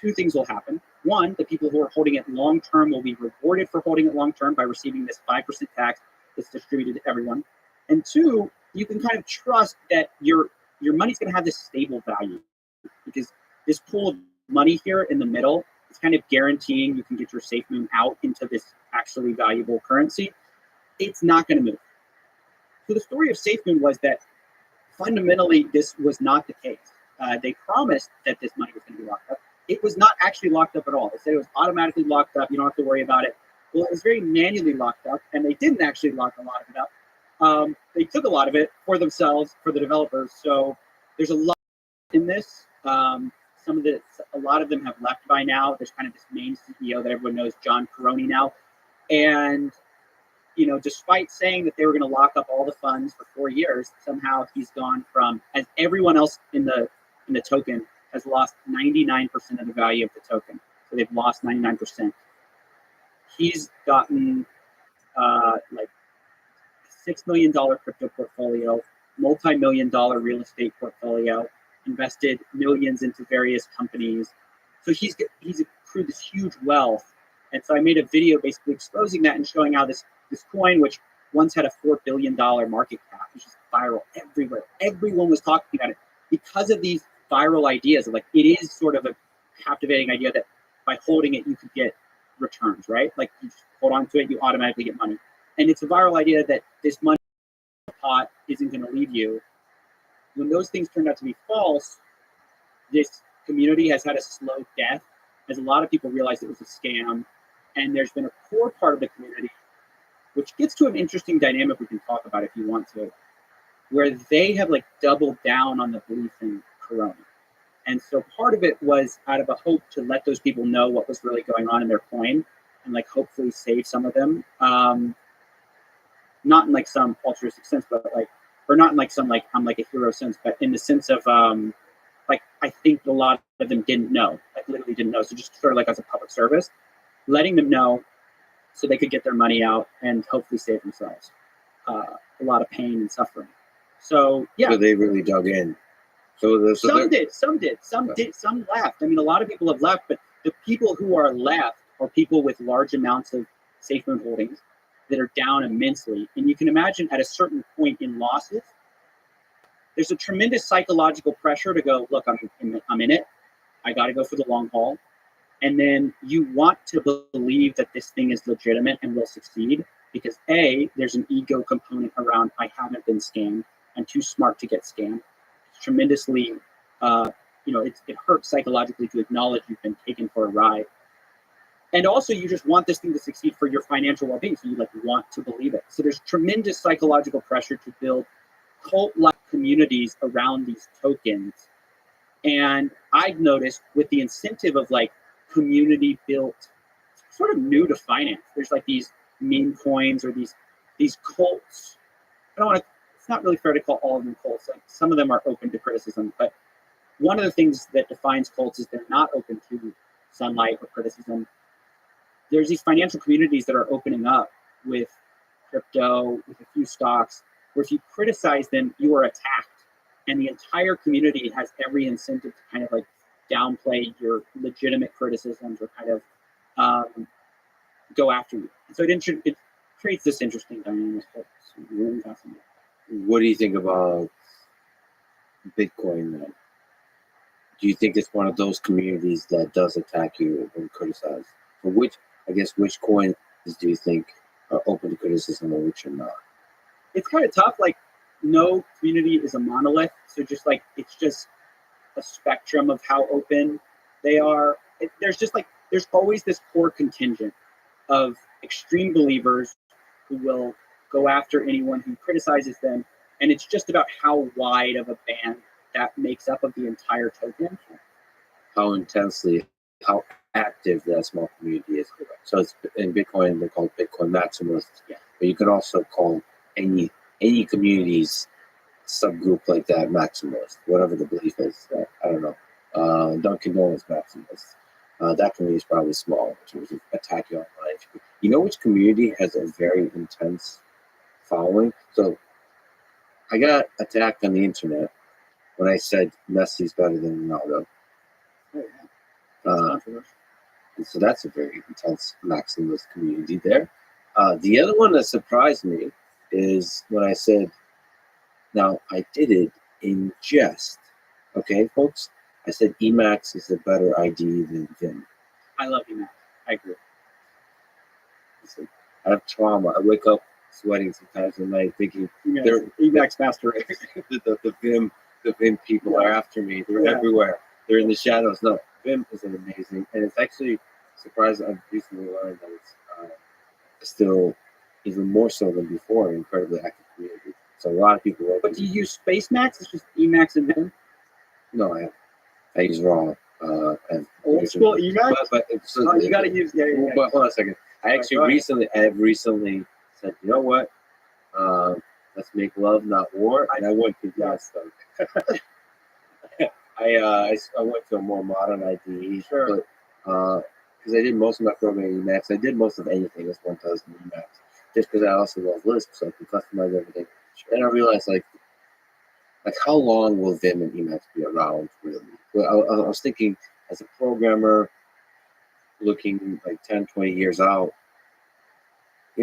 2 things will happen. One, the people who are holding it long term will be rewarded for holding it long term by receiving this 5% tax that's distributed to everyone. And 2, you can kind of trust that your money's going to have this stable value, because this pool of money here in the middle is kind of guaranteeing you can get your SafeMoon out into this actually valuable currency. It's not going to move. So the story of SafeMoon was that fundamentally this was not the case. They promised that this money was going to be locked up. It was not actually locked up at all. They said it was automatically locked up. You don't have to worry about it. Well, it was very manually locked up, and they didn't actually lock a lot of it up. They took a lot of it for themselves, for the developers. So there's a lot in this. A lot of them have left by now. There's kind of this main CEO that everyone knows, John Peroni now. And, you know, despite saying that they were going to lock up all the funds for 4 years, somehow he's gone from, as everyone else in the token has lost 99% of the value of the token. So they've lost 99%. He's gotten like $6 million crypto portfolio, multi-million-dollar real estate portfolio, invested millions into various companies. So he's accrued this huge wealth. And so I made a video basically exposing that and showing how this coin, which once had a $4 billion market cap, which is viral everywhere. Everyone was talking about it because of these viral ideas of like, it is sort of a captivating idea that by holding it, you could get returns, right? Like you just hold on to it, you automatically get money. And it's a viral idea that this money pot isn't going to leave you. When those things turned out to be false, this community has had a slow death, as a lot of people realized it was a scam. And there's been a core part of the community, which gets to an interesting dynamic we can talk about if you want to, where they have like doubled down on the belief in Corona. And so part of it was out of a hope to let those people know what was really going on in their coin and like hopefully save some of them. Not in like some altruistic sense, but like, or not in like some like I'm like a hero sense, but in the sense of like I think a lot of them didn't know, like literally didn't know. So just sort of like as a public service, letting them know so they could get their money out and hopefully save themselves a lot of pain and suffering. So yeah, so they really dug in. Some did, some left. I mean, a lot of people have left, but the people who are left are people with large amounts of SafeMoon holdings that are down immensely. And you can imagine at a certain point in losses, there's a tremendous psychological pressure to go, look, I'm in it. I got to go for the long haul. And then you want to believe that this thing is legitimate and will succeed because A, there's an ego component around I haven't been scammed. I'm too smart to get scammed. It's tremendously, it hurts psychologically to acknowledge you've been taken for a ride. And also you just want this thing to succeed for your financial well-being. So you like want to believe it. So there's tremendous psychological pressure to build cult-like communities around these tokens. And I've noticed with the incentive of like community built, sort of new to finance. There's like these meme coins or these cults. I don't want to it's not really fair to call all of them cults. Like some of them are open to criticism, but one of the things that defines cults is they're not open to sunlight or criticism. There's these financial communities that are opening up with crypto, with a few stocks, where if you criticize them, you are attacked. And the entire community has every incentive to kind of like downplay your legitimate criticisms or kind of go after you. So it creates this interesting dynamic that's really fascinating. What do you think about Bitcoin then? Do you think it's one of those communities that does attack you and criticize? For which coins do you think are open to criticism and which are not? It's kind of tough. Like, no community is a monolith. So just like, it's just a spectrum of how open they are. There's always this core contingent of extreme believers who will go after anyone who criticizes them. And it's just about how wide of a band that makes up of the entire token. How active that small community is. So it's in Bitcoin, they're called Bitcoin maximalists. Yeah. But you could also call any community's subgroup like that maximalist, whatever the belief is. I don't know. Dunkin' Donuts maximalist. That community is probably small in terms of attacking online. You know which community has a very intense following? So I got attacked on the internet when I said Messi's better than Ronaldo. And so that's a very intense maximalist community there. The other one that surprised me is when I said, now I did it in jest. Okay, folks? I said Emacs is a better ID than Vim. I love Emacs. I agree. Listen, I have trauma. I wake up sweating sometimes at night thinking they're Emacs master race. the Vim people are after me. They're everywhere. They're in the shadows. No, Vim is an amazing, and it's actually surprising. I've recently learned that it's still even more so than before an incredibly active community. So a lot of people. But do you use Spacemacs? It's just Emacs and Vim. No, I use raw. Old school Emacs. But you got to use. Yeah. But hold on a second. I actually recently said, you know what? Let's make love, not war. And I went to that stuff. I went to a more modern IDE, but because I did most of my programming in Emacs, I did most of anything as one does in Emacs, just because I also love Lisp, so I can customize everything. And I realized, like how long will Vim and Emacs be around, really? Well, I was thinking, as a programmer, looking like 10, 20 years out,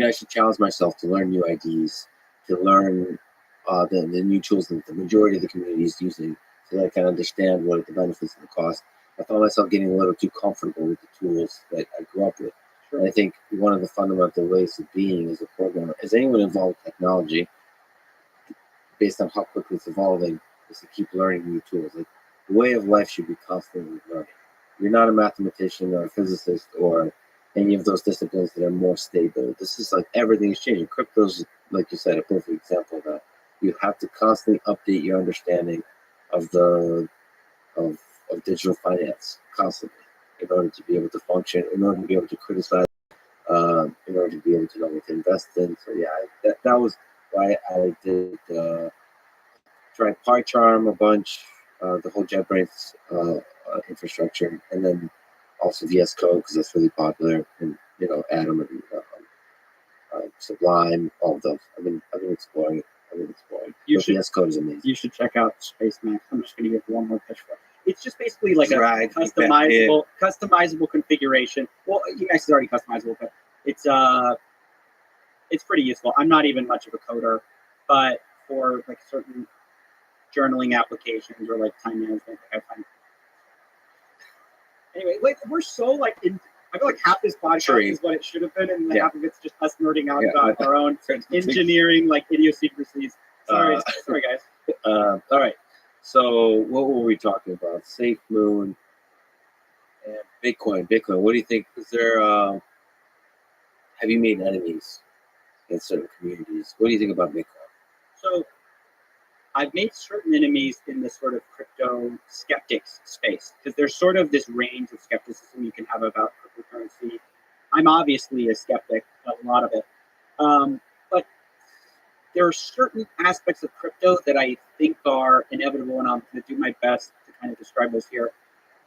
I should challenge myself to learn new IDs, to learn the new tools that the majority of the community is using, so that I can understand what are the benefits and the cost. I found myself getting a little too comfortable with the tools that I grew up with. Sure. And I think one of the fundamental ways of being as a programmer, as anyone involved with technology, based on how quickly it's evolving, is to keep learning new tools. Like, the way of life should be constantly learning. You're not a mathematician or a physicist or any of those disciplines that are more stable. This is like everything's changing. Crypto's, like you said, a perfect example of that. You have to constantly update your understanding of of digital finance constantly in order to be able to function, in order to be able to criticize, in order to be able to know what to invest in. So yeah, that was why I did tried PyCharm a bunch, the whole JetBrains infrastructure, and then also VS Code because that's really popular, and Atom and Sublime, all of those. I've been exploring it. VS Code is amazing. You should check out Spacemacs. I'm just going to give one more pitch for it. It's just basically like a customizable configuration. Well, Emacs is already customizable, but it's pretty useful. I'm not even much of a coder, but for like certain journaling applications or like time management, I find. Anyway, like we're so like I feel like half this podcast is what it should have been, and half of it's just us nerding out about our own engineering like idiosyncrasies. Sorry, guys. All right. So what were we talking about? Safe Moon and Bitcoin. What do you think? Is there? Have you made enemies in certain communities? What do you think about Bitcoin? So I've made certain enemies in the sort of crypto skeptics space because there's sort of this range of skepticism you can have about cryptocurrency. I'm obviously a skeptic of a lot of it, but there are certain aspects of crypto that I think are inevitable, and I'm going to do my best to kind of describe those here.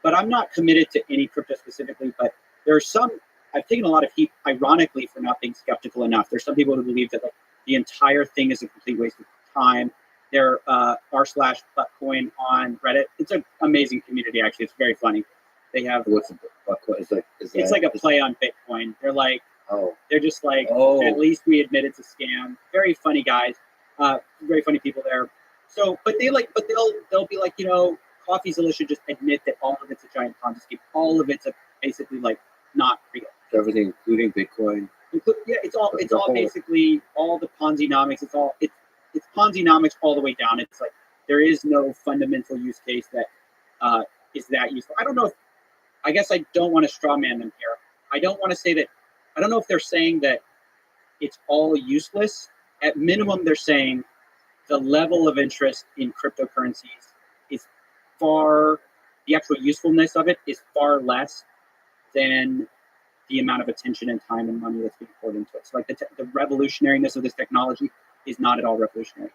But I'm not committed to any crypto specifically, but there are some, I've taken a lot of heat, ironically, for not being skeptical enough. There's some people who believe that like the entire thing is a complete waste of time. There r/Buttcoin on Reddit. It's an amazing community, actually. It's very funny. They have What's a Buttcoin? It's like a play on Bitcoin. They're like, oh, they're just like, Oh. at least we admit it's a scam. Very funny guys, very funny people there. So, but they'll be like, CoffeeZilla should just admit that all of it's a giant Ponzi scheme. All of it's basically like not real. everything, including Bitcoin. Yeah, it's all The whole- basically all the Ponzi-nomics. It's Ponzi-nomics all the way down. It's like there is no fundamental use case that is that useful. I don't know if, I guess I don't want to straw man them here. I don't want to say that, I don't know if they're saying that it's all useless. At minimum, they're saying the level of interest in cryptocurrencies is far, the actual usefulness of it is far less than the amount of attention and time and money that's being poured into it. So like the revolutionariness of this technology is not at all revolutionary.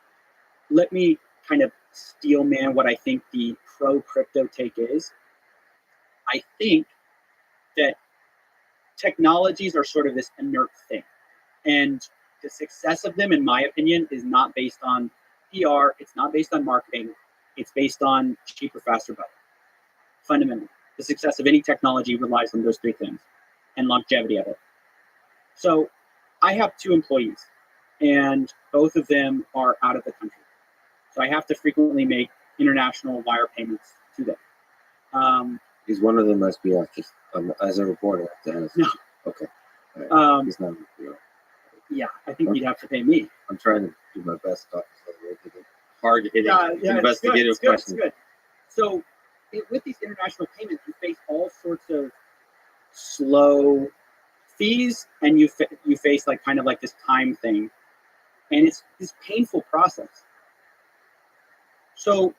Let me kind of steel man what I think the pro-crypto take is. I think that technologies are sort of this inert thing. And the success of them, in my opinion, is not based on PR, it's not based on marketing, it's based on cheaper, faster, better. Fundamentally, the success of any technology relies on those three things and longevity of it. So I have 2 employees, and both of them are out of the country. So I have to frequently make international wire payments to them. Is one of them SBF? Just as a reporter, I have to ask. No. Okay. All right. He's not. Yeah, I think you'd have to pay me. I'm trying to do my best. Hard hitting Yeah, investigative questions. It's good. So with these international payments, you face all sorts of slow fees, and you face like kind of like this time thing, and it's this painful process. So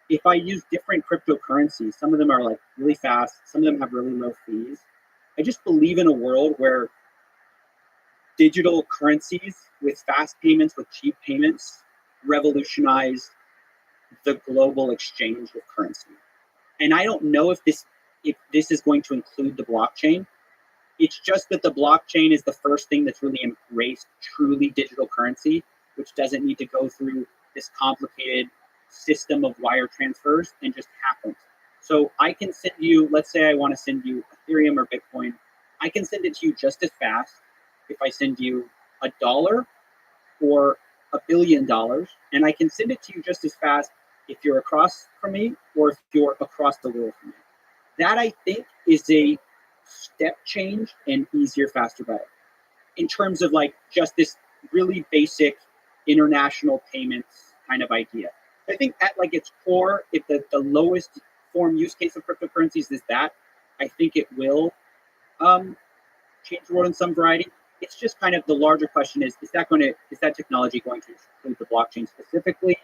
if I use different cryptocurrencies, some of them are like really fast, some of them have really low fees. I just believe in a world where digital currencies with fast payments, with cheap payments, revolutionize the global exchange of currency. And I don't know if this is going to include the blockchain. It's just that the blockchain is the first thing that's really embraced truly digital currency, which doesn't need to go through this complicated system of wire transfers and just happens. So I can send you, let's say I want to send you Ethereum or Bitcoin, I can send it to you just as fast if I send you $1 or $1 billion, and I can send it to you just as fast if you're across from me or if you're across the world from me. That, I think, is a step change and easier, faster, better. In terms of like just this really basic international payments kind of idea. I think at like its core, if the lowest form use case of cryptocurrencies is that, I think it will change the world in some variety. It's just kind of the larger question is that technology going to include the blockchain specifically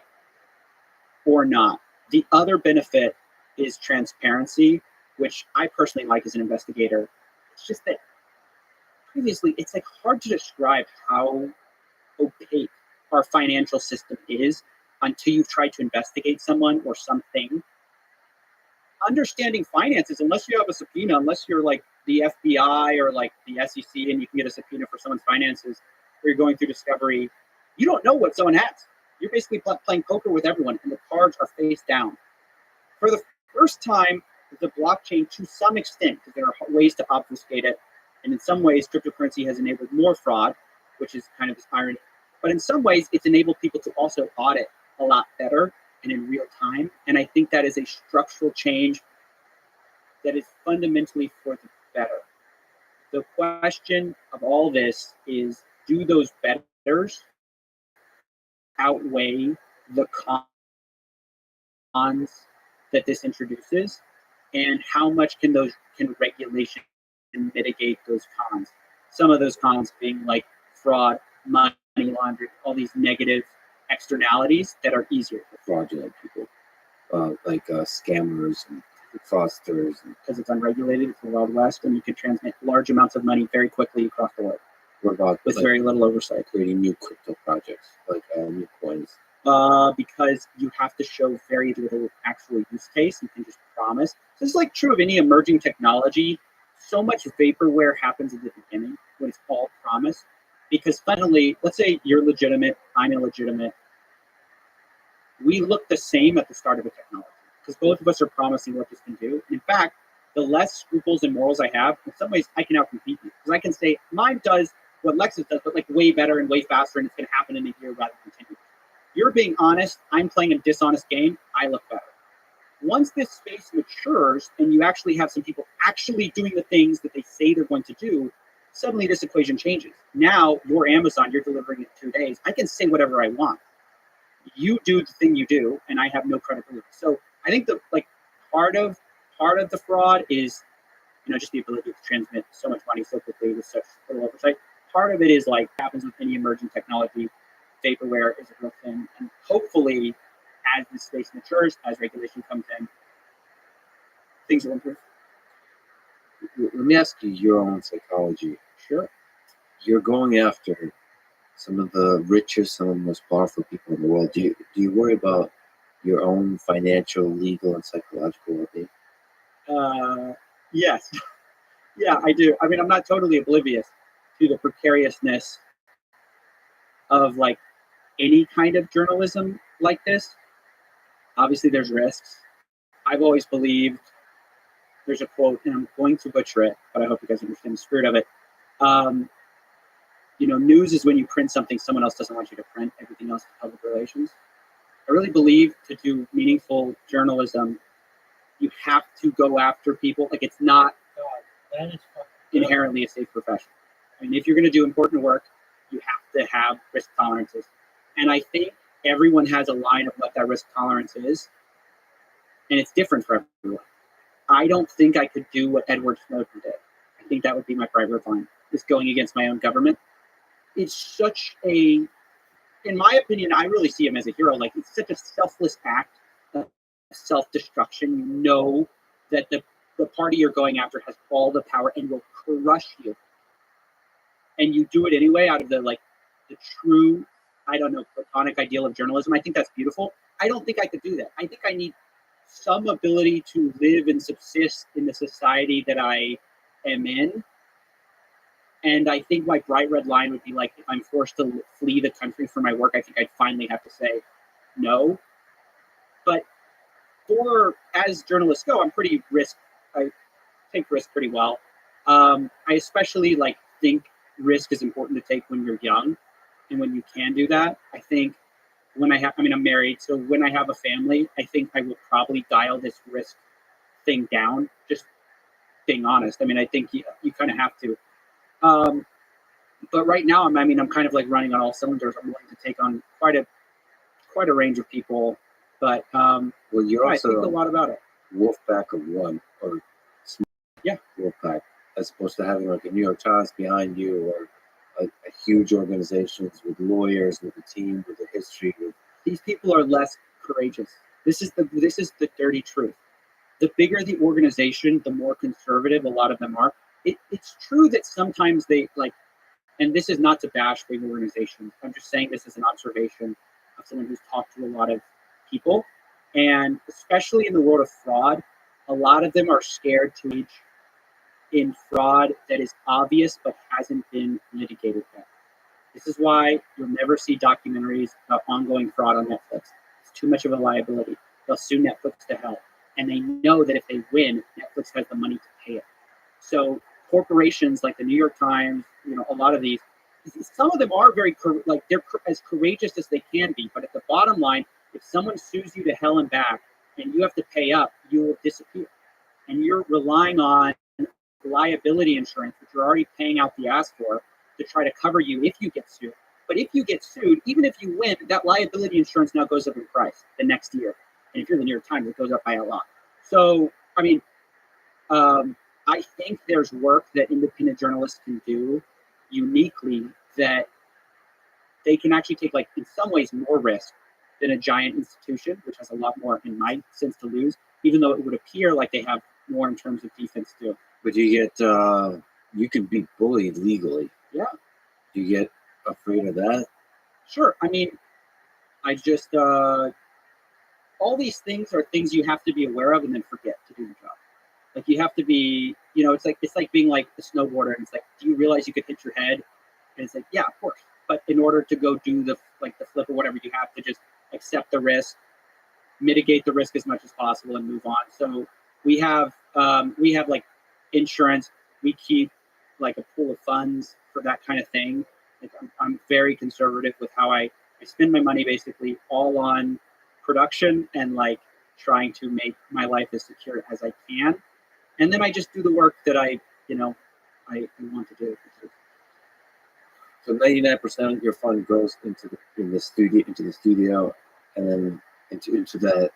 or not? The other benefit is transparency, which I personally like as an investigator. It's just that previously it's like hard to describe how opaque our financial system is until you've tried to investigate someone or something. Understanding finances, unless you have a subpoena, unless you're like the FBI or like the SEC and you can get a subpoena for someone's finances, or you're going through discovery, you don't know what someone has. You're basically playing poker with everyone, and the cards are face down. For the first time, the blockchain, to some extent, because there are ways to obfuscate it, and in some ways, cryptocurrency has enabled more fraud, which is kind of this irony. But in some ways, it's enabled people to also audit a lot better and in real time. And I think that is a structural change that is fundamentally for the better. The question of all this is, do those betters outweigh the cons that this introduces? And how much can regulation mitigate those cons? Some of those cons being like fraud, money laundering, all these negative externalities that are easier for fraudulent people, like scammers and fraudsters. Because it's unregulated, it's the Wild West, and you can transmit large amounts of money very quickly across the world. What about with very little oversight. creating new crypto projects, like new coins? Because you have to show very little actual use case. You can just promise. This is like true of any emerging technology. So much vaporware happens at the beginning when it's all promise. Because finally, let's say you're legitimate, I'm illegitimate. We look the same at the start of a technology because both of us are promising what this can do. In fact, the less scruples and morals I have, in some ways, I can outcompete you because I can say mine does what Lexus does, but like way better and way faster, and it's going to happen in a year rather than 10 years. You're being honest. I'm playing a dishonest game. I look better. Once this space matures and you actually have some people actually doing the things that they say they're going to do, suddenly this equation changes. Now you're Amazon, you're delivering it in 2 days. I can say whatever I want. You do the thing you do, and I have no credibility. So I think the part of the fraud is, just the ability to transmit so much money so quickly with such little oversight. Part of it is like happens with any emerging technology. Vaporware is a real thing, and hopefully, as this space matures, as regulation comes in, things will improve. Let me ask you your own psychology. Sure. You're going after some of the richest, some of the most powerful people in the world. Do you worry about your own financial, legal, and psychological well-being? Yes. Yeah, I do. I mean, I'm not totally oblivious to the precariousness of like any kind of journalism like this. Obviously, there's risks. I've always believed, there's a quote, and I'm going to butcher it, but I hope you guys understand the spirit of it. News is when you print something someone else doesn't want you to print. Everything else is public relations. I really believe to do meaningful journalism, you have to go after people. Like, it's not inherently a safe profession. I mean, if you're going to do important work, you have to have risk tolerances. And I think everyone has a line of what that risk tolerance is, and it's different for everyone. I don't think I could do what Edward Snowden did. I think that would be my private line, is going against my own government. It's such a, in my opinion, I really see him as a hero. Like, it's such a selfless act of self-destruction. You know that the party you're going after has all the power and will crush you. And you do it anyway out of the true, platonic ideal of journalism. I think that's beautiful. I don't think I could do that. I think I need some ability to live and subsist in the society that I am in. And I think my bright red line would be like, if I'm forced to flee the country for my work, I think I'd finally have to say no. But as journalists go, I'm pretty I take risk pretty well. I especially think risk is important to take when you're young and when you can do that. I think I'm married, so when I have a family, I think I will probably dial this risk thing down, just being honest. I mean, I think you kind of have to. But right now, I'm kind of running on all cylinders. I'm willing to take on quite a range of people, but you're I also think a lot about it. Wolf pack of one, or wolf pack, as opposed to having like a New York Times behind you, or a huge organizations with lawyers, with a team, with a history. These people are less courageous. This is the dirty truth. The bigger the organization, the more conservative a lot of them are. It's true that sometimes they and this is not to bash big organizations. I'm just saying this is an observation of someone who's talked to a lot of people. And especially in the world of fraud, a lot of them are scared to engage in fraud that is obvious but hasn't been litigated yet. This is why you'll never see documentaries about ongoing fraud on Netflix. It's too much of a liability. They'll sue Netflix to hell. And they know that if they win, Netflix has the money to pay it. So corporations like the New York Times, a lot of these, some of them are very, they're as courageous as they can be. But at the bottom line, if someone sues you to hell and back and you have to pay up, you will disappear. And you're relying on liability insurance, which you're already paying out the ass for, to try to cover you if you get sued. But if you get sued, even if you win, that liability insurance now goes up in price the next year. And if you're the New York Times, it goes up by a lot. So, I think there's work that independent journalists can do uniquely that they can actually take, in some ways, more risk than a giant institution, which has a lot more, in my sense, to lose, even though it would appear like they have more in terms of defense too. But you can be bullied legally. Yeah. Do you get afraid of that? Sure. I mean, I just all these things are things you have to be aware of and then forget to do the job. Like you have to be, it's like being like a snowboarder, and it's like, do you realize you could hit your head? And it's like, yeah, of course. But in order to go do the flip or whatever, you have to just accept the risk, mitigate the risk as much as possible, and move on. So we have like insurance. We keep like a pool of funds for that kind of thing. Like I'm very conservative with how I spend my money, basically all on production and like trying to make my life as secure as I can. And then I just do the work that I want to do. So 99% of your fund goes into the studio, and then into that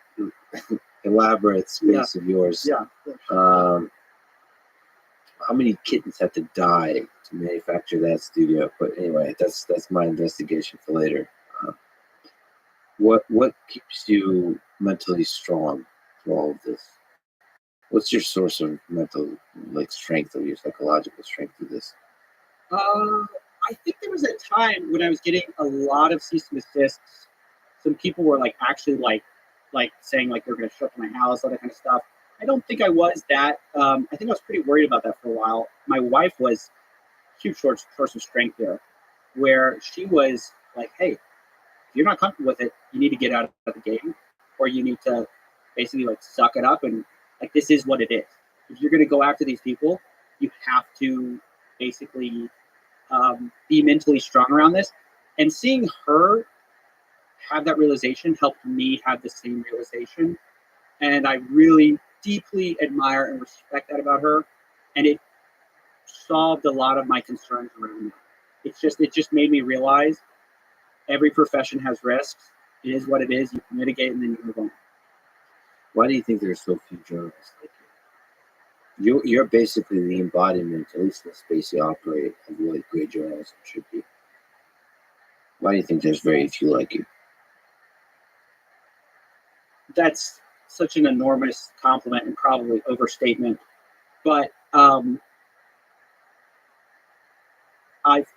elaborate space of yours. Yeah. How many kittens have to die to manufacture that studio? But anyway, that's my investigation for later. What keeps you mentally strong through all of this? What's your source of mental strength, or your psychological strength through this? I think there was a time when I was getting a lot of cease and desists. Some people were actually saying they're going to shut my house, all that kind of stuff. I don't think I was that. I think I was pretty worried about that for a while. My wife was a huge source of strength there, where she was like, hey, if you're not comfortable with it, you need to get out of the game, or you need to basically suck it up, and this is what it is. If you're going to go after these people, you have to basically be mentally strong around this. And seeing her have that realization helped me have the same realization. And I really deeply admire and respect that about her. And it solved a lot of my concerns around that. It just made me realize every profession has risks. It is what it is. You can mitigate and then you move on. Why do you think there's so few journalists like you? You're basically the embodiment, at least in the space you operate, of what great journalism should be. Why do you think there's very few like you? That's such an enormous compliment and probably overstatement. But I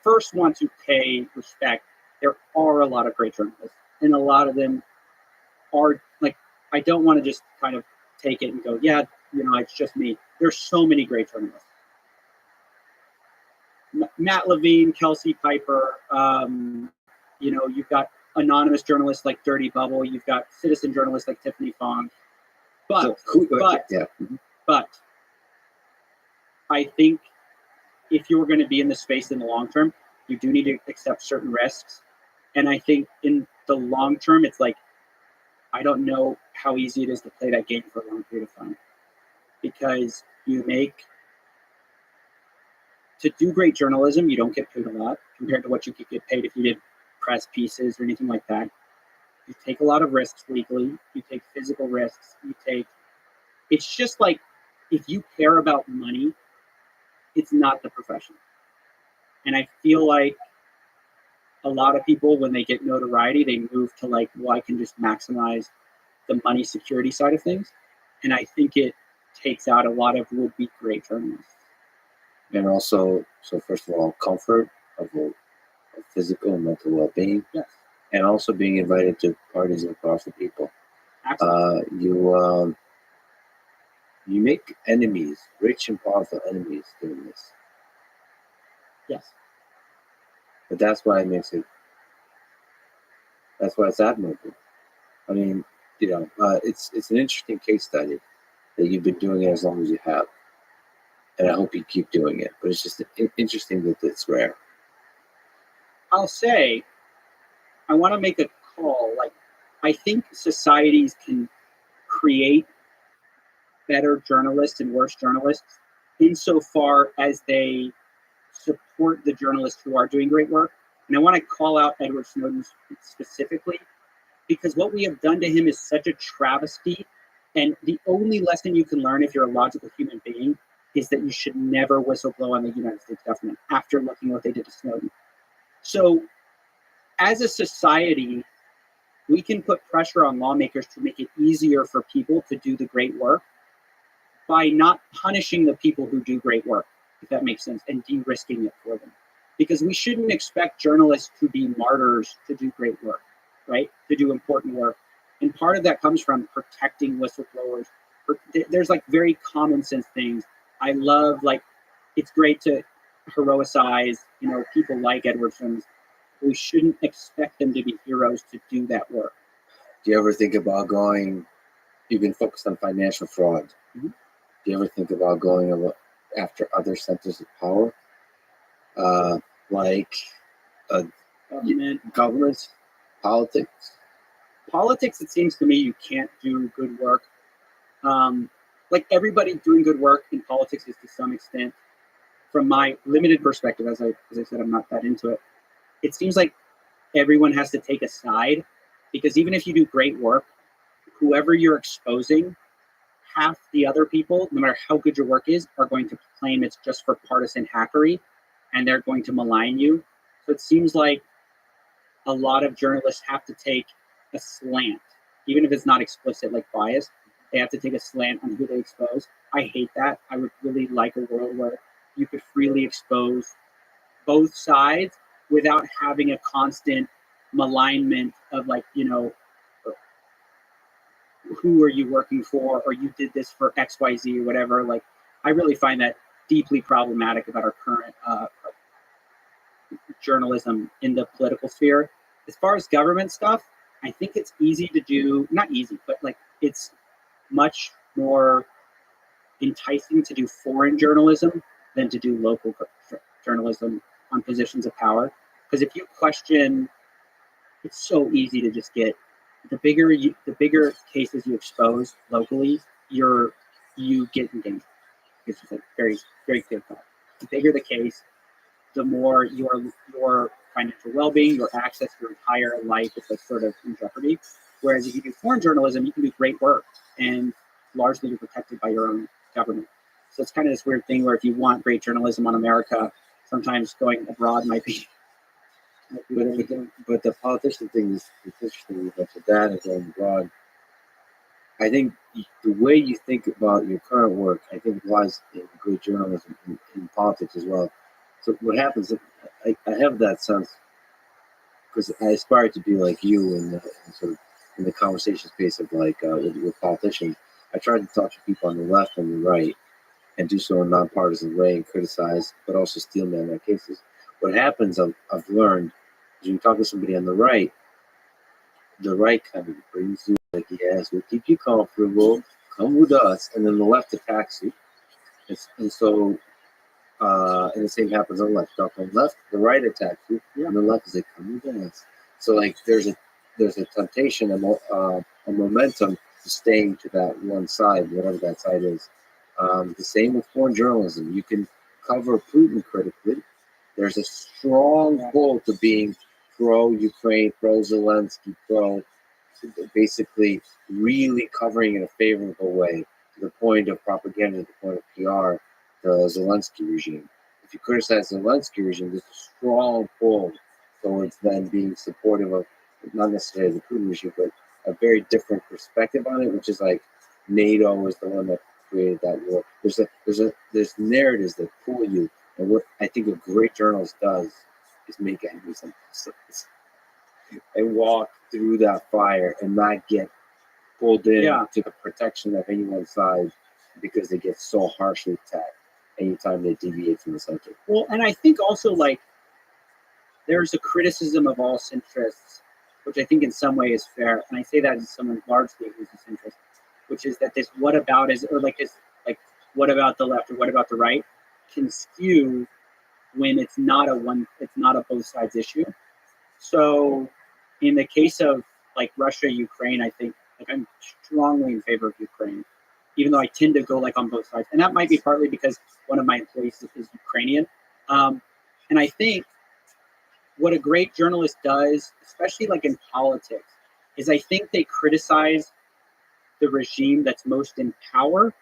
first want to pay respect. There are a lot of great journalists, and a lot of them are I don't want to just kind of take it and go, yeah, it's just me. There's so many great journalists. Matt Levine, Kelsey Piper, you've got anonymous journalists like Dirty Bubble. You've got citizen journalists like Tiffany Fong. But I think if you're going to be in the space in the long term, you do need to accept certain risks. And I think in the long term, it's I don't know how easy it is to play that game for a long period of time, because to do great journalism, you don't get paid a lot compared to what you could get paid if you did press pieces or anything like that. You take a lot of risks legally. You take physical risks. It's just if you care about money, it's not the profession. And I feel like a lot of people, when they get notoriety, they move to I can just maximize the money security side of things. And I think it takes out a lot of would-be great journalists. And also, so first of all, comfort of physical and mental well-being. Yes. And also being invited to parties and across the people. Absolutely. You make enemies, rich and powerful enemies doing this. Yes. But that's why it's admirable. I mean, it's an interesting case study that you've been doing it as long as you have. And I hope you keep doing it. But it's just interesting that it's rare. I'll say, I want to make a call. I think societies can create better journalists and worse journalists insofar as they support the journalists who are doing great work. And I want to call out Edward Snowden specifically, because what we have done to him is such a travesty. And the only lesson you can learn if you're a logical human being is that you should never whistleblow on the United States government after looking at what they did to Snowden. So as a society, we can put pressure on lawmakers to make it easier for people to do the great work by not punishing the people who do great work, if that makes sense, and de-risking it for them. because we shouldn't expect journalists to be martyrs to do great work, right? To do important work. And part of that comes from protecting whistleblowers. There's like very common sense things. I love, like, it's great to heroicize, people like Edward Sims. We shouldn't expect them to be heroes to do that work. Do you ever think about going, you've been focused on financial fraud. Mm-hmm. Do you ever think about going after other centers of power? Like governments, politics? Politics, it seems to me, you can't do good work. Like everybody doing good work in politics is to some extent, from my limited perspective, as I said, I'm not that into it. It seems like everyone has to take a side, because even if you do great work, whoever you're exposing, half the other people, no matter how good your work is, are going to claim it's just for partisan hackery, and they're going to malign you. So it seems like a lot of journalists have to take a slant, even if it's not explicit, like bias. They have to take a slant on who they expose. I hate that. I would really like a world where you could freely expose both sides without having a constant malignment of, like, who are you working for, or you did this for XYZ or whatever. Like, I really find that deeply problematic about our current journalism in the political sphere. As far as government stuff, I think it's easy to do, not easy, but like it's much more enticing to do foreign journalism than to do local journalism on positions of power. Because if you question, it's so easy to just get the bigger cases you expose locally, you get in danger. It's just like very, very clear cut. The bigger the case, the more your financial well-being, your access, your entire life is like sort of in jeopardy. Whereas if you do foreign journalism, you can do great work, and largely you're protected by your own government. So it's kind of this weird thing where if you want great journalism on America, sometimes going abroad might be. But the politician thing is interesting. But for that and going abroad, I think the way you think about your current work, I think lies in good journalism in politics as well. So what happens, I have that sense, because I aspire to be like you in the conversation space of like with politicians. I try to talk to people on the left and the right, and do so in a nonpartisan way and criticize, but also steelman their cases. What happens, I've learned, is when you talk to somebody on the right kind of brings you like, yes, we'll keep you comfortable, come with us, and then the left attacks you. And so, and the same happens on the left. Talk on the left, the right attacks you, and the left is like, come with us. So like, there's a temptation, a momentum to staying to that one side, whatever that side is. The same with foreign journalism. You can cover Putin critically. There's a strong pull to being pro-Ukraine, pro-Zelensky, basically really covering in a favorable way to the point of propaganda, to the point of PR, the Zelensky regime. If you criticize the Zelensky regime, there's a strong pull towards then being supportive of not necessarily the Putin regime, but a very different perspective on it, which is like NATO is the one that created that war. There's narratives that pull you, and what I think a great journalist does is make enemies of themselves and walk through that fire and not get pulled in to the protection of anyone's side because they get so harshly attacked anytime they deviate from the center. Well, and I think also like there's a criticism of all centrists, which I think in some way is fair, and I say that as someone largely who's a centrist, which is that this what about what about the left or what about the right can skew when it's not a both sides issue. So in the case of like Russia, Ukraine, I think like I'm strongly in favor of Ukraine, even though I tend to go like on both sides. And that might be partly because one of my employees is Ukrainian. And I think what a great journalist does, especially like in politics, is I think they criticize the regime that's most in power,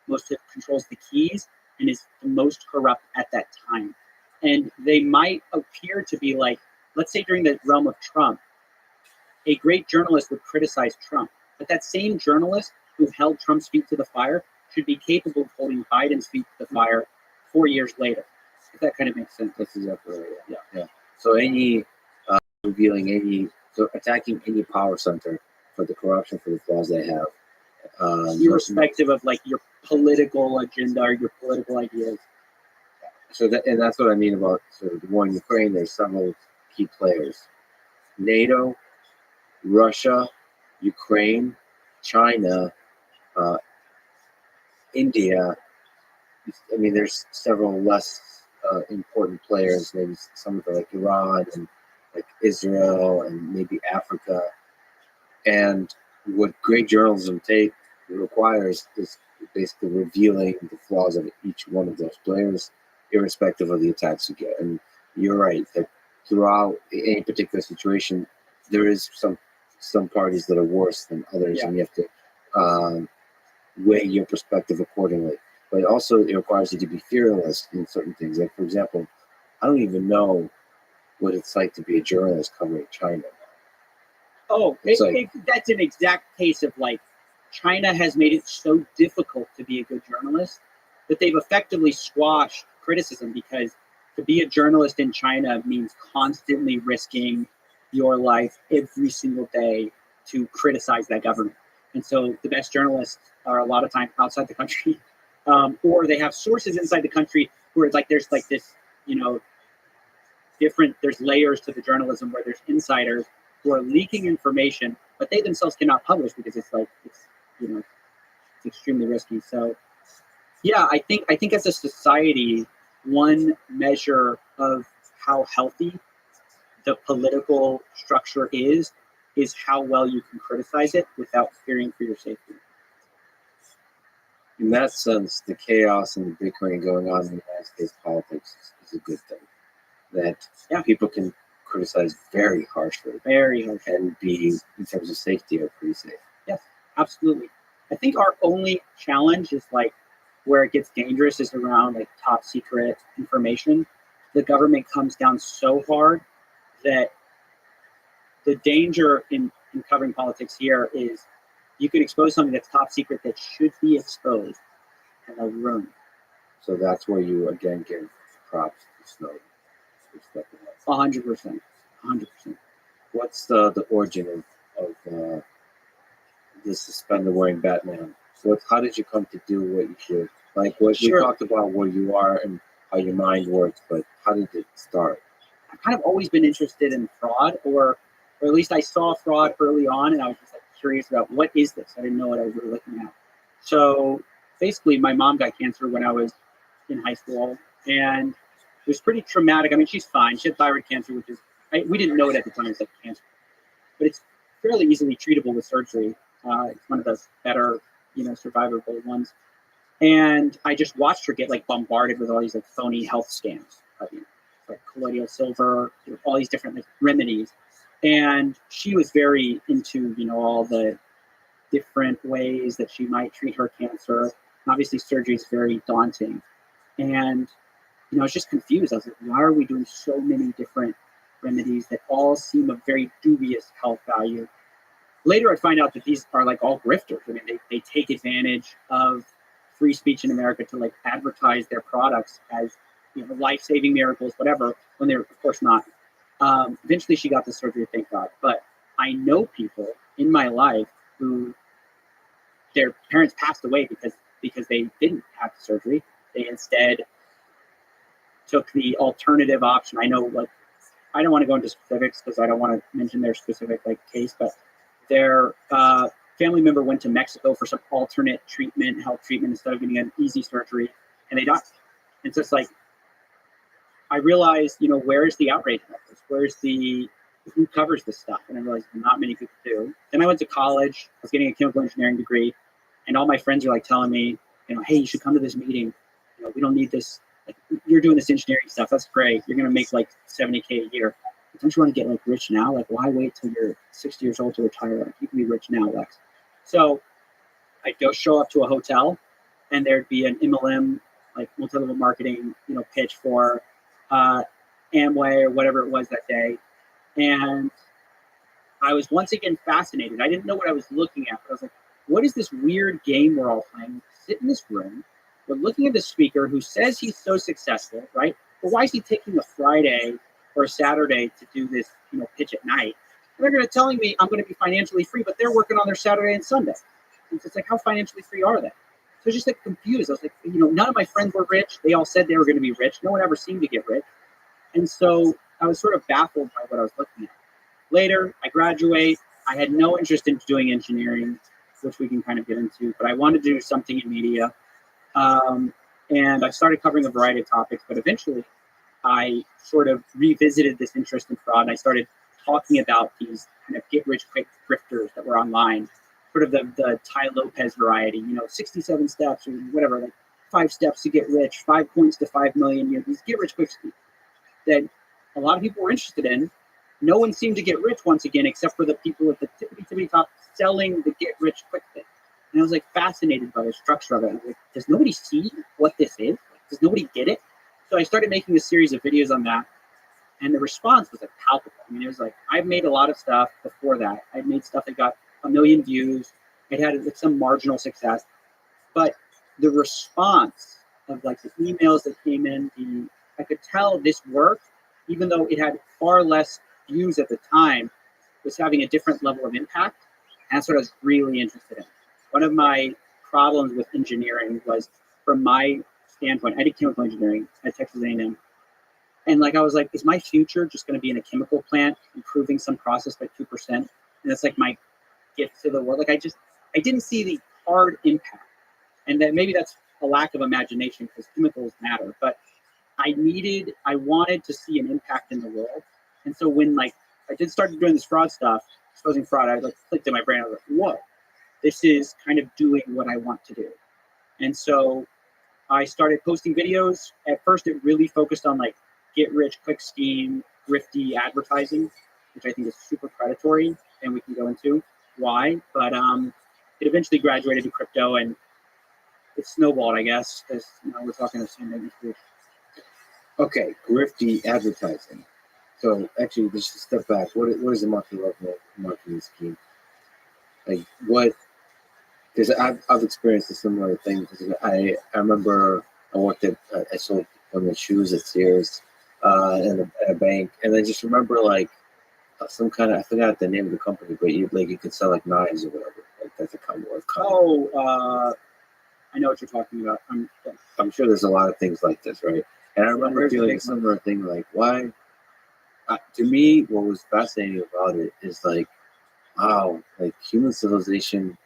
most that controls the keys, and is the most corrupt at that time. And they might appear to be like, let's say during the realm of Trump, a great journalist would criticize Trump, but that same journalist who held Trump's feet to the fire should be capable of holding Biden's feet to the fire 4 years later. If that kind of makes sense. That's exactly right. Yeah. So any revealing any, so attacking any power center for the corruption, for the flaws they have, irrespective of like your political agenda or your political ideas. So that's what I mean about sort of the war in Ukraine. There's several key players: NATO, Russia, Ukraine, China, India. I mean, there's several less important players, maybe some of the like Iran and like Israel and maybe Africa. And what great journalism requires is basically revealing the flaws of each one of those players, irrespective of the attacks you get. And you're right that throughout any particular situation, there is some parties that are worse than others, and you have to weigh your perspective accordingly. But also, it requires you to be fearless in certain things. Like, for example, I don't even know what it's like to be a journalist covering China. Oh, that's an exact case of like China has made it so difficult to be a good journalist that they've effectively squashed criticism, because to be a journalist in China means constantly risking your life every single day to criticize that government. And so the best journalists are a lot of times outside the country, or they have sources inside the country where it's like there's like this, there's layers to the journalism where there's insiders who are leaking information, but they themselves cannot publish because it's extremely risky. So yeah, I think as a society, one measure of how healthy the political structure is how well you can criticize it without fearing for your safety. In that sense, the chaos and the bickering going on in the United States politics is a good thing. That people can criticize very harshly. And be, in terms of safety, are pretty safe. Yes, absolutely. I think our only challenge is like where it gets dangerous is around like top secret information. The government comes down so hard that the danger in covering politics here is you could expose something that's top secret that should be exposed, and they'll ruin it. So that's where you again give props to Snowden. 100%. What's the origin of the suspender wearing Batman? How did you come to do what you did? Like what we talked about where you are and how your mind works, but how did it start? I've kind of always been interested in fraud, or at least I saw fraud early on, and I was just like curious about what is this? I didn't know what I was really looking at. So basically, my mom got cancer when I was in high school, and it was pretty traumatic. I mean, she's fine. She had thyroid cancer, which is, we didn't know it at the time, it's like cancer. But it's fairly easily treatable with surgery. It's one of the better, survivable ones. And I just watched her get like bombarded with all these like phony health scams, like colloidal silver, all these different like remedies. And she was very into, all the different ways that she might treat her cancer. Obviously, surgery is very daunting. And I was just confused. I was like, why are we doing so many different remedies that all seem of very dubious health value? Later, I find out that these are like all grifters. I mean, they take advantage of free speech in America to like advertise their products as life-saving miracles, whatever, when they're of course not. Eventually, she got the surgery, thank God. But I know people in my life who their parents passed away because they didn't have the surgery. They instead took the alternative option. I know, like, I don't want to go into specifics because I don't want to mention their specific case, but their family member went to Mexico for some alternate health treatment, instead of getting an easy surgery, and they died. And so it's like, I realized, where's the outrage about this? Who covers this stuff? And I realized not many people do. Then I went to college. I was getting a chemical engineering degree, and all my friends are like telling me, hey, you should come to this meeting. We don't need this. Like, you're doing this engineering stuff. That's great. You're going to make like $70K a year. But don't you want to get like rich now? Like, why wait till you're 60 years old to retire? Like, you can be rich now, Lex. So I'd go show up to a hotel, and there'd be an MLM, like multi-level marketing, pitch for Amway or whatever it was that day. And I was once again fascinated. I didn't know what I was looking at, but I was like, what is this weird game we're all playing? Sit in this room. We're looking at the speaker who says he's so successful, right? well, why is he taking a Friday or a Saturday to do this, pitch at night? And they're going to telling me I'm going to be financially free, but they're working on their Saturday and Sunday. And it's like, how financially free are they? So I was just like confused. I was like, none of my friends were rich. They all said they were going to be rich. No one ever seemed to get rich. And so I was sort of baffled by what I was looking at. Later, I graduate. I had no interest in doing engineering, which we can kind of get into, but I wanted to do something in media. And I started covering a variety of topics, but eventually I sort of revisited this interest in fraud. And I started talking about these kind of get-rich-quick grifters that were online, sort of the Tai Lopez variety, 67 steps or whatever, like 5 steps to get rich, 5 points to 5 million, these get-rich-quick schemes that a lot of people were interested in. No one seemed to get rich once again, except for the people at the tippity top selling the get-rich-quick thing. And I was like fascinated by the structure of it. I was like, does nobody see what this is? Like, does nobody get it? So I started making a series of videos on that. And the response was like palpable. I mean, it was like, I've made a lot of stuff before that. I'd made stuff that got 1 million views. It had like some marginal success. But the response of like the emails that came in, I could tell this worked, even though it had far less views at the time, was having a different level of impact. And that's what I was really interested in. One of my problems with engineering was, from my standpoint, I did chemical engineering at Texas A&M. And like, I was like, is my future just going to be in a chemical plant, improving some process by 2%? And that's like my gift to the world. Like, I didn't see the hard impact. And then maybe that's a lack of imagination, because chemicals matter. But I wanted to see an impact in the world. And so when like I did start doing this fraud stuff, exposing fraud, I like clicked in my brain. I was like, whoa, this is kind of doing what I want to do. And so I started posting videos. At first, it really focused on like get rich quick scheme, grifty advertising, which I think is super predatory, and we can go into why. But it eventually graduated to crypto, and it snowballed, I guess, because we're talking the same industry. Okay, grifty advertising. So actually, just to step back, what is a multi-level marketing scheme? Like what? Because I've experienced a similar thing. I remember I worked I sold women's shoes at Sears at a bank, and I just remember like some kind of, I forgot the name of the company, but you could sell like knives or whatever. Like that's a kind of I know what you're talking about. I'm sure there's a lot of things like this, right? And I remember feeling a similar thing, like why? To me, what was fascinating about it is like, wow, like human civilization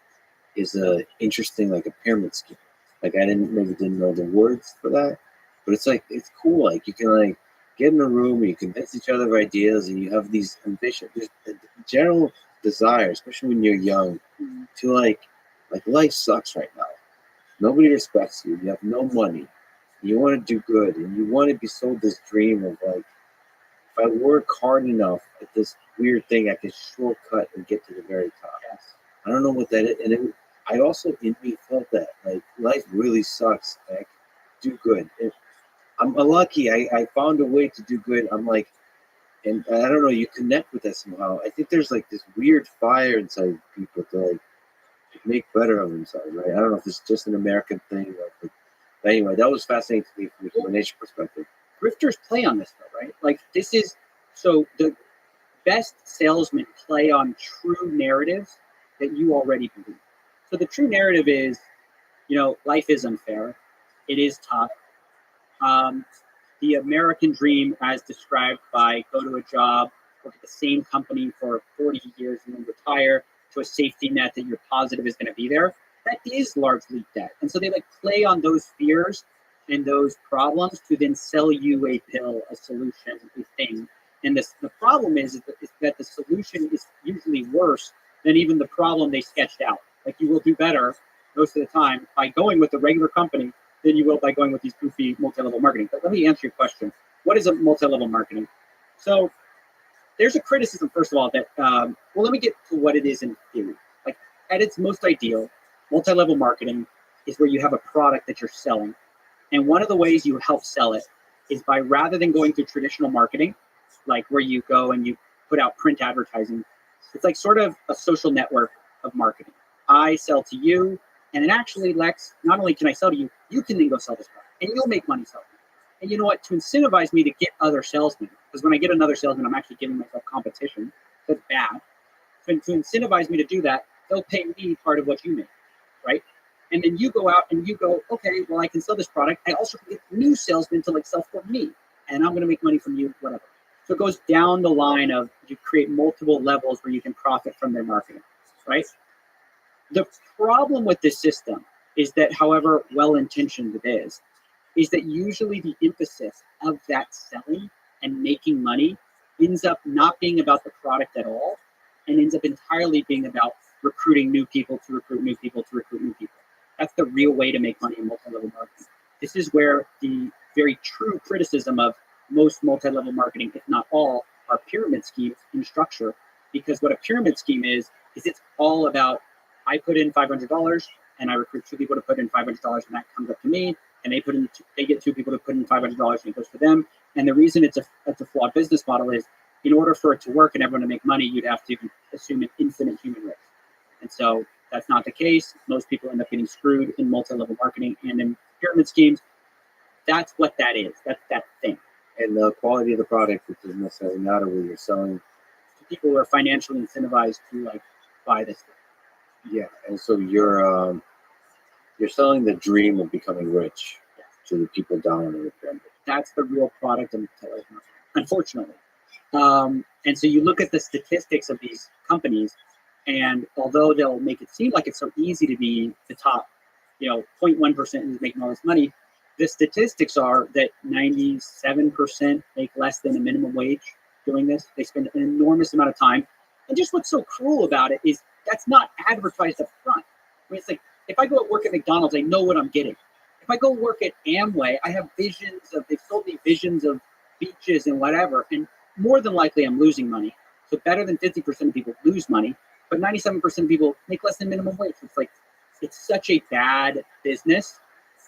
is a interesting like a pyramid scheme. Like I didn't know the words for that, but it's like it's cool. Like you can like get in a room and you convince each other of ideas, and you have these ambitions, there's a general desire, especially when you're young, to like life sucks right now. Nobody respects you. You have no money. You want to do good, and you want to be sold this dream of like, if I work hard enough at this weird thing, I can shortcut and get to the very top. Yes. I don't know what that is. And I also in me felt that like life really sucks. Like do good. I'm lucky. I found a way to do good. I'm like, and I don't know. You connect with that somehow. I think there's like this weird fire inside people to like make better of themselves. Right. I don't know if it's just an American thing. But anyway, that was fascinating to me from a human nature perspective. Grifters play on this though, right? Like this is, so the best salesmen play on true narratives that you already believe. So the true narrative is, life is unfair. It is tough. The American dream, as described by go to a job, work at the same company for 40 years and then retire to a safety net that you're positive is going to be there, that is largely debt. And so they like play on those fears and those problems to then sell you a pill, a solution, a thing. And the problem is that the solution is usually worse than even the problem they sketched out. Like you will do better most of the time by going with the regular company than you will by going with these goofy multi-level marketing. But let me answer your question. What is a multi-level marketing? So there's a criticism, first of all, that, let me get to what it is in theory. Like at its most ideal, multi-level marketing is where you have a product that you're selling. And one of the ways you help sell it is by, rather than going through traditional marketing, like where you go and you put out print advertising, it's like sort of a social network of marketing. I sell to you, and then actually, Lex, not only can I sell to you, you can then go sell this product, and you'll make money selling. And you know what? To incentivize me to get other salesmen, because when I get another salesman, I'm actually giving myself competition. That's bad. So to incentivize me to do that, they'll pay me part of what you make, right? And then you go out and you go, okay, well, I can sell this product. I also can get new salesmen to like sell for me, and I'm going to make money from you, whatever. So it goes down the line of you create multiple levels where you can profit from their marketing, right? The problem with this system is that, however well-intentioned it is that usually the emphasis of that selling and making money ends up not being about the product at all, and ends up entirely being about recruiting new people to recruit new people to recruit new people. That's the real way to make money in multi-level marketing. This is where the very true criticism of most multi-level marketing, if not all, are pyramid schemes in structure. Because what a pyramid scheme is it's all about, I put in $500 and I recruit two people to put in $500 and that comes up to me, and they get two people to put in $500 and it goes to them. And the reason it's a flawed business model is, in order for it to work and everyone to make money, you'd have to assume an infinite human risk. And so that's not the case. Most people end up getting screwed in multi-level marketing and in pyramid schemes. That's what that is. That's that thing. And the quality of the product, it doesn't necessarily matter what you're selling. To people who are financially incentivized to like buy this thing. Yeah, and so you're selling the dream of becoming rich to the people down in the pyramid. That's the real product of multi-level marketing, unfortunately. And so you look at the statistics of these companies, and although they'll make it seem like it's so easy to be the top, 0.1% who's making all this money, the statistics are that 97% make less than a minimum wage doing this. They spend an enormous amount of time. And just what's so cruel about it is that's not advertised up front. I mean, it's like, if I go work at McDonald's, I know what I'm getting. If I go work at Amway, I have they've sold me visions of beaches and whatever, and more than likely I'm losing money. So better than 50% of people lose money, but 97% of people make less than minimum wage. It's like, it's such a bad business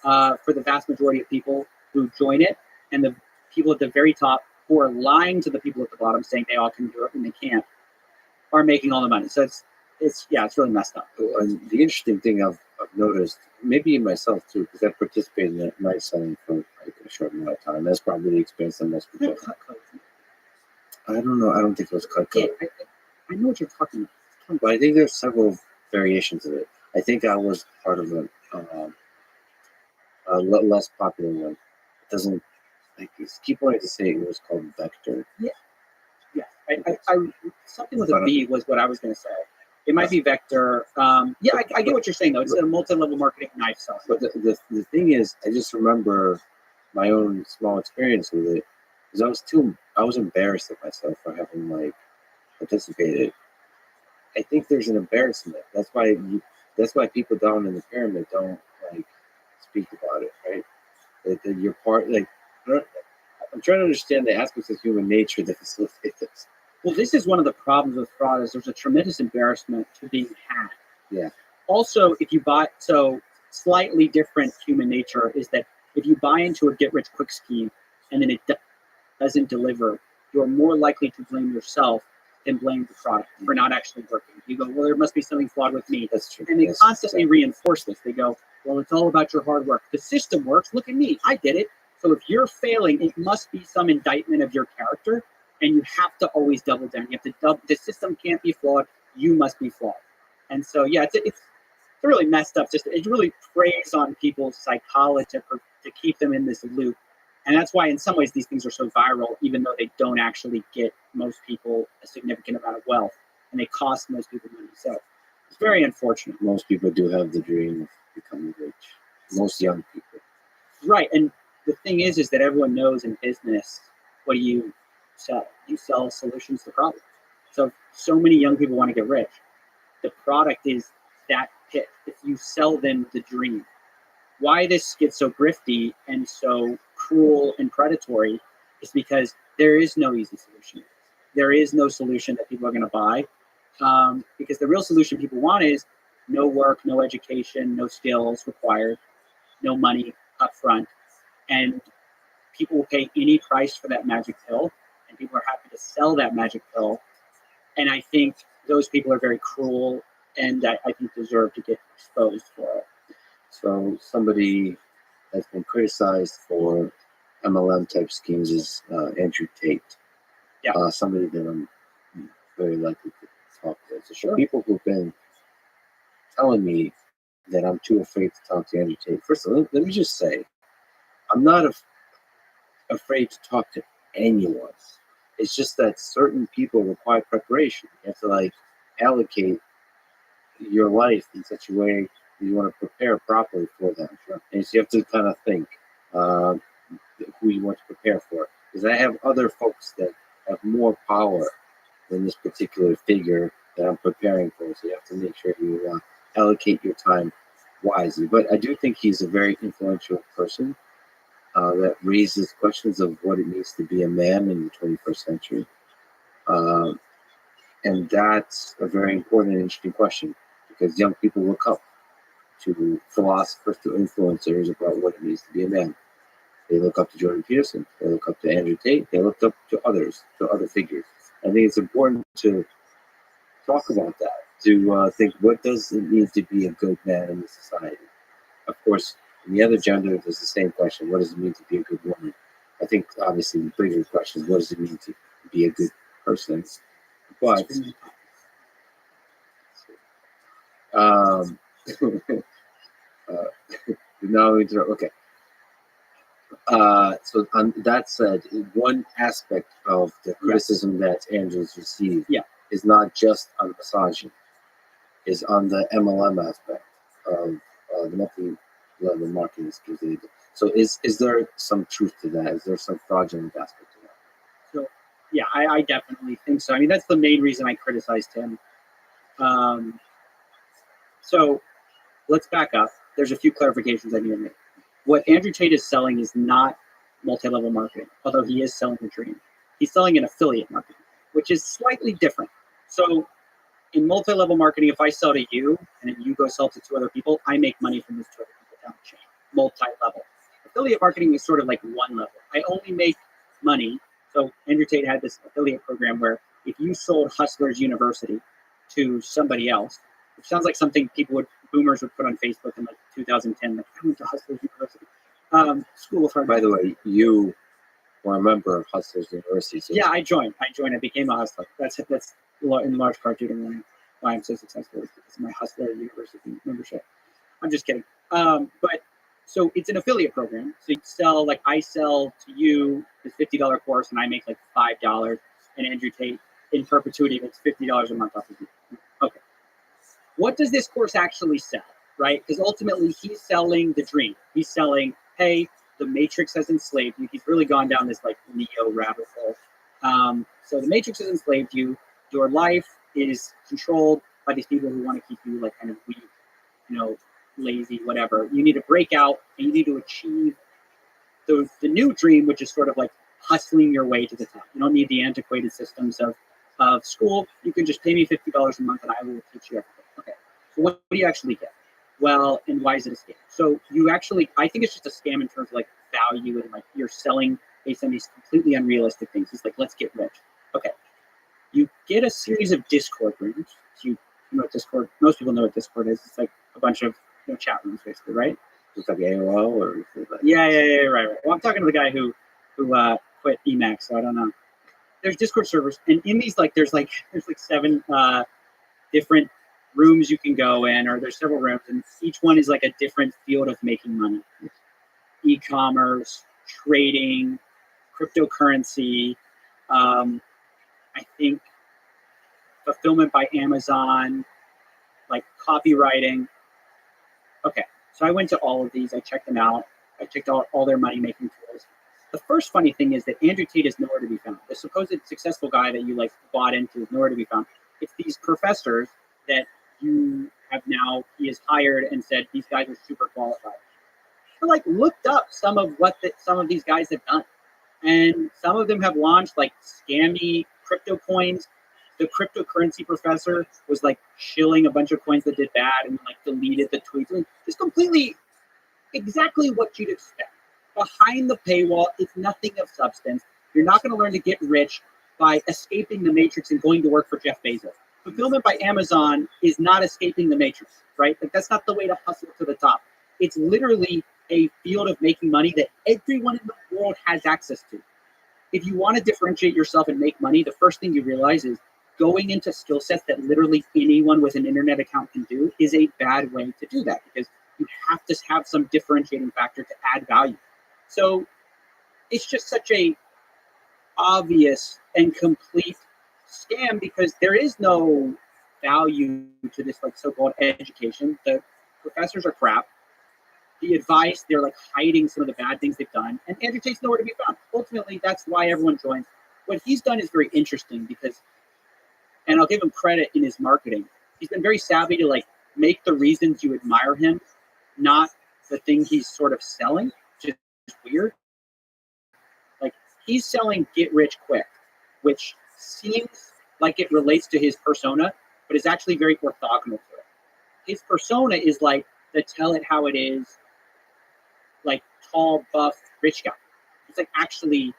for the vast majority of people who join it, and the people at the very top who are lying to the people at the bottom saying they all can do it and they can't, are making all the money. So it's really messed up. And the interesting thing I've noticed, maybe in myself too, because I participated in night selling for like a short amount of time. That's probably the experience that most people. I don't know. I don't think it was cut. Yeah, I know what you're talking about. But I think there's several variations of it. I think I was part of a less popular one. It doesn't. I keep wanting to say it was called Vector. Yeah. I something with a V was what I was going to say. It might be Vector. I get what you're saying, though. It's a multi-level marketing knife sell. But the thing is, I just remember my own small experience with it, because I was embarrassed of myself for having like participated. I think there's an embarrassment. That's why people down in the pyramid don't like speak about it, right? That you're part. Like, I'm trying to understand the aspects of human nature that facilitate this. Well, this is one of the problems with fraud, is there's a tremendous embarrassment to being had. Yeah. Also, if you buy, so slightly different human nature is that if you buy into a get-rich-quick scheme and then it doesn't deliver, you're more likely to blame yourself than blame the product for not actually working. You go, well, there must be something flawed with me. That's true. And they constantly reinforce this. They go, well, it's all about your hard work. The system works. Look at me. I did it. So if you're failing, it must be some indictment of your character. And you have to always double down. You have to the system can't be flawed. You must be flawed. And so, yeah, it's really messed up. It really preys on people's psychology to keep them in this loop. And that's why in some ways these things are so viral, even though they don't actually get most people a significant amount of wealth, and they cost most people money. So it's very unfortunate. Most people do have the dream of becoming rich. Most young people. Right. And the thing is that everyone knows in business, what do you sell? You sell solutions to problems. So many young people want to get rich. The product is that pitch. If you sell them the dream. Why this gets so grifty and so cruel and predatory is because there is no easy solution. There is no solution that people are going to buy, because the real solution people want is no work, no education, no skills required, no money up front, and people will pay any price for that magic pill, and people are happy to sell that magic pill. And I think those people are very cruel, and I think deserve to get exposed for it. So somebody has been criticized for MLM type schemes is Andrew Tate. Yeah. Somebody that I'm very likely to talk to. So Sure. people who've been telling me that I'm too afraid to talk to Andrew Tate. First of all, let me just say, I'm not afraid to talk to anyone. It's just that certain people require preparation. You have to like allocate your life in such a way that you want to prepare properly for them. Sure. And so you have to kind of think who you want to prepare for. Because I have other folks that have more power than this particular figure that I'm preparing for. So you have to make sure you allocate your time wisely. But I do think he's a very influential person that raises questions of what it means to be a man in the 21st century. And that's a very important and interesting question because young people look up to philosophers, to influencers about what it means to be a man. They look up to Jordan Peterson. They look up to Andrew Tate. They looked up to others, to other figures. I think it's important to talk about that, to think what does it mean to be a good man in this society. Of course, in the other gender, there's the same question. What does it mean to be a good woman? I think, obviously, the bigger question is what does it mean to be a good person? But now okay. So on that said, one aspect of the criticism that Andrew's received is not just on misogyny, is on the MLM aspect of the multi-level marketing schemes. So is there some truth to that? Is there some fraudulent aspect to that? So yeah, I definitely think so. I mean, that's the main reason I criticized him. So let's back up. There's a few clarifications I need to make. What Andrew Tate is selling is not multi-level marketing, although he is selling a dream. He's selling an affiliate marketing, which is slightly different. So in multi-level marketing, if I sell to you and then you go sell to two other people, I make money from those two other people down the chain, multi-level. Affiliate marketing is sort of like one level. I only make money. So Andrew Tate had this affiliate program where if you sold Hustlers University to somebody else, which sounds like something boomers would put on Facebook in like 2010, like I went to Hustlers University. School of Hard. By the way, you were a member of Hustlers University. So yeah, I joined. I became a hustler. That's in large part due to why I'm so successful, is because of my Hustler University membership. I'm just kidding. But so it's an affiliate program. So you sell, like I sell to you this $50 course, and I make like $5, and Andrew Tate in perpetuity makes $50 a month off of you. Okay. What does this course actually sell, right? Because ultimately he's selling the dream. He's selling, hey, the Matrix has enslaved you. He's really gone down this like Neo rabbit hole. So the Matrix has enslaved you. Your life is controlled by these people who want to keep you like kind of weak, lazy, whatever. You need to break out and you need to achieve the new dream, which is sort of like hustling your way to the top. You don't need the antiquated systems of school. You can just pay me $50 a month and I will teach you everything. Okay. So what do you actually get? Well, and why is it a scam? So I think it's just a scam in terms of like value and like you're selling based on these completely unrealistic things. It's like, let's get rich. Okay. You get a series of Discord rooms. So you know what Discord, most people know what Discord is. It's like a bunch of chat rooms basically, right? Just like AOL or Yeah, right. Well, I'm talking to the guy who quit Emacs, so I don't know. There's Discord servers, and in these there's like 7 different rooms you can go in, or there's several rooms, and each one is like a different field of making money. E-commerce, trading, cryptocurrency, I think fulfillment by Amazon, like copywriting. Okay, so I went to all of these. I checked them out. I checked out all their money-making tools. The first funny thing is that Andrew Tate is nowhere to be found. The supposed successful guy that you bought into is nowhere to be found. It's these professors that he has hired and said these guys are super qualified. I looked up some of what some of these guys have done, and some of them have launched scammy crypto coins. The cryptocurrency professor was shilling a bunch of coins that did bad and deleted the tweets. Just completely exactly what you'd expect. Behind the paywall, it's nothing of substance. You're not going to learn to get rich by escaping the matrix and going to work for Jeff Bezos. Fulfillment by Amazon is not escaping the matrix, right? That's not the way to hustle to the top. It's literally a field of making money that everyone in the world has access to. If you want to differentiate yourself and make money, the first thing you realize is going into skill sets that literally anyone with an internet account can do is a bad way to do that, because you have to have some differentiating factor to add value. So it's just such a obvious and complete scam, because there is no value to this like so-called education. The professors are crap. The advice, they're like hiding some of the bad things they've done, and Andrew Tate's nowhere to be found. Ultimately, that's why everyone joins. What he's done is very interesting because, and I'll give him credit in his marketing, he's been very savvy to like make the reasons you admire him not the thing he's sort of selling, which is weird. Like, he's selling get rich quick, which seems like it relates to his persona, but is actually very orthogonal to it. His persona is like the tell it how it is, like tall, buff, rich guy. It's like actually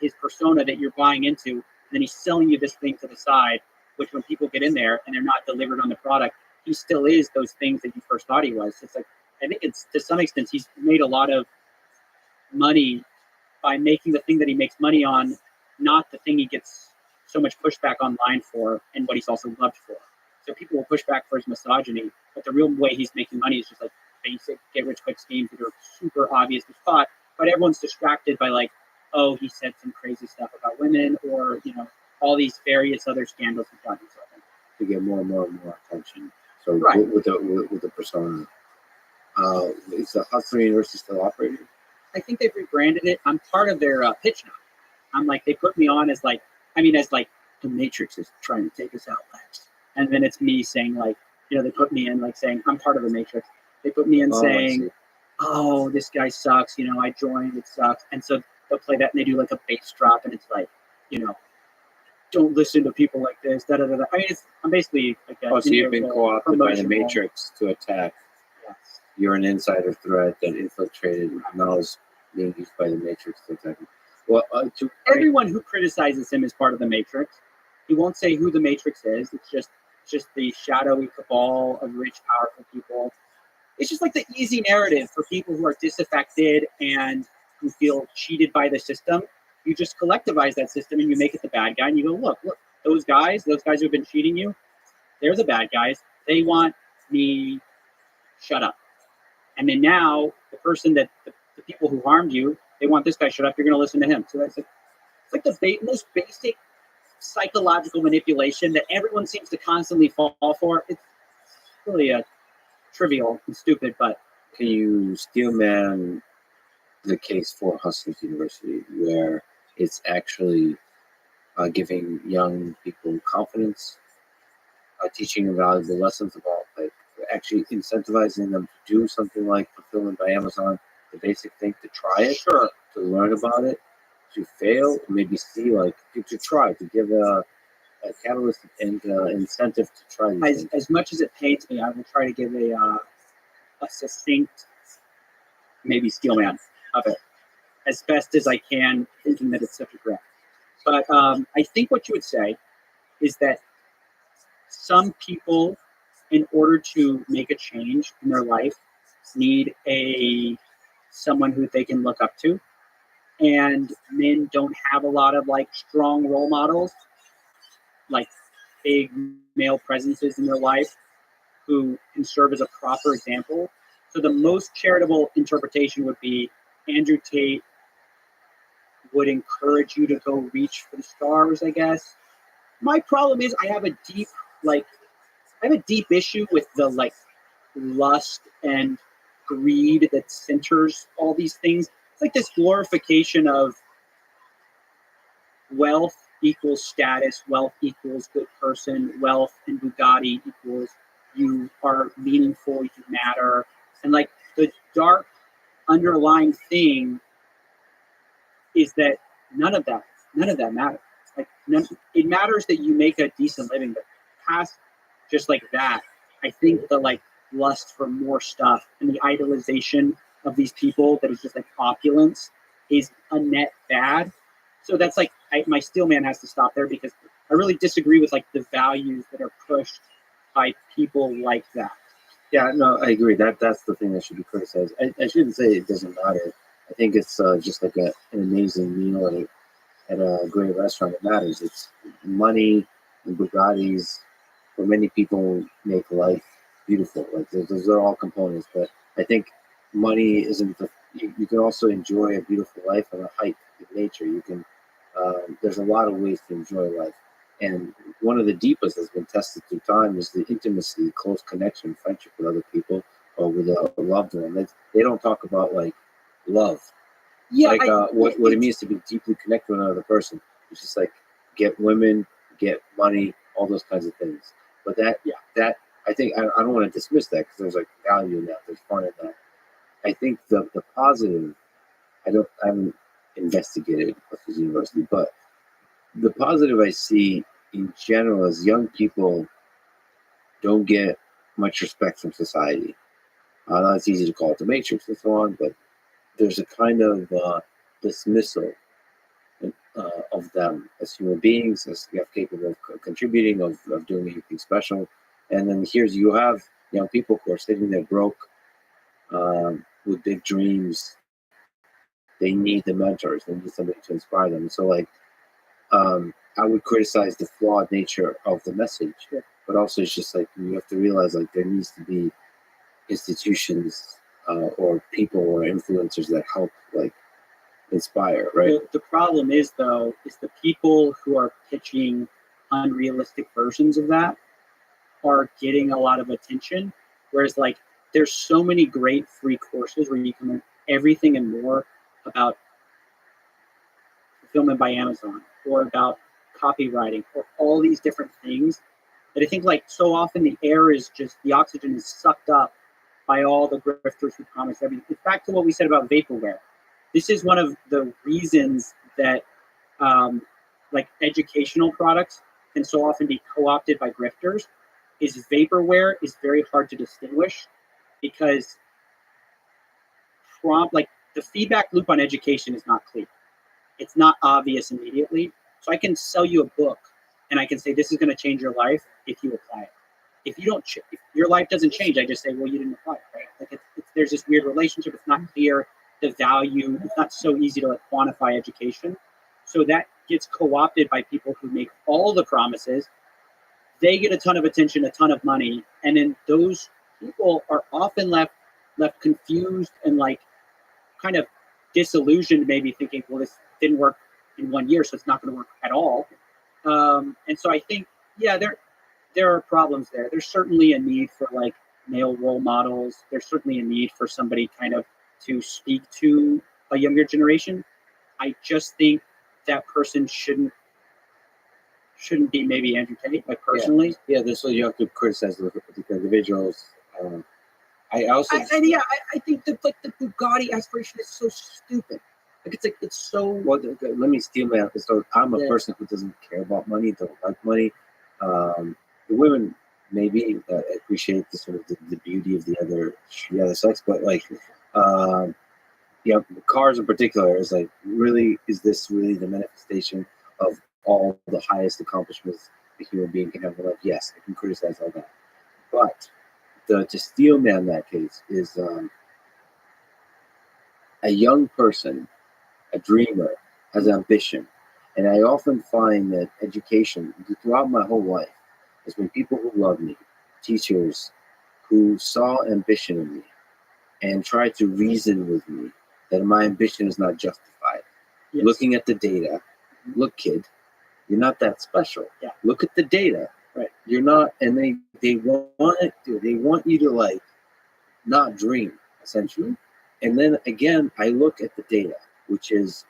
his persona that you're buying into, and then he's selling you this thing to the side, which when people get in there and they're not delivered on the product, he still is those things that you first thought he was. It's like, I think it's, to some extent, he's made a lot of money by making the thing that he makes money on not the thing he gets so much pushback online for, and what he's also loved for. So people will push back for his misogyny, but the real way he's making money is just like basic get-rich-quick schemes that are super obvious to spot, but everyone's distracted by like, oh, he said some crazy stuff about women, or, you know, all these various other scandals he's gotten himself in. To get more and more and more attention. So Right. with the persona, is the Hudson University still operating? I think they've rebranded it. I'm part of their pitch now. I'm like, they put me on as like, I mean, as like, the Matrix is trying to take us out, Lex. And then it's me saying like, you know, they put me in like saying, I'm part of the Matrix. They put me in saying, oh, this guy sucks, you know, I joined, it sucks. And so they'll play that and they do like a bass drop and it's like, you know, don't listen to people like this, da da da da. I mean, I'm basically like a, So you've been co-opted by the promotional. Matrix to attack. Yes. You're an insider threat that infiltrated and now is being used by the Matrix to attack you. Well, Everyone who criticizes him is part of the Matrix. He won't say who the Matrix is. It's just the shadowy cabal of rich, powerful people. It's just like the easy narrative for people who are disaffected and who feel cheated by the system. You just collectivize that system and you make it the bad guy. And you go, look, those guys who have been cheating you, they're the bad guys. They want me shut up. And then now the person that the people who harmed you, they want this guy shut up. You're going to listen to him. So that's it's like the most basic psychological manipulation that everyone seems to constantly fall for. It's really trivial and stupid, but can you steelman the case for Hustlers University, where it's actually giving young people confidence, teaching them valuable lessons about like actually incentivizing them to do something like Fulfillment by Amazon, the basic thing, to try it, sure, to learn about it, to fail, maybe see like to try, to give a catalyst and incentive to try these things. As much as it pains me, I will try to give a succinct, maybe steelman of it as best as I can, thinking that it's such a grab. But I think what you would say is that some people, in order to make a change in their life, need someone who they can look up to. And men don't have a lot of like strong role models, like big male presences in their life who can serve as a proper example. So the most charitable interpretation would be Andrew Tate would encourage you to go reach for the stars, I guess. My problem is I have a deep issue with the like lust and greed that centers all these things. It's like this glorification of wealth equals status, wealth equals good person, wealth and Bugatti equals you are meaningful, you matter. And like the dark underlying thing is that none of that matters. Like it matters that you make a decent living, but past just like that, I think the like lust for more stuff and the idolization of these people that is just like opulence is a net bad. So that's like my steelman has to stop there, because I really disagree with like the values that are pushed by people like that. Yeah, no, I agree. That's the thing that should be criticized. I shouldn't say it doesn't matter. I think it's just like an amazing meal at a great restaurant. It matters. It's money and Bugattis. For many people, make life beautiful. Like those are all components. But I think money isn't the. You can also enjoy a beautiful life on a hike in nature. You can. There's a lot of ways to enjoy life. And one of the deepest that's been tested through time is the intimacy, close connection, friendship with other people or with a loved one. They don't talk about like love, Yeah, like what it means to be deeply connected with another person. It's just like get women, get money, all those kinds of things. But that I think I don't want to dismiss that because there's like value in that, there's fun in that. I think the positive, I haven't investigated at the university, but the positive I see in general is young people don't get much respect from society. Now it's easy to call it the matrix and so on, but there's a kind of dismissal of them as human beings, as capable of contributing, of doing anything special. And then here's you have young people who are sitting there broke with big dreams. They need the mentors. They need somebody to inspire them. So like, I would criticize the flawed nature of the message, but also it's just like you have to realize like there needs to be institutions or people or influencers that help like inspire, right? The problem is though, is the people who are pitching unrealistic versions of that are getting a lot of attention. Whereas like there's so many great free courses where you can learn everything and more about fulfillment by Amazon or about copywriting or all these different things that I think like so often the air is just, the oxygen is sucked up by all the grifters who promise everything. It's back to what we said about vaporware. This is one of the reasons that like educational products can so often be co-opted by grifters is vaporware is very hard to distinguish because like the feedback loop on education is not clear. It's not obvious immediately. So I can sell you a book and I can say, this is going to change your life if you apply it. If you don't, if your life doesn't change, I just say, well, you didn't apply it, right? Like there's this weird relationship. It's not clear the value. It's not so easy to like quantify education. So that gets co-opted by people who make all the promises. They get a ton of attention, a ton of money. And then those people are often left confused and like kind of disillusioned, maybe thinking, well, this didn't work in 1 year, so it's not going to work at all. And so I think, yeah, there are problems there. There's certainly a need for like male role models. There's certainly a need for somebody kind of to speak to a younger generation. I just think that person shouldn't be maybe Andrew Tate, like personally. Yeah, this so you have to criticize the individuals. I think that like the Bugatti aspiration is so stupid. Like it's so. Well, let me steal my episode. I'm a person who doesn't care about money, don't like money. The women maybe appreciate the sort of the beauty of the other sex, but like, cars in particular is like, really, is this really the manifestation of all the highest accomplishments a human being can have in life? Yes, I can criticize all that, but to steel man that case is a young person, a dreamer, has ambition. And I often find that education, throughout my whole life, has been people who love me, teachers who saw ambition in me and tried to reason with me that my ambition is not justified. Yes. Looking at the data, look, kid, you're not that special. Yeah. Look at the data. Right. You're not, and they want you to like not dream, essentially. And then again, I look at the data, which is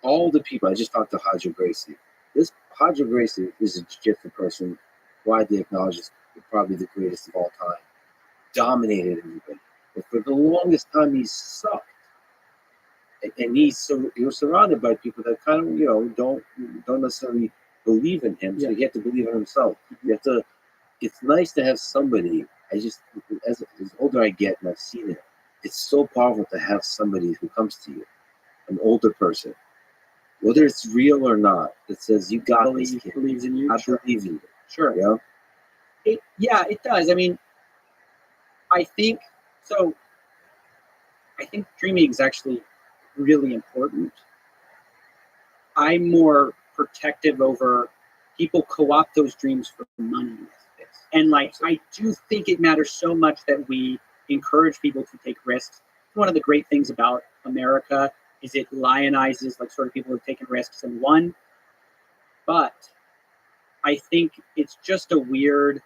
all the people. I just talked to Hodger Gracie. This Hodger Gracie is a jiu-jitsu person, widely acknowledged as probably the greatest of all time. Dominated everybody. But for the longest time, he sucked. And he was surrounded by people that kind of, don't necessarily believe in him. So he had to believe in himself. It's nice to have somebody. As older I get and I've seen it, it's so powerful to have somebody who comes to you, an older person, whether it's real or not, that says, you got this, kid. Believes in you. I believe in you. Sure. You know? It does. I mean, I think so. I think dreaming is actually really important. I'm more protective over people co-opt those dreams for money. And like, I do think it matters so much that we encourage people to take risks. One of the great things about America is it lionizes like sort of people who've taken risks and won. But I think it's just a weird,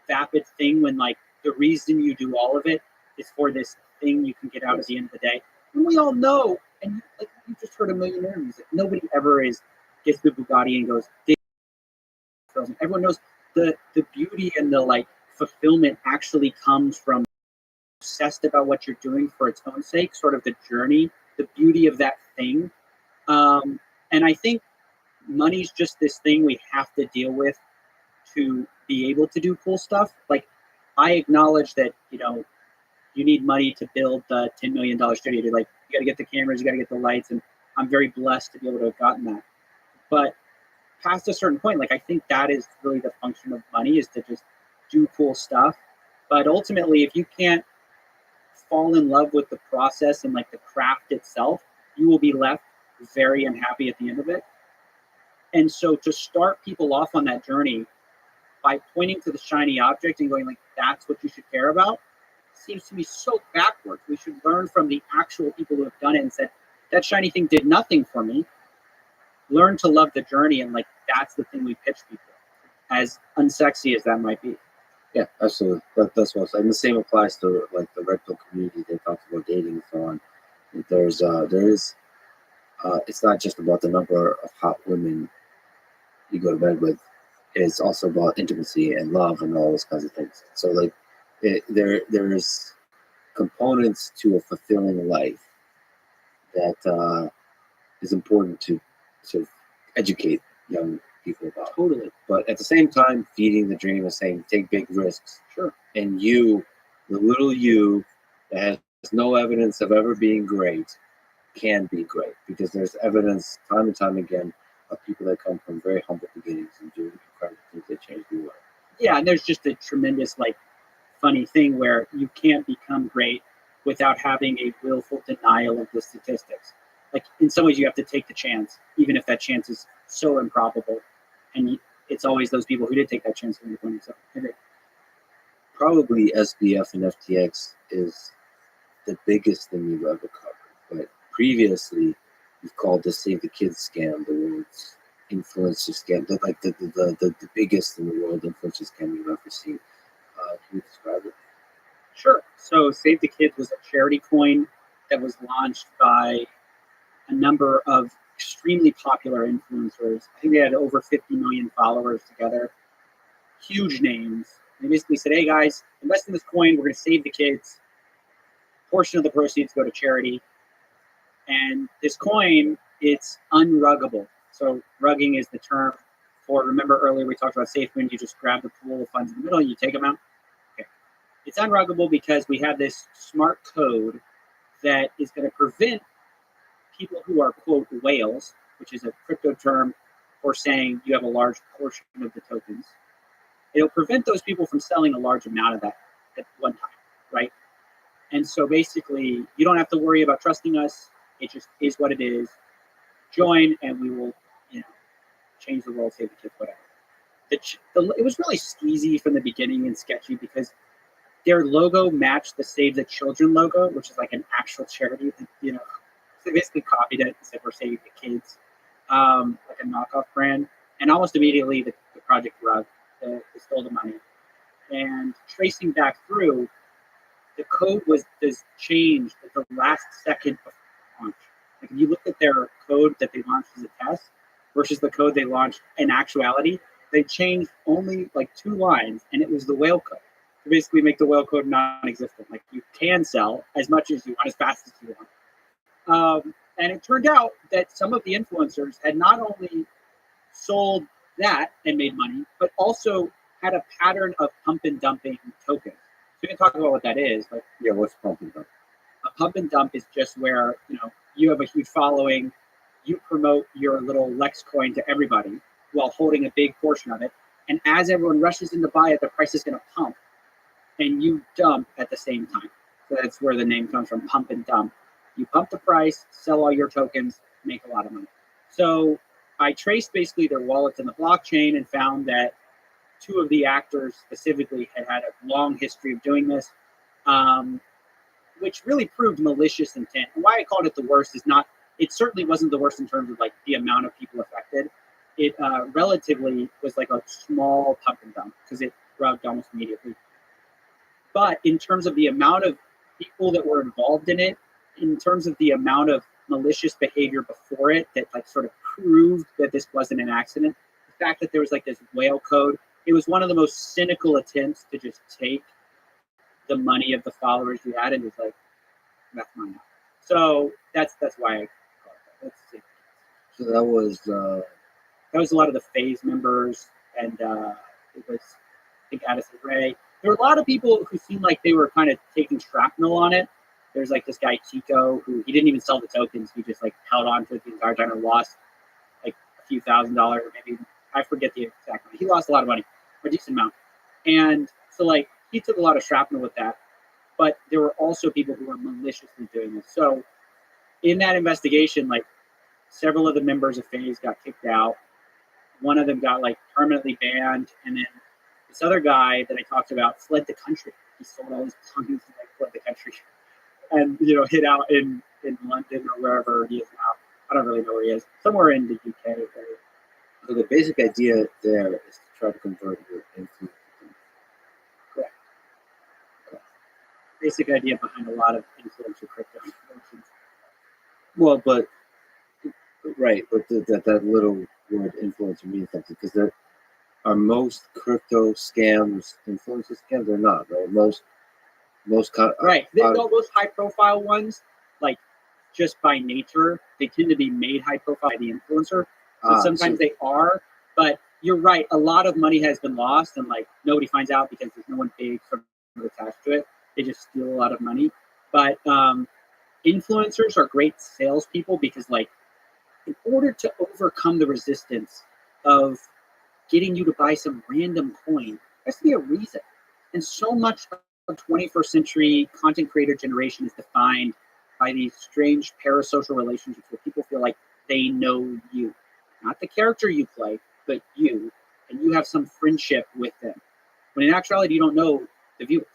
vapid thing when like the reason you do all of it is for this thing you can get out at the end of the day. And we all know, and like you just heard a million interviews, that nobody ever gets the Bugatti and goes, everyone knows the beauty and the like fulfillment actually comes from obsessed about what you're doing for its own sake, sort of the journey, the beauty of that thing. And I think money's just this thing we have to deal with to be able to do cool stuff. Like, I acknowledge that, you know, you need money to build the $10 million studio. Like, you got to get the cameras, you got to get the lights, and I'm very blessed to be able to have gotten that. But past a certain point, like, I think that is really the function of money, is to just do cool stuff. But ultimately, if you can't fall in love with the process and like the craft itself, you will be left very unhappy at the end of it. And so to start people off on that journey by pointing to the shiny object and going like, that's what you should care about, seems to me so backwards. We should learn from the actual people who have done it and said, that shiny thing did nothing for me. Learn to love the journey, and like, that's the thing we pitch people, as unsexy as that might be. Yeah, absolutely. That's what I'm saying. The same applies to like the red pill community. They talk about dating and so on. There is it's not just about the number of hot women you go to bed with. It's also about intimacy and love and all those kinds of things. So like, there's components to a fulfilling life that is important to educate young people about. Totally. But at the same time, feeding the dream and saying, take big risks. Sure. And you, the little you that has no evidence of ever being great, can be great, because there's evidence time and time again of people that come from very humble beginnings and do incredible things that change the world. Yeah, and there's just a tremendous, like, funny thing where you can't become great without having a willful denial of the statistics. Like, in some ways, you have to take the chance, even if that chance is so improbable. And it's always those people who did take that chance when you're going to say, probably SBF and FTX is the biggest thing you've ever covered. But previously, you've called the Save the Kids scam the world's influencer scam, the biggest in the world influencer scam you've ever seen. Can you describe it? Sure. So Save the Kids was a charity coin that was launched by a number of extremely popular influencers. I think they had over 50 million followers together. Huge names. They basically said, hey guys, invest in this coin. We're going to save the kids. A portion of the proceeds go to charity. And this coin, it's unruggable. So rugging is the term for, remember earlier we talked about safe when you just grab the pool of funds in the middle and you take them out? Okay. It's unruggable because we have this smart code that is going to prevent people who are, quote, whales, which is a crypto term for saying you have a large portion of the tokens. It'll prevent those people from selling a large amount of that at one time, right? And so basically, you don't have to worry about trusting us. It just is what it is. Join, and we will, you know, change the world, save the kids, whatever. It was really skeezy from the beginning and sketchy because their logo matched the Save the Children logo, which is like an actual charity that, you know, so they basically copied it and said we're saving the kids, like a knockoff brand. And almost immediately the project rug, they stole the money. And tracing back through, the code was changed at the last second of launch. Like, if you look at their code that they launched as a test versus the code they launched in actuality, they changed only like 2 lines, and it was the whale code. To basically make the whale code non-existent. Like, you can sell as much as you want, as fast as you want. And it turned out that some of the influencers had not only sold that and made money, but also had a pattern of pump and dumping tokens. So we can talk about what that is. Like, yeah, what's pump and dump? A pump and dump is just where, you know, you have a huge following, you promote your little Lex coin to everybody while holding a big portion of it. And as everyone rushes in to buy it, the price is going to pump. and you dump at the same time. So that's where the name comes from, pump and dump. You pump the price, sell all your tokens, make a lot of money. So I traced basically their wallets in the blockchain and found that two of the actors specifically had a long history of doing this, which really proved malicious intent. And why I called it the worst is not, it certainly wasn't the worst in terms of like the amount of people affected. It relatively was like a small pump and dump because it rubbed almost immediately. But in terms of the amount of people that were involved in it, in terms of the amount of malicious behavior before it that like sort of proved that this wasn't an accident, the fact that there was like this whale code, it was one of the most cynical attempts to just take the money of the followers you had and just like, that's mine now. So that's why I call it that. That's it. So that was a lot of the phase members, and it was, I think, Addison Ray. There were a lot of people who seemed like they were kind of taking shrapnel on it. There's like this guy Chico who he didn't even sell the tokens. He just like held on to it the entire time and lost like a few $1,000 or maybe, I forget the exact money. He lost a lot of money, a decent amount. And so like he took a lot of shrapnel with that. But there were also people who were maliciously doing this. So in that investigation, like several of the members of FaZe got kicked out. One of them got like permanently banned, and then this other guy that I talked about fled the country. He sold all his tokens and like fled the country, and hid out in London or wherever he is now. I don't really know where he is. Somewhere in the UK. So the basic idea there is to try to convert your influence. Correct. Basic idea behind a lot of influencer crypto. Well, but right, but that little word influencer means something, because there are most crypto scams influencer scams. They're not, right? Most right. Those high profile ones, like just by nature, they tend to be made high profile by the influencer. But sometimes they are. But you're right. A lot of money has been lost, and like nobody finds out because there's no one big sort of attached to it. They just steal a lot of money. But influencers are great salespeople because, like, in order to overcome the resistance of getting you to buy some random coin, there has to be a reason. And so much of 21st century content creator generation is defined by these strange parasocial relationships where people feel like they know you. Not the character you play, but you. And you have some friendship with them. When in actuality, you don't know the viewers.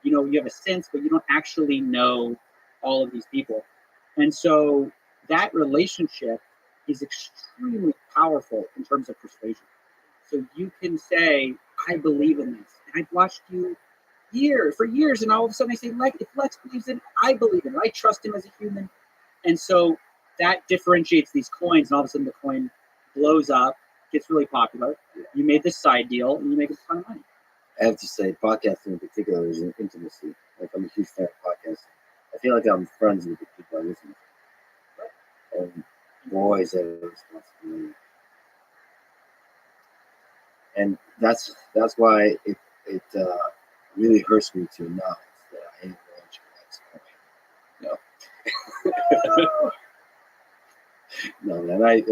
You have a sense, but you don't actually know all of these people. And so that relationship is extremely powerful in terms of persuasion. So you can say, I believe in this. And I've watched you for years, and all of a sudden I say, if Lex believes in it, I believe in it. I trust him as a human. And so that differentiates these coins, and all of a sudden the coin blows up, gets really popular. You made this side deal, and you make a ton of money. I have to say, podcasting in particular is an intimacy. Like, I'm a huge fan of podcasting. I feel like I'm friends with the people I listen to. And boys have a responsibility. And that's why it really hurts me to announce that I am launching next coin. No, man, I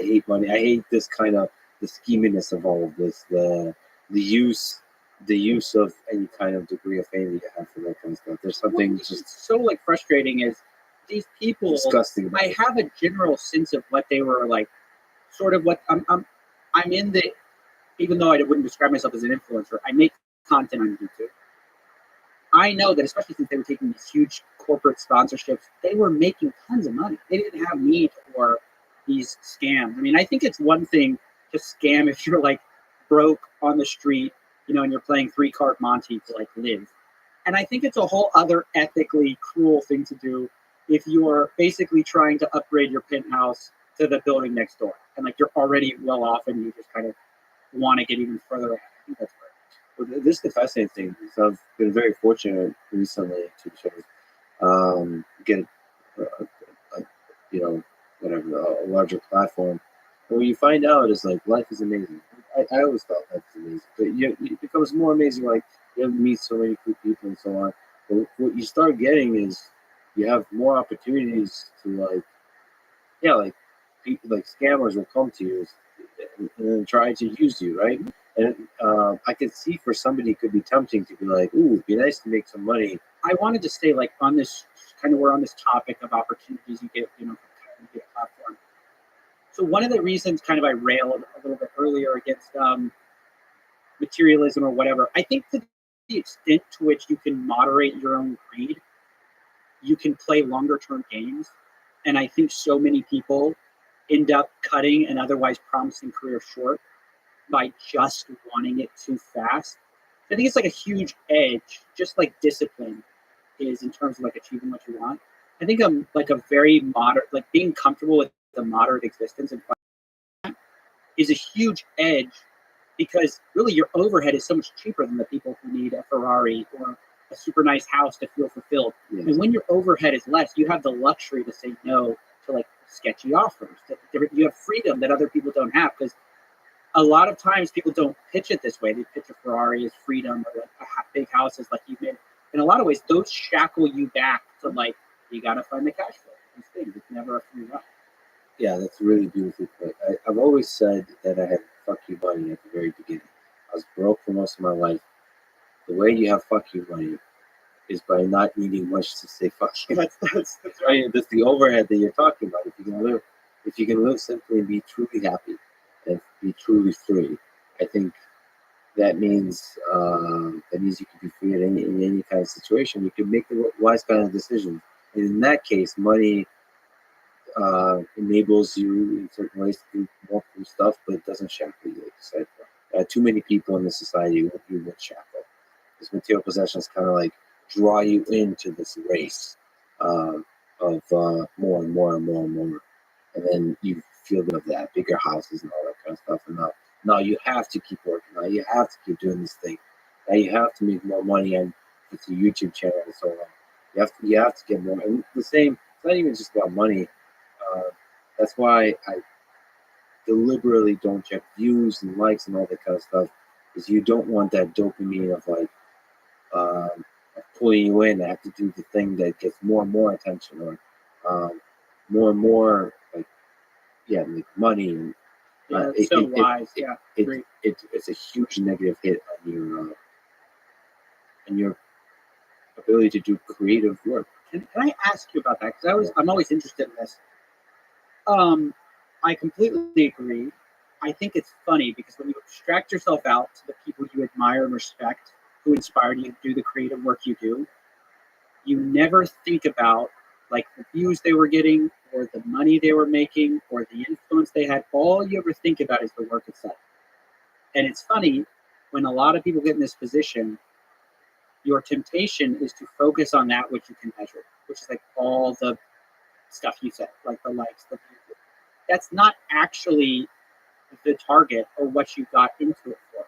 hate money. I hate this kind of the scheminess of all of this. The use of any kind of degree of fame that you have for that kind of stuff. There's something just so like frustrating is these people. Disgusting. I have a general sense of what they were like, sort of what I'm in the. Even though I wouldn't describe myself as an influencer, I make content on YouTube. I know that, especially since they were taking these huge corporate sponsorships, they were making tons of money. They didn't have need for these scams. I mean, I think it's one thing to scam if you're like broke on the street, and you're playing 3-card Monty to like live. And I think it's a whole other ethically cruel thing to do if you're basically trying to upgrade your penthouse to the building next door. And like you're already well off and you just kind of want to get even further ahead. I think that's right. Well, this is the fascinating thing. So I've been very fortunate recently to sort of get a larger platform. And what you find out is like life is amazing. I always thought life was amazing, but it becomes more amazing. Like you meet so many cool people and so on. But what you start getting is you have more opportunities to like scammers will come to you and try to use you, right? And I could see for somebody it could be tempting to be like, ooh, it'd be nice to make some money. I wanted to stay like on this kind of we're on this topic of opportunities you get, kind of get a platform. So one of the reasons kind of I railed a little bit earlier against materialism or whatever, I think to the extent to which you can moderate your own greed, you can play longer term games. And I think so many people end up cutting an otherwise promising career short by just wanting it too fast. I think it's like a huge edge, just like discipline is in terms of like achieving what you want. I think I'm like a very moderate, like being comfortable with the moderate existence and is a huge edge because really your overhead is so much cheaper than the people who need a Ferrari or a super nice house to feel fulfilled. Yes. And when your overhead is less, you have the luxury to say no to like sketchy offers. You have freedom that other people don't have because a lot of times people don't pitch it this way. They pitch a Ferrari as freedom or like big houses like you've made. In a lot of ways, those shackle you back to like, you got to find the cash flow. These things, it's never a free ride. Yeah, that's really beautifully put. I've always said that I had fuck you money at the very beginning. I was broke for most of my life. The way you have fuck you money is by not needing much to say fuck you. That's right. That's the overhead that you're talking about. If you can live simply and be truly happy and be truly free, I think that means you can be free in any kind of situation. You can make the wise kind of decisions. And in that case, money enables you in certain ways to do more cool stuff, but it doesn't shackle you. Like you said, too many people in the society would shackle. Because material possessions kind of like draw you into this race of more and more and more and more, and then you feel good of that, bigger houses and all that kind of stuff. And now you have to keep working. Now you have to keep doing this thing. Now you have to make more money on with your YouTube channel and so on. You have to get more. And the same. It's not even just about money. That's why I deliberately don't check views and likes and all that kind of stuff, is you don't want that dopamine of like pulling you in. I have to do the thing that gets more and more attention, or more and more like money. And it's wise. It's a huge negative hit on your ability to do creative work. Can I ask you about that? Because I'm always interested in this. I completely agree. I think it's funny because when you abstract yourself out to the people you admire and respect, who inspired you to do the creative work you do, you never think about like the views they were getting or the money they were making or the influence they had. All you ever think about is the work itself. And it's funny, when a lot of people get in this position, your temptation is to focus on that which you can measure, which is like all the stuff you said, like the likes, the views. That's not actually the target or what you got into it for.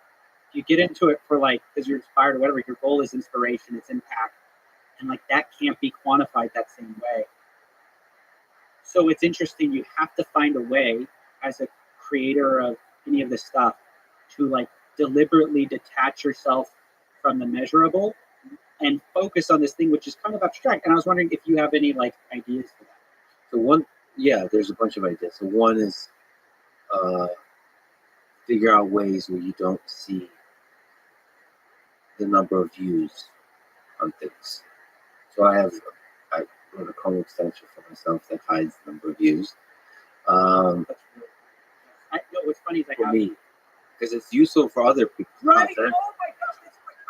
You get into it for like, because you're inspired or whatever, your goal is inspiration, it's impact. And like that can't be quantified that same way. So it's interesting, you have to find a way as a creator of any of this stuff to like deliberately detach yourself from the measurable and focus on this thing which is kind of abstract. And I was wondering if you have any like ideas for that. So there's a bunch of ideas. So one is figure out ways where you don't see the number of views on things. So I wrote a Chrome extension for myself that hides the number of views. What's funny is for me, because it's useful for other people. Right? Oh my gosh,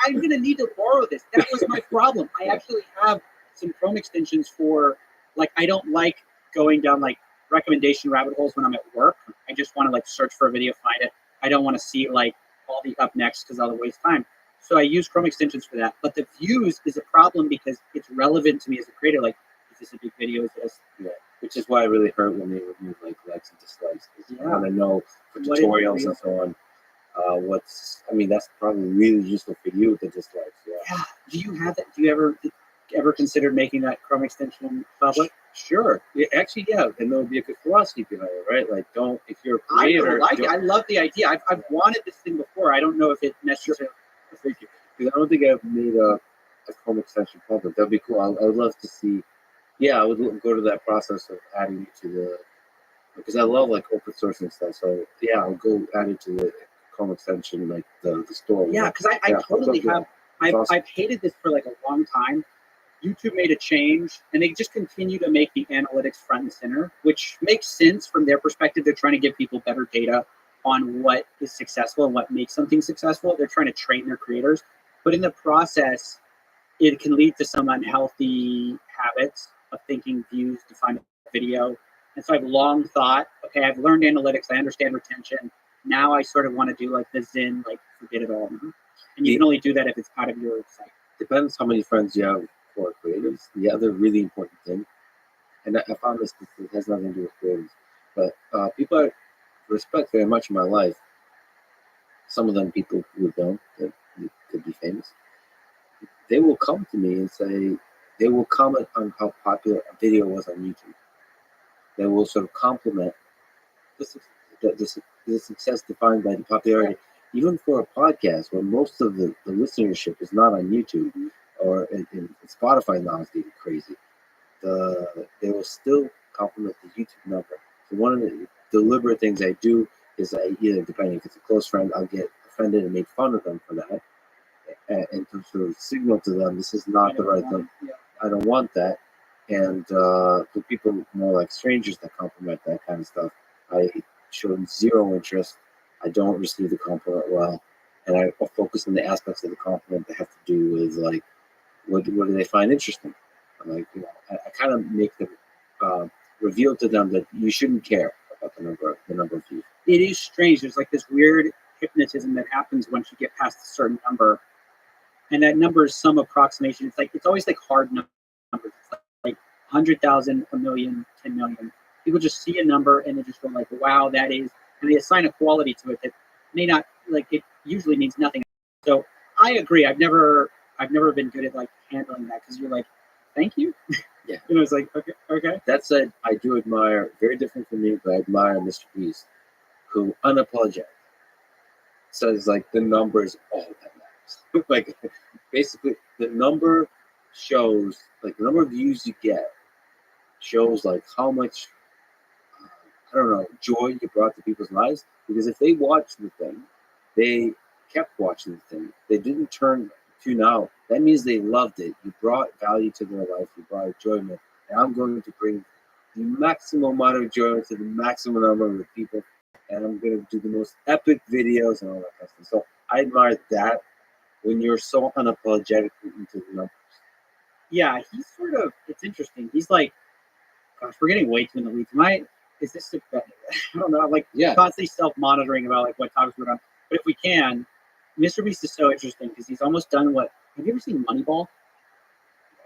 I'm gonna need to borrow this. That was my problem. I actually have some Chrome extensions for like, I don't like going down like recommendation rabbit holes when I'm at work. I just want to like search for a video, find it. I don't want to see like all the up next because I'll waste time. So I use Chrome extensions for that. But the views is a problem because it's relevant to me as a creator. Like, is this a big video? Is this? Yeah. Which is why it really hurt when they remove like likes and dislikes. I want to know for tutorials and so on. That's probably really useful for you, the dislikes. Yeah. Do you have that? Do you ever consider making that Chrome extension public? Sure. Yeah, actually, yeah. And there'll be a good philosophy behind it, right? Like, if you're a creator. I really like it. I love the idea. I've wanted this thing before. I don't know if it necessarily. Thank you. Because I don't think I've made a Chrome extension public. That'd be cool. I would love to see. Yeah, I would go to that process of adding it to because I love like open source and stuff. So yeah, I'll go add it to the Chrome extension, like the store. Yeah, because I totally have. I've hated this for like a long time. YouTube made a change, and they just continue to make the analytics front and center, which makes sense from their perspective. They're trying to give people better data on what is successful and what makes something successful. They're trying to train their creators, but in the process, it can lead to some unhealthy habits of thinking views define a video. And so I've long thought, okay, I've learned analytics, I understand retention. Now I sort of want to do like the Zen, like forget it all. And you can only do that if it's out of your sight. Depends how many friends you have who are creatives. The other really important thing, and I found this has nothing to do with creatives, but people I respect very much in my life, some of them people who don't, that could be famous, they will come to me and say, they will comment on how popular a video was on YouTube. They will sort of compliment the success defined by the popularity. Even for a podcast where most of the listenership is not on YouTube, or in Spotify now is getting crazy, they will still compliment the YouTube number. So one of the deliberate things I do is I either, depending if it's a close friend, I'll get offended and make fun of them for that, and to sort of signal to them this is not the right thing. I don't want that. And for people more like strangers that compliment that kind of stuff, I show zero interest. I don't receive the compliment well, and I focus on the aspects of the compliment that have to do with like what do they find interesting. Like, you know, I kind of make them reveal to them that you shouldn't care about the number of views. It is strange. There's like this weird hypnotism that happens once you get past a certain number, and that number is some approximation. It's always like hard numbers. It's like 100,000, a million, 10 million. People just see a number and they just go like, wow, that is, and they assign a quality to it that may not, like, it usually means nothing. So I agree. I've never been good at like handling that, because you're like, thank you. Yeah. You know, it's like, okay. That said, I do admire, very different from me, but I admire Mr. Beast, who unapologetic says like the number is all that matters. Like basically the number shows, like the number of views you get shows like how much I don't know, joy you brought to people's lives. Because if they watched the thing, they kept watching the thing, they didn't tune out, that means they loved it. You brought value to their life, you brought enjoyment, and I'm going to bring the maximum amount of enjoyment to the maximum number of people, and I'm going to do the most epic videos and all that kind of stuff. So I admire that when you're so unapologetic into the numbers. Yeah, he's sort of, it's interesting. He's like, gosh, we're getting way too in the weeds. Is this, I don't know, like constantly self-monitoring about like what topics we're on. But if we can, Mr. Beast is so interesting because he's almost done what, have you ever seen Moneyball?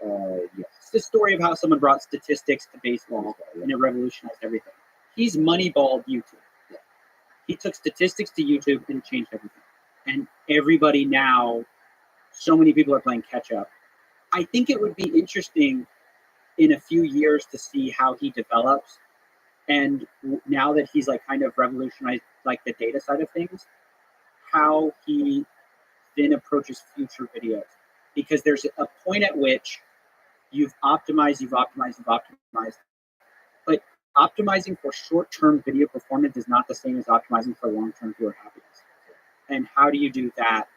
Yeah. It's the story of how someone brought statistics to baseball and it revolutionized everything. He's Moneyballed YouTube. Yeah. He took statistics to YouTube and changed everything. And everybody now, so many people are playing catch up. I think it would be interesting in a few years to see how he develops. And now that he's like kind of revolutionized like the data side of things, how he then approaches future videos. Because there's a point at which you've optimized, but optimizing for short-term video performance is not the same as optimizing for long-term viewer happiness. And how do you do that?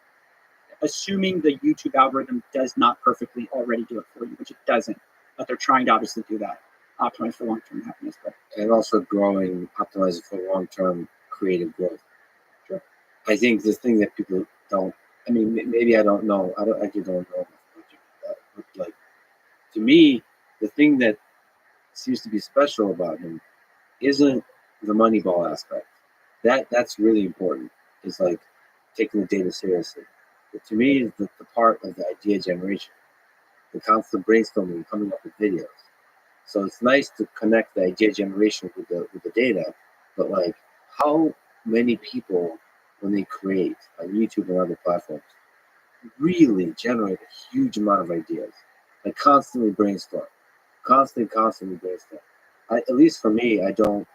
Assuming the YouTube algorithm does not perfectly already do it for you, which it doesn't, but they're trying to obviously do that, optimize for long-term happiness. But and also optimizing for long-term creative growth. Sure. I think the thing that people don't, I mean, maybe I don't know, I actually don't know but like, to me, the thing that seems to be special about him isn't the Moneyball aspect. That's really important. It's like taking the data seriously. But to me, is the part of the idea generation, the constant brainstorming, coming up with videos. So it's nice to connect the idea generation with the data, but like how many people, when they create on YouTube and other platforms, really generate a huge amount of ideas, like constantly brainstorm, constantly brainstorm. At least for me, I don't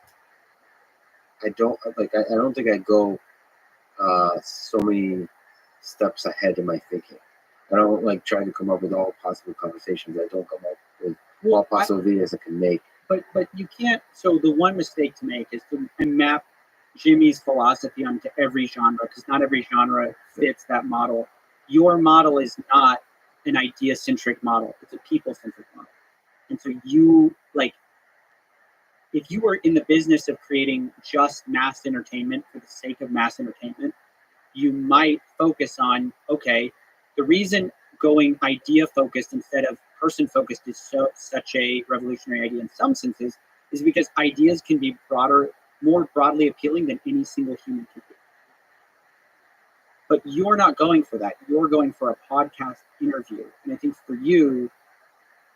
think I go so many steps ahead in my thinking. I don't like try to come up with all possible conversations. I don't come up with all possible videos I can make. But you can't. So the one mistake to make is to map Jimmy's philosophy onto every genre, because not every genre fits that model. Your model is not an idea-centric model. It's a people-centric model. And so you, like, if you were in the business of creating just mass entertainment for the sake of mass entertainment, you might focus on, okay, the reason going idea-focused instead of person-focused is such a revolutionary idea in some senses is because ideas can be more broadly appealing than any single human can be. But you're not going for that. You're going for a podcast interview. And I think for you,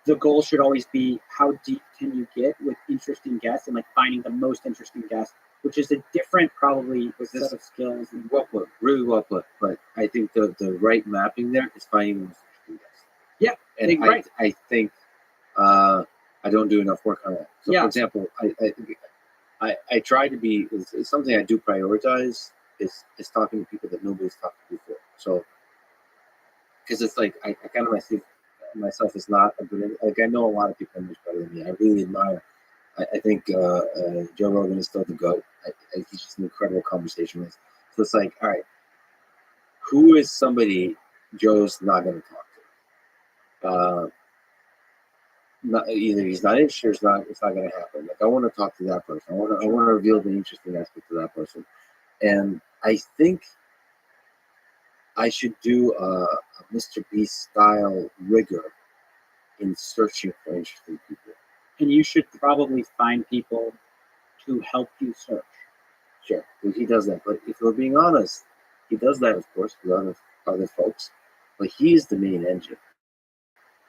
the goal should always be how deep can you get with interesting guests and like finding the most interesting guests, which is a different probably set of skills. And well put, really well put. But I think the right mapping there is finding the most interesting guests. Yeah, and right. I think I don't do enough work on that. So Yeah. for example, I try to be is something I do prioritize is talking to people that nobody's talked to before. So because it's like I kind of myself is not a good, like I know a lot of people much better than me. I really admire. I think Joe Rogan is still the GOAT. He's just an incredible conversationalist. So it's like, all right, who is somebody Joe's not going to talk to? Not either he's not interested or it's not going to happen. Like I want to talk to that person. I want to reveal the interesting aspect of that person. And I think I should do a Mr. Beast style rigor in searching for interesting people. And you should probably find people to help you search. Sure, he does that. But if we're being honest, he does that, of course, with other folks. But he's the main engine.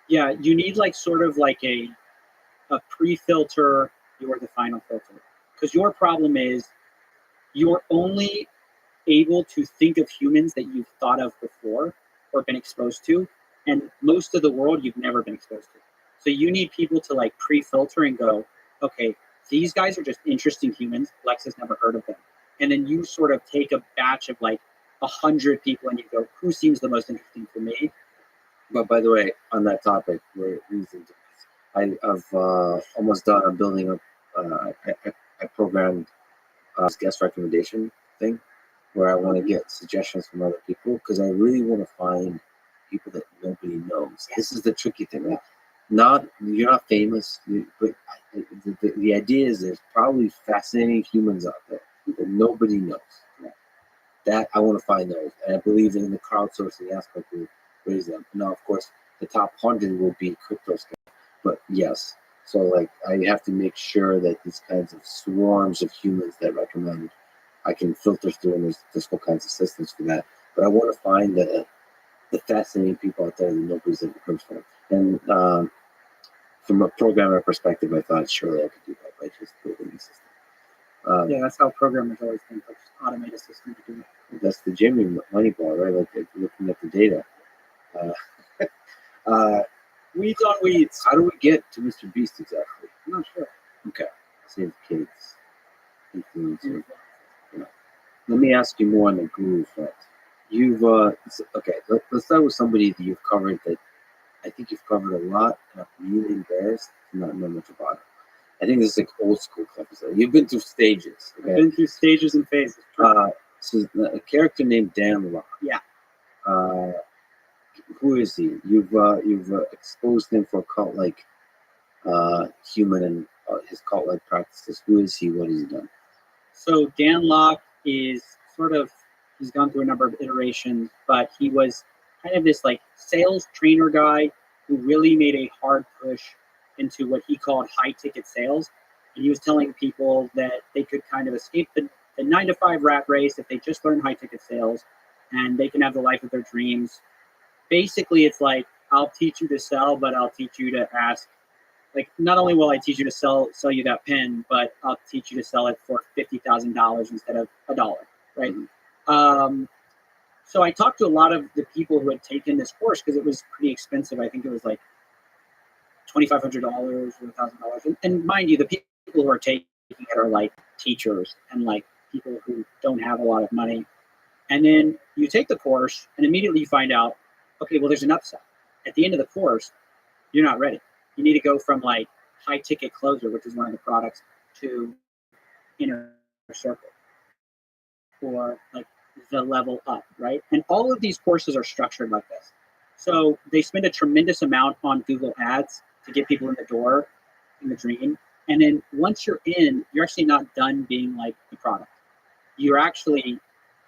Yeah, you need like sort of like a pre-filter, you're the final filter. Because your problem is you're only able to think of humans that you've thought of before or been exposed to, and most of the world you've never been exposed to. So you need people to like pre-filter and go, okay, these guys are just interesting humans. Lex has never heard of them. And then you sort of take a batch of like 100 people and you go, who seems the most interesting for me? But by the way, on that topic, I've almost done. I'm building up. I programmed this guest recommendation thing where I want to get suggestions from other people because I really want to find people that nobody knows. This is the tricky thing. Right? You're not famous, but the idea is there's probably fascinating humans out there that nobody knows. Right? That I want to find those, and I believe in the crowdsourcing aspect of raise them. Now, of course, the top 100 will be crypto scam, but yes. So, like, I have to make sure that these kinds of swarms of humans that recommend, I can filter through, and there's all kinds of systems for that. But I want to find the fascinating people out there that nobody's ever heard from. And from a programmer perspective, I thought surely I could do that by just building a system. Yeah, that's how programmers always think. Like, just automate a system to do it. That's the Jimmy Moneyball, right? Like looking at the data. Weeds on weeds. How do we get to Mr. Beast exactly? I'm not sure. Okay. Save kids. Influencer. Yeah. Let me ask you more on the guru front. You've okay. Let's start with somebody that you've covered that I think you've covered a lot, and I'm really embarrassed to not know much about it. I think this is like old school episode. You've been through stages. Okay? I've been through stages and phases. So a character named Dan Locke. Yeah. Who is he? You've exposed him for cult like human and his cult like practices. Who is he? What has he done? So Dan Locke is sort of, he's gone through a number of iterations, but he was kind of this like sales trainer guy who really made a hard push into what he called high ticket sales. And he was telling people that they could kind of escape the 9-to-5 rat race if they just learn high ticket sales, and they can have the life of their dreams. Basically, it's like, I'll teach you to sell, but I'll teach you to ask. Like, not only will I teach you to sell you that pen, but I'll teach you to sell it for $50,000 instead of $1, right? So I talked to a lot of the people who had taken this course because it was pretty expensive. I think it was like $2,500 or $1,000. And mind you, the people who are taking it are like teachers and like people who don't have a lot of money. And then you take the course and immediately you find out, okay, well, there's an upside. At the end of the course, you're not ready. You need to go from like high ticket closer, which is one of the products, to inner circle. or like the level up, right? And all of these courses are structured like this. So they spend a tremendous amount on Google Ads to get people in the door in the dream. And then once you're in, you're actually not done being like the product. You're actually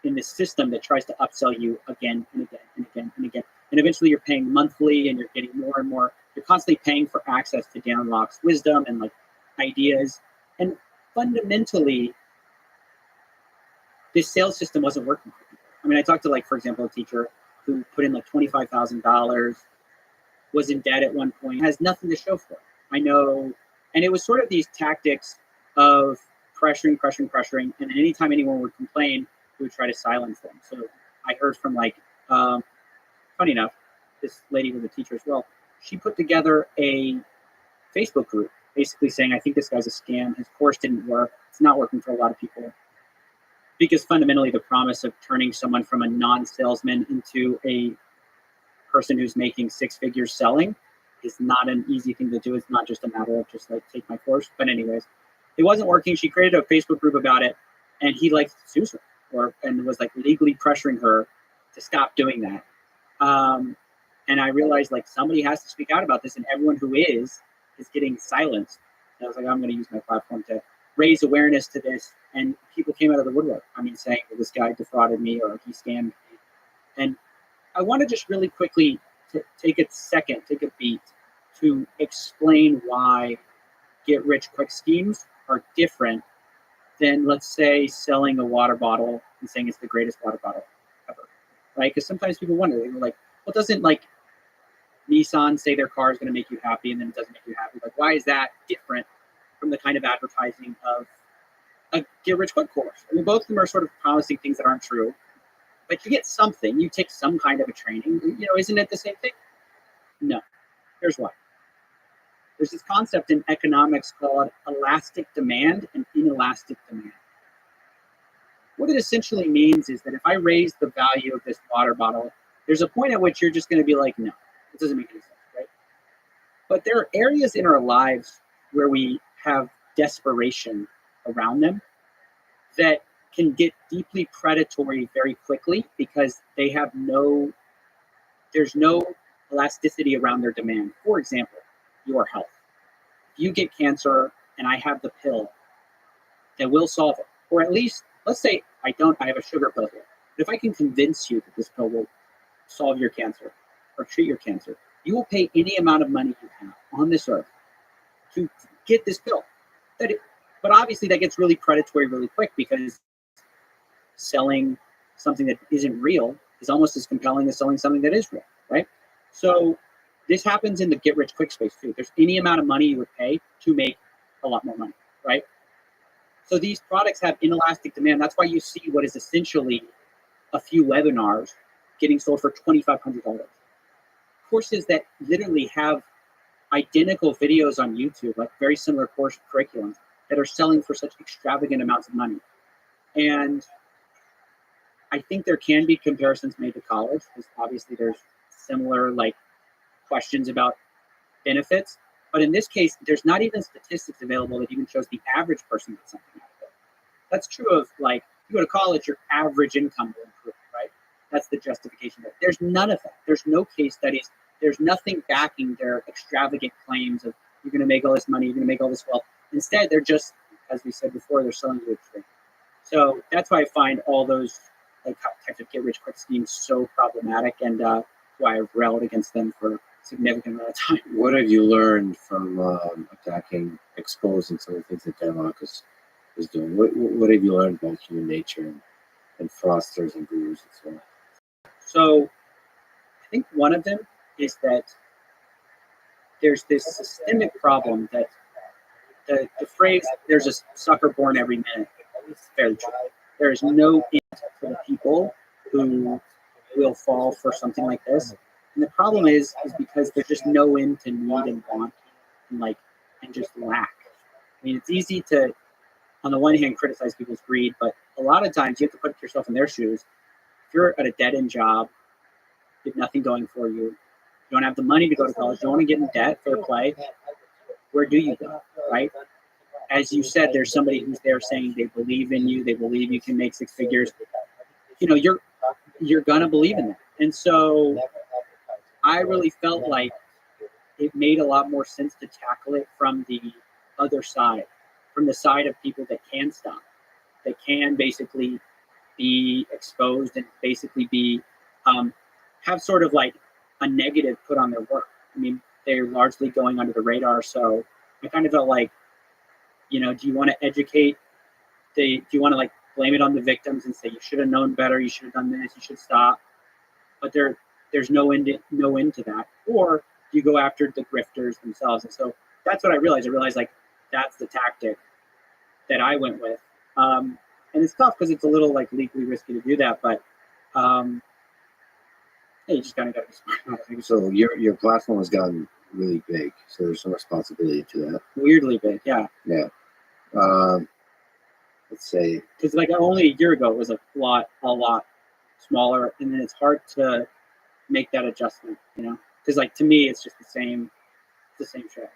in this system that tries to upsell you again and again and again and again. And eventually you're paying monthly and you're getting more and more. You're constantly paying for access to Dan Locke's wisdom and like ideas. And fundamentally, this sales system wasn't working for people. I mean, I talked to, like, for example, a teacher who put in like $25,000, was in debt at one point, has nothing to show for it. I know, and it was sort of these tactics of pressuring, and then anytime anyone would complain, we would try to silence them. So I heard from like, funny enough, this lady was a teacher as well. She put together a Facebook group, basically saying, I think this guy's a scam. His course didn't work. It's not working for a lot of people. Because fundamentally, the promise of turning someone from a non-salesman into a person who's making six figures selling is not an easy thing to do. It's not just a matter of just like, take my course. But anyways, it wasn't working. She created a Facebook group about it, and he like sues her and was like legally pressuring her to stop doing that. And I realized like somebody has to speak out about this, and everyone who is getting silenced. And I was like, I'm going to use my platform to raise awareness to this. And people came out of the woodwork. I mean, saying that this guy defrauded me or he scammed me. And I want to just really quickly take a beat to explain why get-rich-quick schemes are different than, let's say, selling a water bottle and saying it's the greatest water bottle ever, right? Because sometimes people wonder, they're like, well, doesn't like Nissan say their car is going to make you happy and then it doesn't make you happy? Like, why is that different from the kind of advertising of a get-rich-quick course? I mean, both of them are sort of promising things that aren't true, but you get something. You take some kind of a training. You know, isn't it the same thing? No. Here's why. There's this concept in economics called elastic demand and inelastic demand. What it essentially means is that if I raise the value of this water bottle, there's a point at which you're just going to be like, no, it doesn't make any sense, right? But there are areas in our lives where we have desperation around them that can get deeply predatory very quickly because they have there's no elasticity around their demand. For example, your health. If you get cancer and I have the pill that will solve it, or at least, let's say I have a sugar pill here. But if I can convince you that this pill will solve your cancer or treat your cancer, you will pay any amount of money you have on this earth to get this pill. But obviously that gets really predatory really quick because selling something that isn't real is almost as compelling as selling something that is real, right? So this happens in the get-rich-quick space too. There's any amount of money you would pay to make a lot more money, right? So these products have inelastic demand. That's why you see what is essentially a few webinars getting sold for $2,500. Courses that literally have identical videos on YouTube, like very similar course curriculums, that are selling for such extravagant amounts of money. And I think there can be comparisons made to college, because obviously there's similar like questions about benefits. But in this case, there's not even statistics available that even shows the average person gets something out of it. That's true of like, you go to college, your average income will improve, right? That's the justification. There's none of that. There's no case studies. There's nothing backing their extravagant claims of you're going to make all this money, you're going to make all this wealth. Instead, they're just, as we said before, they're selling you a dream. So that's why I find all those like types of get-rich-quick schemes so problematic, and why I've railed against them for a significant amount of time. What have you learned from exposing some of the things that Denmark is doing? What have you learned about human nature and fraudsters and gurus and so on? So I think one of them is that there's this systemic problem that the phrase, there's a sucker born every minute, is fairly true. There is no end to the people who will fall for something like this. And the problem is because there's just no end to need and want and just lack. I mean, it's easy to, on the one hand, criticize people's greed, but a lot of times you have to put yourself in their shoes. If you're at a dead-end job, you have nothing going for you, you don't have the money to go to college, you don't want to get in debt, fair play, where do you go, right? as you said, there's somebody who's there saying they believe in you, they believe you can make six figures. You know, you're gonna believe in that. And so I really felt like it made a lot more sense to tackle it from the other side, from the side of people that can stop, that can basically be exposed and basically be have sort of like a negative put on their work. I mean, they're largely going under the radar. So I kind of felt like, you know, do you want to educate? Do you want to like blame it on the victims and say you should have known better, you should have done this, you should stop? But there's no end to that. Or do you go after the grifters themselves? And so that's what I realized. I realized like that's the tactic that I went with. And it's tough because it's a little like legally risky to do that, but hey, you just kind of got to be smart about it. So your platform has gotten really big, so there's some responsibility to that. Weirdly big, yeah. Yeah. Let's say because like only a year ago it was a lot smaller, and then it's hard to make that adjustment, you know, because like to me it's just the same show.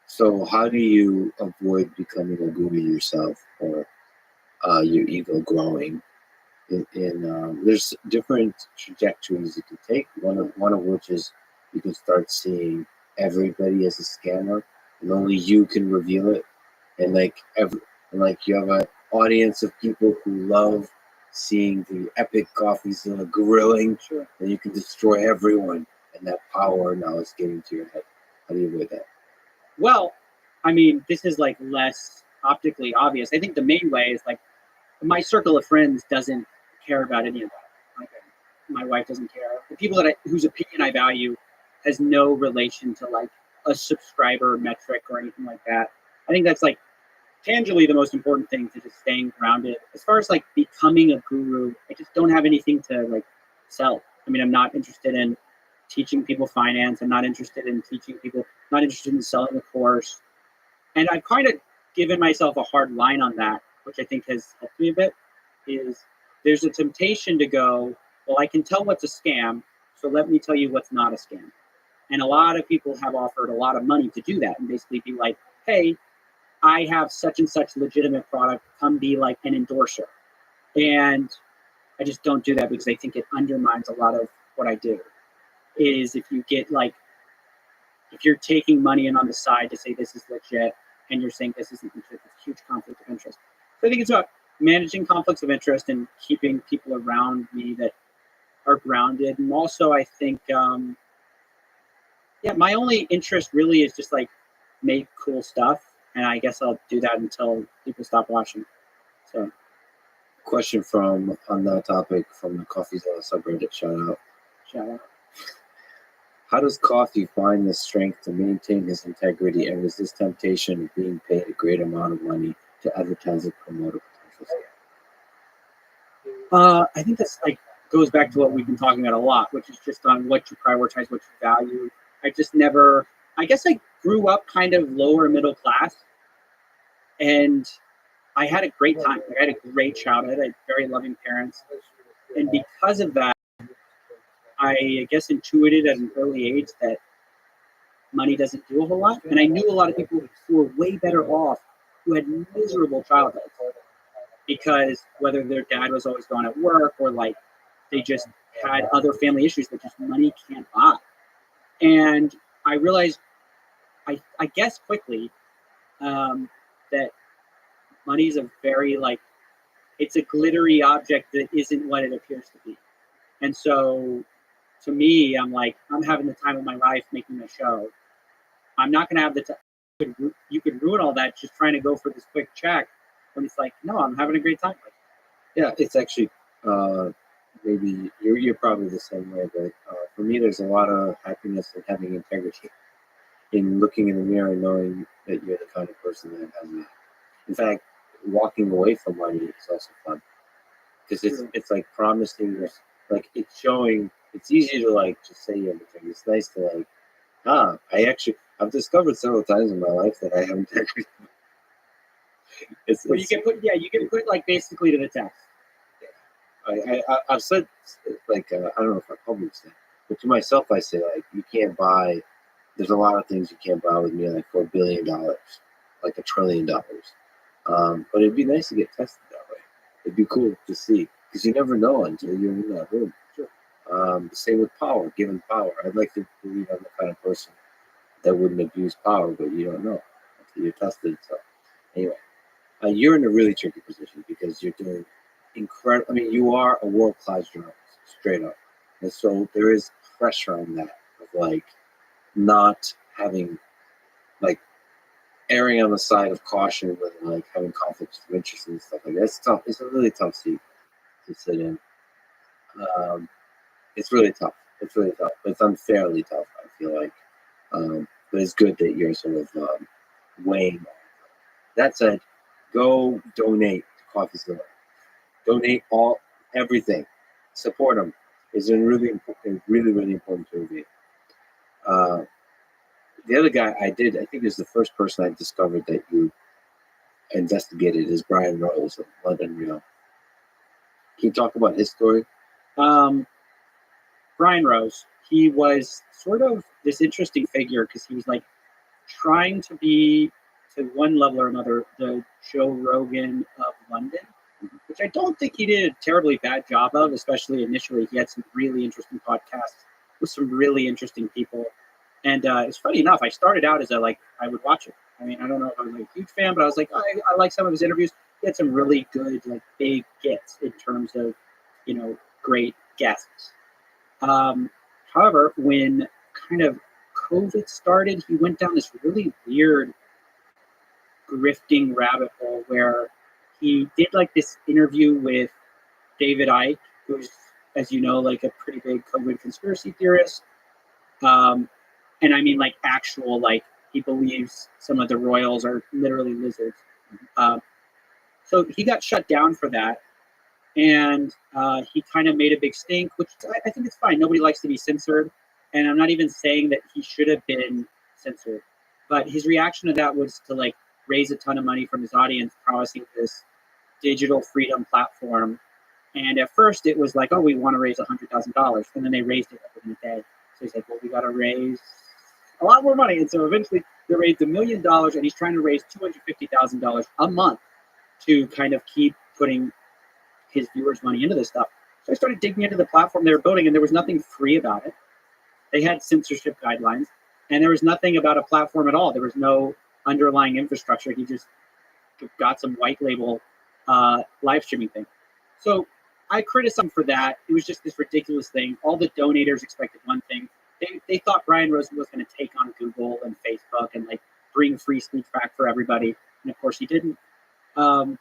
So how do you avoid becoming a guru yourself, or your ego growing? There's different trajectories you can take. One of which is you can start seeing everybody as a scammer, and only you can reveal it. And like you have an audience of people who love seeing the epic CoffeeZilla grilling, sure, and you can destroy everyone, and that power now is getting to your head. How do you avoid that? Well, I mean, this is like less optically obvious. I think the main way is like my circle of friends doesn't care about any of that. Like my wife doesn't care. The people whose opinion I value has no relation to like a subscriber metric or anything like that. I think that's like tangibly the most important thing, to just staying grounded. As far as like becoming a guru, I just don't have anything to like sell. I mean, I'm not interested in teaching people finance. I'm not interested in teaching people, not interested in selling a course. And I've kind of given myself a hard line on that, which I think has helped me a bit, is there's a temptation to go, well, I can tell what's a scam, so let me tell you what's not a scam. And a lot of people have offered a lot of money to do that and basically be like, hey, I have such and such legitimate product, come be like an endorser. And I just don't do that because I think it undermines a lot of what I do. Is if you get like, if you're taking money in on the side to say this is legit and you're saying this isn't legit, it's a huge conflict of interest. So I think it's about managing conflicts of interest and keeping people around me that are grounded. And also I think, my only interest really is just like make cool stuff. And I guess I'll do that until people stop watching. So, question from on that topic from the CoffeeZilla subreddit. Shout out. How does Coffee find the strength to maintain his integrity and resist temptation of being paid a great amount of money to advertise and promote a potential scam? I think that's like goes back to what we've been talking about a lot, which is just on what you prioritize, what you value. I guess I grew up kind of lower middle class, and I had a great time. Like, I had a great childhood. I had very loving parents. And because of that, I guess intuited at an early age that money doesn't do a whole lot. And I knew a lot of people who were way better off, who had miserable childhoods, because whether their dad was always gone at work or like they just had other family issues that just money can't buy. And I realized, I guess quickly, that money is a very like, it's a glittery object that isn't what it appears to be. And so to me, I'm like, I'm having the time of my life making a show. I'm not going to have the time. You could ruin all that just trying to go for this quick check when it's like, no, I'm having a great time. Yeah, it's actually, maybe you're probably the same way, but for me, there's a lot of happiness in having integrity, in looking in the mirror and knowing that you're the kind of person that has it. In fact, walking away from money is also fun, because it's like promising, like it's showing. It's easy to like just say you have integrity. It's nice to like, I've discovered several times in my life that I have integrity. You can put like basically to the test. I've said, like, I don't know if I publicly said, but to myself, I say, like, you can't buy, there's a lot of things you can't buy with me, like $4 billion. like $1 trillion. But it'd be nice to get tested that way. It'd be cool to see because you never know until you're in that room. Same with power, given power. I'd like to believe I'm the kind of person that wouldn't abuse power, but you don't know until you're tested. So anyway, you're in a really tricky position because you're doing incredible. I mean, you are a world-class journalist, straight up, and so there is pressure on that of like not having like erring on the side of caution with like having conflicts of interest and stuff like that. It's tough. It's a really tough seat to sit in. It's really tough. It's really tough. But it's unfairly tough, I feel like. But it's good that you're sort of weighing. That said, go donate to Coffeezilla. Donate everything. Support them. It's really important. Really, really important to me. The other guy I think is the first person I discovered that you investigated is Brian Rose of London Real. Can you talk about his story? Brian Rose, he was sort of this interesting figure because he was like trying to be, to one level or another, the Joe Rogan of London, which I don't think he did a terribly bad job of, especially initially. He had some really interesting podcasts with some really interesting people. And it's funny enough, I started out as I would watch it. I mean, I don't know if I was a huge fan, but I was like, I like some of his interviews. He had some really good, like, big gets in terms of, great guests. However, when kind of COVID started, he went down this really weird grifting rabbit hole where he did like this interview with David Icke, who's, as you know, like a pretty big COVID conspiracy theorist. And I mean, like, actual, like, he believes some of the royals are literally lizards. So he got shut down for that. And he kind of made a big stink, which I think it's fine. Nobody likes to be censored. And I'm not even saying that he should have been censored. But his reaction to that was to, like, raise a ton of money from his audience, promising this digital freedom platform. And at first it was like, oh, we want to raise $100,000. And then they raised it within a day. So he's like, well, we got to raise a lot more money. And so eventually they raised $1 million, and he's trying to raise $250,000 a month to kind of keep putting his viewers' money into this stuff. So I started digging into the platform they were building, and there was nothing free about it. They had censorship guidelines, and there was nothing about a platform at all. There was no underlying infrastructure. He just got some white label live streaming thing. So I criticized him for that. It was just this ridiculous thing. All the donators expected one thing. They thought Brian Rose was going to take on Google and Facebook and like bring free speech back for everybody. And of course he didn't. And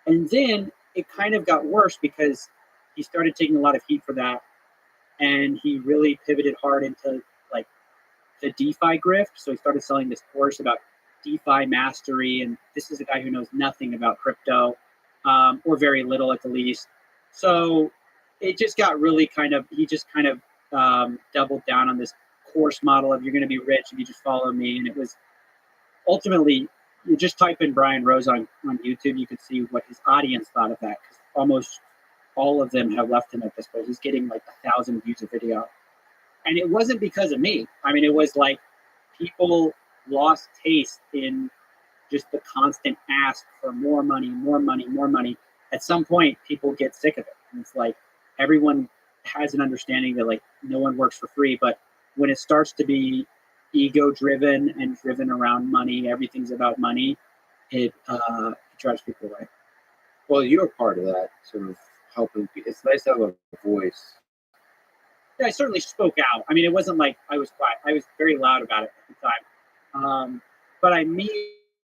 then it kind of got worse because he started taking a lot of heat for that. And he really pivoted hard into like the DeFi grift. So he started selling this course about DeFi mastery. And this is a guy who knows nothing about crypto, or very little at the least. So it just got really he just kind of doubled down on this course model of you're going to be rich if you just follow me. And it was ultimately, you just type in Brian Rose on YouTube, you can see what his audience thought of that, because almost all of them have left him at this point. He's getting like 1,000 views a video. And it wasn't because of me. I mean, it was like people lost taste in just the constant ask for more money, more money, more money. At some point, people get sick of it. And it's like everyone has an understanding that like no one works for free, but when it starts to be ego driven and driven around money, everything's about money, it drives people away. Well, you're part of that, sort of helping. It's nice to have a voice. Yeah, I certainly spoke out. I mean, it wasn't like I was quiet. I was very loud about it at the time. But I mean,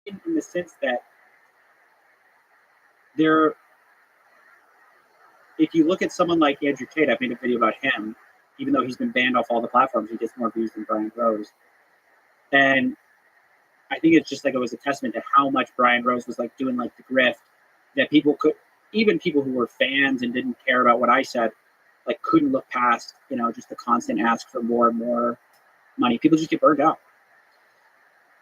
in the sense that if you look at someone like Andrew Tate, I've made a video about him, even though he's been banned off all the platforms, he gets more views than Brian Rose. And I think it's just like it was a testament to how much Brian Rose was like doing like the grift, that people could, even people who were fans and didn't care about what I said, like couldn't look past, just the constant ask for more and more money. People just get burned out.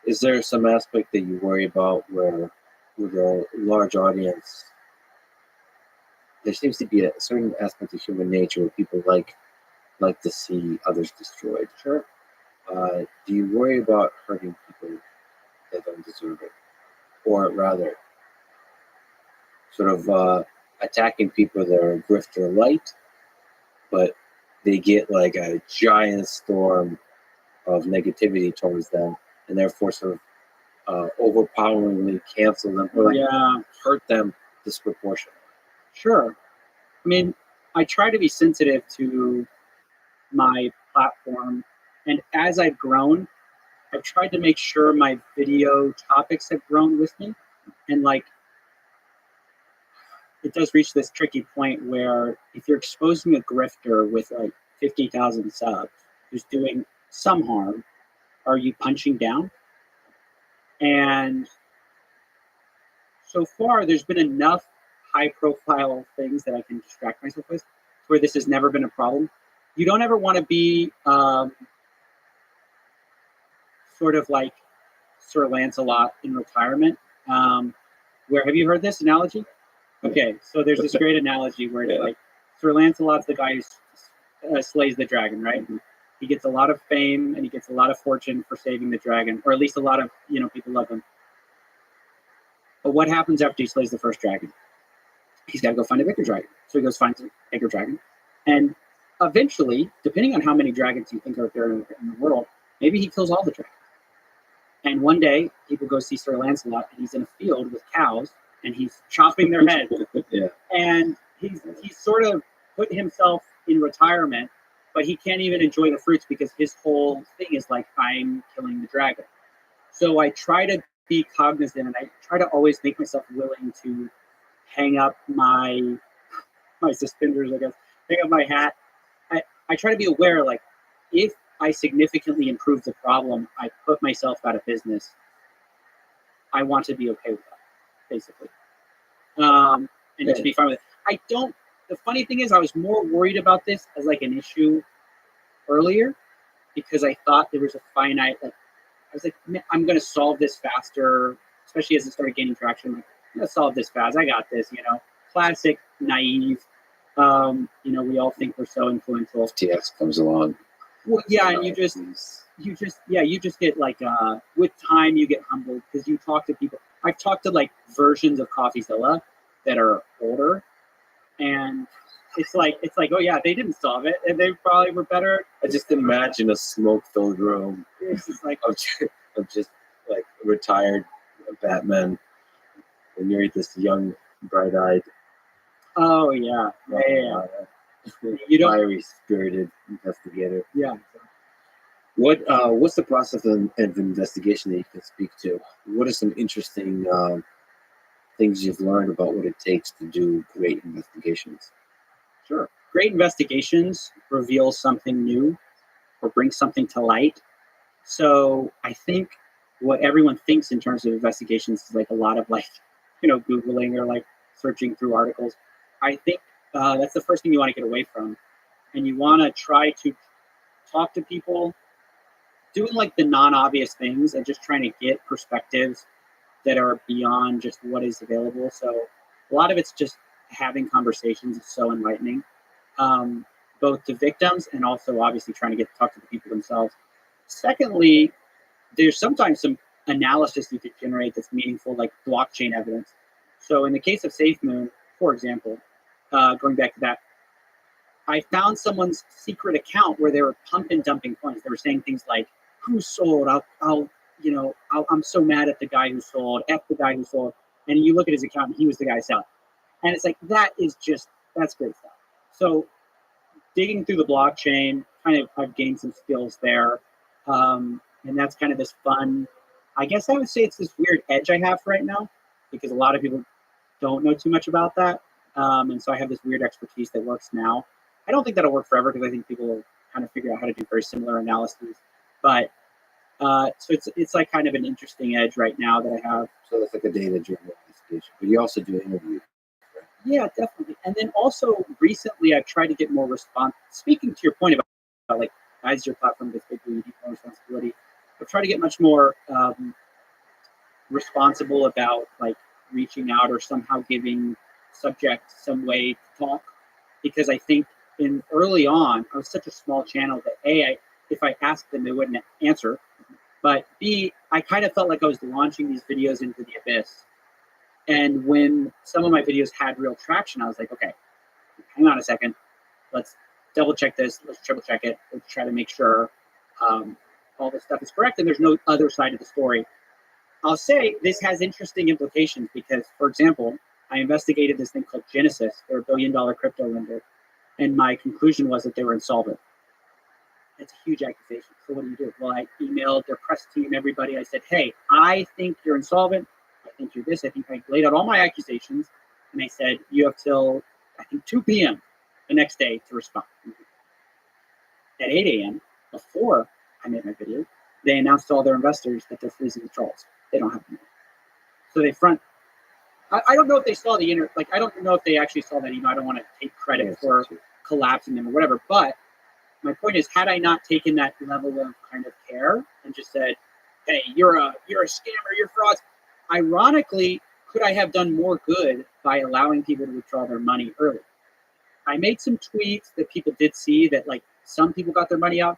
Is there some aspect that you worry about where with a large audience, there seems to be a certain aspect of human nature where people like to see others destroyed? Sure. Do you worry about hurting people that don't deserve it? or rather, sort of attacking people that are grifter light, but they get like a giant storm of negativity towards them, and therefore sort of overpoweringly cancel them or like hurt them disproportionately. Sure. I mean, I try to be sensitive to my platform, and as I've grown, I've tried to make sure my video topics have grown with me, and like it does reach this tricky point where if you're exposing a grifter with like 50,000 subs who's doing some harm, are you punching down? And so far, there's been enough high-profile things that I can distract myself with where this has never been a problem. You don't ever want to be sort of like Sir Lancelot in retirement. Where have you heard this analogy? Okay, so there's this great analogy where it's like Sir Lancelot's the guy who slays the dragon, right? He gets a lot of fame and he gets a lot of fortune for saving the dragon, or at least a lot of people love him. But what happens after he slays the first dragon? He's got to go find a bigger dragon. So he goes finds a bigger dragon, and eventually, depending on how many dragons you think are there in the world, maybe he kills all the dragons. And one day, people go see Sir Lancelot, and he's in a field with cows, and he's chopping their heads. And he's sort of put himself in retirement, but he can't even enjoy the fruits because his whole thing is like, I'm killing the dragon. So I try to be cognizant, and I try to always make myself willing to hang up my suspenders, I guess, hang up my hat. I try to be aware, like, if I significantly improve the problem, I put myself out of business, I want to be okay with that, basically. And to be fine with it. The funny thing is, I was more worried about this as like an issue earlier because I thought there was a finite, like, I was like, I'm going to solve this faster, especially as it started gaining traction. Like, I'm going to solve this fast. I got this, classic, naive. We all think we're so influential. TX comes along. Well, yeah, and you just get like, with time you get humbled because you talk to people. I've talked to like versions of CoffeeZilla that are older, and it's like, oh yeah, they didn't solve it, and they probably were better. I just imagine a smoke-filled room It's just like of just like retired Batman, and you're this young, bright-eyed. Oh yeah. You don't, fiery spirited investigator. Yeah. What's the process of investigation that you can speak to? What are some interesting things you've learned about what it takes to do great investigations? Sure. Great investigations reveal something new or bring something to light. So I think what everyone thinks in terms of investigations is like a lot of like, Googling or like searching through articles. I think that's the first thing you want to get away from. And you want to try to talk to people, doing like the non-obvious things and just trying to get perspectives that are beyond just what is available. So a lot of it's just having conversations. It's so enlightening, both to victims and also obviously trying to get to talk to the people themselves. Secondly, there's sometimes some analysis you could generate that's meaningful, like blockchain evidence. So in the case of SafeMoon, for example, going back to that, I found someone's secret account where they were pump and dumping coins. They were saying things like, "Who sold? I'm so mad at the guy who sold. F the guy who sold." And you look at his account, and he was the guy selling. And it's like that's great stuff. So digging through the blockchain, I've gained some skills there, and that's kind of this fun. I guess I would say it's this weird edge I have right now because a lot of people don't know too much about that, and so I have this weird expertise that works now. I don't think that'll work forever because I think people will kind of figure out how to do very similar analyses. But so it's like kind of an interesting edge right now that I have. So it's like a data-driven investigation, but you also do interviews. Right? Yeah, definitely. And then also recently I've tried to get more response. Speaking to your point about like as your platform gets bigger, you need more responsibility. I've tried to get much more responsible about like reaching out or somehow giving subjects some way to talk, because I think early on I was such a small channel that if I asked them they wouldn't answer, but B, I kind of felt like I was launching these videos into the abyss. And when some of my videos had real traction, I was like, okay, hang on a second. Let's double check this. Let's triple check it. Let's try to make sure all this stuff is correct and there's no other side of the story. I'll say this has interesting implications because, for example, I investigated this thing called Genesis. They're a $1 billion crypto lender. And my conclusion was that they were insolvent. It's a huge accusation. So what do? Well, I emailed their press team, everybody. I said, hey, I think you're insolvent. I think you're this. I think I laid out all my accusations. And I said, you have till, I think, 2 p.m. the next day to respond. At 8 a.m., before I made my video, they announced to all their investors that they're freezing the trolls. They don't have money. So they front. I don't know if they saw the I don't know if they actually saw that email. I don't want to take credit for collapsing them or whatever. But my point is, had I not taken that level of kind of care and just said, hey, you're a scammer, you're frauds, ironically, could I have done more good by allowing people to withdraw their money early? I made some tweets that people did see that like some people got their money out,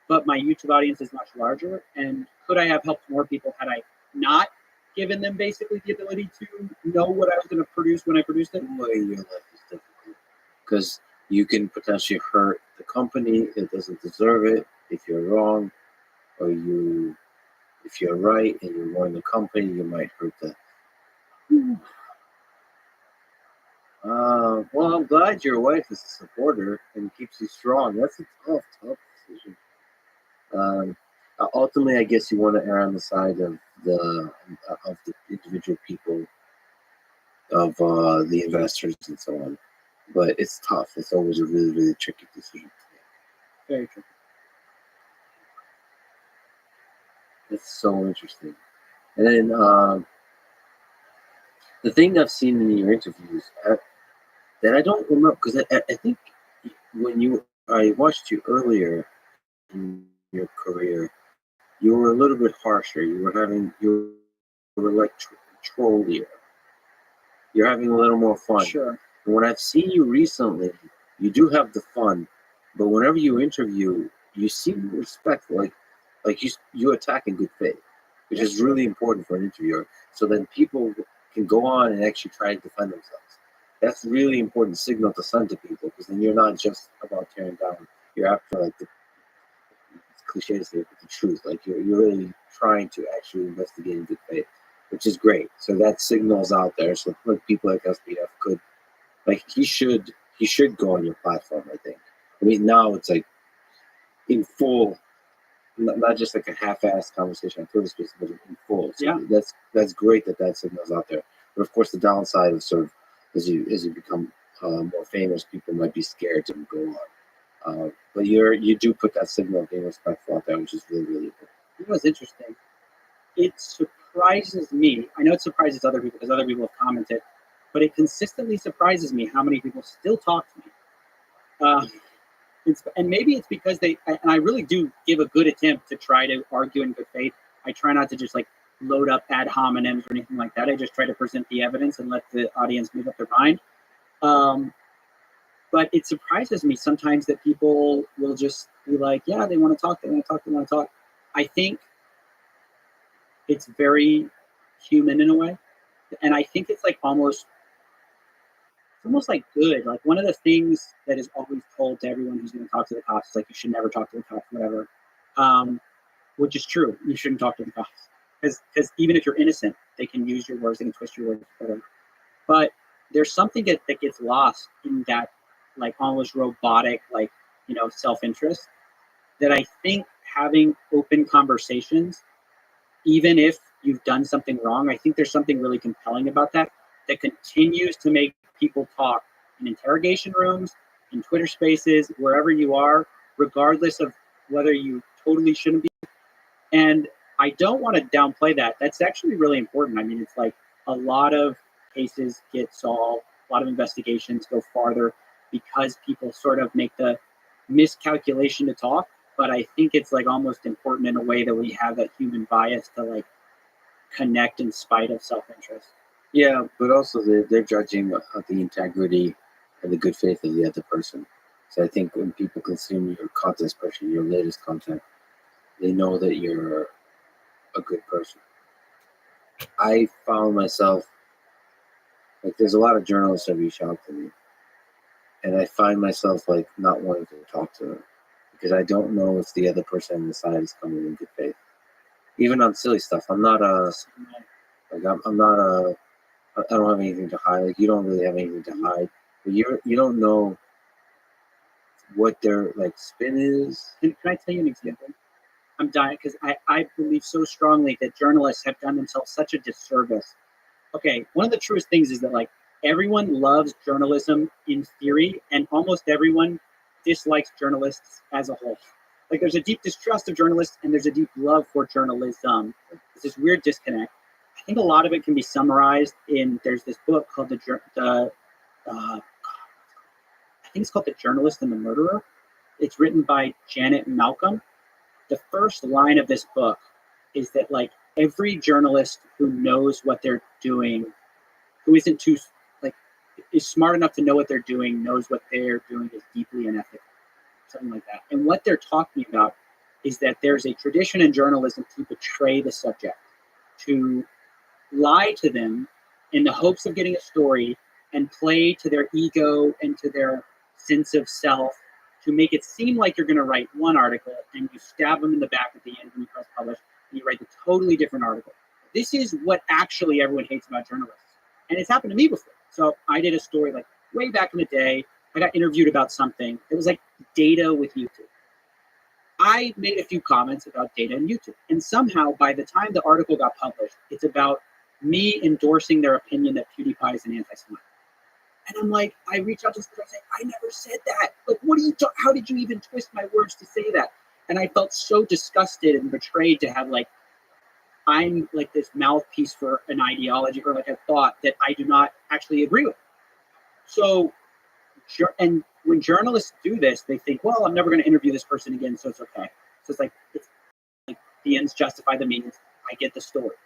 but my YouTube audience is much larger. And could I have helped more people had I not given them basically the ability to know what I was going to produce when I produced it? Well, your life is difficult because you can potentially hurt the company. It doesn't deserve it if you're wrong, or if you're right and you warn the company, you might hurt that. Well, I'm glad your wife is a supporter and keeps you strong. That's a tough decision. Ultimately, I guess you want to err on the side of the individual people, of the investors and so on. But it's tough. It's always a really, really tricky decision. Very tricky. It's so interesting. And then the thing I've seen in your interviews that I don't remember, because I think when I watched you earlier in your career, you were a little bit harsher. You were like trollier. You're having a little more fun. Sure. And when I've seen you recently, you do have the fun, but whenever you interview, you seem respectful, like you attack in good faith, which is really important for an interviewer. So then people can go on and actually try to defend themselves. That's really important signal to send to people, because then you're not just about tearing down. You're after like it's cliche to say, but the truth. Like you're really trying to actually investigate in good faith, which is great. So that signal's out there. So like people like SBF could, like he should go on your platform. I think. I mean, now it's like in full, not just like a half-assed conversation on Twitter Space, but in full. So yeah, that's great that signal's out there. But of course, the downside is sort of as you become more famous, people might be scared to go on. But you do put that signal of being respectful out there, which is really, really important. You know what's interesting? It surprises me. I know it surprises other people because other people have commented, but it consistently surprises me how many people still talk to me. And maybe it's because and I really do give a good attempt to try to argue in good faith. I try not to just like load up ad hominems or anything like that. I just try to present the evidence and let the audience make up their mind. But it surprises me sometimes that people will just be like, yeah, they want to talk, they want to talk. I think it's very human in a way. And I think it's like almost like good. Like one of the things that is always told to everyone who's going to talk to the cops is like, you should never talk to the cops, whatever. Which is true. You shouldn't talk to the cops. Because even if you're innocent, they can use your words, they can twist your words, whatever. But there's something that gets lost in that like almost robotic, like, self-interest, that I think having open conversations, even if you've done something wrong, I think there's something really compelling about that continues to make people talk in interrogation rooms, in Twitter spaces, wherever you are, regardless of whether you totally shouldn't be. And I don't want to downplay that. That's actually really important. I mean, it's like a lot of cases get solved, a lot of investigations go farther because people sort of make the miscalculation to talk. But I think it's like almost important in a way that we have that human bias to like connect in spite of self-interest. Yeah, but also they're judging the integrity and the good faith of the other person. So I think when people consume your content, especially your latest content, they know that you're a good person. I found myself, like, there's a lot of journalists that reach out to me, and I find myself, like, not wanting to talk to them because I don't know if the other person on the side is coming in good faith. Even on silly stuff, I'm not I'm not I don't have anything to hide. Like, you don't really have anything to hide, but you don't know what their, like, spin is. Can I tell you an example? I'm dying because I believe so strongly that journalists have done themselves such a disservice. Okay, one of the truest things is that, like, everyone loves journalism in theory, and almost everyone dislikes journalists as a whole. Like, there's a deep distrust of journalists, and there's a deep love for journalism. It's this weird disconnect. I think a lot of it can be summarized in, there's this book called I think it's called The Journalist and the Murderer. It's written by Janet Malcolm. The first line of this book is that, like, every journalist who knows what they're doing, who isn't too, like, is smart enough to know what they're doing, knows what they're doing is deeply unethical, something like that. And what they're talking about is that there's a tradition in journalism to betray the subject, to lie to them in the hopes of getting a story and play to their ego and to their sense of self, to make it seem like you're going to write one article and you stab them in the back at the end when you press publish and you write a totally different article. This is what actually everyone hates about journalists. And it's happened to me before. So I did a story, like, way back in the day. I got interviewed about something. It was like data with YouTube. I made a few comments about data and YouTube. And somehow by the time the article got published, it's about me endorsing their opinion that PewDiePie is an anti-Semite. And I'm like, I reach out to this person, I say, I never said that. Like, what are you how did you even twist my words to say that? And I felt so disgusted and betrayed to have, like, I'm like this mouthpiece for an ideology or like a thought that I do not actually agree with. So, and when journalists do this, they think, well, I'm never going to interview this person again, so it's okay. So it's like the ends justify the means. I get the story.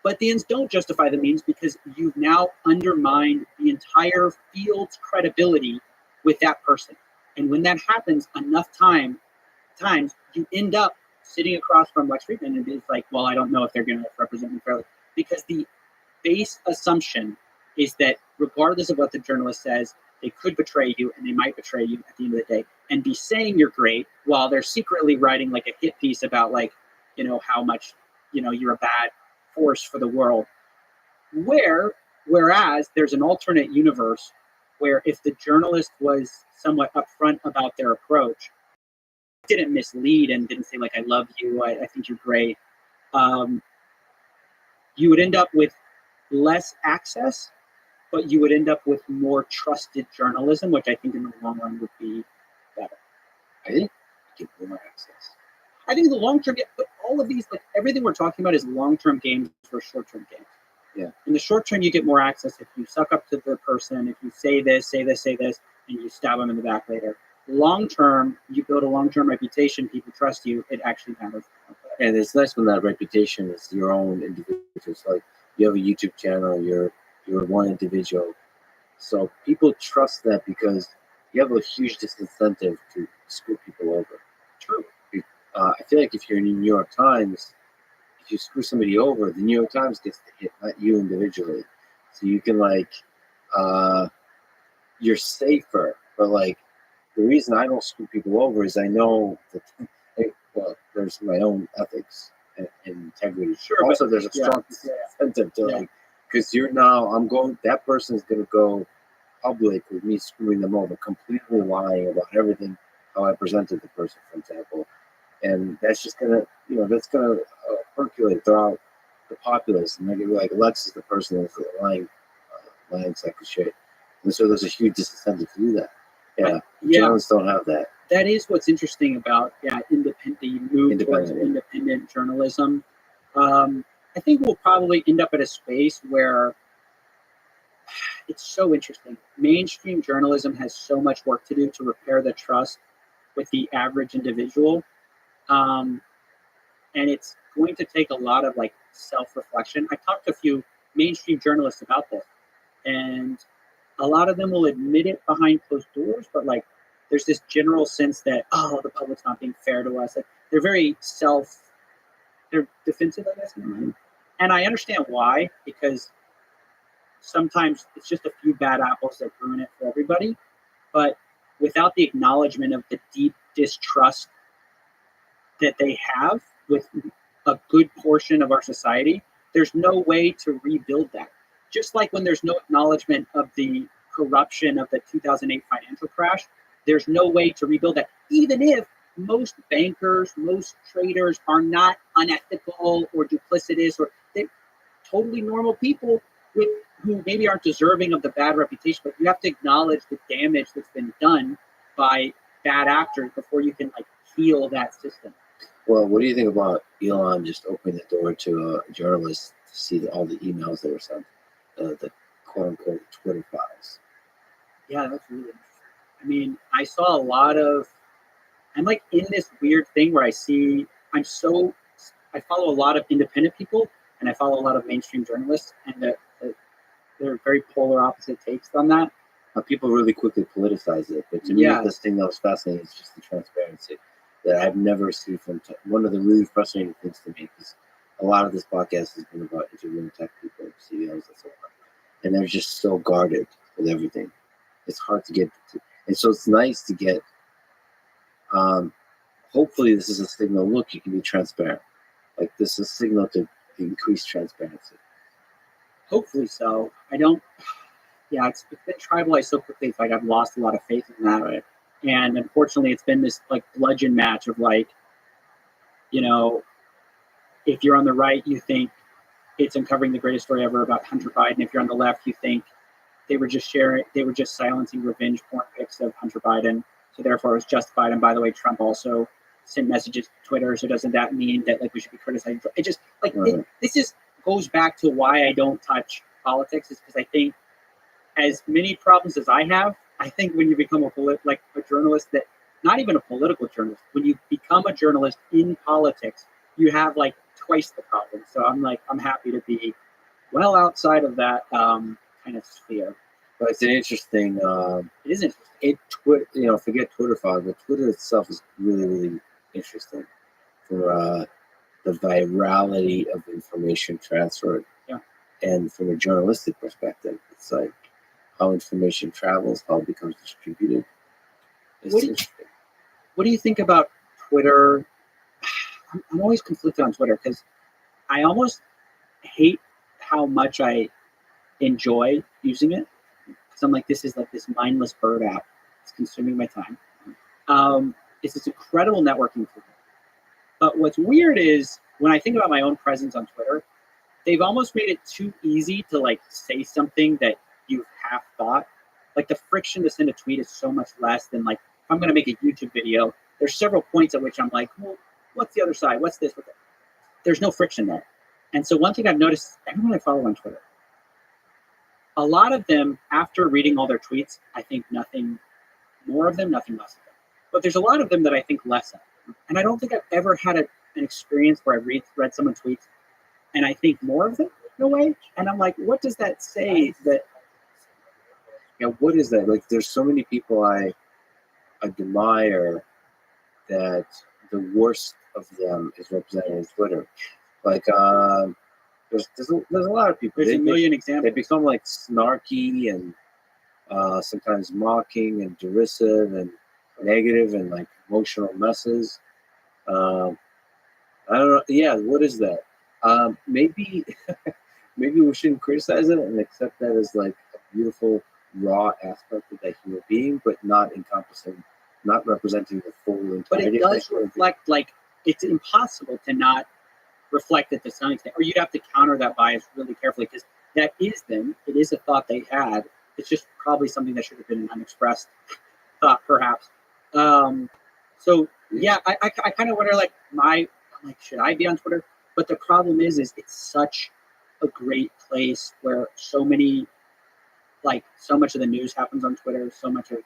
But the ends don't justify the means because you've now undermined the entire field's credibility with that person. And when that happens enough times, you end up sitting across from Lex Friedman and it's like, well, I don't know if they're going to represent me fairly. Because the base assumption is that regardless of what the journalist says, they could betray you and they might betray you at the end of the day and be saying you're great while they're secretly writing like a hit piece about, like, you know, how much, you know, you're a bad force for the world. Whereas there's an alternate universe where if the journalist was somewhat upfront about their approach, didn't mislead and didn't say, like, I love you, I think you're great, you would end up with less access, but you would end up with more trusted journalism, which I think in the long run would be better. I think you get more access. I think the long term, but all of these, like, everything we're talking about is long-term games for short-term games. Yeah. In the short term, you get more access if you suck up to the person, if you say this, and you stab them in the back later. Long term, you build a long-term reputation, people trust you, it actually matters. And it's nice when that reputation is your own individual. It's like you have a YouTube channel, you're one individual. So people trust that because you have a huge disincentive to screw people over. True. I feel like if you're in the New York Times, if you screw somebody over, the New York Times gets the hit, not you individually. So you can, like, you're safer. But, like, the reason I don't screw people over is I know that, well, there's my own ethics and integrity. Sure. Also, there's a strong incentive to, like, because that person's going to go public with me screwing them over, completely lying about everything, how I presented the person, for example. And that's just going to, percolate throughout the populace. And they're going to be like, Lex is the person that's lying sack of shit. And so there's a huge disincentive to do that. Yeah. Journalists don't have that. That is what's interesting about independent journalism. I think we'll probably end up at a space where it's so interesting. Mainstream journalism has so much work to do to repair the trust with the average individual. And it's going to take a lot of, like, self-reflection. I talked to a few mainstream journalists about this, and a lot of them will admit it behind closed doors, but, like, there's this general sense that, oh, the public's not being fair to us. Like, they're very they're defensive, I guess. And I understand why, because sometimes it's just a few bad apples that ruin it for everybody. But without the acknowledgement of the deep distrust that they have with a good portion of our society, there's no way to rebuild that. Just like when there's no acknowledgement of the corruption of the 2008 financial crash, there's no way to rebuild that. Even if most bankers, most traders are not unethical or duplicitous, or they're totally normal people who maybe aren't deserving of the bad reputation, but you have to acknowledge the damage that's been done by bad actors before you can like heal that system. Well, what do you think about Elon just opening the door to journalists to see all the emails that were sent, the quote-unquote Twitter files? Yeah, that's really interesting. I mean, I saw a lot of, I'm like in this weird thing where I follow a lot of independent people and I follow a lot of mainstream journalists, and they're very polar opposite takes on that. People really quickly politicize it, but to me, this thing that was fascinating is just the transparency that I've never seen from one of the really frustrating things to me, because a lot of this podcast has been about interviewing tech people, CEOs, and so on, and they're just so guarded with everything. It's hard to get to, and so it's nice to get. Hopefully, this is a signal. Look, you can be transparent. Like this is a signal to increase transparency. Hopefully so. I don't. Yeah, it's been tribalized so quickly. It's like I've lost a lot of faith in that. Right. And unfortunately, it's been this like bludgeon match of like, you know, if you're on the right, you think it's uncovering the greatest story ever about Hunter Biden. If you're on the left, you think they were just silencing revenge porn pics of Hunter Biden. So therefore it was justified. And by the way, Trump also sent messages to Twitter. So doesn't that mean that like we should be criticizing? It just like, this goes back to why I don't touch politics, is because I think as many problems as I have, I think when you become a journalist, that not even a political journalist, when you become a journalist in politics, you have like twice the problem. So I'm happy to be well outside of that kind of sphere. But it's an interesting. It is interesting. Forget Twitter files, but Twitter itself is really, really interesting for the virality of information transferred. Yeah. And from a journalistic perspective, it's like how information travels, how it becomes distributed. What do you think about Twitter? I'm always conflicted on Twitter because I almost hate how much I enjoy using it. Because I'm like, this is like this mindless bird app. It's consuming my time. It's this incredible networking tool. But what's weird is when I think about my own presence on Twitter, they've almost made it too easy to like say something that you've half thought. Like the friction to send a tweet is so much less than like, if I'm going to make a YouTube video, there's several points at which I'm like, well, what's the other side? What's this? There's no friction there. And so one thing I've noticed, everyone I follow on Twitter, a lot of them, after reading all their tweets, I think nothing more of them, nothing less of them. But there's a lot of them that I think less of. And I don't think I've ever had an experience where I read someone's tweets and I think more of them in a way. And I'm like, what does that say? What is that? Like, there's so many people I admire that the worst of them is represented on Twitter. Like, there's a lot of people. There's a million examples. They become like snarky and sometimes mocking and derisive and negative and like emotional messes. I don't know. Yeah, what is that? Maybe we shouldn't criticize it and accept that as like a beautiful raw aspect of that human being, but not representing the full entirety. But it does reflect, like, it's impossible to not reflect it to some extent, or you'd have to counter that bias really carefully, because that is them. It is a thought they had. It's just probably something that should have been an unexpressed thought, perhaps. So yeah, I kind of wonder, should I be on Twitter? But the problem is it's such a great place where so much of the news happens on Twitter, so much of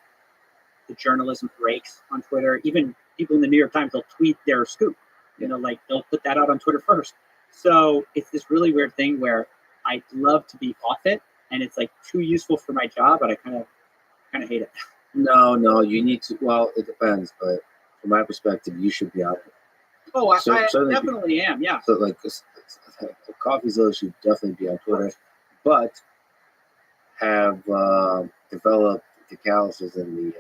the journalism breaks on Twitter. Even people in the New York Times, they'll tweet their scoop. They'll put that out on Twitter first. So it's this really weird thing where I'd love to be off it, and it's like too useful for my job, but I kind of hate it. No, you need to. Well, it depends, but from my perspective, you should be on it. Oh, I Certainly- definitely am. Yeah. So like CoffeeZilla should definitely be on Twitter, but have developed the calluses and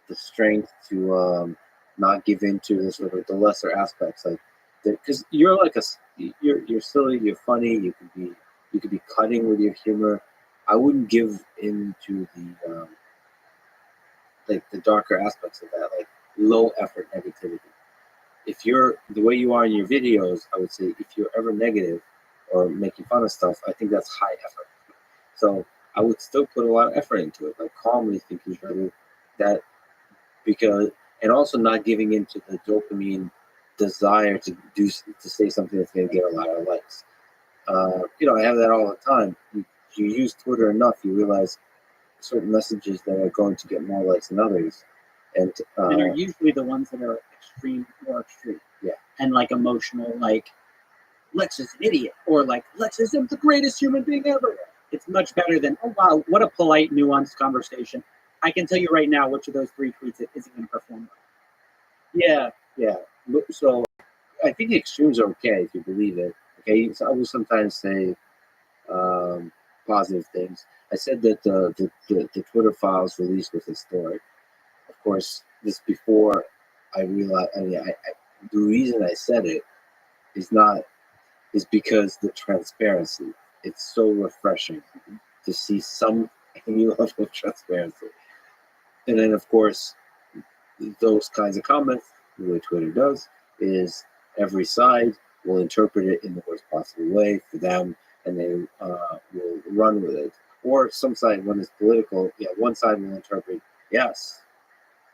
the strength to not give in to the sort of the lesser aspects, like because you're like you're silly, you're funny, you could be cutting with your humor. I wouldn't give in to the like the darker aspects of that, like low effort negativity. If you're the way you are in your videos, I would say if you're ever negative or making fun of stuff, I think that's high effort. So I would still put a lot of effort into it, like calmly thinking through that, because and also not giving into the dopamine desire to say something that's going to get a lot of likes. I have that all the time. You use Twitter enough, you realize certain messages that are going to get more likes than others, and are usually the ones that are more extreme. Yeah. And like emotional, like Lex is an idiot, or like Lex is the greatest human being ever. It's much better than, oh wow, what a polite, nuanced conversation. I can tell you right now which of those 3 tweets it isn't going to perform well. Yeah. So I think extremes are okay if you believe it. Okay, so I will sometimes say positive things. I said that the Twitter files release was historic. Of course, this before I realized. The reason I said it is because the transparency. It's so refreshing to see some new level of transparency. And then, of course, those kinds of comments, the way Twitter does, is every side will interpret it in the worst possible way for them, and they will run with it. Or some side, when it's political, one side will interpret, yes,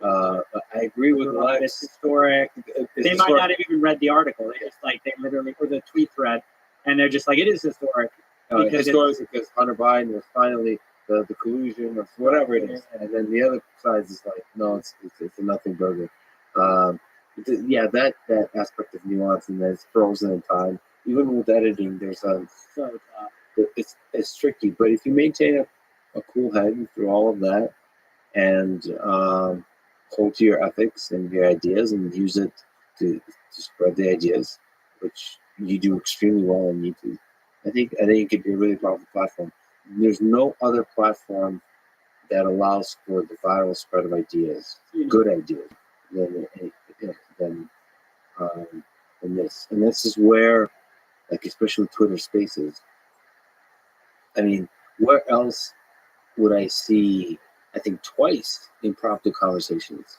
I agree with Lex. It's historic. They might not have even read the article. They literally, or the tweet thread, and they're just like, it is historic. Because Hunter Biden was finally the collusion or whatever it is, and then the other side is like, no, it's a nothing burger. That aspect of nuance and that's frozen in time. Even with editing, there's it's tricky. But if you maintain a cool head through all of that and hold to your ethics and your ideas and use it to spread the ideas, which you do extremely well on YouTube, I think it could be a really powerful platform. There's no other platform that allows for the viral spread of ideas, good ideas, than this. And this is where, like, especially Twitter Spaces. I mean, where else would I see? I think twice impromptu conversations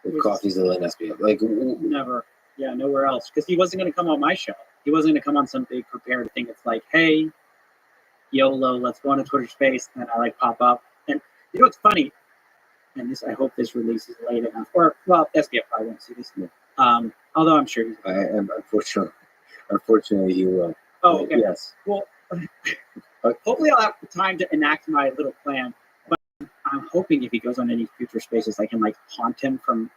with CoffeeZilla and SBF. Like never, nowhere else. Because he wasn't going to come on my show. He wasn't going to come on some big prepared thing. It's like, hey, YOLO, let's go on a Twitter Space, and I pop up. And you know what's funny? And this, I hope this releases late enough. Or SBF probably won't see this. Although I'm sure I am unfortunately you will. Oh, okay. Yes. Well, hopefully I'll have time to enact my little plan. But I'm hoping if he goes on any future Spaces, I can haunt him from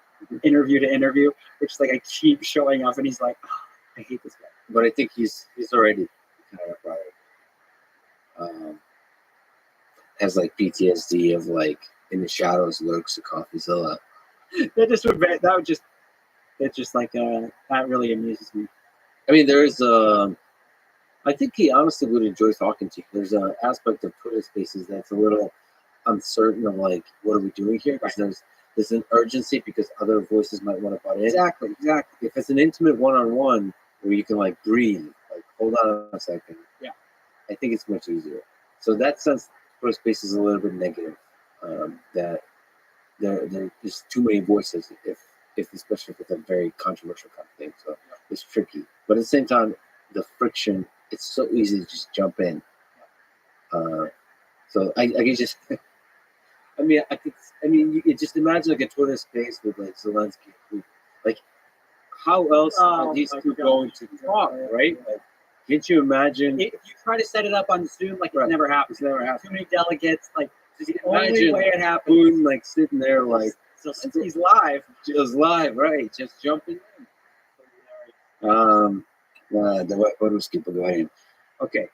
interview to interview, which is I keep showing up, and he's like, oh, I hate this guy. But I think he's already kind of has PTSD of in the shadows lurks a CoffeeZilla. That really amuses me. I mean, there's I think he honestly would enjoy talking to you. There's an aspect of Twitter Spaces that's a little uncertain of what are we doing here? Because there's an urgency because other voices might want to butt in. Exactly. If it's an intimate one-on-one where you can breathe, hold on a second. Yeah. I think it's much easier. So that sense, Twitter Space is a little bit negative. That there's too many voices if especially if it's a very controversial kind of thing. So it's tricky. But at the same time, the friction, it's so easy to just jump in. So I can just you just imagine a Twitter Space with Zelensky. How else are these two going to talk, right? Can't you imagine? If you try to set it up on Zoom, it never happens. Never happens. Too many delegates. Just the only way it happens. Putin, sitting there Zelensky's live. Just live, right? Just jumping in. What going? Okay.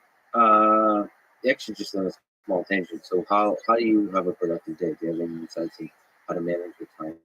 Actually, just on a small tangent. So, how do you have a productive day? Do you have any insights on how to manage your time?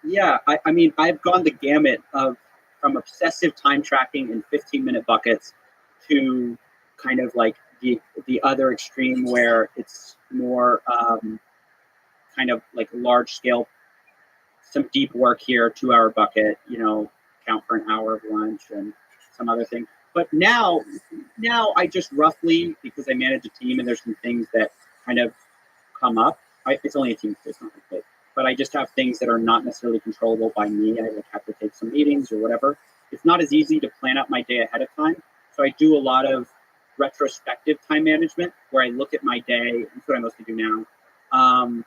Yeah, I mean, I've gone the gamut of from obsessive time tracking in 15-minute buckets to kind of like the other extreme where it's more kind of like large scale, some deep work here, 2-hour bucket, count for an hour of lunch and some other thing. But now I just roughly, because I manage a team and there's some things that kind of come up. It's only a team, it's not like big. But I just have things that are not necessarily controllable by me. I like have to take some meetings or whatever. It's not as easy to plan out my day ahead of time. So I do a lot of retrospective time management where I look at my day. That's what I mostly do now.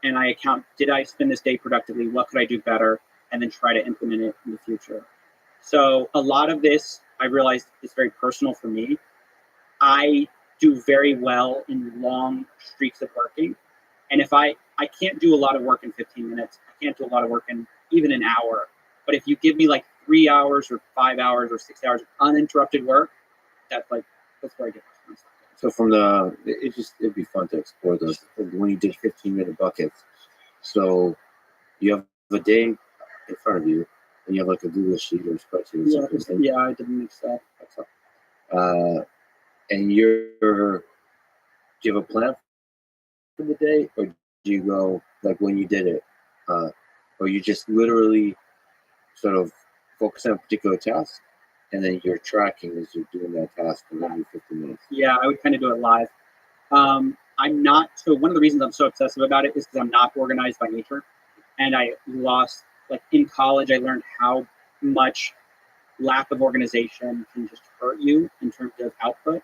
And I account, did I spend this day productively? What could I do better? And then try to implement it in the future. So a lot of this, I realized, is very personal for me. I do very well in long streaks of working. And if I can't do a lot of work in 15 minutes, I can't do a lot of work in even an hour. But if you give me like 3 hours or 5 hours or 6 hours of uninterrupted work, that's where I get my stuff. So it'd be fun to explore those when you did 15-minute buckets. So you have a day in front of you, and you have like a Google sheet or a spreadsheet or something. Yeah, I didn't mix that. And do you have a plan for the day, or do you go like when you did it, or you just literally sort of focus on a particular task, and then you're tracking as you're doing that task for every 15 minutes? Yeah, I would kind of do it live. I'm not, so one of the reasons I'm so obsessive about it is because I'm not organized by nature. And I lost, like in college, I learned how much lack of organization can just hurt you in terms of output.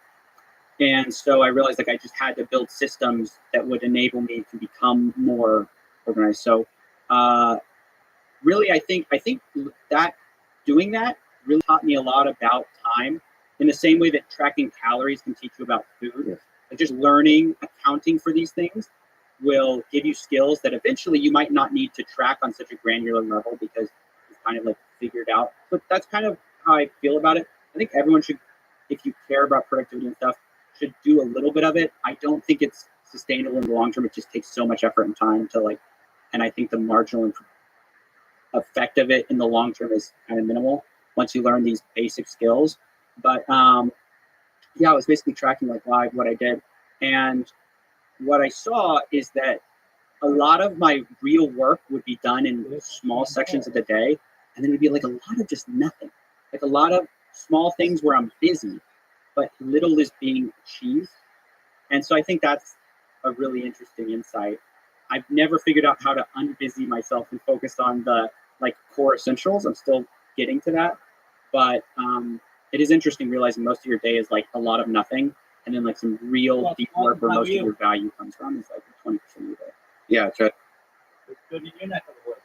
And so I realized like I just had to build systems that would enable me to become more organized. So really, I think that doing that really taught me a lot about time in the same way that tracking calories can teach you about food. Yes. Like just learning, accounting for these things will give you skills that eventually you might not need to track on such a granular level because you've kind of like figured out. But that's kind of how I feel about it. I think everyone should, if you care about productivity and stuff, should do a little bit of it. I don't think it's sustainable in the long term. It just takes so much effort and time to like, and I think the marginal effect of it in the long term is kind of minimal once you learn these basic skills. But yeah, I was basically tracking like live what I did. And what I saw is that a lot of my real work would be done in small sections of the day. And then it'd be like a lot of just nothing, like a lot of small things where I'm busy, but little is being achieved. And so I think that's a really interesting insight. I've never figured out how to unbusy myself and focus on the like core essentials. I'm still getting to that, but it is interesting realizing most of your day is like a lot of nothing, and then like some real deep work where most of your value comes from is like 20% of your day. Yeah, that's right. It's good in your neck of the woods.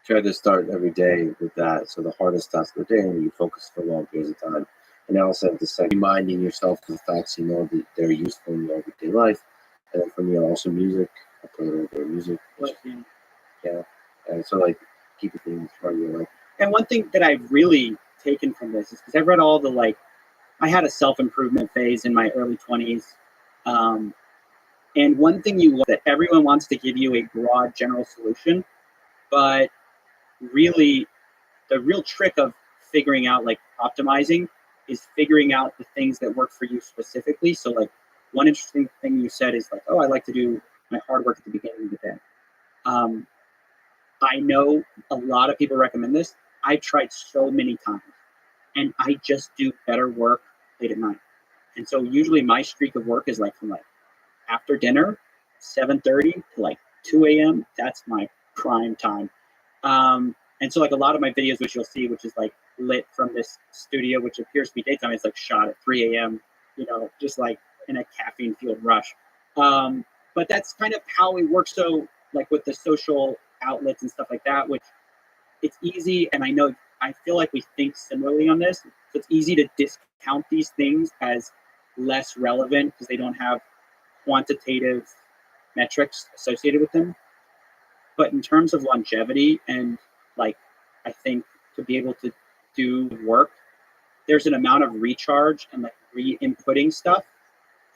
Try to start every day with that. So the hardest task of the day, and you focus for long periods of time. And also at the second, reminding yourself of the facts you know that they're useful in your everyday life. And then for me, also music. I play a little bit of music. But, yeah. Yeah. And so like keeping things part of your life. And one thing that I've really taken from this is because I've read all the like, I had a self-improvement phase in my early 20s. And one thing that everyone wants to give you a broad general solution, but really the real trick of figuring out like optimizing is figuring out the things that work for you specifically. So like one interesting thing you said is like, oh, I like to do my hard work at the beginning of the day. I know a lot of people recommend this. I've tried so many times and I just do better work late at night. And so usually my streak of work is like from like after dinner, 7:30 to like 2 a.m. That's my prime time. And so like a lot of my videos, which you'll see, which is like lit from this studio, which appears to be daytime, it's like shot at 3 a.m., you know, just like in a caffeine fueled rush. But that's kind of how it works. So like with the social outlets and stuff like that, which it's easy. And I feel like we think similarly on this. So it's easy to discount these things as less relevant because they don't have quantitative metrics associated with them. But in terms of longevity and like, I think to be able to do work, there's an amount of recharge and like re-inputting stuff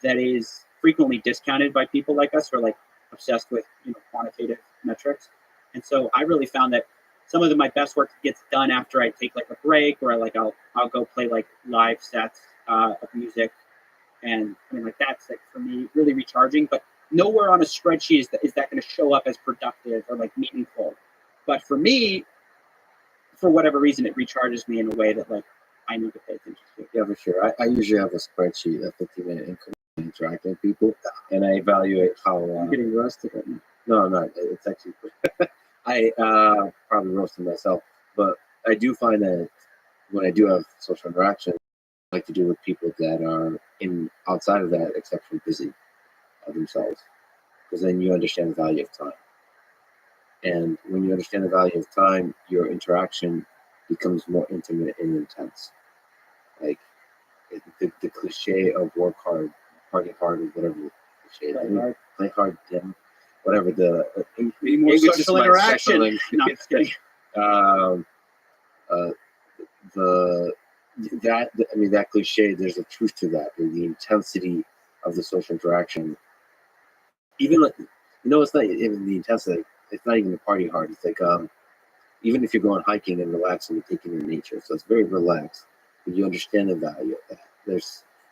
that is frequently discounted by people like us who are like obsessed with, you know, quantitative metrics. And so I really found that some of my best work gets done after I take like a break, or I'll go play like live sets of music, and I mean like that's like for me really recharging. But nowhere on a spreadsheet is that going to show up as productive or like meaningful. But for me, for whatever reason, it recharges me in a way that like I need to pay attention to. Yeah, for sure. I usually have a spreadsheet of 15-minute increments interacting with people, and I evaluate how. I'm getting roasted right now. No, I'm not. It's actually. I probably roasted myself, but I do find that when I do have social interaction, I like to do with people that are outside of that exceptionally busy themselves, because then you understand the value of time. And when you understand the value of time, your interaction becomes more intimate and intense. Like the cliche of work hard, party hard, or whatever the cliche is. Play hard, Tim. Whatever be more social interaction. No, I'm just kidding. That cliche. There's a truth to that. The intensity of the social interaction. Even like, it's not even the intensity. It's not even the party hard. It's like even if you're going hiking and relaxing and taking in nature, so it's very relaxed. But you understand the value of that.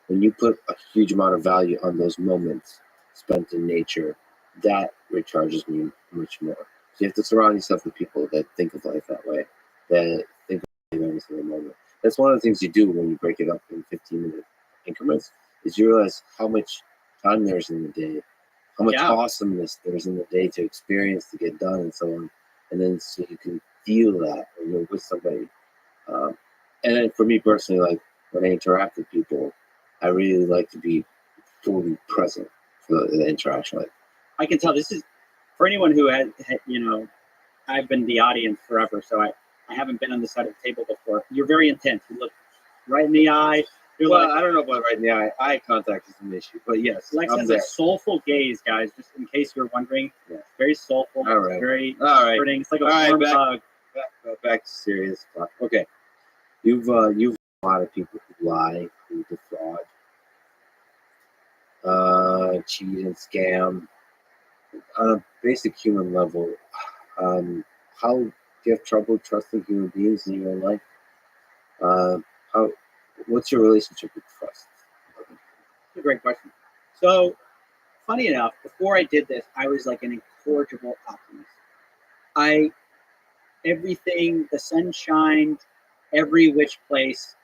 When you put a huge amount of value on those moments spent in nature, that recharges me much more. So you have to surround yourself with people that think of life that way, that think of every single moment. That's one of the things you do when you break it up in 15-minute increments, is you realize how much time there's in the day, how much awesomeness there's in the day to experience, to get done, and so on. And then so you can feel that when you're with somebody. And then for me personally, like when I interact with people, I really like to be fully present for the interaction. Like, I can tell this is for anyone who had, I've been the audience forever, so I haven't been on this side of the table before. You're very intense. You look right in the eye. I don't know about right in the eye. Eye contact is an issue, but yes, Lex has a soulful gaze, guys. Just in case you're wondering, very soulful. All right. Very comforting. It's like a warm hug. Back to serious talk. Okay, you've a lot of people who lie, who defraud, cheat and scam. On a basic human level, how do you have trouble trusting human beings in your life? What's your relationship with trust? That's a great question. So, funny enough, before I did this, I was like an incorrigible optimist. Everything, the sun shined every which place.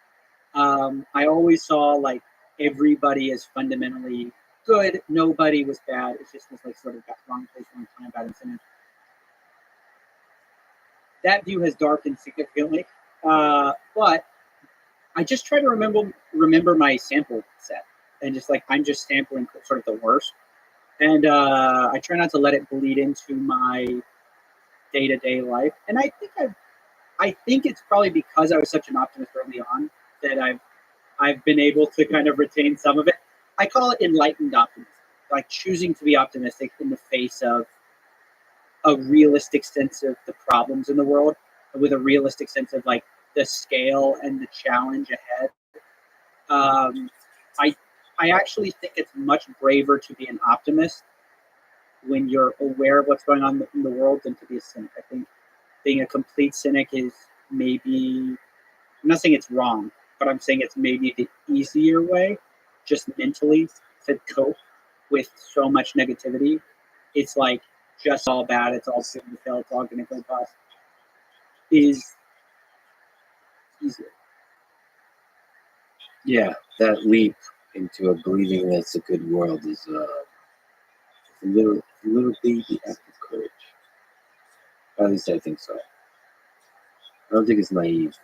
I always saw like everybody is fundamentally good. Nobody was bad. It just was like sort of got wrong place, wrong time, bad incentive. That view has darkened significantly. But I just try to remember my sample set, and just like I'm just sampling sort of the worst. And I try not to let it bleed into my day-to-day life. And I think it's probably because I was such an optimist early on that I've been able to kind of retain some of it. I call it enlightened optimism. like choosing to be optimistic in the face of a realistic sense of the problems in the world, with a realistic sense of like the scale and the challenge ahead. Um, I actually think it's much braver to be an optimist when you're aware of what's going on in the world than to be a cynic. I think being a complete cynic is maybe, I'm not saying it's wrong, but I'm saying it's maybe the easier way, just mentally, to cope with so much negativity. It's like just all bad, it's all going to fail, it's all going to go bust, is easier. Yeah, that leap into believing that's a good world is a little baby act of courage. At least I think so. I don't think it's naive.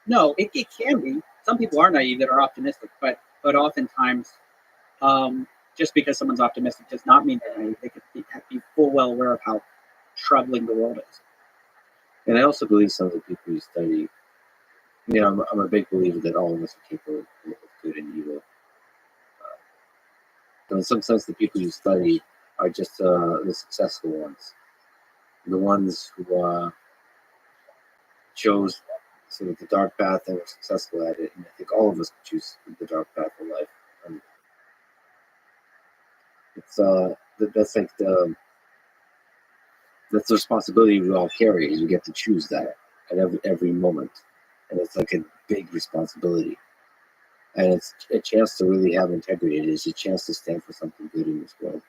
No, it can be. Some people are naive that are optimistic, but oftentimes, just because someone's optimistic does not mean they're naive. They could be full well aware of how troubling the world is. And I also believe some of the people you study, I'm a big believer that all of us are capable of good and evil. So in some sense, the people you study are just the successful ones, the ones who chose sort of the dark path and were successful at it. And I think all of us can choose the dark path in life. And it's that's like that's the responsibility we all carry. You get to choose that at every moment, and it's like a big responsibility. And it's a chance to really have integrity. It is a chance to stand for something good in this world.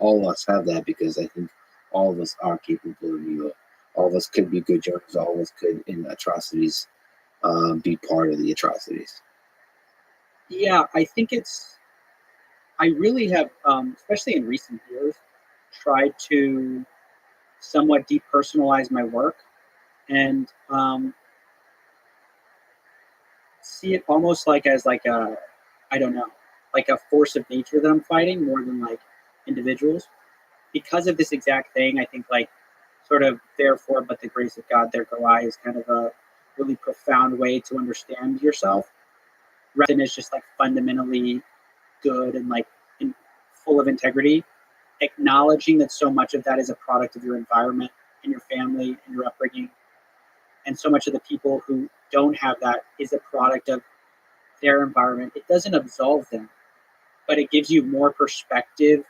All of us have that because I think all of us are capable of evil. All of us could be good journalists. All of us could, in atrocities, be part of the atrocities. Yeah, I think I really have, especially in recent years, tried to somewhat depersonalize my work and see it almost like as like a, I don't know, like a force of nature that I'm fighting more than like individuals. Because of this exact thing, I think like sort of therefore, but the grace of God, there go I is kind of a really profound way to understand yourself, rather than as just like fundamentally good and like full of integrity. Acknowledging that so much of that is a product of your environment and your family and your upbringing, and so much of the people who don't have that is a product of their environment. It doesn't absolve them, but it gives you more perspective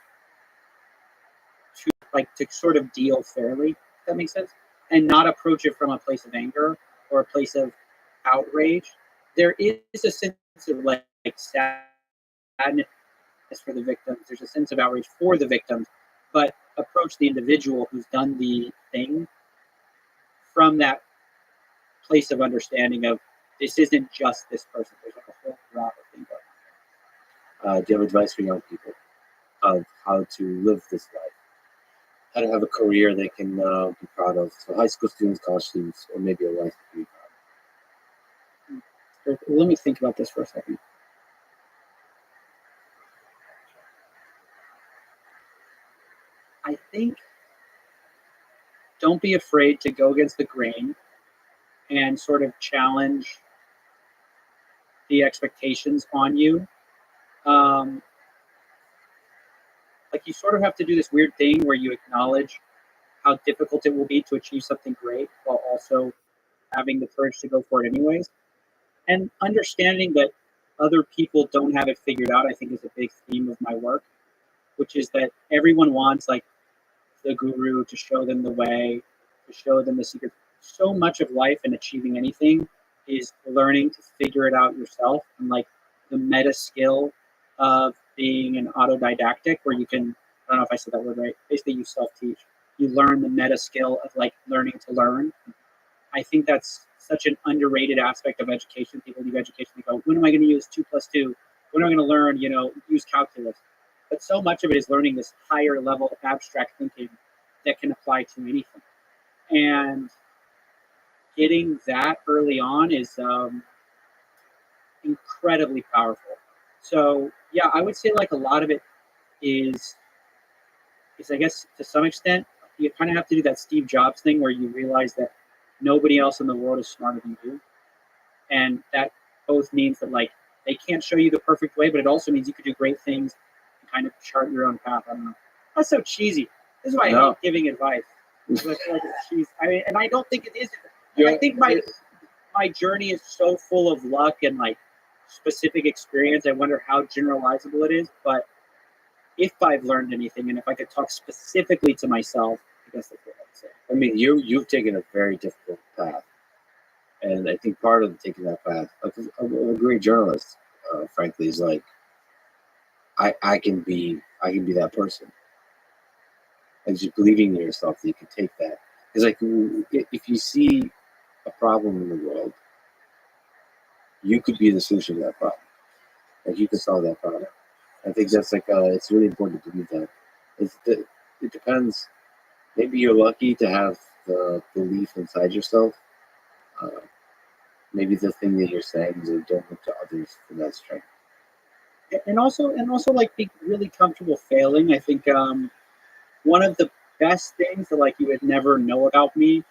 to sort of deal fairly, if that makes sense, and not approach it from a place of anger or a place of outrage. There is a sense of like sadness for the victims. There's a sense of outrage for the victims, but approach the individual who's done the thing from that place of understanding of this isn't just this person. There's like a whole lot of things going on. Do you have advice for young people of how to live this life? How to have a career they can be proud of? So high school students, college students, or maybe a life to be proud of. Let me think about this for a second. I think don't be afraid to go against the grain and sort of challenge the expectations on you. Like you sort of have to do this weird thing where you acknowledge how difficult it will be to achieve something great while also having the courage to go for it anyways. And understanding that other people don't have it figured out, I think is a big theme of my work, which is that everyone wants like the guru to show them the way, to show them the secret. So much of life and achieving anything is learning to figure it out yourself, and like the meta skill of being an autodidactic where you can, I don't know if I said that word right, basically you self-teach. You learn the meta skill of like learning to learn. I think that's such an underrated aspect of education. People leave education, they go, when am I going to use 2 + 2? When am I going to learn, use calculus? But so much of it is learning this higher level abstract thinking that can apply to anything. And getting that early on is incredibly powerful. So yeah, I would say like a lot of it is I guess to some extent you kind of have to do that Steve Jobs thing where you realize that nobody else in the world is smarter than you, and that both means that like they can't show you the perfect way, but it also means you could do great things kind of chart your own path. I don't know. That's so cheesy. This is why I No. hate giving advice. Because I feel like it's cheesy. I mean, and I don't think it is. Yeah, I think my journey is so full of luck and like specific experience. I wonder how generalizable it is. But if I've learned anything, and if I could talk specifically to myself, I guess that's what I'd say. I mean, you've taken a very difficult path, and I think part of taking that path, a great journalist, frankly, is like, I can be that person, and just believing in yourself that you can take that. Because like, if you see a problem in the world, you could be the solution to that problem. Like you can solve that problem. I think that's like it's really important to believe that. It depends. Maybe you're lucky to have the belief inside yourself. Maybe the thing that you're saying is that don't look to others for that strength. And also like be really comfortable failing. I think one of the best things that like you would never know about me,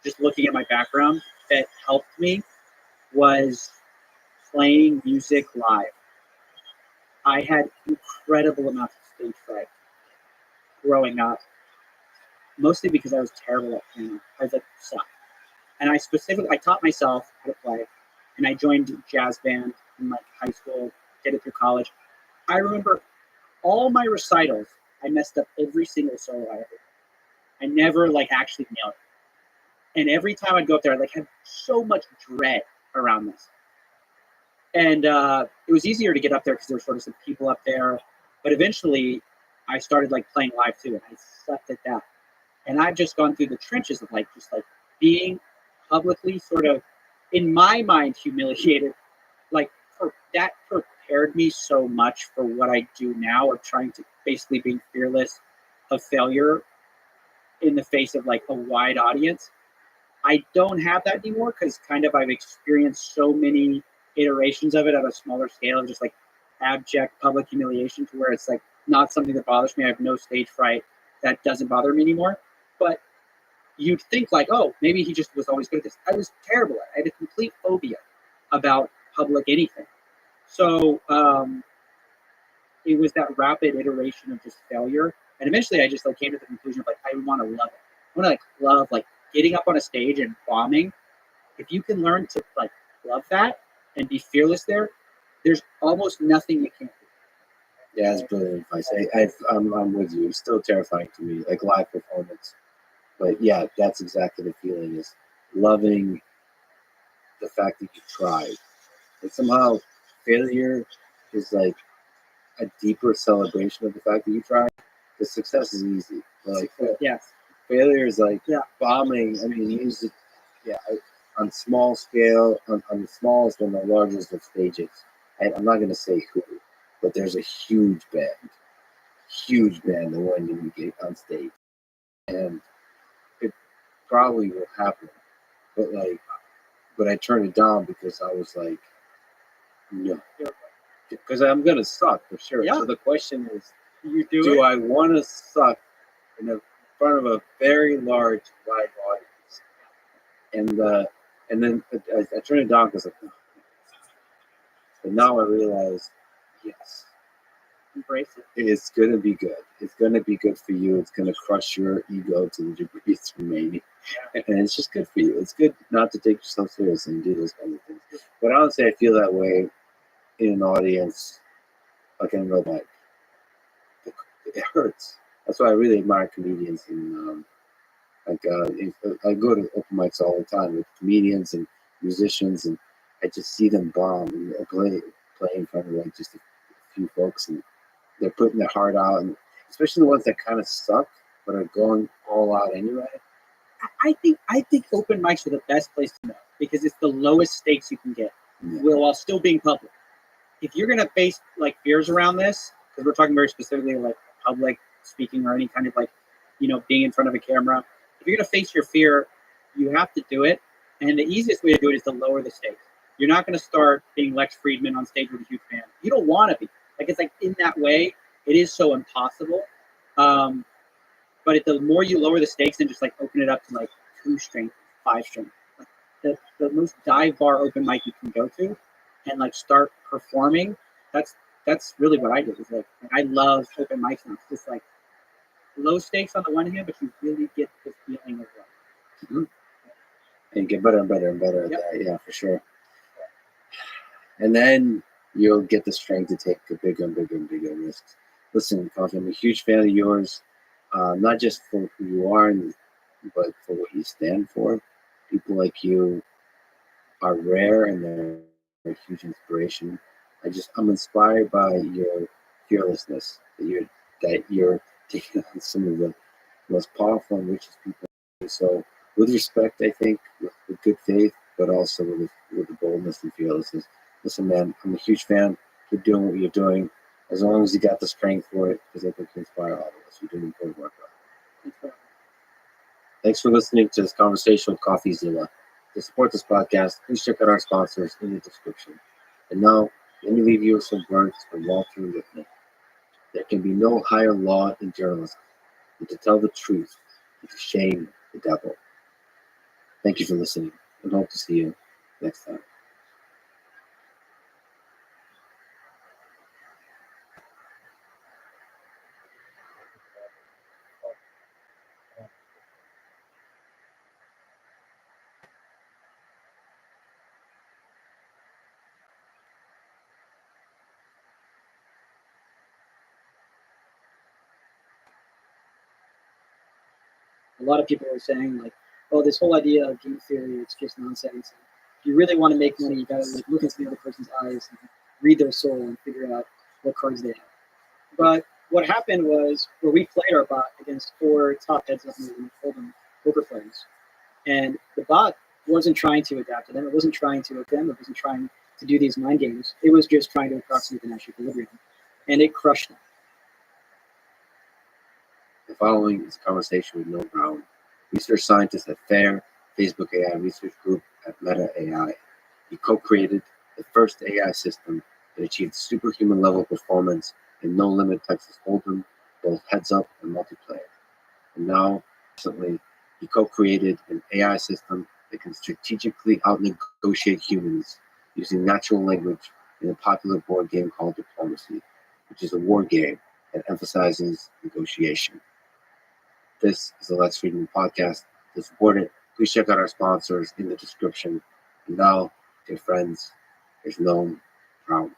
just looking at my background, that helped me was playing music live. I had incredible amounts of stage fright growing up, mostly because I was terrible at piano. I was like, suck. And I taught myself how to play, and I joined jazz band in like high school, did it through college. I remember all my recitals, I messed up every single solo I ever did. I never like actually nailed it. And every time I'd go up there, I like had so much dread around this. And it was easier to get up there because there were sort of some people up there. But eventually, I started like playing live too, and I sucked at that. And I've just gone through the trenches of like just like being publicly sort of, in my mind, humiliated. Like that prepared me so much for what I do now, of trying to basically being fearless of failure in the face of like a wide audience. I don't have that anymore because kind of I've experienced so many iterations of it at a smaller scale, just like abject public humiliation, to where it's like not something that bothers me. I have no stage fright. That doesn't bother me anymore. But you'd think like, oh, maybe he just was always good at this. I was terrible at it. I had a complete phobia about public anything. So it was that rapid iteration of just failure. And eventually I just like came to the conclusion of like, I want to love it. I want to like love like getting up on a stage and bombing. If you can learn to like love that and be fearless there, there's almost nothing you can't do. Yeah, it's brilliant advice. I'm with you. It's still terrifying to me, like live performance. But yeah, that's exactly the feeling, is loving the fact that you tried. And somehow failure is like a deeper celebration of the fact that you tried. The success is easy. But like failure is like bombing. I mean, you use it on small scale, on the smallest and the largest of stages. I'm not going to say who, but there's a huge band that went in the on stage. And it probably will happen. But I turned it down because I was like, no. Because I'm going to suck for sure. Yeah. So the question is, do I want to suck in front of a very large live audience? And then I turned it down because like, no. But now I realize, yes. Embrace it. It's going to be good. It's going to be good for you. It's going to crush your ego to the degree it's remaining. Yeah. And it's just good for you. It's good not to take yourself seriously and do those kind of things. But I would say I feel that way in an audience, like in real life. It hurts. That's why I really admire comedians. And I go to open mics all the time with comedians and musicians, and I just see them bomb and play in front of like just a few folks, and they're putting their heart out, and especially the ones that kind of suck but are going all out anyway. I think open mics are the best place to know, because it's the lowest stakes you can get, while still being public. If you're gonna face like fears around this, because we're talking very specifically like public speaking or any kind of like, being in front of a camera. If you're gonna face your fear, you have to do it, and the easiest way to do it is to lower the stakes. You're not gonna start being Lex Friedman on stage with a huge band. You don't want to be. Like, it's like in that way, it is so impossible. But the more you lower the stakes and just like open it up to like 2 string, 5 string, like the most dive bar open mic you can go to, and like start performing, that's that's really what I do. Is like I love open mic nights. Just like low stakes on the one hand, but you really get the feeling of like. Mm-hmm. And get better and better and better at that. Yeah, for sure. And then you'll get the strength to take a bigger and bigger and bigger risks. Listen, Coffee, I'm a huge fan of yours, not just for who you are, but for what you stand for. People like you are rare and they're a huge inspiration. I'm inspired by your fearlessness, that you're taking on some of the most powerful and richest people. So, with respect, I think, with good faith, but also with the boldness and fearlessness. Listen, man, I'm a huge fan. Keep doing what you're doing, as long as you got the strength for it, because I think you inspire all of us. You're doing important work. Thanks for listening to this conversation with CoffeeZilla. To support this podcast, please check out our sponsors in the description. And now, let me leave you with some words from Walter Whitman. There can be no higher law in journalism than to tell the truth and to shame the devil. Thank you for listening, and hope to see you next time. A lot of people are saying like, oh, this whole idea of game theory, it's just nonsense. If you really want to make money, you gotta like look into the other person's eyes and read their soul and figure out what cards they have. But what happened was, well, we played our bot against 4 top heads up and hold'em poker players, and the bot wasn't trying to adapt to them. It wasn't trying to hook them. It wasn't trying to do these mind games. It was just trying to approximate the Nash equilibrium, and it crushed them. The following is a conversation with Noah Brown, research scientist at FAIR, Facebook AI research group at Meta AI. He co-created the first AI system that achieved superhuman level performance in no-limit Texas Hold'em, both heads-up and multiplayer. And now, recently, he co-created an AI system that can strategically out-negotiate humans using natural language in a popular board game called Diplomacy, which is a war game that emphasizes negotiation. This is the Let's Freedom podcast. To support it, please check out our sponsors in the description. And now, dear friends, there's Noam Brown.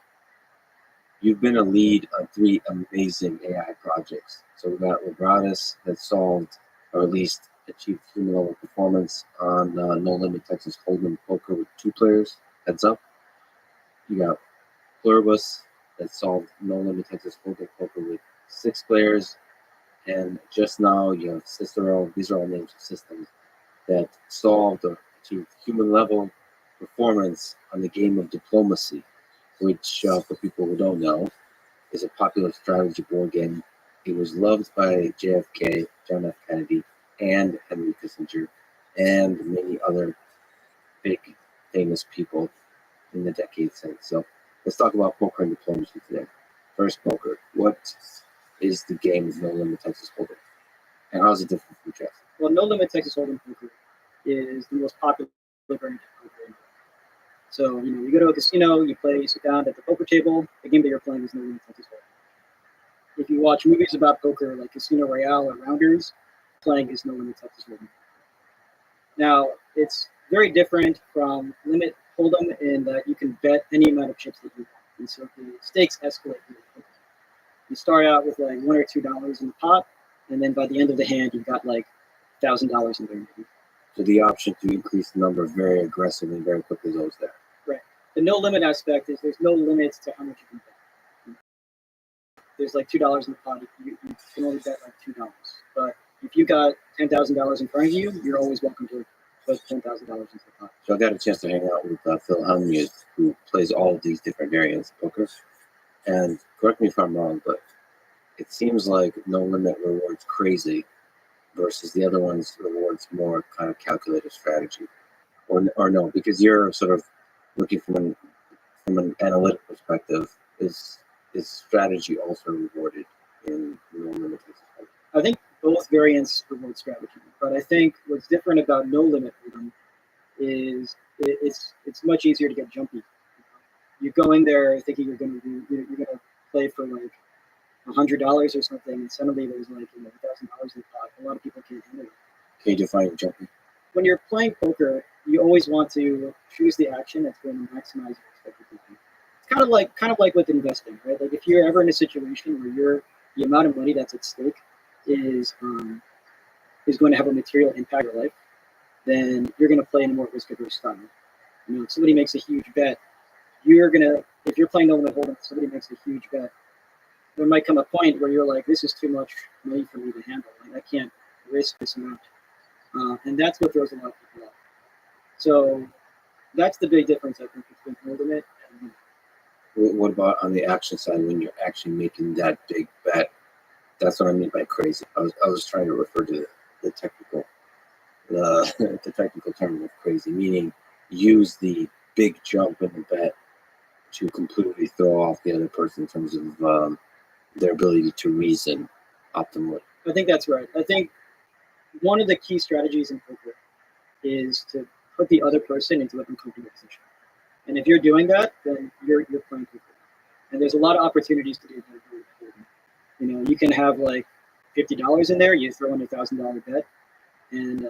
You've been a lead on 3 amazing AI projects. So we got Robotis that solved, or at least achieved human level performance on No Limit Texas Hold'em poker with 2 players, heads up. You got Pluribus that solved No Limit Texas Hold'em poker with 6 players. And just now, you have Cicero. These are all names of systems that solved or achieved human level performance on the game of Diplomacy, which, for people who don't know, is a popular strategy board game. It was loved by JFK, John F. Kennedy, and Henry Kissinger, and many other big, famous people in the decades since. So let's talk about poker and diplomacy today. First, poker. What is the game of No Limit Texas Hold'em, and how is it different from chess? Well, No Limit Texas Hold'em poker is the most popular variant of poker. So, you go to a casino, you sit down at the poker table. The game that you're playing is No Limit Texas Hold'em. If you watch movies about poker, like Casino Royale or Rounders, playing is No Limit Texas Hold'em. Now, it's very different from Limit Hold'em in that you can bet any amount of chips that you want, and so the stakes escalate. You start out with like $1 or $2 in the pot, and then by the end of the hand, you've got like $1,000 in there. So the option to increase the number very aggressively, very quickly is always there. Right. The no limit aspect is there's no limits to how much you can bet. There's like $2 in the pot. You can only bet like $2. But if you got $10,000 in front of you, you're always welcome to put $10,000 into the pot. So I got a chance to hang out with Phil Helmuth, who plays all of these different variants of poker. And correct me if I'm wrong, but it seems like No Limit rewards crazy versus the other ones rewards more kind of calculated strategy. Or no, because you're sort of looking from an analytic perspective, is strategy also rewarded in No Limit? I think both variants reward strategy, but I think what's different about No Limit is it's much easier to get jumpy. You go in there thinking you're going to play for like $100 or something, and suddenly there's like $1,000 in the pot. A lot of people can't handle it. Can you define jumping? When you're playing poker, you always want to choose the action that's going to maximize your expected return. It's kind of like with investing, right? Like if you're ever in a situation where the amount of money that's at stake is going to have a material impact on your life, then you're going to play in a more risk-averse style. You know, if somebody makes a huge bet, if you're playing no limit hold'em, somebody makes a huge bet, there might come a point where you're like, this is too much money for me to handle. Like, I can't risk this amount. And that's what throws a lot of people off. So that's the big difference, I think, between no limit and limit. What about on the action side when you're actually making that big bet? That's what I mean by crazy. I was trying to refer to the technical term of crazy, meaning use the big jump in the bet to completely throw off the other person in terms of their ability to reason optimally. I think that's right. I think one of the key strategies in poker is to put the other person into an uncomfortable position. And if you're doing that, then you're playing poker. And there's a lot of opportunities to do that. You know, you can have like $50 in there, you throw in $1,000 bet, and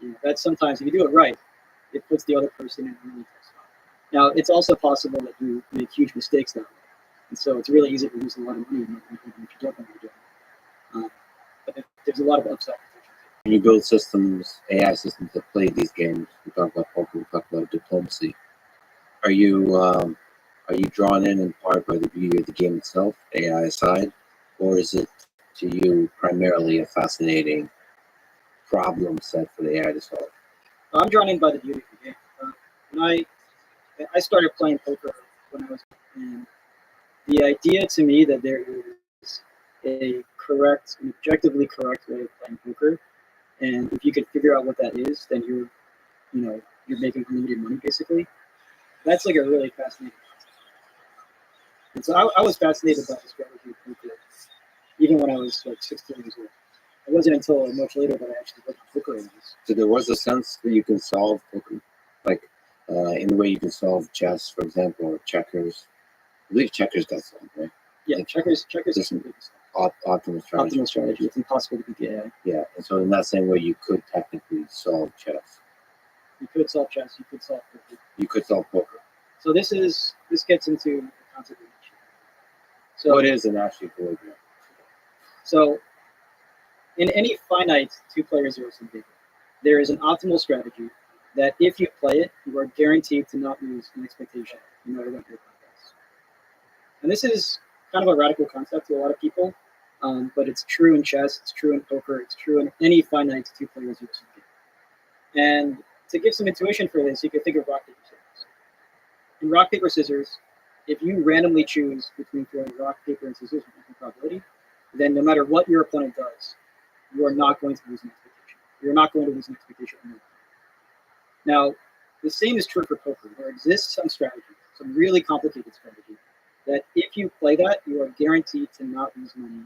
you know, that's sometimes, if you do it right, it puts the other person in a really tough spot. Now, it's also possible that you make huge mistakes that way. And so it's really easy to lose a lot of money if you don't know what you're doing. But there's a lot of upside. When you build systems, AI systems that play these games, we talk about poker, we talk about diplomacy. Are you drawn in part by the beauty of the game itself, AI aside, or is it to you primarily a fascinating problem set for the AI to solve? I'm drawn in by the beauty of the game. When I started playing poker when I was, and the idea to me that there is an objectively correct way of playing poker, and if you can figure out what that is, then you're making unlimited money basically. That's like a really fascinating concept. And so I was fascinated by the strategy of poker, even when I was like 16 years old. It wasn't until much later that I actually looked at poker in this. So there was a sense that you can solve poker, like in the way you can solve chess, for example, or checkers. I believe checkers got solved, right? Yeah, like, checkers is optimal strategy. Optimal strategy. It's impossible to beat the AI. Yeah, and so in that same way, you could technically solve chess. You could solve chess. You could solve poker. You could solve poker. So this gets into the concept of Nash. So what is a Nash equilibrium? So in any finite two-player zero-sum game, there is an optimal strategy that if you play it, you are guaranteed to not lose an expectation, no matter what your opponent does. And this is kind of a radical concept to a lot of people, but it's true in chess, it's true in poker, it's true in any finite two-player zero-sum game. And to give some intuition for this, you can think of rock, paper, scissors. In rock, paper, scissors, if you randomly choose between throwing rock, paper, and scissors with equal probability, then no matter what your opponent does, you are not going to lose an expectation. You're not going to lose an expectation. Now, the same is true for poker. There exists some strategy, some really complicated strategy, that if you play that, you are guaranteed to not lose money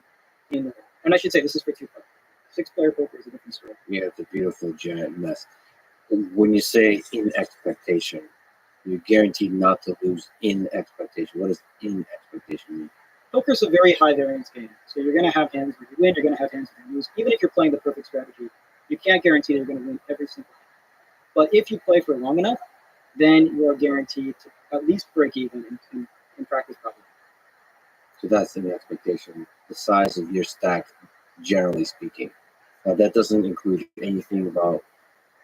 in the long. And I should say this is for two-player. Six-player poker is a different story. Yeah, it's a beautiful giant mess. When you say in expectation, you're guaranteed not to lose in expectation. What does in expectation mean? Poker is a very high variance game. So you're going to have hands where you win, you're going to have hands where you lose. Even if you're playing the perfect strategy, you can't guarantee that you're going to win every single hand. But if you play for long enough, then you are guaranteed to at least break even in practice probably. So that's in the expectation, the size of your stack, generally speaking. Now that doesn't include anything about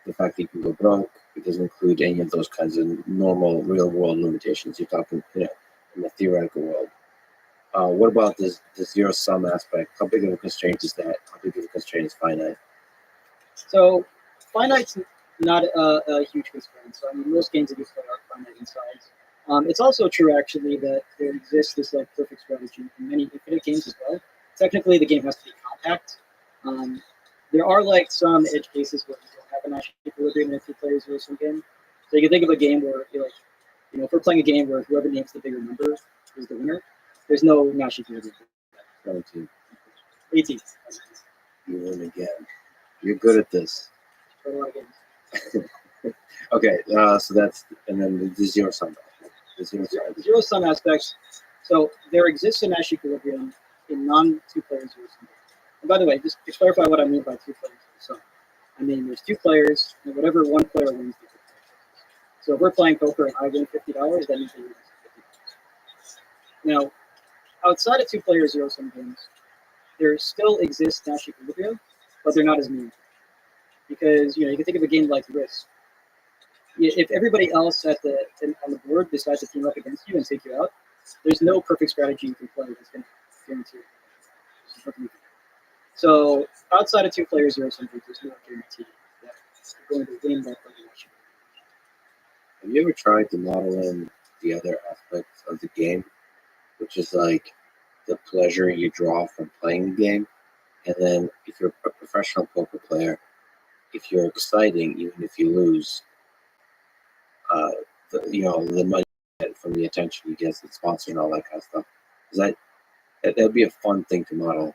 the fact that you can go broke. It doesn't include any of those kinds of normal real world limitations. You're talking, in the theoretical world. What about the zero sum aspect? How big of a constraint is that? How big of a constraint is finite? So finite's not a huge constraint. So I mean, most games that you play are finite in size. It's also true actually that there exists this like perfect strategy in many infinite games as well. Technically, the game has to be compact. There are like some edge cases where you don't have a Nash equilibrium in a two-player zero-sum game. So you can think of a game where if we're playing a game where whoever names the bigger number is the winner, there's no Nash equilibrium. 17. 18. You win again. You're good at this. For a lot of games. Okay, so that's, and then the zero sum. The zero sum. Zero sum aspects. So there exists a Nash equilibrium in non-two-player zero-sum. And by the way, just to clarify what I mean by two-player zero-sum, I mean there's two players, and whatever one player wins, the other player loses. So if we're playing poker and I win $50, that means they win $50. Now, outside of two-player zero-sum games, there still exists Nash equilibrium, but they're not as meaningful. Because you can think of a game like Risk. If everybody else on the board decides to team up against you and take you out, there's no perfect strategy you can play that's going to guarantee it. So outside of two-player zero-sum games, there's no guarantee that you're going to win that player. Have you ever tried to model in the other aspects of the game, which is like the pleasure you draw from playing the game? And then if you're a professional poker player, if you're exciting, even if you lose, the money you get from the attention you get, the sponsor and all that kind of stuff. Is that'd be a fun thing to model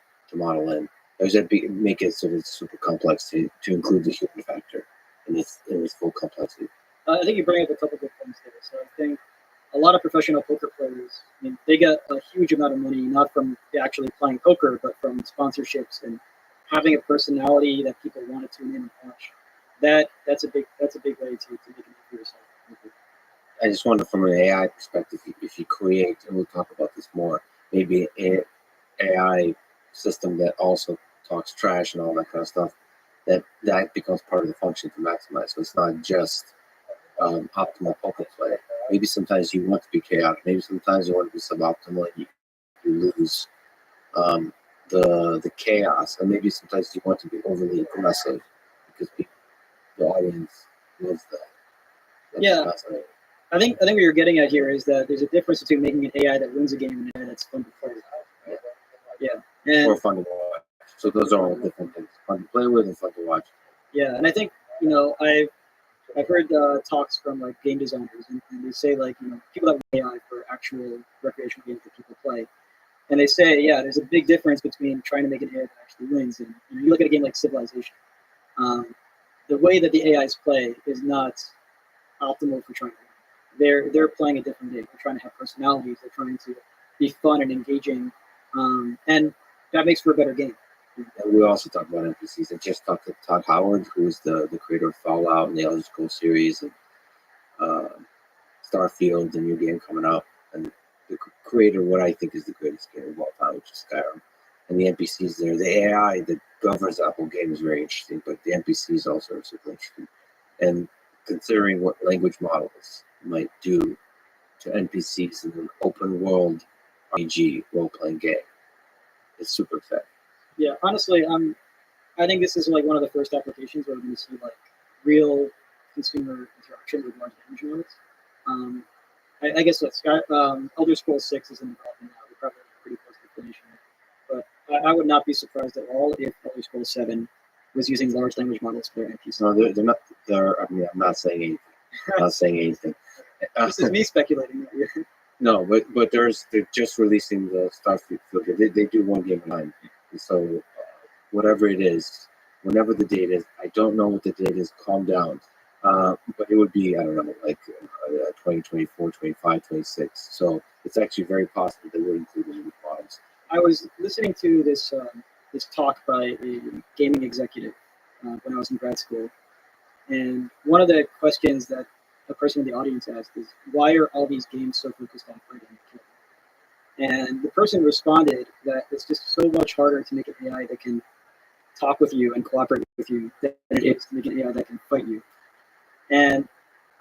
in? Or does that make it sort of super complex to include the human factor in its full complexity? I think you bring up a couple good points there. So I think a lot of professional poker players, they get a huge amount of money, not from actually playing poker, but from sponsorships and having a personality that people want to tune in and watch. That's a big way to make it for yourself. I just wonder from an AI perspective, if you create, and we'll talk about this more, maybe an AI system that also talks trash and all that kind of stuff, that becomes part of the function to maximize. So it's not just optimal poker play. Maybe sometimes you want to be chaotic. Maybe sometimes you want to be suboptimal and you lose the chaos. And maybe sometimes you want to be overly aggressive because the audience loves that. That's I think what you're getting at here is that there's a difference between making an AI that wins a game and an AI that's fun to play with. Yeah. Or fun to watch. So those are all different things. Fun to play with and fun to watch. Yeah, and I think I've heard talks from like game designers, and they say like people that want AI for actual recreational games that people play, and they say there's a big difference between trying to make an AI that actually wins, and you look at a game like Civilization. The way that the AIs play is not optimal for trying to win. They're playing a different game. They're trying to have personalities. They're trying to be fun and engaging, and that makes for a better game. And we also talk about NPCs. I just talked to Todd Howard, who is the creator of Fallout and the Elder Scrolls series and Starfield, the new game coming out, and the creator of what I think is the greatest game of all time, which is Skyrim. And the NPCs there, the AI that governs that whole game is very interesting, but the NPCs also are super interesting. And considering what language models might do to NPCs in an open world RPG role-playing game, it's super exciting. Yeah, honestly, I think this is like one of the first applications where we're going to see like real consumer interaction with large language models. I guess Elder Scrolls 6 is in development now. We're probably pretty close to finishing it, but I would not be surprised at all if Elder Scrolls 7 was using large language models for NPCs. No, they're not. I'm not saying anything. I'm not saying anything. This is me speculating. No, but they're just releasing the Starfield. They do one game at a time. So whatever it is, whenever the date is, I don't know what the date is. Calm down. But it would be, I don't know, like 2024, 25, 26. So it's actually very possible they will include the new models. I was listening to this talk by a gaming executive when I was in grad school, and one of the questions that a person in the audience asked is, "Why are all these games so focused on fighting and killing?" And the person responded that it's just so much harder to make an AI that can talk with you and cooperate with you than it is to make an AI that can fight you. And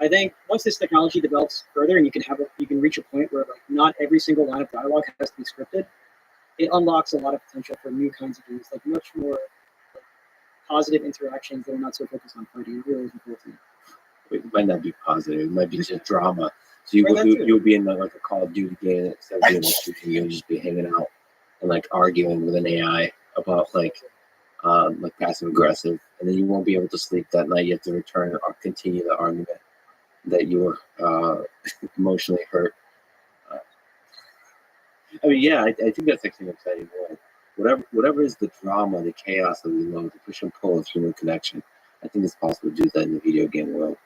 I think once this technology develops further, and you can reach a point where like not every single line of dialogue has to be scripted, it unlocks a lot of potential for new kinds of games, like much more like, positive interactions that are not so focused on fighting. It really is important. It might not be positive. It might be just drama. So you'll be in like a Call of Duty game instead of being shooting, you'll just be hanging out and like arguing with an AI about like passive aggressive, and then you won't be able to sleep that night. You have to return or continue the argument that you were emotionally hurt. I mean, I think that's actually an exciting world. Whatever is the drama, the chaos that we love, the push and pull of human connection, I think it's possible to do that in the video game world.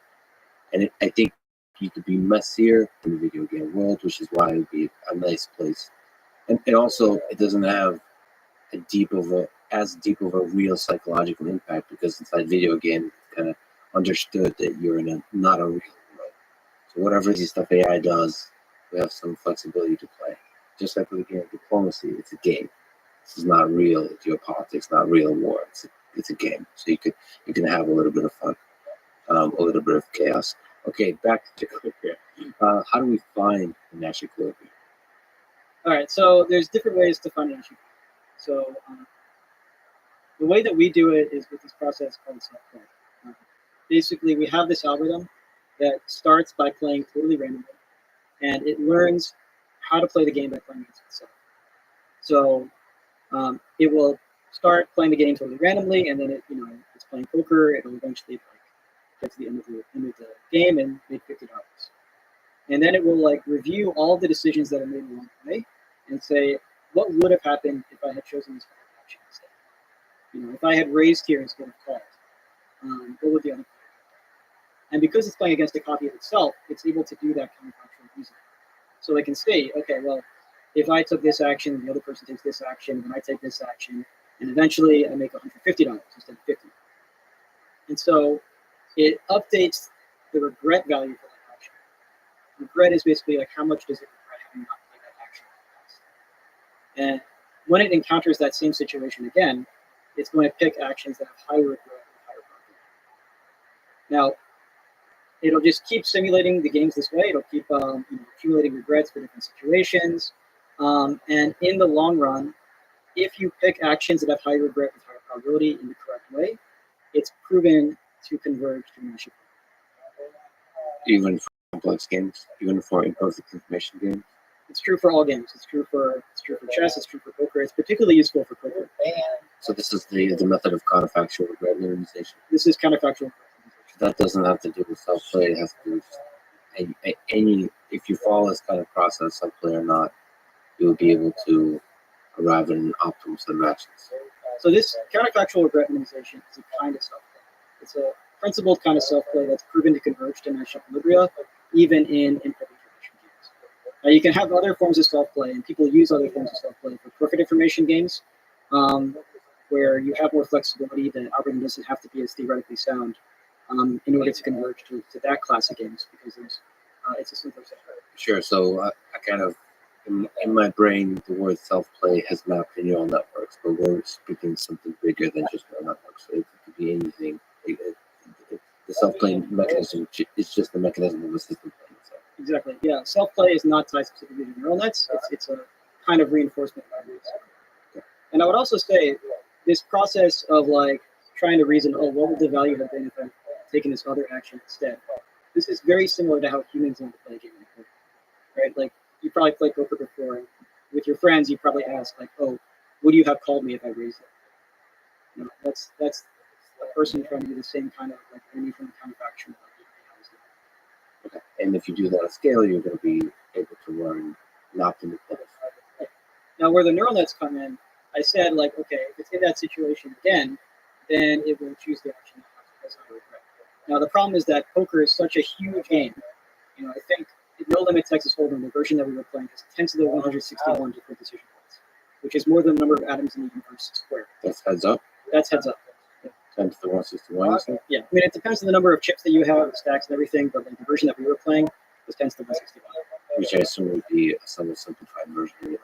And I think you could be messier in the video game world, which is why it'd be a nice place. And also, it doesn't have as deep of a real psychological impact because inside video game, it's kind of understood that you're in not a real world. So whatever this stuff AI does, we have some flexibility to play. Just like with the game of diplomacy, it's a game. This is not real geopolitics, not real war. It's a game. So you can have a little bit of fun, a little bit of chaos. Okay, back to equilibrium. How do we find the Nash equilibrium? All right, so there's different ways to find an issue. So the way that we do it is with this process called self-play. Basically, we have this algorithm that starts by playing totally randomly, and it learns how to play the game by playing against itself. So it will start playing the game totally randomly, and then it's playing poker. It'll eventually get to the end of the game and make $50. And then it will review all the decisions that are made along the way and say, what would have happened if I had chosen this kind of action instead? If I had raised here instead of called, what would the other player have done? And because it's playing against a copy of itself, it's able to do that counterfactual reasoning. So it can say, okay, well, if I took this action, the other person takes this action, then I take this action, and eventually I make $150 instead of $50. And so it updates the regret value for that action. Regret is basically how much does it regret having not played that action in the past. And when it encounters that same situation again, it's going to pick actions that have higher regret and higher probability. Now, it'll just keep simulating the games this way. It'll keep accumulating regrets for different situations. And in the long run, if you pick actions that have high regret with higher probability in the correct way, it's proven to converge to Nash equilibrium. Even for complex games, even for imperfect information games. It's true for all games. It's true for chess. It's true for poker. It's particularly useful for poker. So this is the method of counterfactual regret minimization. This is counterfactual. That doesn't have to do with self-play. It has to do with any. If you follow this kind of process, self-play or not, you'll be able to arrive at an optimal set of actions. So this counterfactual regret minimization is a kind of self-play. It's a principled kind of self-play that's proven to converge to Nash equilibria, even in imperfect information games. Now you can have other forms of self-play, and people use other forms of self-play for perfect information games, where you have more flexibility. The algorithm doesn't have to be as theoretically sound in order to converge to that class of games, because it's a simpler set. Sure. So I kind of, in my brain, the word self-play has mapped to neural networks, but we're speaking something bigger than just neural networks. So it could be anything. The self-play mechanism is just the mechanism of the system playing itself. Exactly. Yeah. Self-play is not tied specifically to neural nets. It's a kind of reinforcement mechanism. And I would also say this process of trying to reason, what would the value have been if I had taken this other action instead? This is very similar to how humans want to play a game of poker, right? You probably played poker before. With your friends, you probably ask, would you have called me if I raised it? That's a person trying to do the same kind of anything counterfactual. Okay. And if you do that at scale, you're going to be able to learn not to manipulate. Now, where the neural nets come in, I said, okay, if it's in that situation again, then it will choose the action that has high regret. Now, the problem is that poker is such a huge game. I think No Limit Texas Hold'em, the version that we were playing, has 10 to the 161 different decision points, which is more than the number of atoms in the universe squared. That's heads up? That's heads up. 10 to the 161, you said? Yeah, it depends on the number of chips that you have, the stacks and everything, but the version that we were playing was 10 to the 161. Which I assume would be a somewhat simplified version.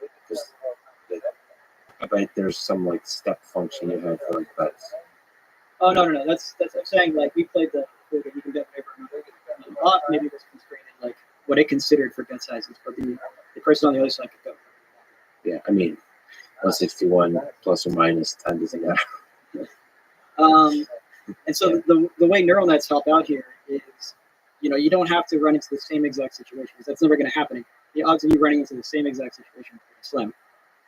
Because I bet there's some step function you have for bets. Oh no! That's I'm saying we played the you can get whatever number. A lot maybe was constrained what it considered for bet sizes, but the person on the other side could go. Yeah, 161 plus or minus 10 doesn't matter. And so the way neural nets help out here is, you don't have to run into the same exact situation, because that's never going to happen. The odds of you running into the same exact situation are pretty slim.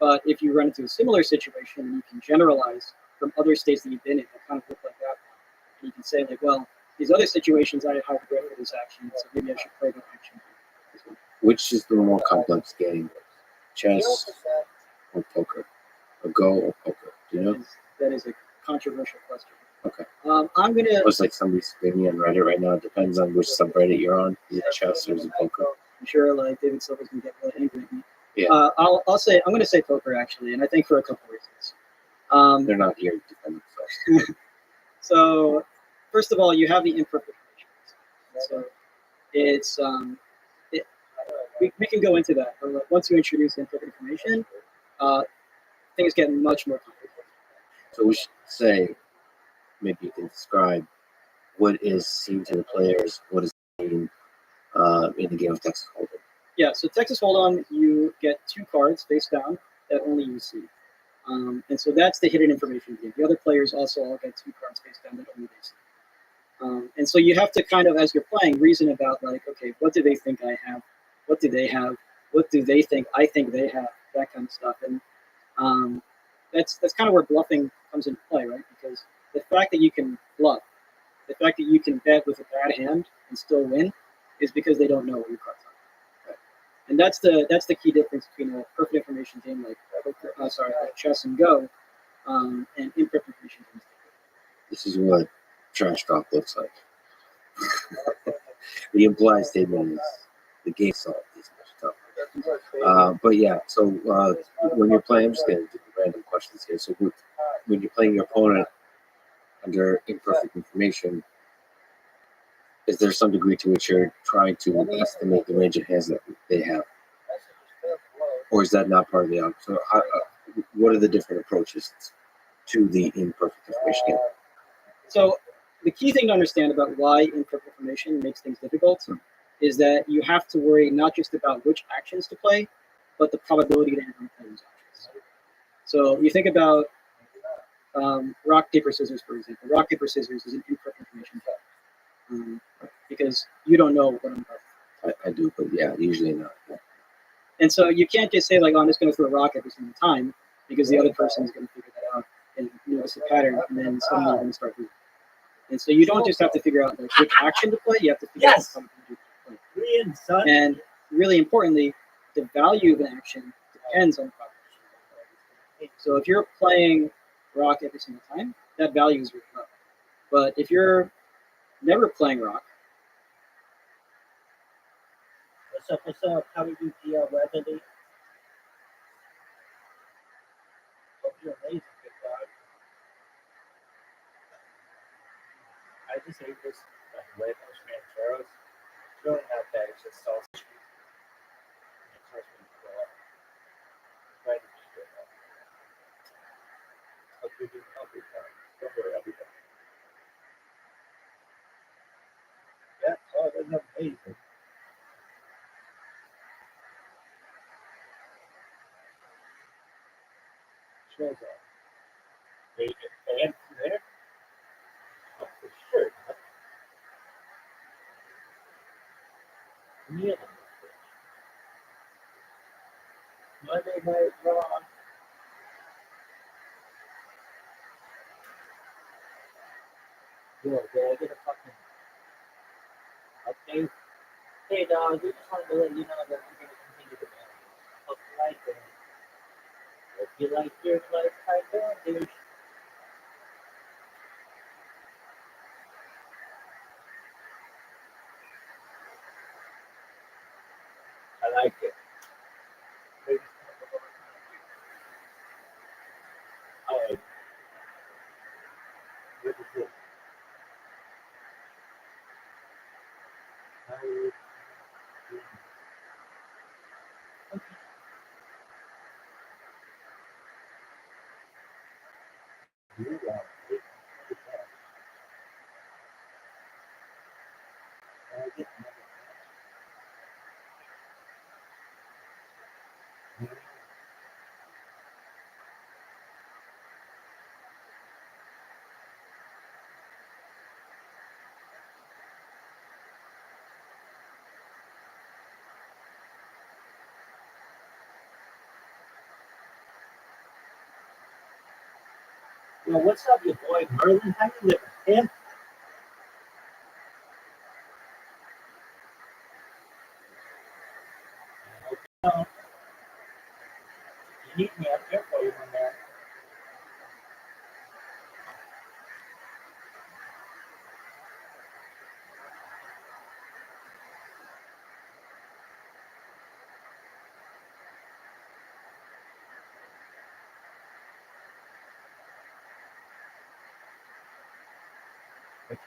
But if you run into a similar situation, you can generalize from other states that you've been in that kind of look like that. And you can say, well, these other situations I had high regret for this action, so maybe I should play that action. Which is the more complex game? Chess or poker? Or Go or poker? Do you know? That is a controversial question. Okay. I'm gonna. Looks like somebody's screaming on Reddit right now. It depends on which subreddit you're on. Is it chess or is it poker? I'm sure like David Silver's gonna get really angry at me. Yeah. I'll say I'm gonna say poker actually, and I think for a couple reasons. They're not here to defend themselves. So, first of all, you have the imperfect information. So, it's we can go into that, but like, once you introduce imperfect information, things get much more complicated. So we should say, maybe you can describe what is seen to the players, what is seen in the game of Texas Hold'em. Yeah, so Texas Hold'em, you get 2 cards face down that only you see. And so that's the hidden information game. The other players also all get 2 cards face down that only they see. And so you have to kind of, as you're playing, reason about like, okay, what do they think I have? What do they have? What do they think I think they have? That kind of stuff. And that's kind of where bluffing comes into play, right? Because the fact that you can bluff, the fact that you can bet with a bad hand and still win, is because they don't know what your cards are. Right? And that's the key difference between a perfect information game like chess and Go, and imperfect information games. This is what trash talk looks like. The implied statement is the game solved is much tougher. But yeah, so when you're playing, I'm just going to do random questions here. So when you're playing your opponent under imperfect information, is there some degree to which you're trying to estimate the range of hands that they have? Or is that not part of the outcome? So what are the different approaches to the imperfect information game? So the key thing to understand about why imperfect information makes things difficult is that you have to worry not just about which actions to play, but the probability that you're going to play those actions. So you think about rock, paper, scissors, for example. Rock, paper, scissors is an imperfect information game because you don't know what I'm about. I do, but yeah, usually not. Yeah. And so you can't just say, like, oh, I'm just going to throw a rock every single time because the other person is going to figure that out and notice a pattern, and then suddenly you're going to start moving. And so you don't just have to figure out like which action to play, you have to figure out how to play. And really importantly, the value of an action depends on the proposition. So if you're playing rock every single time, that value is really low. But if you're never playing rock, What's up? How are you, Weatherly? Hope you're amazing, good dog. I just ate this like huevos rancheros. It's really not bad. It's just sausage. It starts me to go up. Right to eat it. Hope you're doing healthy, dog. Don't worry, I'll be back. Yeah, oh, that's amazing. Shows up. Bacon and there? Oh, for sure. Meal in the fridge. Monday Night Raw. Yo, did I get a fucking update? Hey, dog, we just wanted to let you know that we're going to continue to ban you. Hope you like it. If you like your life, I don't, dude. I like it. All right. What is it? Yo, what's up, your boy Merlin? How you living, man? Okay. You need me up there for you, my man. What?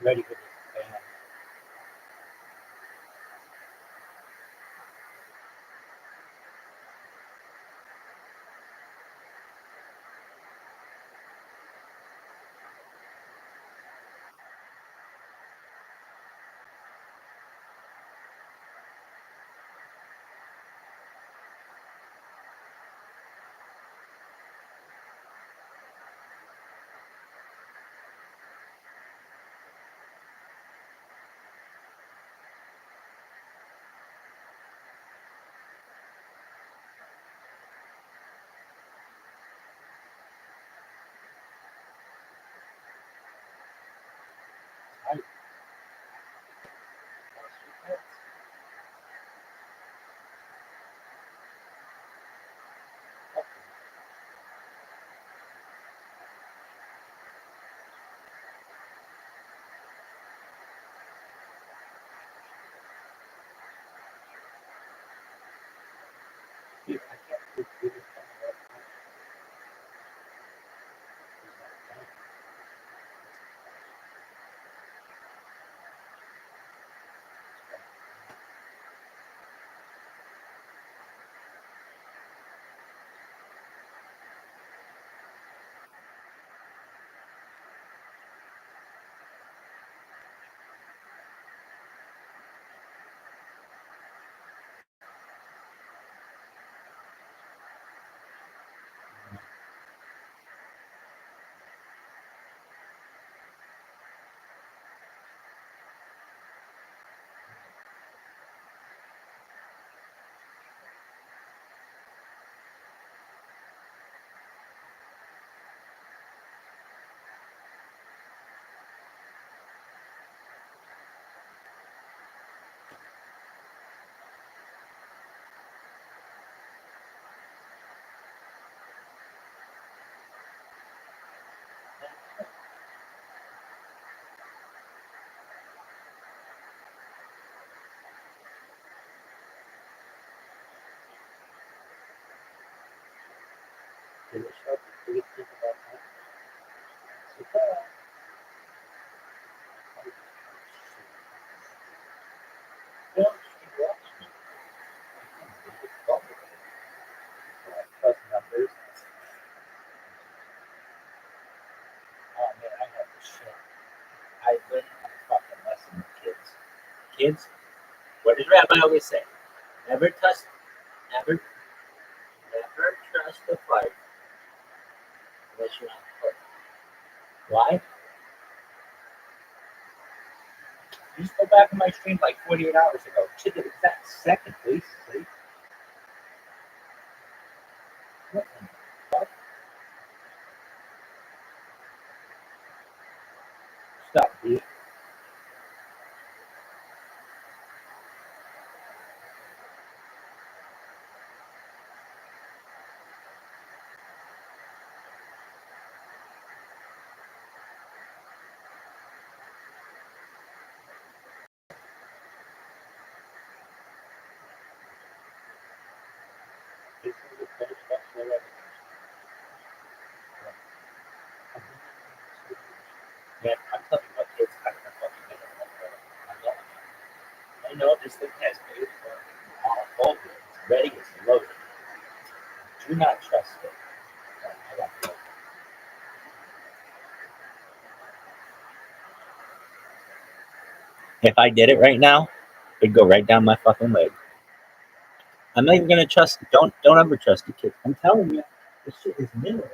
Ready for this. Oh man, I have to shit. I learned a fucking lesson with kids. Kids, what does Rabbi always say? Never trust, never trust the fire unless you're on the hook. Why? You just go back on my stream like 48 hours ago. To the exact second, please. What the fuck? Stop, dude. Man, I'm telling you what, it's kind of a fucking minute. I know this thing has made all good. It's ready, it's loaded. Do not trust it. I got it. If I did it right now, it'd go right down my fucking leg. I'm not even gonna trust it. Don't ever trust the kid. I'm telling you, this shit is mineral.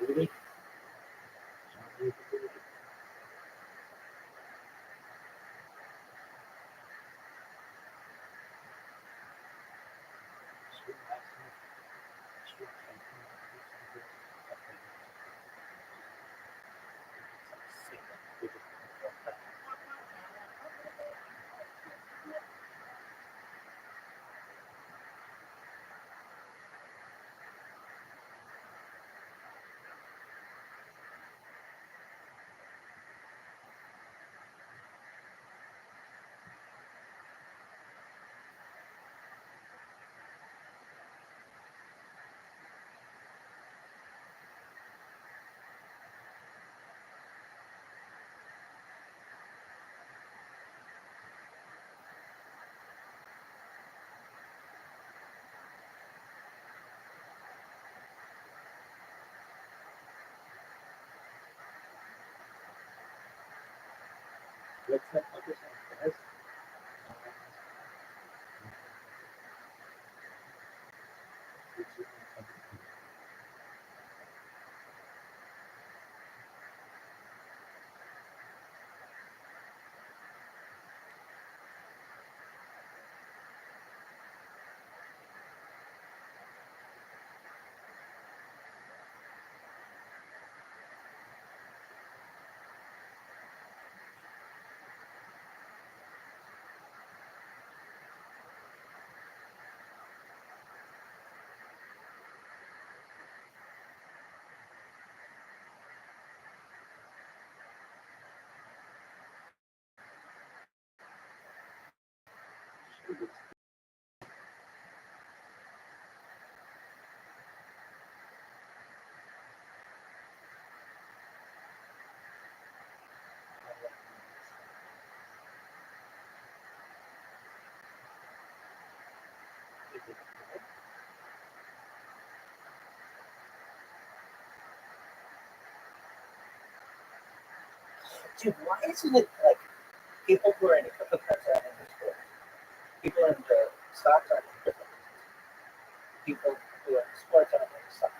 Really? What's that other song, guys? Dude, why isn't it like people who are in the cryptocurrency aren't in the sport? People in the stocks aren't in crypto. People who are in sports aren't in the stocks.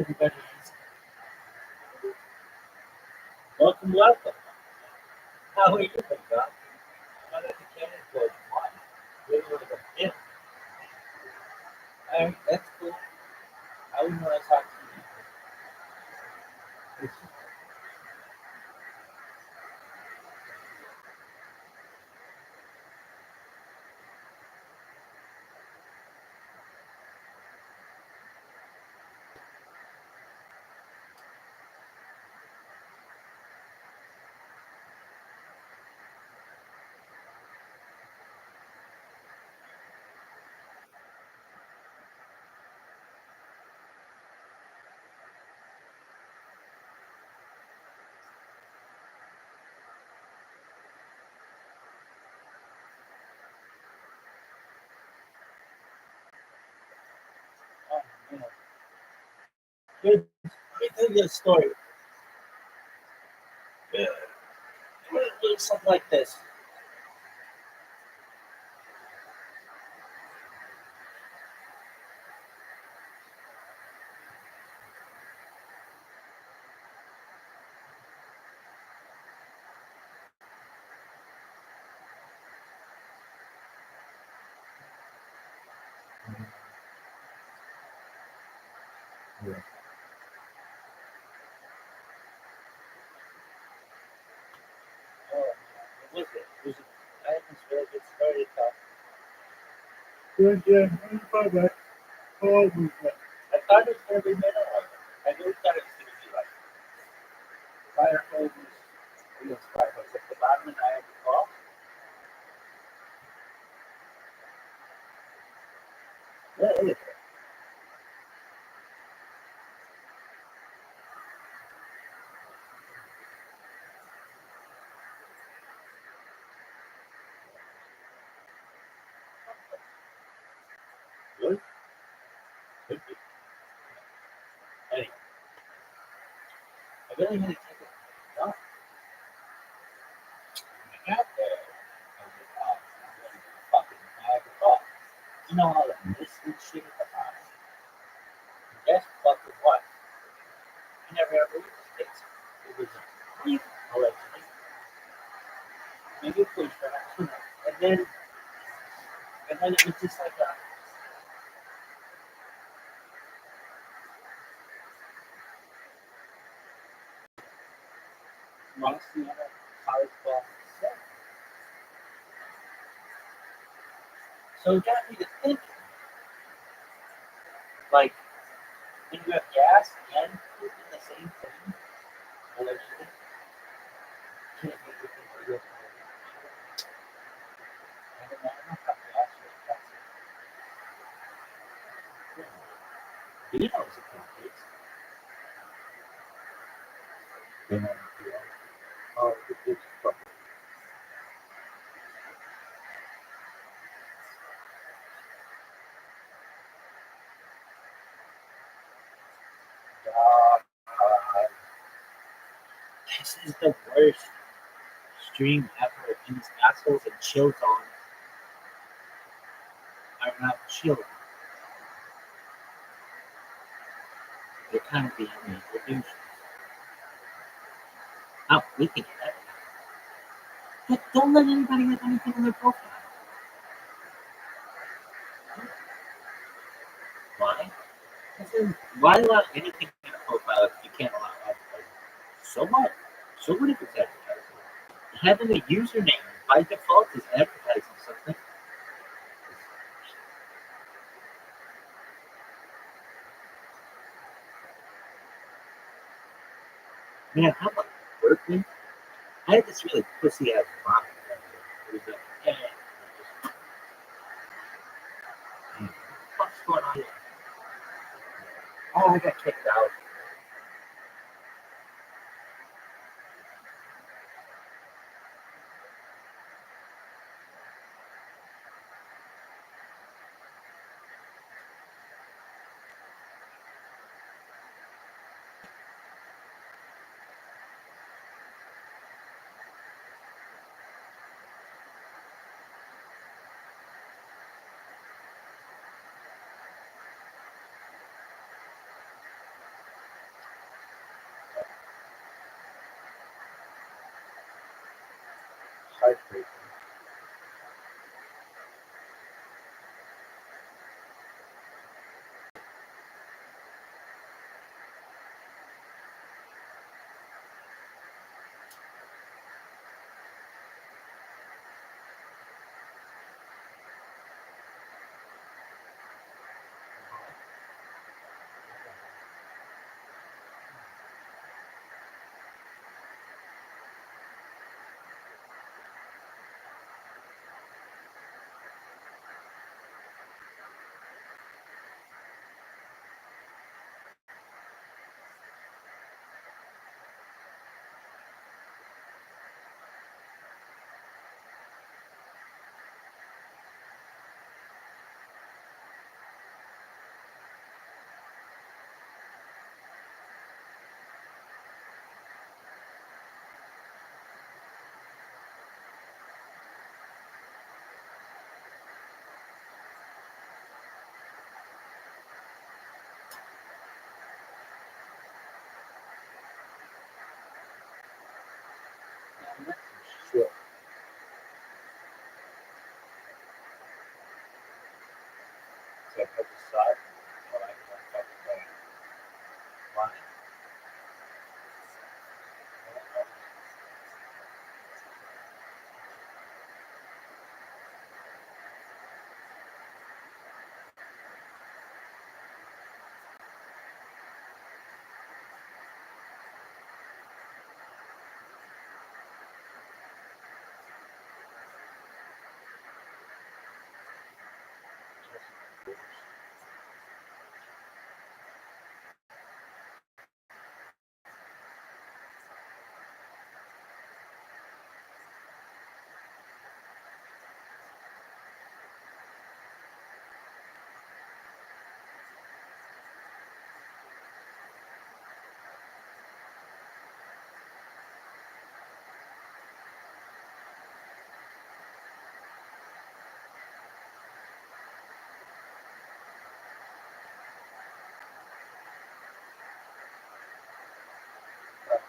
everybody is. Welcome, welcome. How are you, my God? I'm at the Cannon Club. You're one of the fifth. All right, that's cool. I wouldn't want to talk to you. Oh, man. Let me tell you a story. It went something like this. Yeah. Oh, what was it? It was I had this really good story to tell. Bye-bye. I thought it was going to be middle of it. I really thought it was going to be like fire hoses, fire hose at the bottom, and I had to call. What is it? What? Could be. Anyway, I really had to take it off. When I got there, I was like, oh, I'm ready to fucking Niagara Falls. You know all that mist and shit at the bottom? And guess fucking what? I never ever went to States. It was a creek, allegedly. Maybe a police run, and then it was just like a Montana college ball set. So it got me to thinking, like, when you have gas and food in the same thing, allegedly, can't make it into real time. I don't know how gas was tested. He knows it can taste. You know, oh, it's fucking. This is the worst stream ever, and these assholes and chill zone are not chill. They're kind of being introduced. Oh, we can do that. But don't let anybody have anything on their profile. Why? Why allow anything in a profile if you can't allow advertising? So what? So what if it's advertising? Having a username by default is advertising something. Man, how about Berkeley? I had this really pussy ass mom. It was like, what's going on here? Oh, I got kicked out. heartbreaking. Sure. So I put the side, or I can cut the line.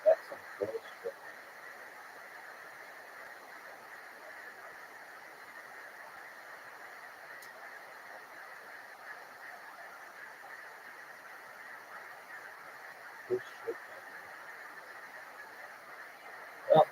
That's some bullshit. Bullshit. Well,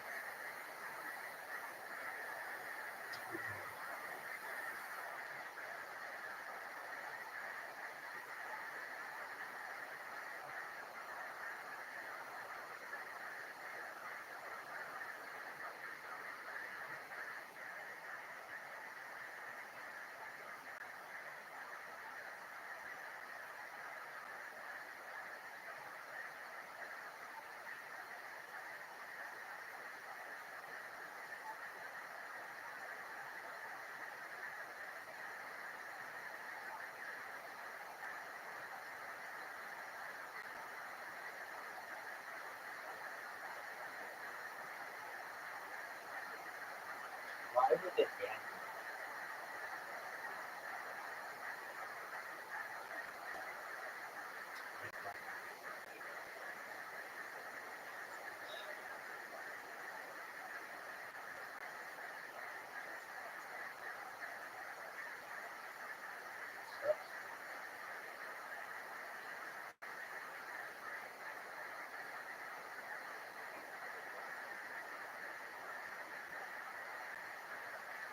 why would they ban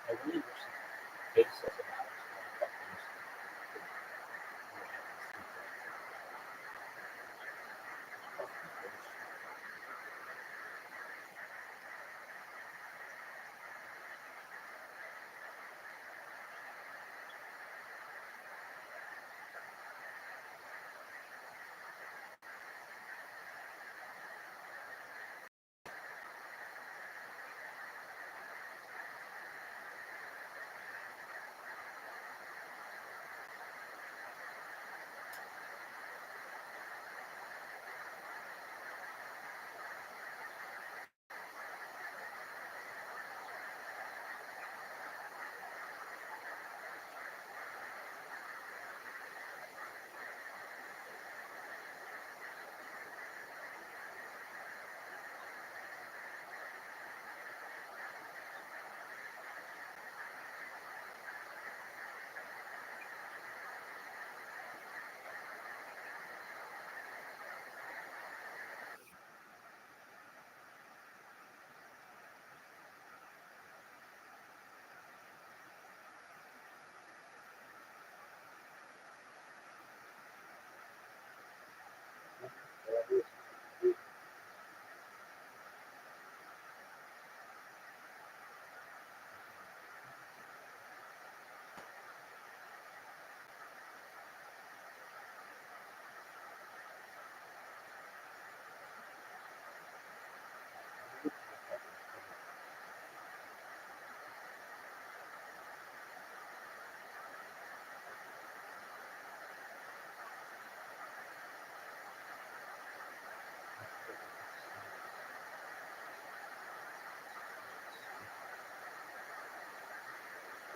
I really wish the big social networks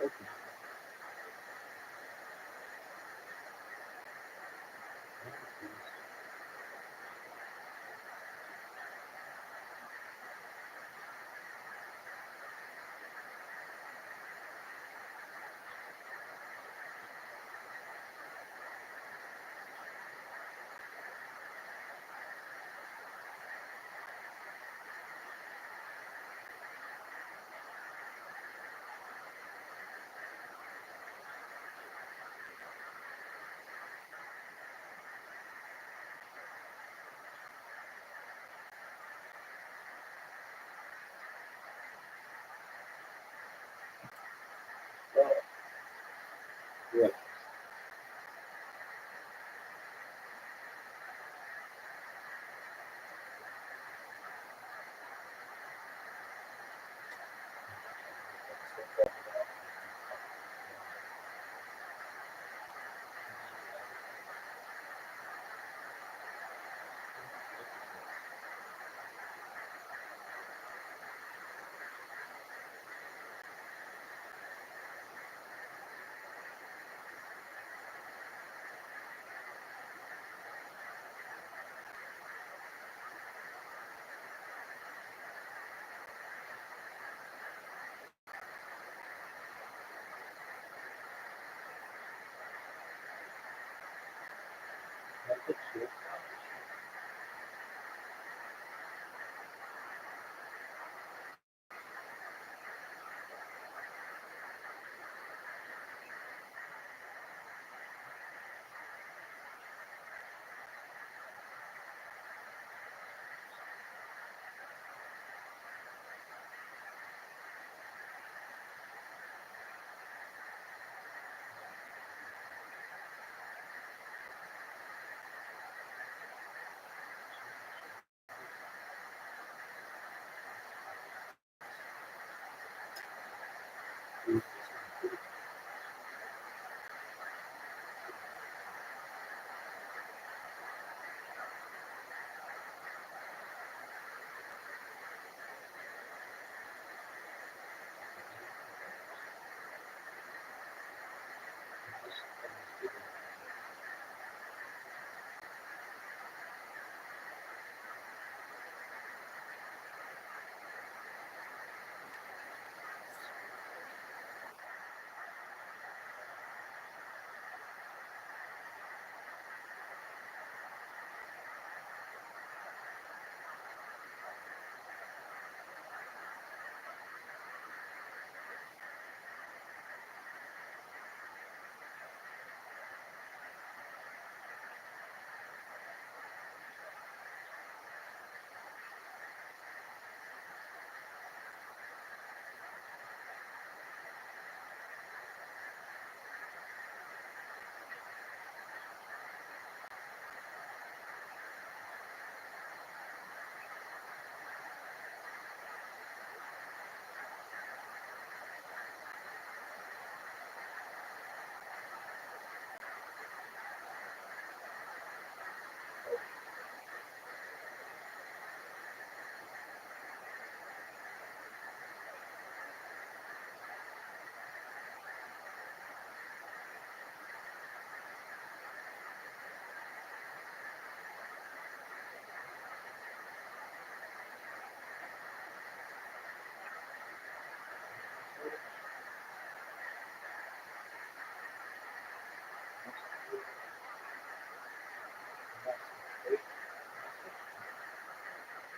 Yeah.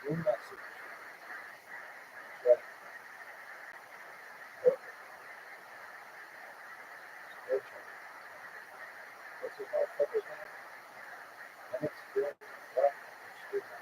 Your message. Right. Okay. What's your motherfucker's name? Unexperienced black student.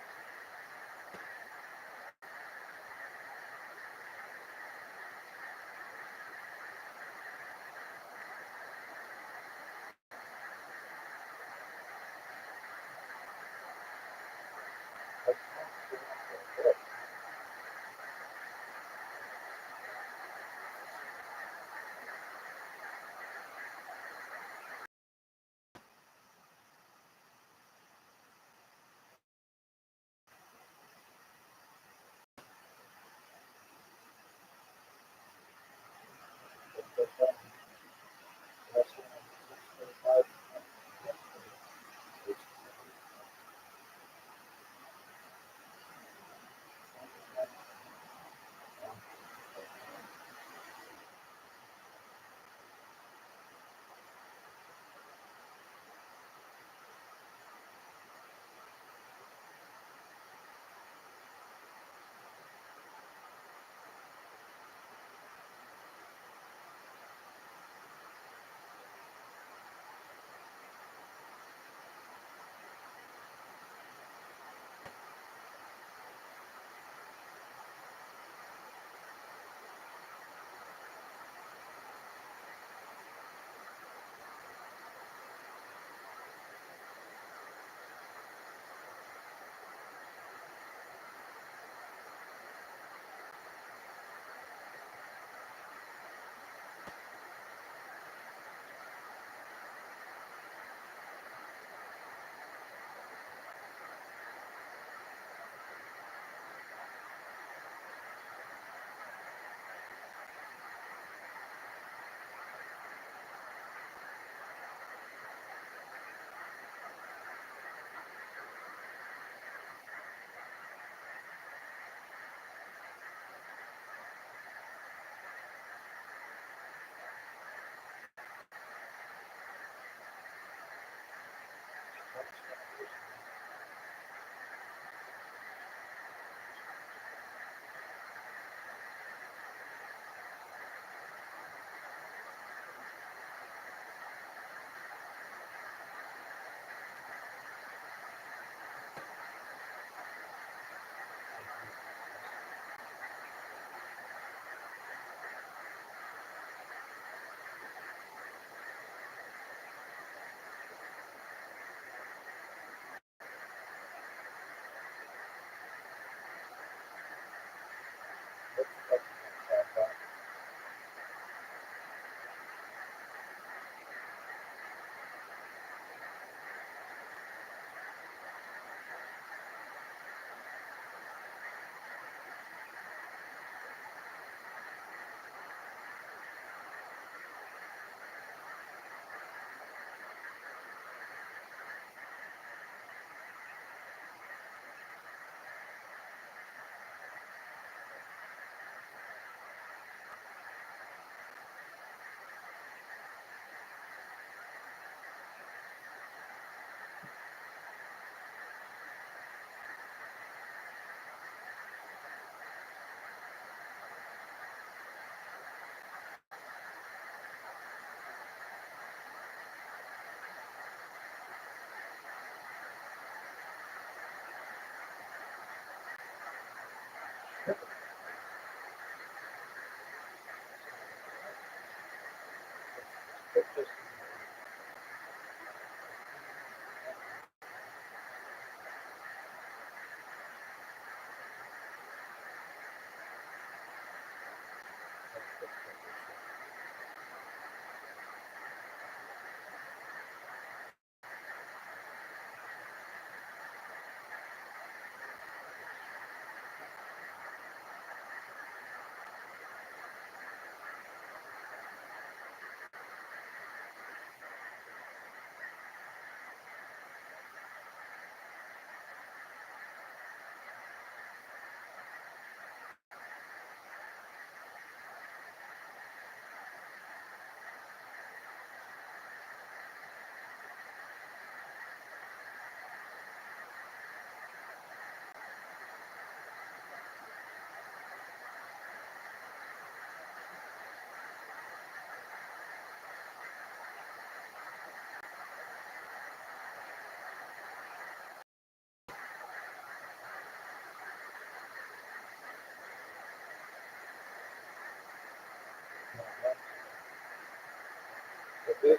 Hey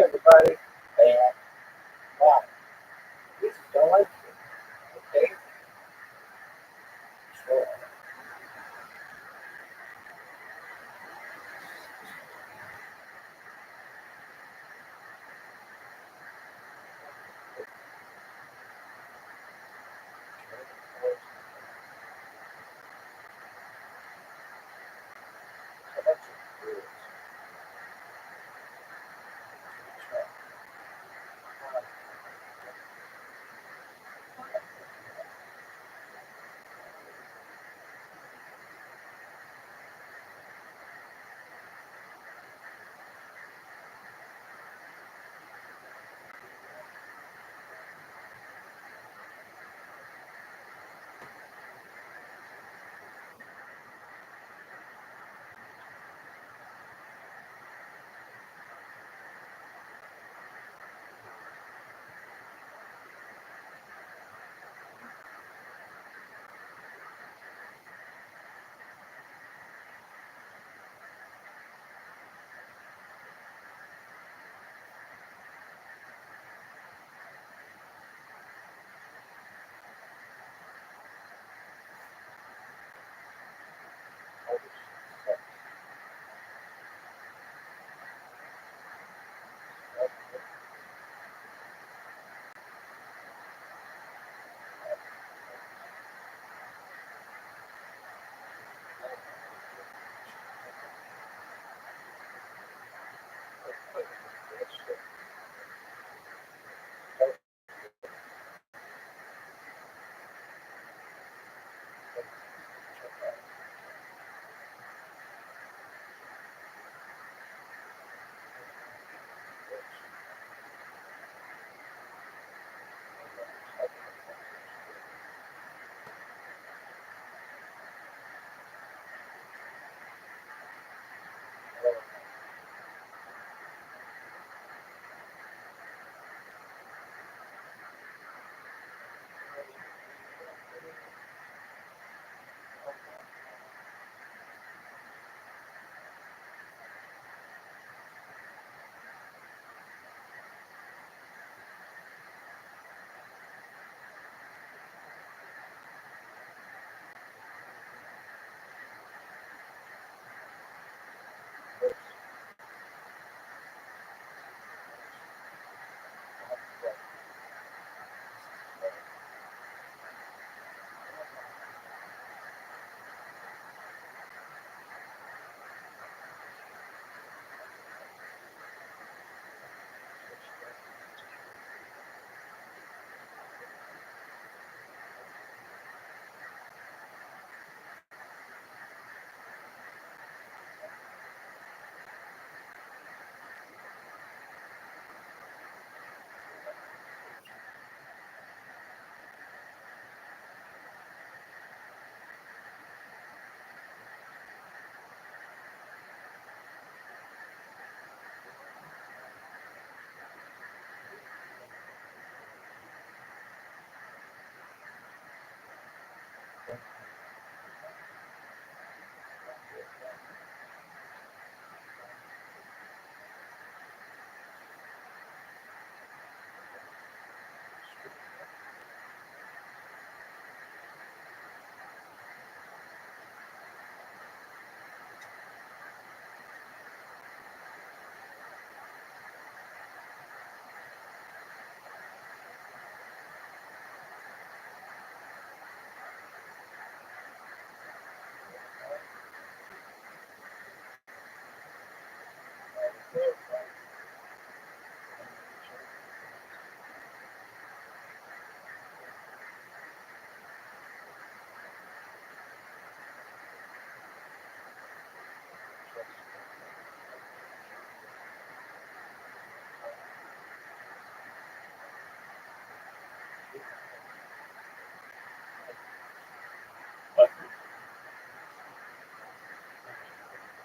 everybody, and wow, this is delightful. Okay, so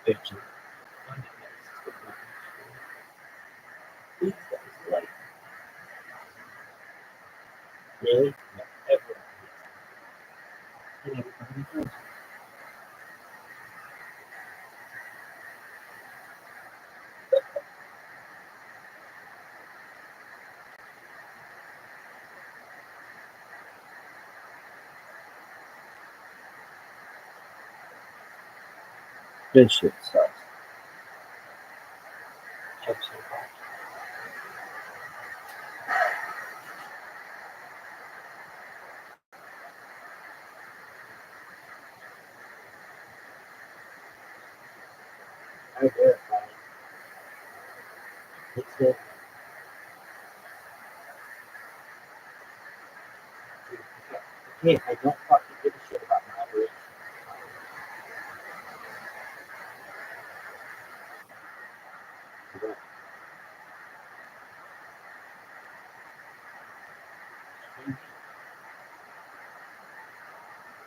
Bitches. These guys like really? No, everyone. And everybody knows it. This shit sucks. Chips and cracks. I verified. It's it. Okay, I don't fucking give a shit about moderation.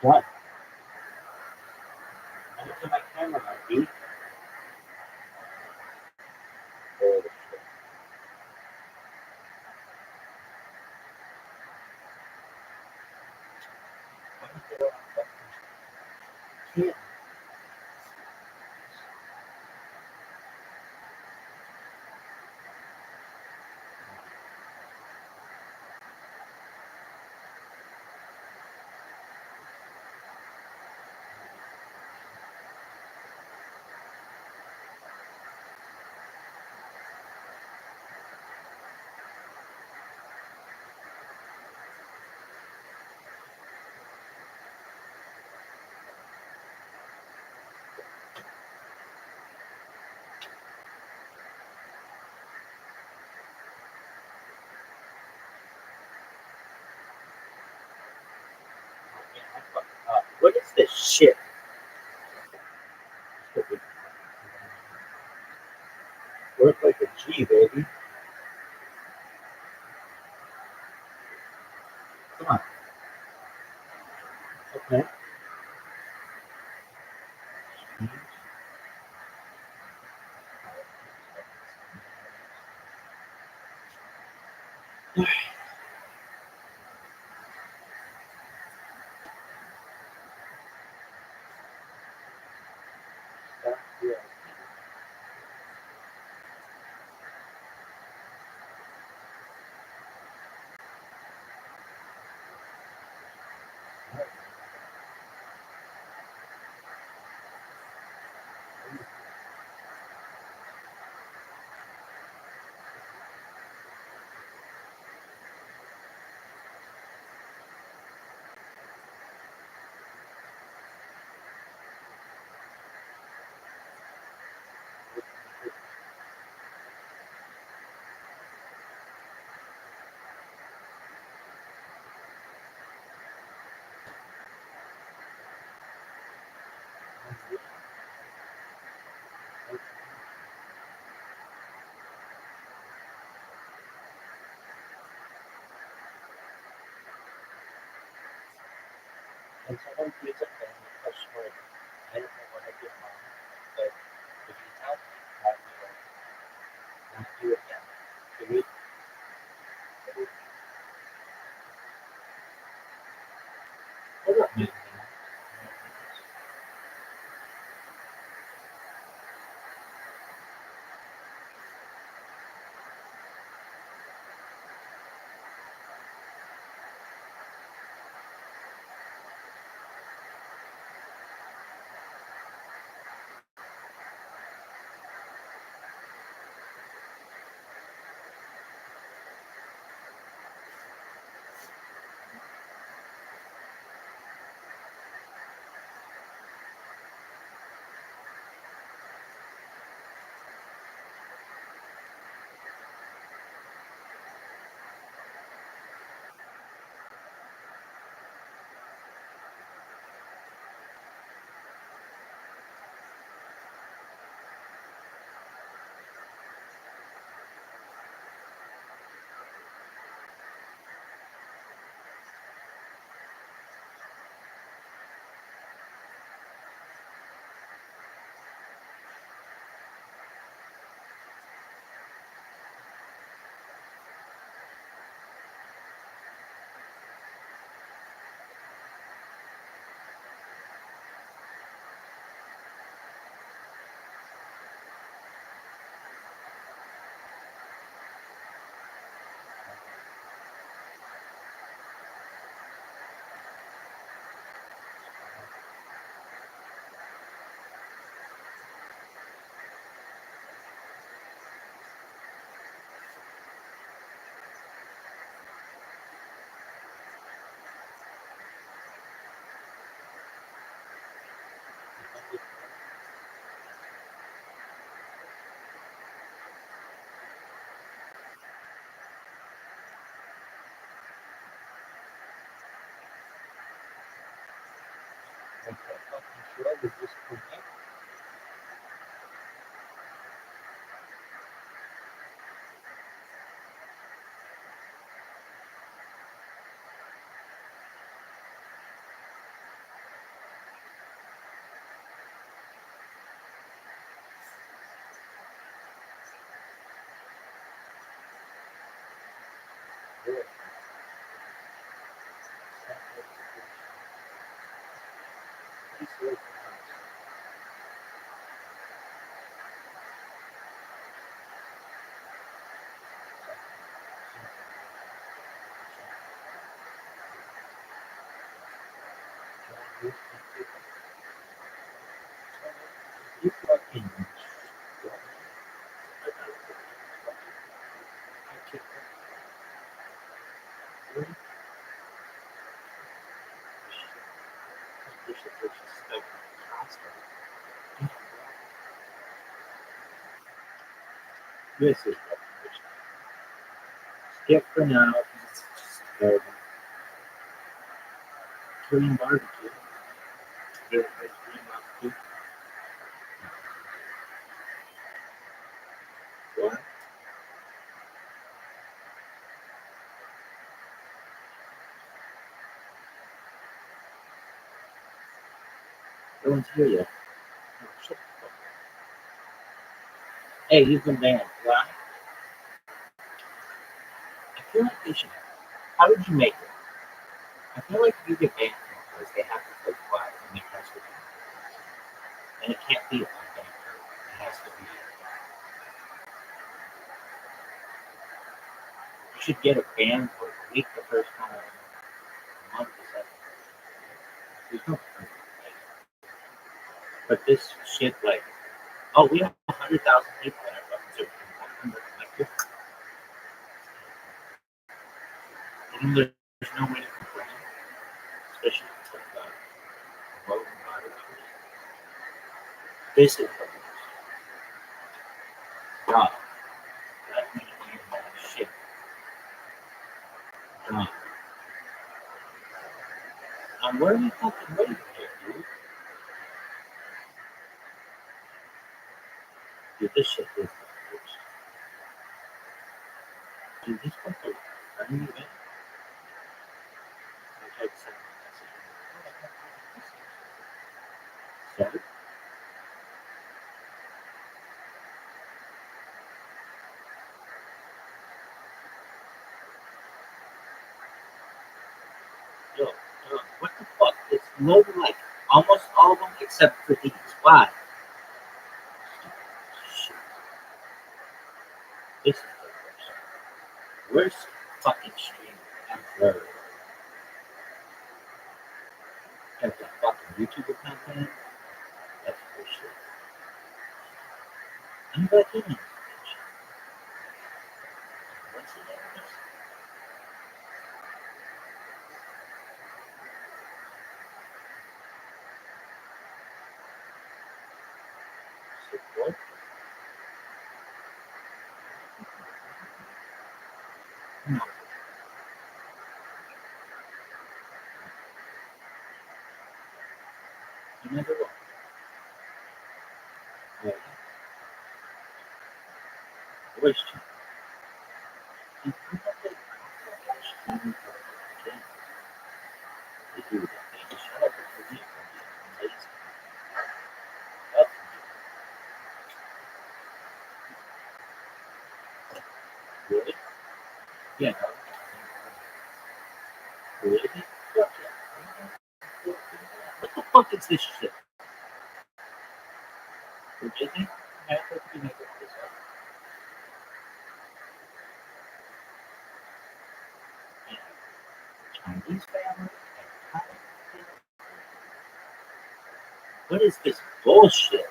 What? I looked at my camera, Rabbi. Oh, shit. Yeah. What is this shit? Work like a G, baby. Come on. Okay. When someone feels a pain, a sword, I don't know what I did wrong, but if you tell me, I will not do it again. Can we? Hold up, man. This is skip for now. Korean barbecue. Very nice Korean barbecue. What? No one's here yet. Oh, shit. Hey, you've been banned. Why? I feel like they should. How did you make it? I feel like if you get banned from a place, they have to play quiet and it has to be. And it can't be a ban. It has to be. You should get a ban for a week the first time, a month the second. There's no point. But this shit, like, oh, we have 100,000 people in our fucking server. Like, and there's no way to complain, especially if it's like a low environment. This is the worst. God. That means you have shit. God. Where are you fucking waiting here, dude? Dude, this shit is the worst. Dude, these fuckers are running me in. I tried to send a message. Sorry? Yo, what the fuck? It's loading like almost all of them except for these. Why? Shit. This is the worst fucking stream ever. Have the fucking YouTube account in? That's bullshit. I'm back in it. What's the name of this? Support? No. Another one. Yeah. Voice chat. You can have it. Streaming for the game. They do that. They just shut up for me. I'm lazy. That's me. Really? Yeah, no. Really? Fuck yeah. What the fuck is this shit? We're busy? Yeah, I think we can make it this way. Chinese family? What is this bullshit?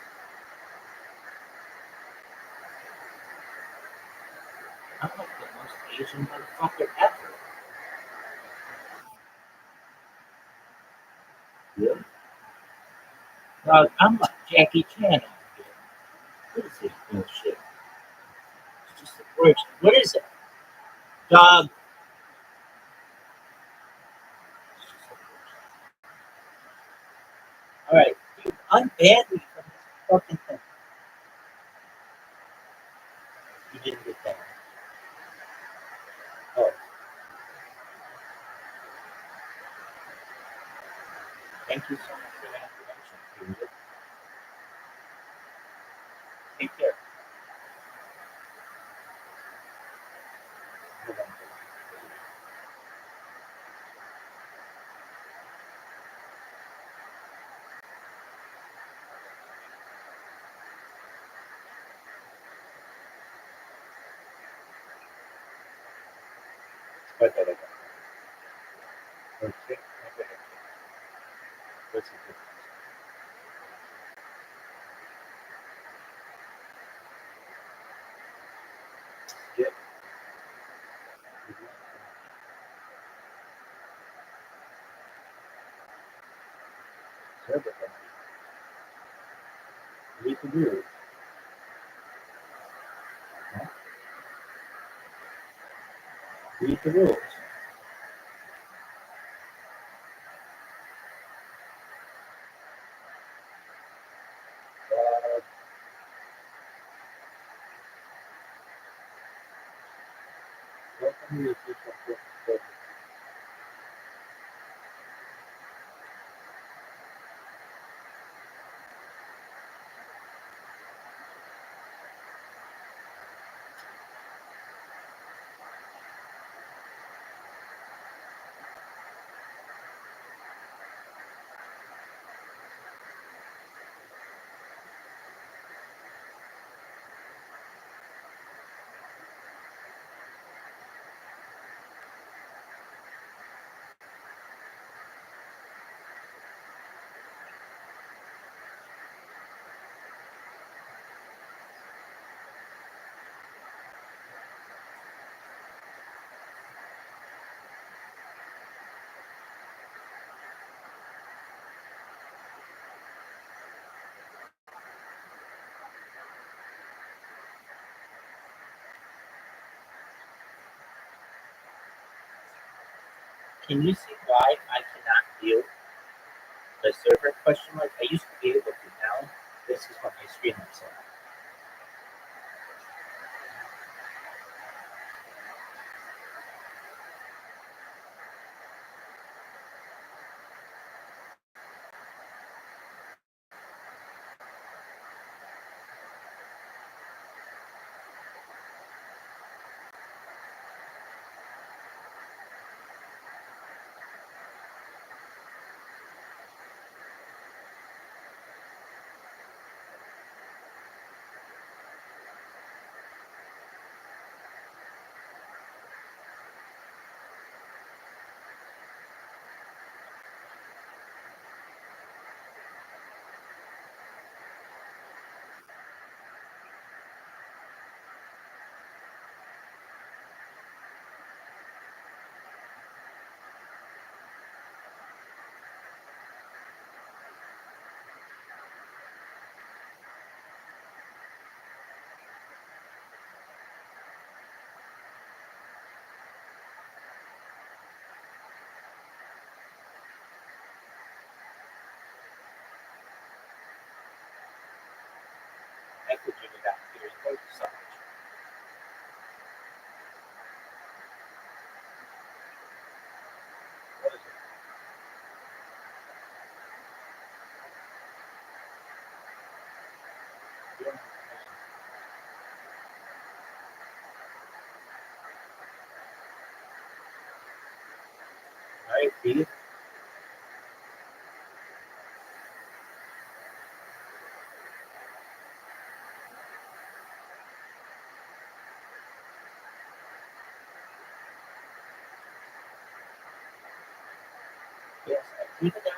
I'm like the most Asian motherfucker ever. Really? I'm like Jackie Chan out here. What is this bullshit? It's just the worst. What is it? Dog. It's just the worst. Unban me from this fucking thing. You didn't get that. Oh. Thank you so much for that information. Take care. Hold on. Okay. What's the difference? Skip. Read the rules. Huh? Read the rules. Welcome to the official book. Can you see why I cannot view the server question mark? I used to be able to. Now this is what my screen looks like. I could do that here. Thank you so much. What is it? You don't have permission. All right, B. Yes, I keep it down.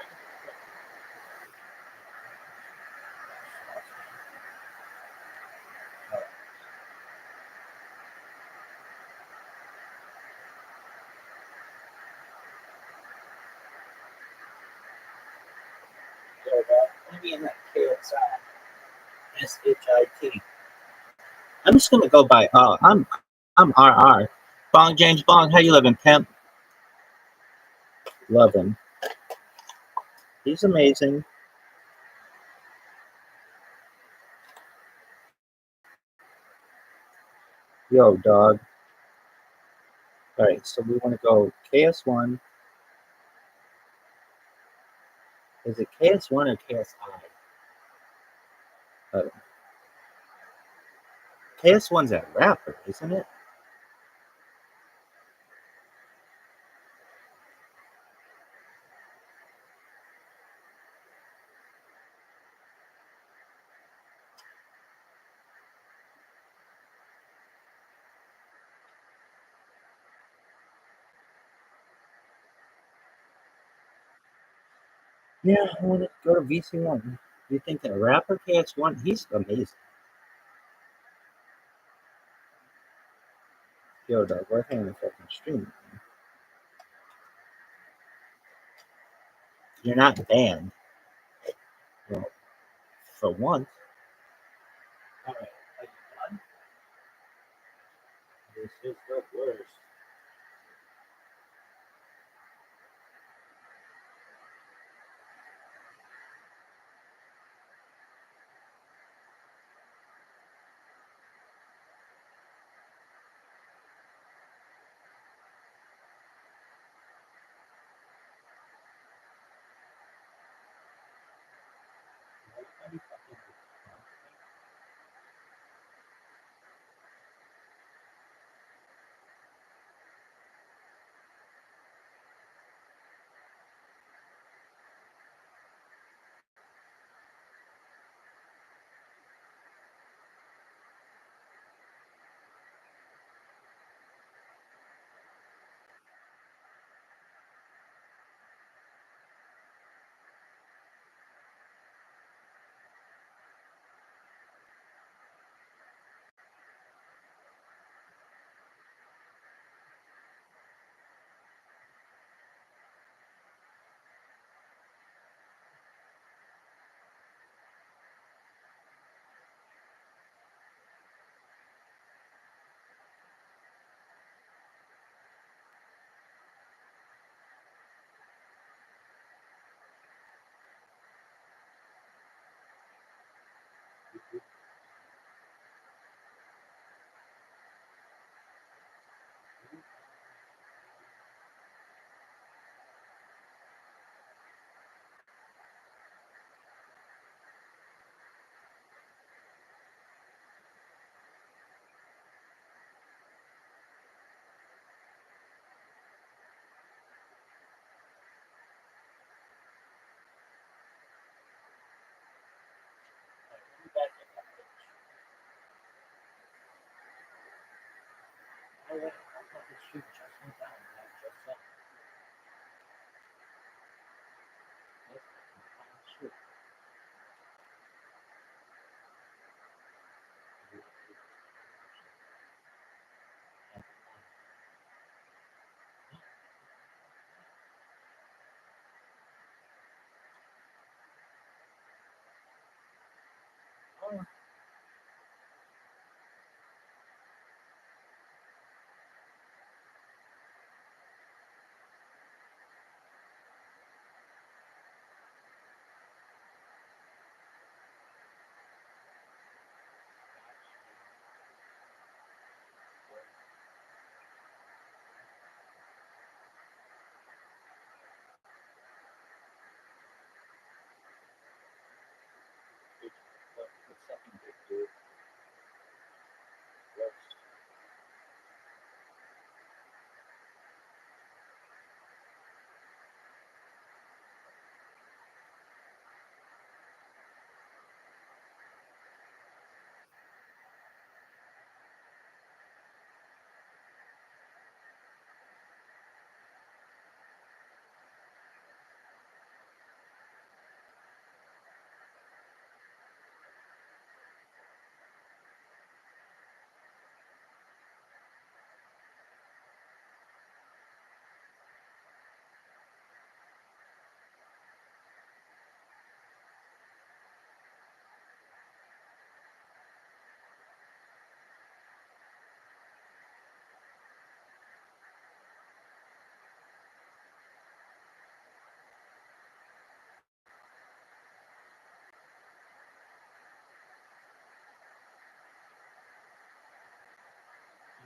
Let me in that KSI. SHIT. I'm just gonna go by I'm RR. Bong James Bong, how you living, pimp? Love him. He's amazing. Yo, dog. All right, so we want to go KS1. Is it KS1 or KSI? KS1's that rapper, isn't it? Yeah, I want to go to VC1. You think that rapper KS1? He's amazing. Yo, dog, we're having a fucking stream. You're not banned. Well, for once. All right, are you done? This is the worst.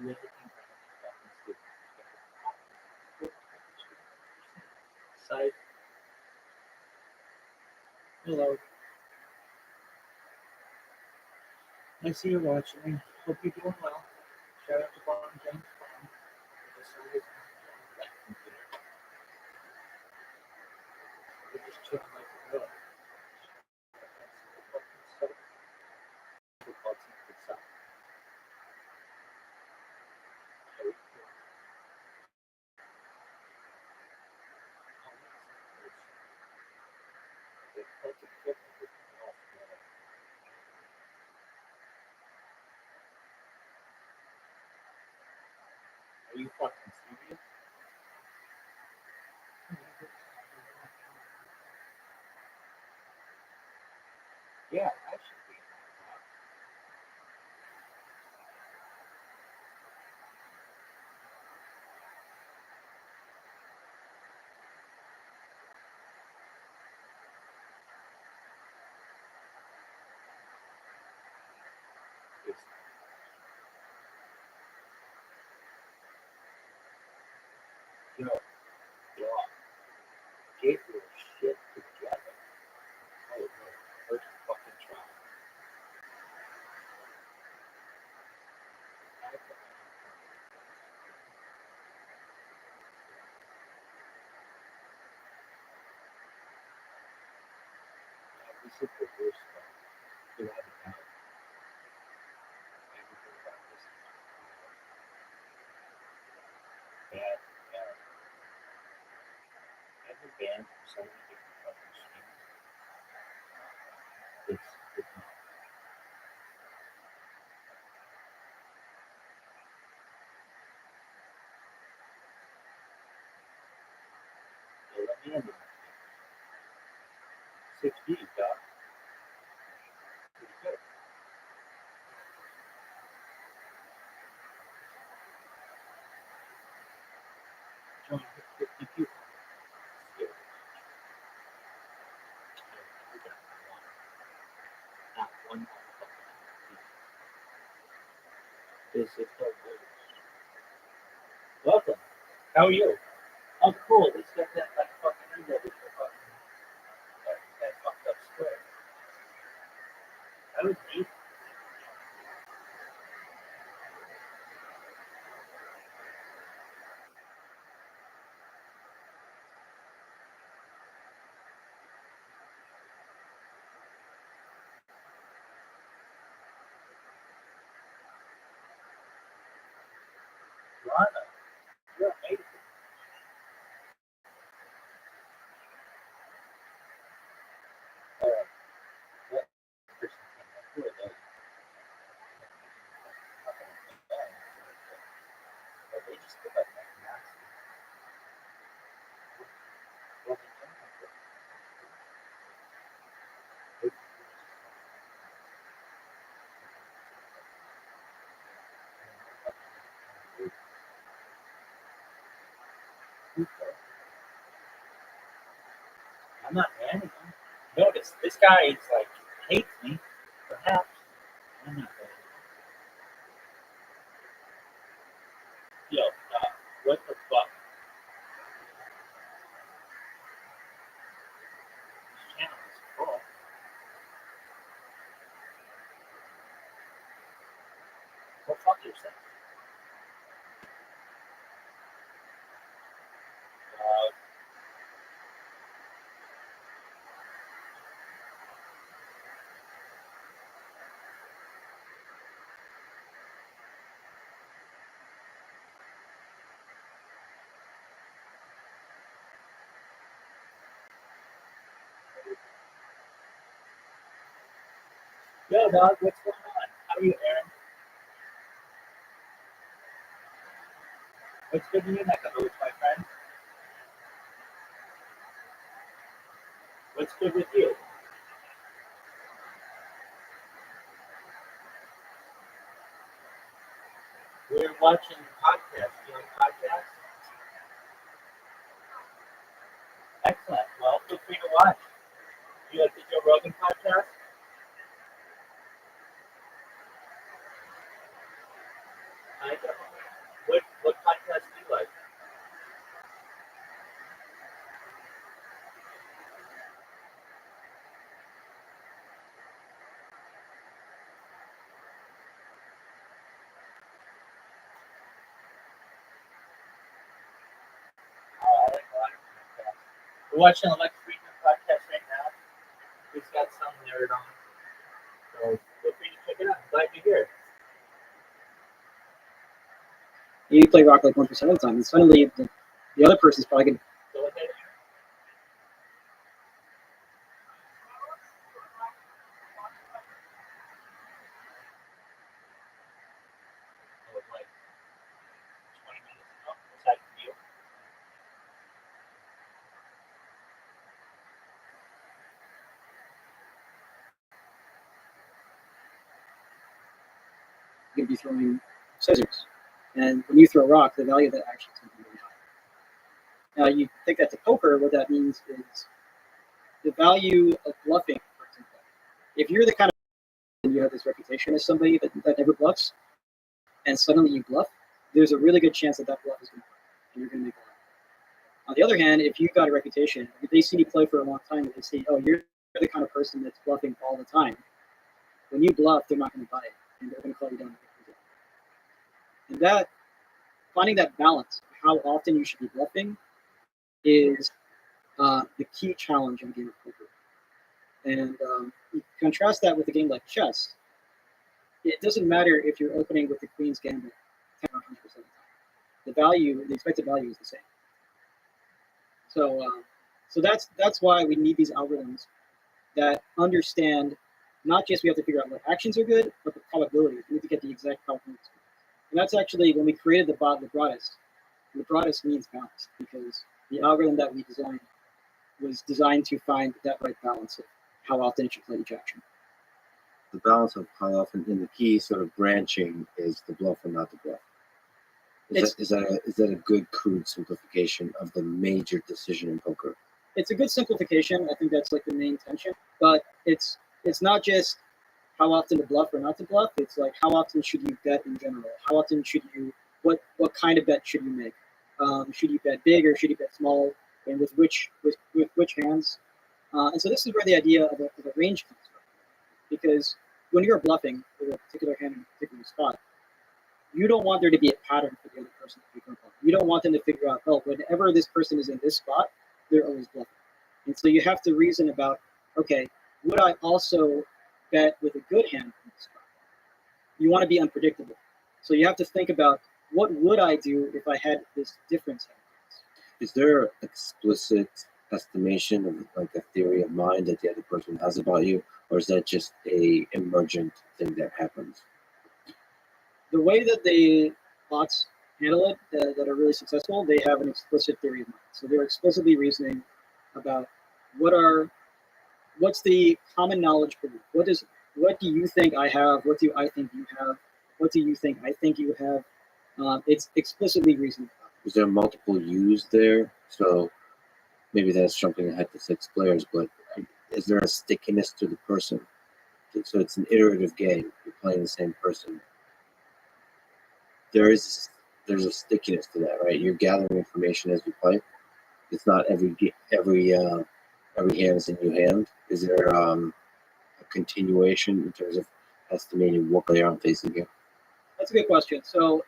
really think that fucking stupid. Side. Hello. I see you watching me. Hope you're doing well. Shout out to Bob and James Brown. We're just chilling like a girl. Are you fucking serious? Yeah, I should be. Yo, dog, get your shit together. Oh, no, first fucking try. This is the worst one. Without a doubt. Everything about this is bad, bad. I've been banned from so many different fucking streams. It's not. They let me in there. 6 views, dog. Pretty good. Join 50 people. Not one motherfucker. This is the worst. Welcome. How are you? Oh, cool. It's got that like fucking window with the fucking that fucked up square. That was neat. Lana, you're amazing. Alright. What person came up? Who are those? Well, they just look like nasty. Well, they don't have to. I'm not banning him. Notice, this guy is like, hates me, perhaps. I'm not banning him. Yo, what the fuck? This channel is full. Go fuck yourself. Yo, dog, what's going on? How are you, Aaron? What's good in your neck of the woods, my friend? What's good with you? We're watching podcasts. You like podcasts? Excellent. Well, feel free to watch. You like the Joe Rogan podcast? I definitely We're watching Alex Friedman podcast right now. He's got some nerd on. So feel free to check it out. I'm glad you're here. You play rock like 1% of the time, and suddenly the other person's probably going to. Go ahead. It was like 20 minutes ago. What's that for you? You're going to be throwing scissors. And when you throw a rock, the value of that action is going to be really high. Now, you think that's a poker, what that means is the value of bluffing, for example. If you're the kind of person you have this reputation as somebody that never bluffs, and suddenly you bluff, there's a really good chance that bluff is going to work, and you're going to make a lot. On the other hand, if you've got a reputation, if they see you play for a long time, and they see, oh, you're the kind of person that's bluffing all the time, when you bluff, they're not going to buy it, and they're going to call you down. And that, finding that balance, how often you should be bluffing, is the key challenge in a game of poker. And you contrast that with a game like chess. It doesn't matter if you're opening with the Queen's Gambit 10 or 100% of the time. The value, the expected value is the same. So that's why we need these algorithms that understand not just we have to figure out what actions are good, but the probabilities. We need to get the exact probabilities. And that's actually when we created the bot Libratus. Libratus means balance because the algorithm that we designed was designed to find that right balance of how often it should play each action. The balance of how often, in the key sort of branching is the bluff or not the bluff. Is that a good crude simplification of the major decision in poker? It's a good simplification. I think that's like the main tension. But it's not just how often to bluff or not to bluff. It's like how often should you bet in general? How often should you what kind of bet should you make? Should you bet big or should you bet small? And with which hands? And so this is where the idea of a range comes from. Because when you're bluffing with a particular hand in a particular spot, you don't want there to be a pattern for the other person to pick up on. You don't want them to figure out, oh, whenever this person is in this spot, they're always bluffing. And so you have to reason about, okay, would I also bet with a good hand in this spot? You want to be unpredictable. So you have to think about, what would I do if I had this difference? Is there explicit estimation of like a theory of mind that the other person has about you, or is that just a emergent thing that happens? The way that the bots handle it that are really successful, they have an explicit theory of mind. So they're explicitly reasoning about what's the common knowledge belief? What do you think I have? What do I think you have? What do you think I think you have? It's explicitly reasoned about. Is there multiple U's there? So maybe that's jumping ahead to 6 players, but is there a stickiness to the person? So it's an iterative game. You're playing the same person. There's a stickiness to that, right? You're gathering information as you play. It's not every hand is a new hand. Is there a continuation in terms of estimating what player I'm facing here? That's a good question. So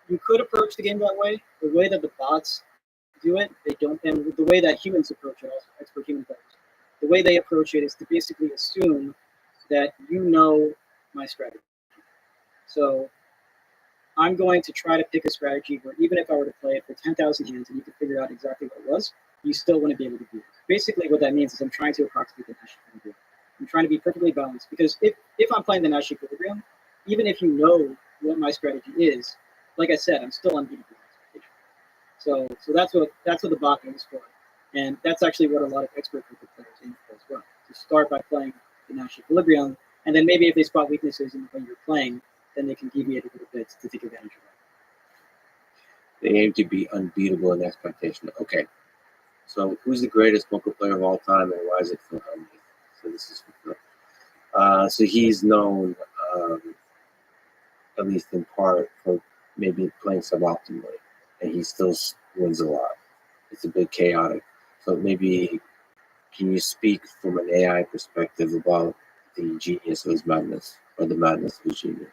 you could approach the game that way. The way that the bots do it, they don't. And the way that humans approach it, also expert human players, the way they approach it is to basically assume that you know my strategy. So I'm going to try to pick a strategy where even if I were to play it for 10,000 hands and you could figure out exactly what it was, you still wouldn't be able to do it. Basically, what that means is I'm trying to approximate the Nash equilibrium. I'm trying to be perfectly balanced because if I'm playing the Nash equilibrium, even if you know what my strategy is, like I said, I'm still unbeatable. So that's what the bot aims for, and that's actually what a lot of expert poker players aim for as well. To start by playing the Nash equilibrium, and then maybe if they spot weaknesses in the way you're playing, then they can deviate a little bit to take advantage of that. They aim to be unbeatable in expectation. Okay. So who's the greatest poker player of all time, and why is it for him? So this is for Phil. So he's known, at least in part, for maybe playing suboptimally, and he still wins a lot. It's a bit chaotic. So maybe can you speak from an AI perspective about the genius of his madness, or the madness of his genius?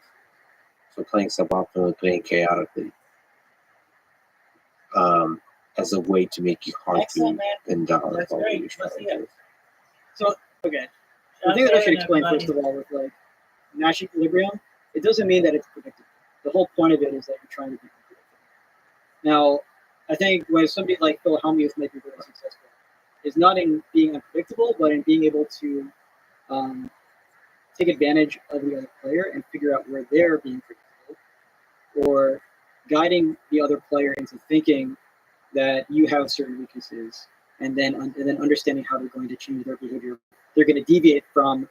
So playing suboptimally, playing chaotically. as a way to make you hard Excellent, to man. pin down That's all great. these Let's see it. strategies. So, okay. The thing that I should explain first of all with like Nash equilibrium, it doesn't mean that it's predictable. The whole point of it is that you're trying to be predictable. Now, I think when somebody like Phil Hellmuth might be very successful is not in being unpredictable, but in being able to take advantage of the other player and figure out where they're being predictable, or guiding the other player into thinking that you have certain weaknesses, and then understanding how they're going to change their behavior. They're going to deviate from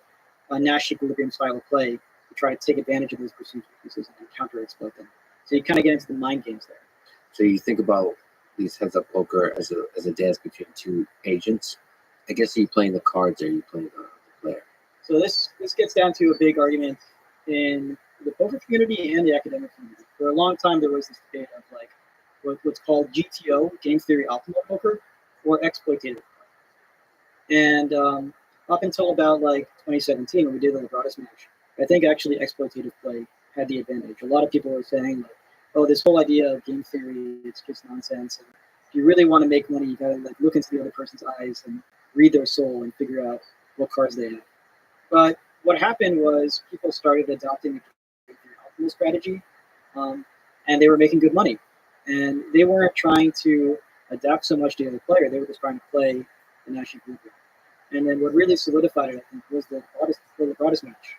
a Nash equilibrium style of play to try to take advantage of those perceived weaknesses and counter-exploit them. So you kind of get into the mind games there. So you think about these heads-up poker as a dance between two agents. I guess, are you playing the cards or are you playing the player? So this gets down to a big argument in the poker community and the academic community. For a long time, there was this debate of like what's called GTO, game theory optimal poker, or exploitative. And up until about like 2017, when we did the Lebradas match, I think actually exploitative play had the advantage. A lot of people were saying, like, oh, this whole idea of game theory, it's just nonsense. And if you really want to make money, you gotta like look into the other person's eyes and read their soul and figure out what cards they have. But what happened was people started adopting the game theory optimal strategy, and they were making good money. And they weren't trying to adapt so much to the other player; they were just trying to play the Nash equilibrium. And then what really solidified it, I think, was the Lebradas match,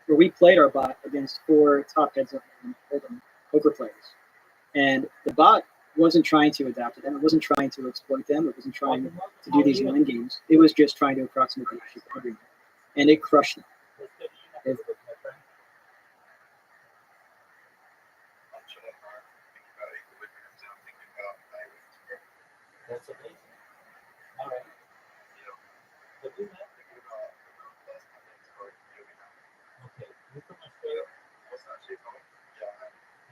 where we played our bot against 4 top heads of hold'em poker players. And the bot wasn't trying to adapt to them. It wasn't trying to exploit them. It wasn't trying to do these mind games. It was just trying to approximate the Nash equilibrium. And it crushed them. That's amazing. All right. Okay, you from Australia?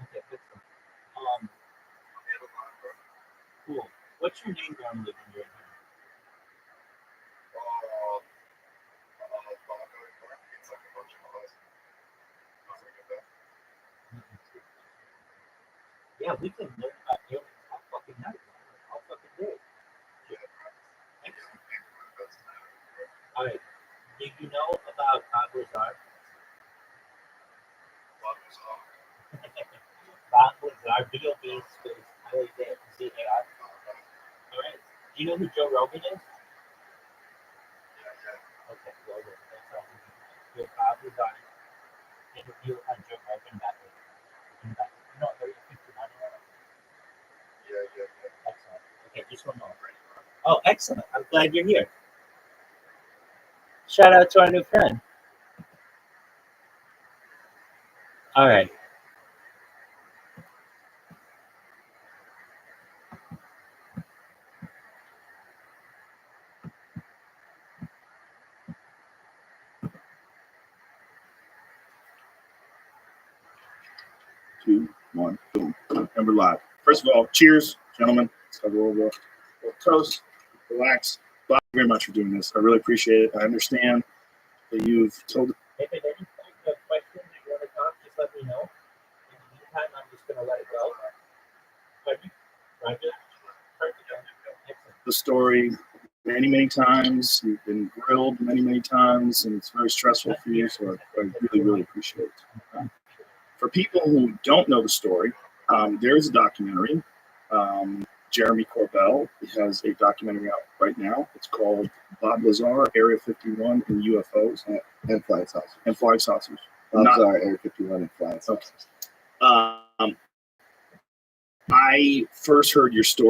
Okay, good. Cool. What's your name normally when you're in here? Yeah, we can learn about aliens all fucking night, all fucking day. All right. Do you know about Bob Lazar? Bob Lazar, B-O-B space L-A-Z-A-R. All right. Do you know who Joe Rogan is? Okay, well, that's all. You're Bob Lazar. Interview on Joe Rogan that way. You know, Area 51. Excellent. Okay, just one more. Oh, excellent. I'm glad you're here. Shout out to our new friend. All right. Two, one, boom. And we're live. First of all, cheers, gentlemen. Let's have a little toast, relax. Thank you very much for doing this. I really appreciate it. I understand that you've told. If at any point you have questions or you want to talk, just let me know. In the meantime, I'm just going to let it go. Roger? The story many times. You've been grilled many times, and it's very stressful for you. So I really appreciate it. For people who don't know the story, there is a documentary. Jeremy Corbell has a documentary out right now. It's called Bob Lazar, Area 51 and UFOs. And flying saucers. And flying saucers. Bob Lazar, Area 51 and flying saucers. Okay. I first heard your story